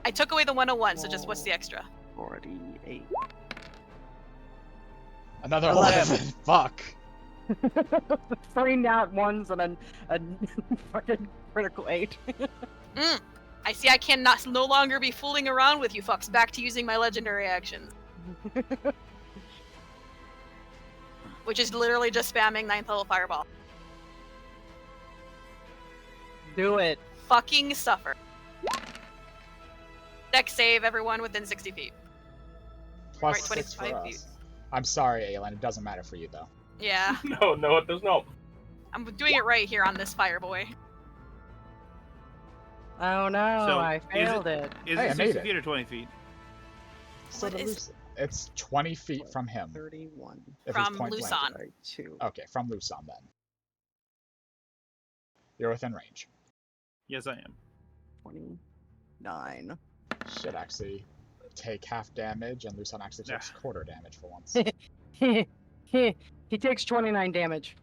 I took away the 101, so just what's the extra? that. 48. Another 11. 11. Fuck. 3 nat ones and then a fucking critical 8. I see I cannot no longer be fooling around with you fucks. Back to using my legendary actions. Which is literally just spamming 9th level fireball. Do it. Fucking suffer. Dex save everyone within 60 feet. Plus Right, 6 for 25 feet. us. I'm sorry, Aelin. It doesn't matter for you, though. Yeah. No, it does not. I'm doing it right here on this fireboy. Oh no, So, I failed it. Is Hey, I it made 60 it. feet or 20 feet? So What is- It's 20 feet from him. 31. If From he's point blank. Luson. Right, 2. Okay, from Luson then. You're within range. Yes, I am. 29. Should actually take half damage, and Luson actually takes quarter damage for once. He takes 29 damage.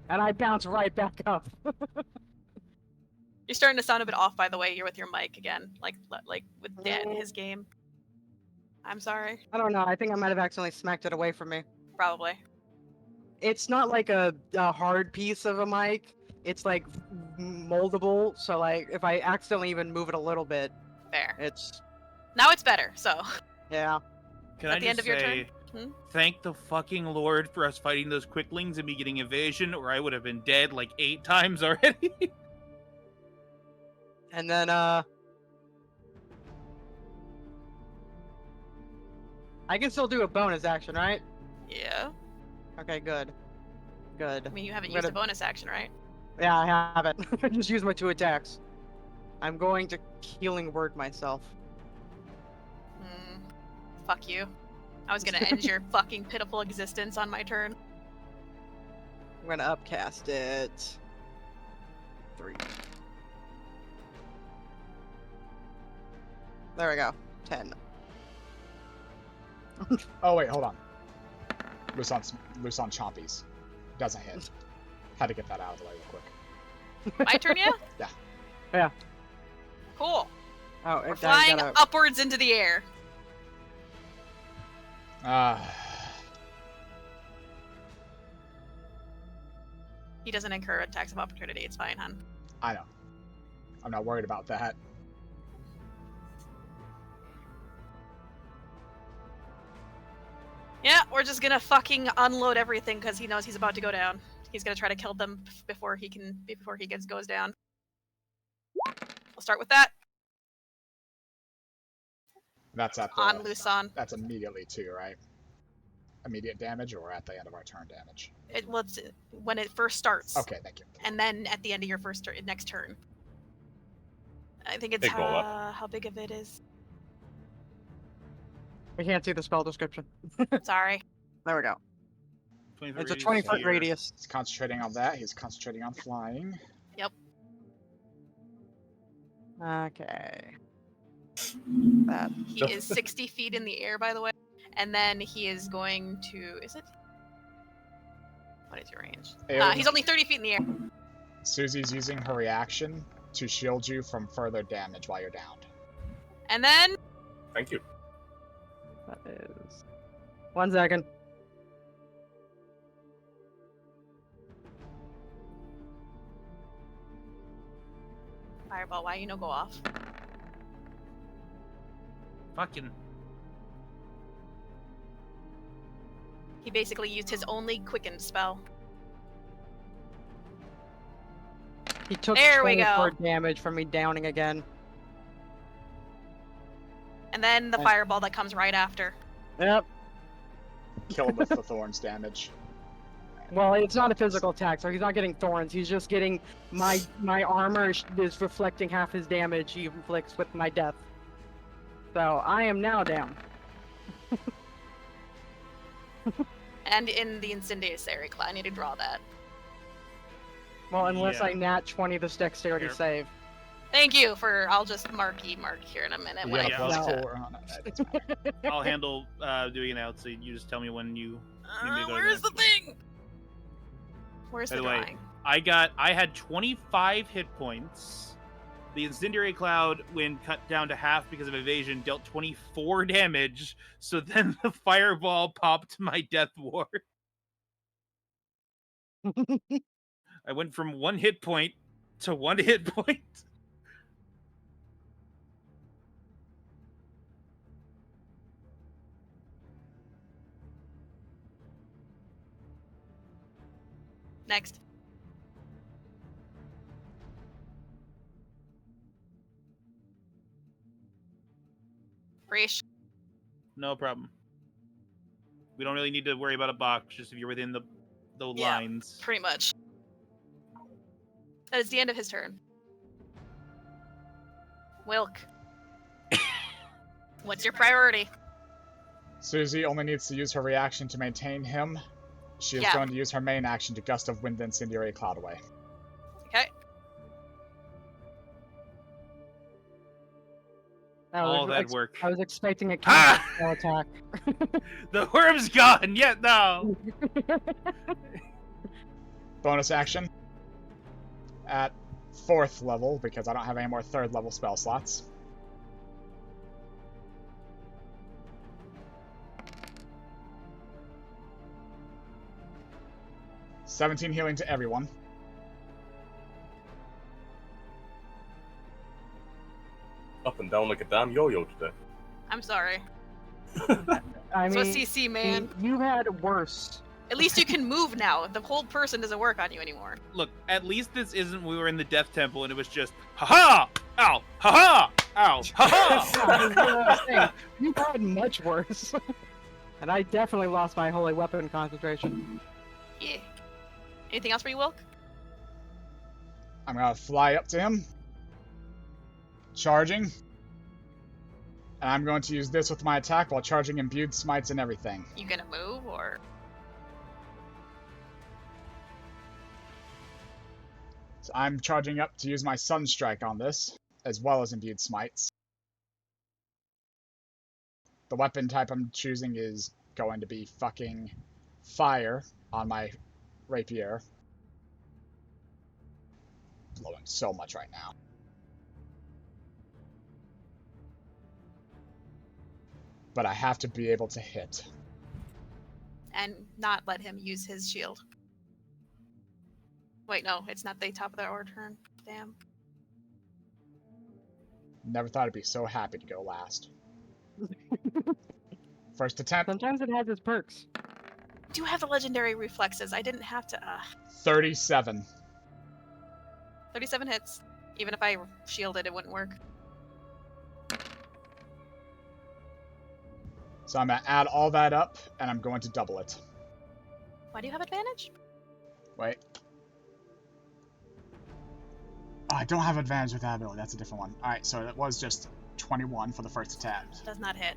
And I bounce right back up. You're starting to sound a bit off, by the way. You're with your mic again, like with Dan, his game. I'm sorry. I don't know, I think I might have accidentally smacked it away from me. Probably. It's not like a hard piece of a mic. It's like moldable, so like if I accidentally even move it a little bit, Fair. it's Now it's better. So. yeah. Can At I the just end of your say, turn? thank the fucking Lord for us fighting those quicklings and me getting evasion, or I would have been dead like 8 times already. And then I can still do a bonus action, right? Yeah. Okay, good. Good. I mean, you haven't I'm used a gonna- bonus action, right? Yeah, I haven't. I just used my 2 attacks. I'm going to healing word myself. Fuck you. I was gonna end your fucking pitiful existence on my turn. I'm gonna upcast it. 3. There we go. 10. Oh, wait, hold on. Luson Chompies. Doesn't hit. Had to get that out of the way real quick. My turn, yeah? Yeah. Yeah. Cool. Oh, We're I flying gotta- upwards into the air. He doesn't incur attacks of opportunity. It's fine, hon. I know. I'm not worried about that. Yeah, we're just gonna fucking unload everything because he knows he's about to go down. He's gonna try to kill them before he goes down. We'll start with that. That's at the, On Luson. That's immediately too, right? Immediate damage, or at the end of our turn damage? Well, it's when it first starts. Okay, thank you. And then at the end of your next turn. I think it's Big roll up. how big of it is. I can't see the spell description. Sorry. There we go. 20 It's a radius 20-foot here. radius. He's concentrating on that. He's concentrating on flying. Okay. That. He is 60 feet in the air, by the way. And then he is going to... Is it? What is your range? Aelin, He's only 30 feet in the air. Susie's using her reaction to shield you from further damage while you're downed. And then... Thank you. That is. 1 second. Fireball, why you no go off? Fucking. He basically used his only quickened spell. He took There we 24 go. damage from me downing again. And then the Okay. fireball that comes right after. Yep. Kill him with the thorns damage. Well, it's not a physical attack, so he's not getting thorns. He's just getting my armor is reflecting half his damage he inflicts with my death. So I am now down. And in the incendiary cloud, I need to draw that. Well, unless Yeah. I nat 20 this dexterity Here. save. Thank you for... I'll just mark here in a minute. You when got I a Yeah. plus No. 4 on it. It's fine. I'll handle doing it out, so you just tell me when you need me to go to where's the next. thing? Where's By the the way, drawing? I had 25 hit points. The incendiary cloud, when cut down to half because of evasion, dealt 24 damage. So then the fireball popped my death ward. I went from 1 hit point to 1 hit point. Next. Reach. No problem. We don't really need to worry about a box, just if you're within the Yeah. lines. Pretty much. That is the end of his turn. Wilk. What's your priority? Susie only needs to use her reaction to maintain him. She is Yeah. going to use her main action to Gust of Wind the Incendiary Cloud away. Okay. All that work. I was expecting a Ah! counter spell attack. The worm's gone, yet no. Bonus action. At 4th level, because I don't have any more 3rd level spell slots. $17 healing to everyone. Up and down like a damn yo-yo today. I'm sorry. I So mean, CC, man. you had worse. At least you can move now. The whole person doesn't work on you anymore. Look, at least this isn't we were in the Death Temple and it was just ha-ha! Ow! Ha-ha! Ow! Ha-ha! Yeah, that's what I was saying. You had much worse. And I definitely lost my holy weapon concentration. Yeah. Anything else for you, Wilk? I'm gonna fly up to him. Charging. And I'm going to use this with my attack while charging imbued smites and everything. You gonna move or? So I'm charging up to use my Sunstrike on this, as well as imbued smites. The weapon type I'm choosing is going to be fucking fire on my rapier. Blowing so much right now. But I have to be able to hit. And not let him use his shield. Wait, no, it's not the top of their turn. Damn. Never thought I'd be so happy to go last. First attempt, Sometimes it has its perks. I do have the legendary reflexes. I didn't have to. 37. 37 hits. Even if I shielded, it wouldn't work. So I'm going to add all that up, and I'm going to double it. Why do you have advantage? Wait. Oh, I don't have advantage with that ability. That's a different one. Alright, so it was just 21 for the first attempt. Does not hit.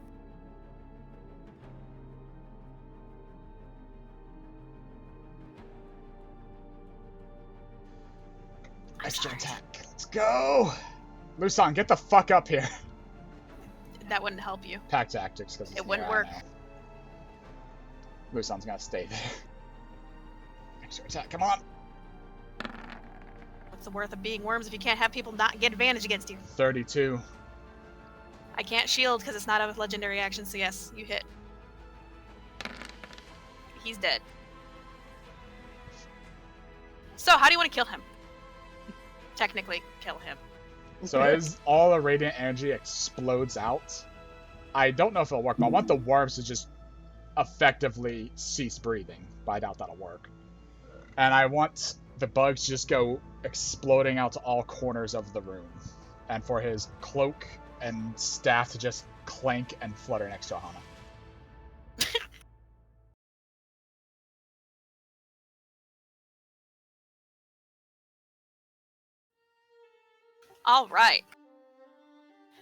Extra Sorry. attack. Let's go. Lusan, get the fuck up here. That wouldn't help you. Pack tactics, because It wouldn't work. Lusan's gonna stay there. Extra attack, come on. What's the worth of being worms if you can't have people not get advantage against you? 32. I can't shield because it's not a legendary action, so yes, you hit. He's dead. So, how do you want to kill him? Technically, kill him. So as all the radiant energy explodes out, I don't know if it'll work, but I want the worms to just effectively cease breathing, but I doubt that'll work. And I want the bugs to just go exploding out to all corners of the room. And for his cloak and staff to just clank and flutter next to Aahana. All right.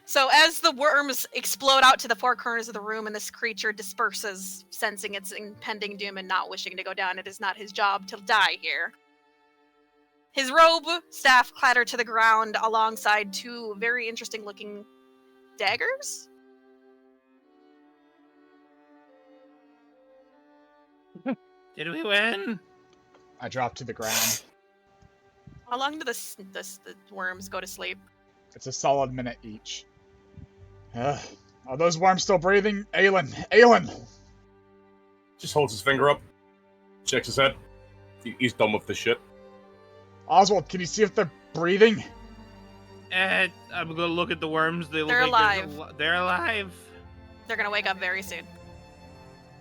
So as the worms explode out to the four corners of the room and this creature disperses, sensing its impending doom and not wishing to go down, it is not his job to die here. His robe staff clatter to the ground alongside two very interesting looking daggers. Did we win? I drop to the ground. How long do the worms go to sleep? It's a solid minute each. Are those worms still breathing? Aelin! Aelin! Just holds his finger up, checks his head. He's done with this shit. Oswald, can you see if they're breathing? I'm gonna look at the worms. They look They're like alive. They're alive. They're gonna wake up very soon.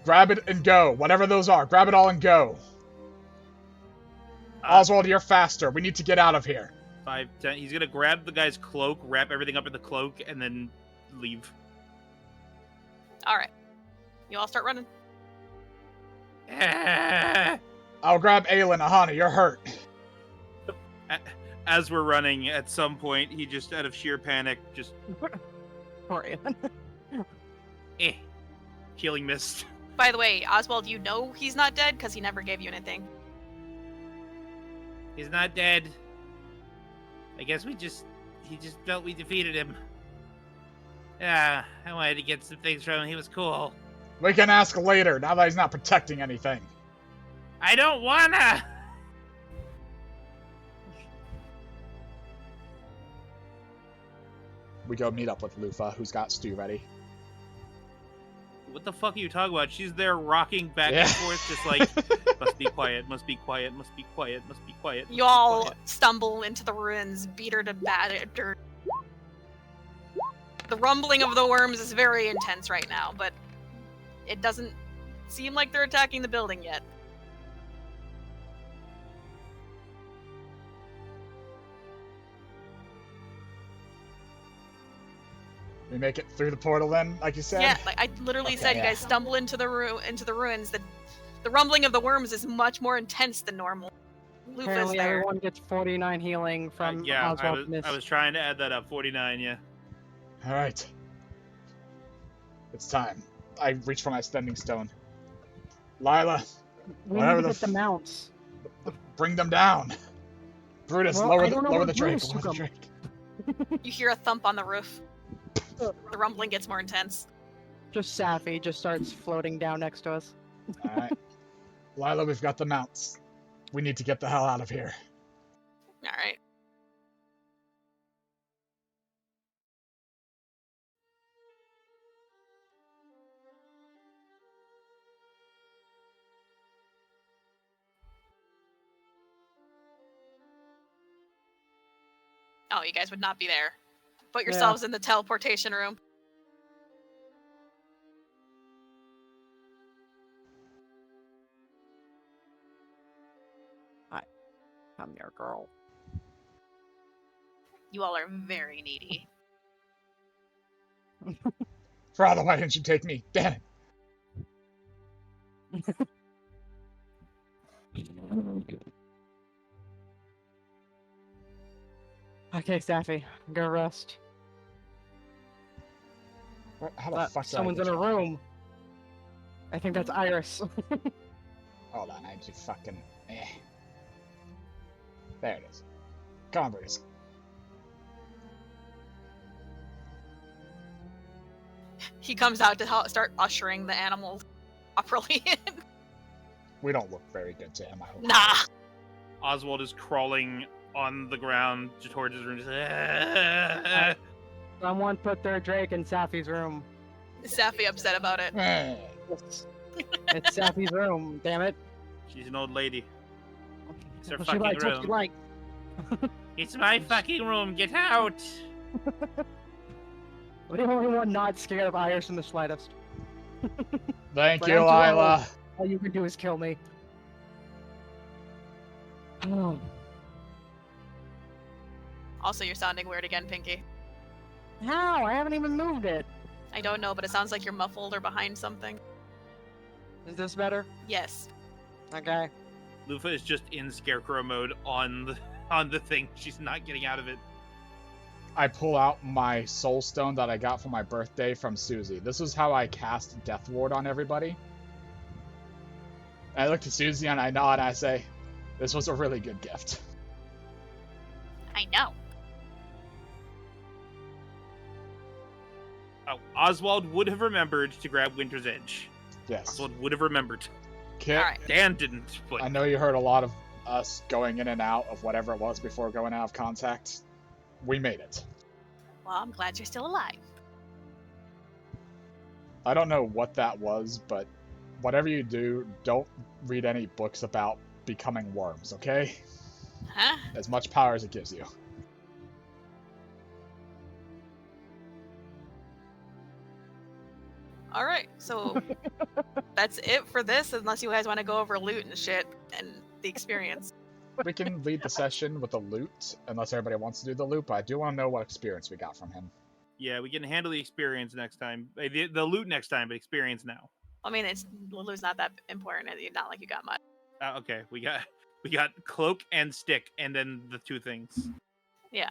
Grab it and go. Whatever those are, grab it all and go. Oswald, you're faster. We need to get out of here. 5, 10. He's gonna grab the guy's cloak, wrap everything up in the cloak, and then leave. All right. You all start running. I'll grab Aelin. Aahana, you're hurt. As we're running, at some point, he just, out of sheer panic, just Poor Aelin. healing mist. By the way, Oswald, you know he's not dead because he never gave you anything. He's not dead. I guess he just felt we defeated him. Yeah, I wanted to get some things from him. He was cool. We can ask later, now that he's not protecting anything. I don't wanna! We go meet up with Lufa, who's got stew ready. What the fuck are you talking about? She's there rocking back and forth, just like, must be quiet, must be quiet, must be quiet, must be quiet. You all stumble into the ruins, beat her to batter. The rumbling of the worms is very intense right now, but it doesn't seem like they're attacking the building yet. We make it through the portal then, like you said? Yeah, like I literally said, you guys stumble into the ruins. The rumbling of the worms is much more intense than normal. Lufa's Apparently there. everyone gets 49 healing from yeah, Oswald Mist. I was trying to add that up. 49, yeah. Alright. It's time. I reach for my standing stone. Lila, We whatever need to the get the mounts. bring them down. Brutus, Well, lower I don't know the where drake. Brutus Lower the took 'em. drake. You hear a thump on the roof. The rumbling gets more intense. Just Safi just starts floating down next to us. Alright. Lila, we've got the mounts. We need to get the hell out of here. All right. Oh, you guys would not be there. Put yourselves in the teleportation room. I'm your girl. You all are very needy. Father, why didn't you take me? Damn it. Okay, Safi, go rest. How the fuck did I Someone's get in a you? room. I think that's Iris. Hold on, I just fucking... There it is. Come on, Breeze. He comes out to start ushering the animals properly in. We don't look very good to him, I hope. Nah. Oswald is crawling on the ground towards his room. Just, Someone put their Drake in Safi's room. Is Safi upset about it? It's Safi's room, damn it. She's an old lady. It's her She fucking likes what she room. likes. It's my fucking room. Get out. I'm the only one not scared of Irish in the slightest. Thank But you, I'm too Isla. All you can do is kill me. Oh. Also, you're sounding weird again, Pinky. How? I haven't even moved it. I don't know, but it sounds like you're muffled or behind something. Is this better? Yes. Okay. Lufa is just in scarecrow mode on the thing. She's not getting out of it. I pull out my soul stone that I got for my birthday from Susie. This is how I cast Death Ward on everybody. I look to Susie and I nod and I say, this was a really good gift. I know. Oh, Oswald would have remembered to grab Winter's Edge. Yes. Oswald would have remembered. Kit, Alright. Dan didn't, but I know you heard a lot of us going in and out of whatever it was before going out of contact. We made it. Well, I'm glad you're still alive. I don't know what that was, but whatever you do, don't read any books about becoming worms, okay? Huh? As much power as it gives you. Alright, so that's it for this, unless you guys want to go over loot and shit and the experience. We can lead the session with the loot, unless everybody wants to do the loot, but I do want to know what experience we got from him. yeah, we can handle the experience next time. The loot next time, but experience now. I mean, loot's not that important. It's not like you got much. Okay, we got cloak and stick, and then the two things. Yeah.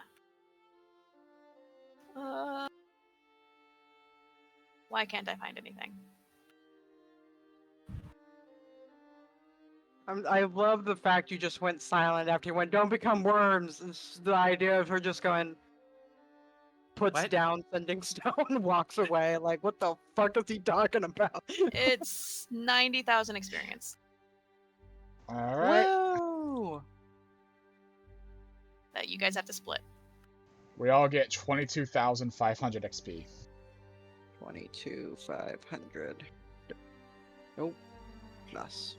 Why can't I find anything? I love the fact you just went silent after you went, don't become worms. It's the idea of her just going, puts What? down sending stone, walks away. Like, what the fuck is he talking about? It's 90,000 experience Alright. Whoa! that you guys have to split. We all get 22,500 XP. 22,500. Nope. Plus.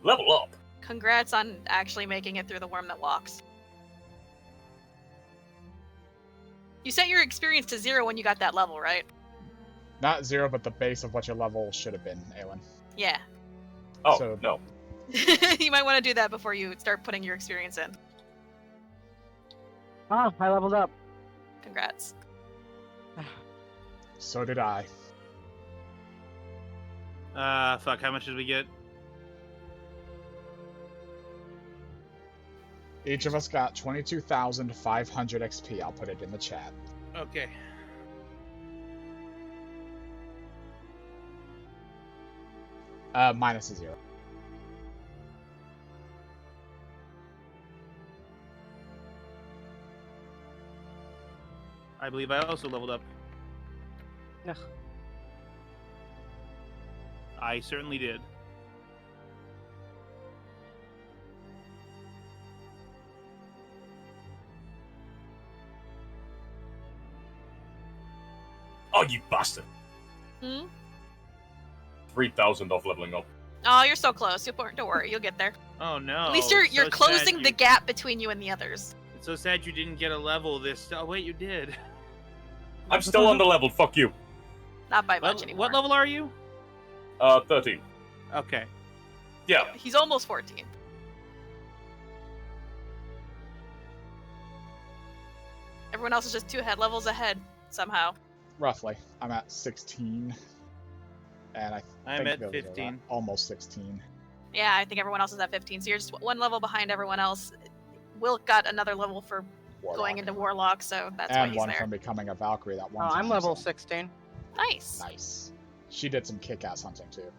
Level up. Congrats on actually making it through the worm that walks. You set your experience to 0 when you got that level, right? Not 0, but the base of what your level should have been, Aelin. Yeah. Oh, So- no. You might want to do that before you start putting your experience in. Oh, I leveled up. Congrats. So did I. Fuck, how much did we get? Each of us got 22,500 XP. I'll put it in the chat. Okay. Minus a 0. I believe I also leveled up. Ugh. I certainly did. Oh, you bastard. Hmm? 3,000 off leveling up. Oh, you're so close. Don't worry, you'll get there. Oh no. At least you're it's so closing sad the you- gap between you and the others. It's so sad you didn't get a level this. Oh wait, you did. I'm still under leveled, fuck you. Not by much anymore. What level are you? 13. Okay. Yeah. He's almost 14. Everyone else is just 2 head levels ahead somehow. Roughly. I'm at 16. And I'm think at the others are 15. almost 16. Yeah, I think everyone else is at 15, so you're just 1 level behind everyone else. Wilk got another level for Warlock. going into Warlock, so that's why And he's one there. from becoming a Valkyrie that one Oh, time. I'm level so- 16. Nice. Nice. She did some kick-ass hunting too.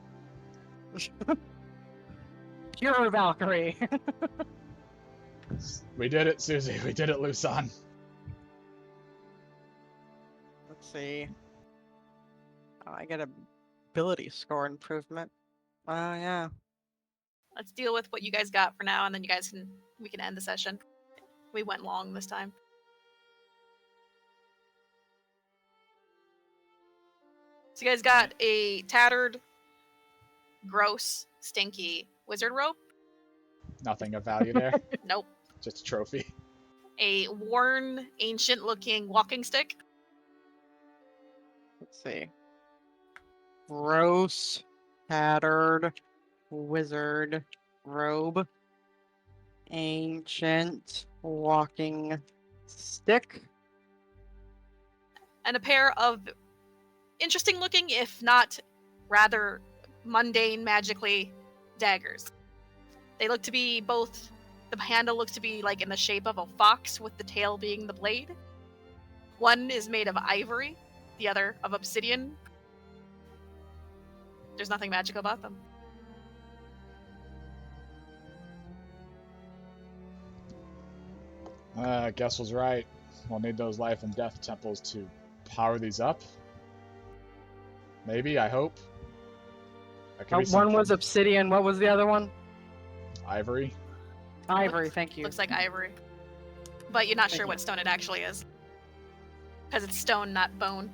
Pure Valkyrie. We did it, Susie. We did it, Lusan. Let's see. Oh, I get a ability score improvement. Oh, yeah. Let's deal with what you guys got for now, and then we can end the session. We went long this time. So you guys got a tattered, gross, stinky wizard rope. Nothing of value there. Nope. Just a trophy. A worn, ancient-looking walking stick. Let's see. Gross, tattered, wizard, robe, ancient, walking stick. And a pair of interesting-looking, if not rather mundane, magically, daggers. They look to be both... The handle looks to be like in the shape of a fox, with the tail being the blade. One is made of ivory, the other of obsidian. There's nothing magical about them. Guess was right. We'll need those life and death temples to power these up. Maybe, I hope. That could be One was something. obsidian. What was the other one? Ivory. Ivory. Thank you. Looks like ivory. But you're not Thank sure you. what stone it actually is. Because it's stone, not bone.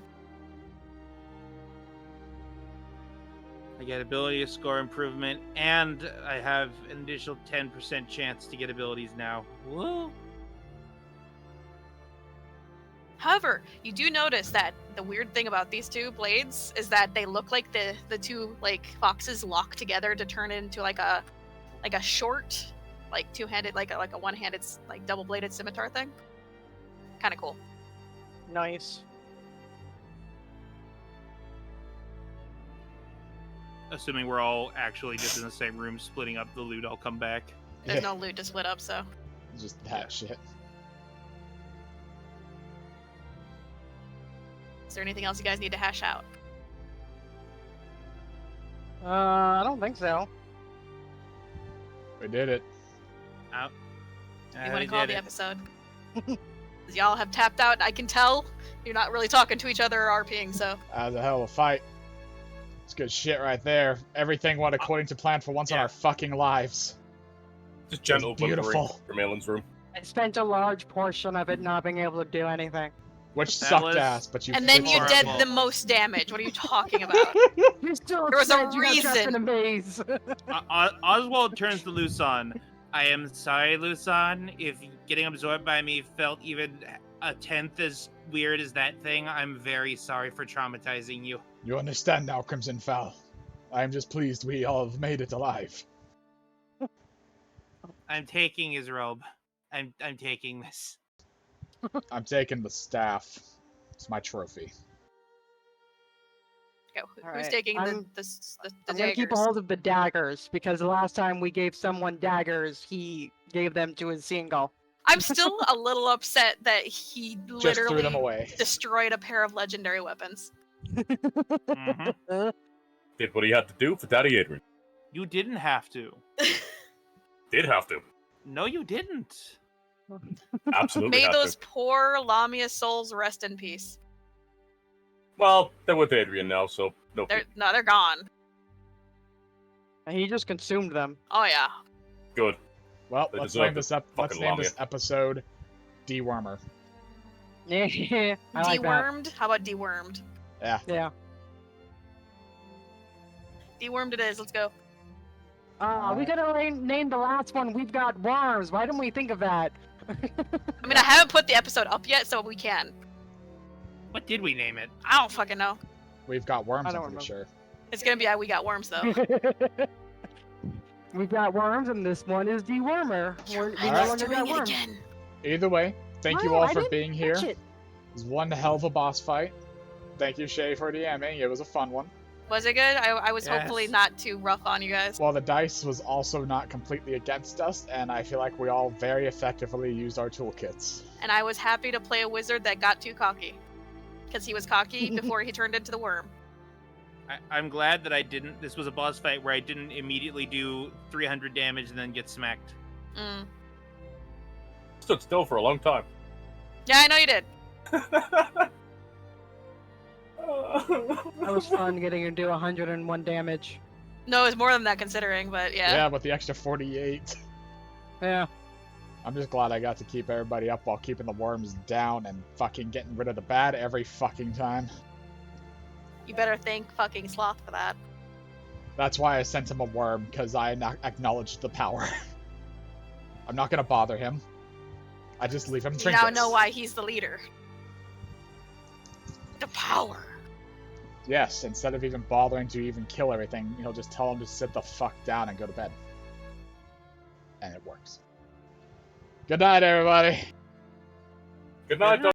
I get ability score improvement, and I have an additional 10% chance to get abilities now. Woo! However, you do notice that the weird thing about these two blades is that they look like the two like foxes locked together to turn into like a short, like two-handed, like a one-handed, like double-bladed scimitar thing. Kind of cool. Nice. Assuming we're all actually just in the same room splitting up the loot, I'll come back. There's no loot to split up, so. Just that shit. Is there anything else you guys need to hash out? I don't think so. We did it. Out. You want to call the episode? 'Cause y'all have tapped out. I can tell you're not really talking to each other or RPing, so. That was a hell of a fight. It's good shit right there. Everything went according to plan for once in Yeah. our fucking lives. Just gentle It's beautiful. buffering from Aelin's room. I spent a large portion of it not being able to do anything. Which That sucked was- ass, but you And then you fixed did horrible. the most damage. What are you talking about? You still There was a said you got trapped reason. in a maze. Oswald turns to Lusan. I am sorry, Lusan. If getting absorbed by me felt even a tenth as weird as that thing, I'm very sorry for traumatizing you. You understand now, Crimson Fowl. I am just pleased we all have made it alive. I'm taking his robe. I'm taking this. I'm taking the staff. It's my trophy. Go. All Who's right, taking the I'm daggers? gonna keep a hold of the daggers because the last time we gave someone daggers, he gave them to his seagull. I'm still a little upset that he Just threw them literally away. destroyed a pair of legendary weapons. Mhm. Did what he had to do for Daddy Adrian. You didn't have to. Did have to. No, you didn't. Absolutely May had those to. poor Lamia souls rest in peace. Well, they're with Adrian now, so no. They're gone. And he just consumed them. Oh yeah. Good. Well, They let's deserve name this it. let's Fucking name this Lamia. episode Dewormer. Yeah, I like that. Dewormed? How about dewormed? Yeah. Yeah. Dewormed it is. Let's go. We could have named the last one We've Got Worms. Why didn't we think of that? I mean, I haven't put the episode up yet, so we can. What did we name it? I don't fucking know. We've got worms, I I'm don't pretty remember. sure. It's gonna be We Got Worms, though. We've got worms, and this one is Dewormer. We no Alright. longer got doing it worms. again. Either way, thank you Wow, all I for didn't being here. catch It it. was one hell of a boss fight. Thank you, Shay, for DMing. It was a fun one. Was it good? I was Yes. hopefully not too rough on you guys. While the dice was also not completely against us, and I feel like we all very effectively used our toolkits. And I was happy to play a wizard that got too cocky. Because he was cocky before he turned into the worm. I'm glad that I didn't. This was a boss fight where I didn't immediately do 300 damage and then get smacked. Mm. Stood still for a long time. Yeah, I know you did. That was fun getting to do 101 damage. No, it's more than that considering, but yeah. Yeah, but the extra 48. Yeah. I'm just glad I got to keep everybody up while keeping the worms down and fucking getting rid of the bad every fucking time. You better thank fucking Sloth for that. That's why I sent him a worm, because I acknowledged the power. I'm not gonna bother him. I just leave him You trinkets. now know why he's the leader. The power. Yes, instead of even bothering to even kill everything, he'll just tell him to sit the fuck down and go to bed. And it works. Good night, everybody. Good night,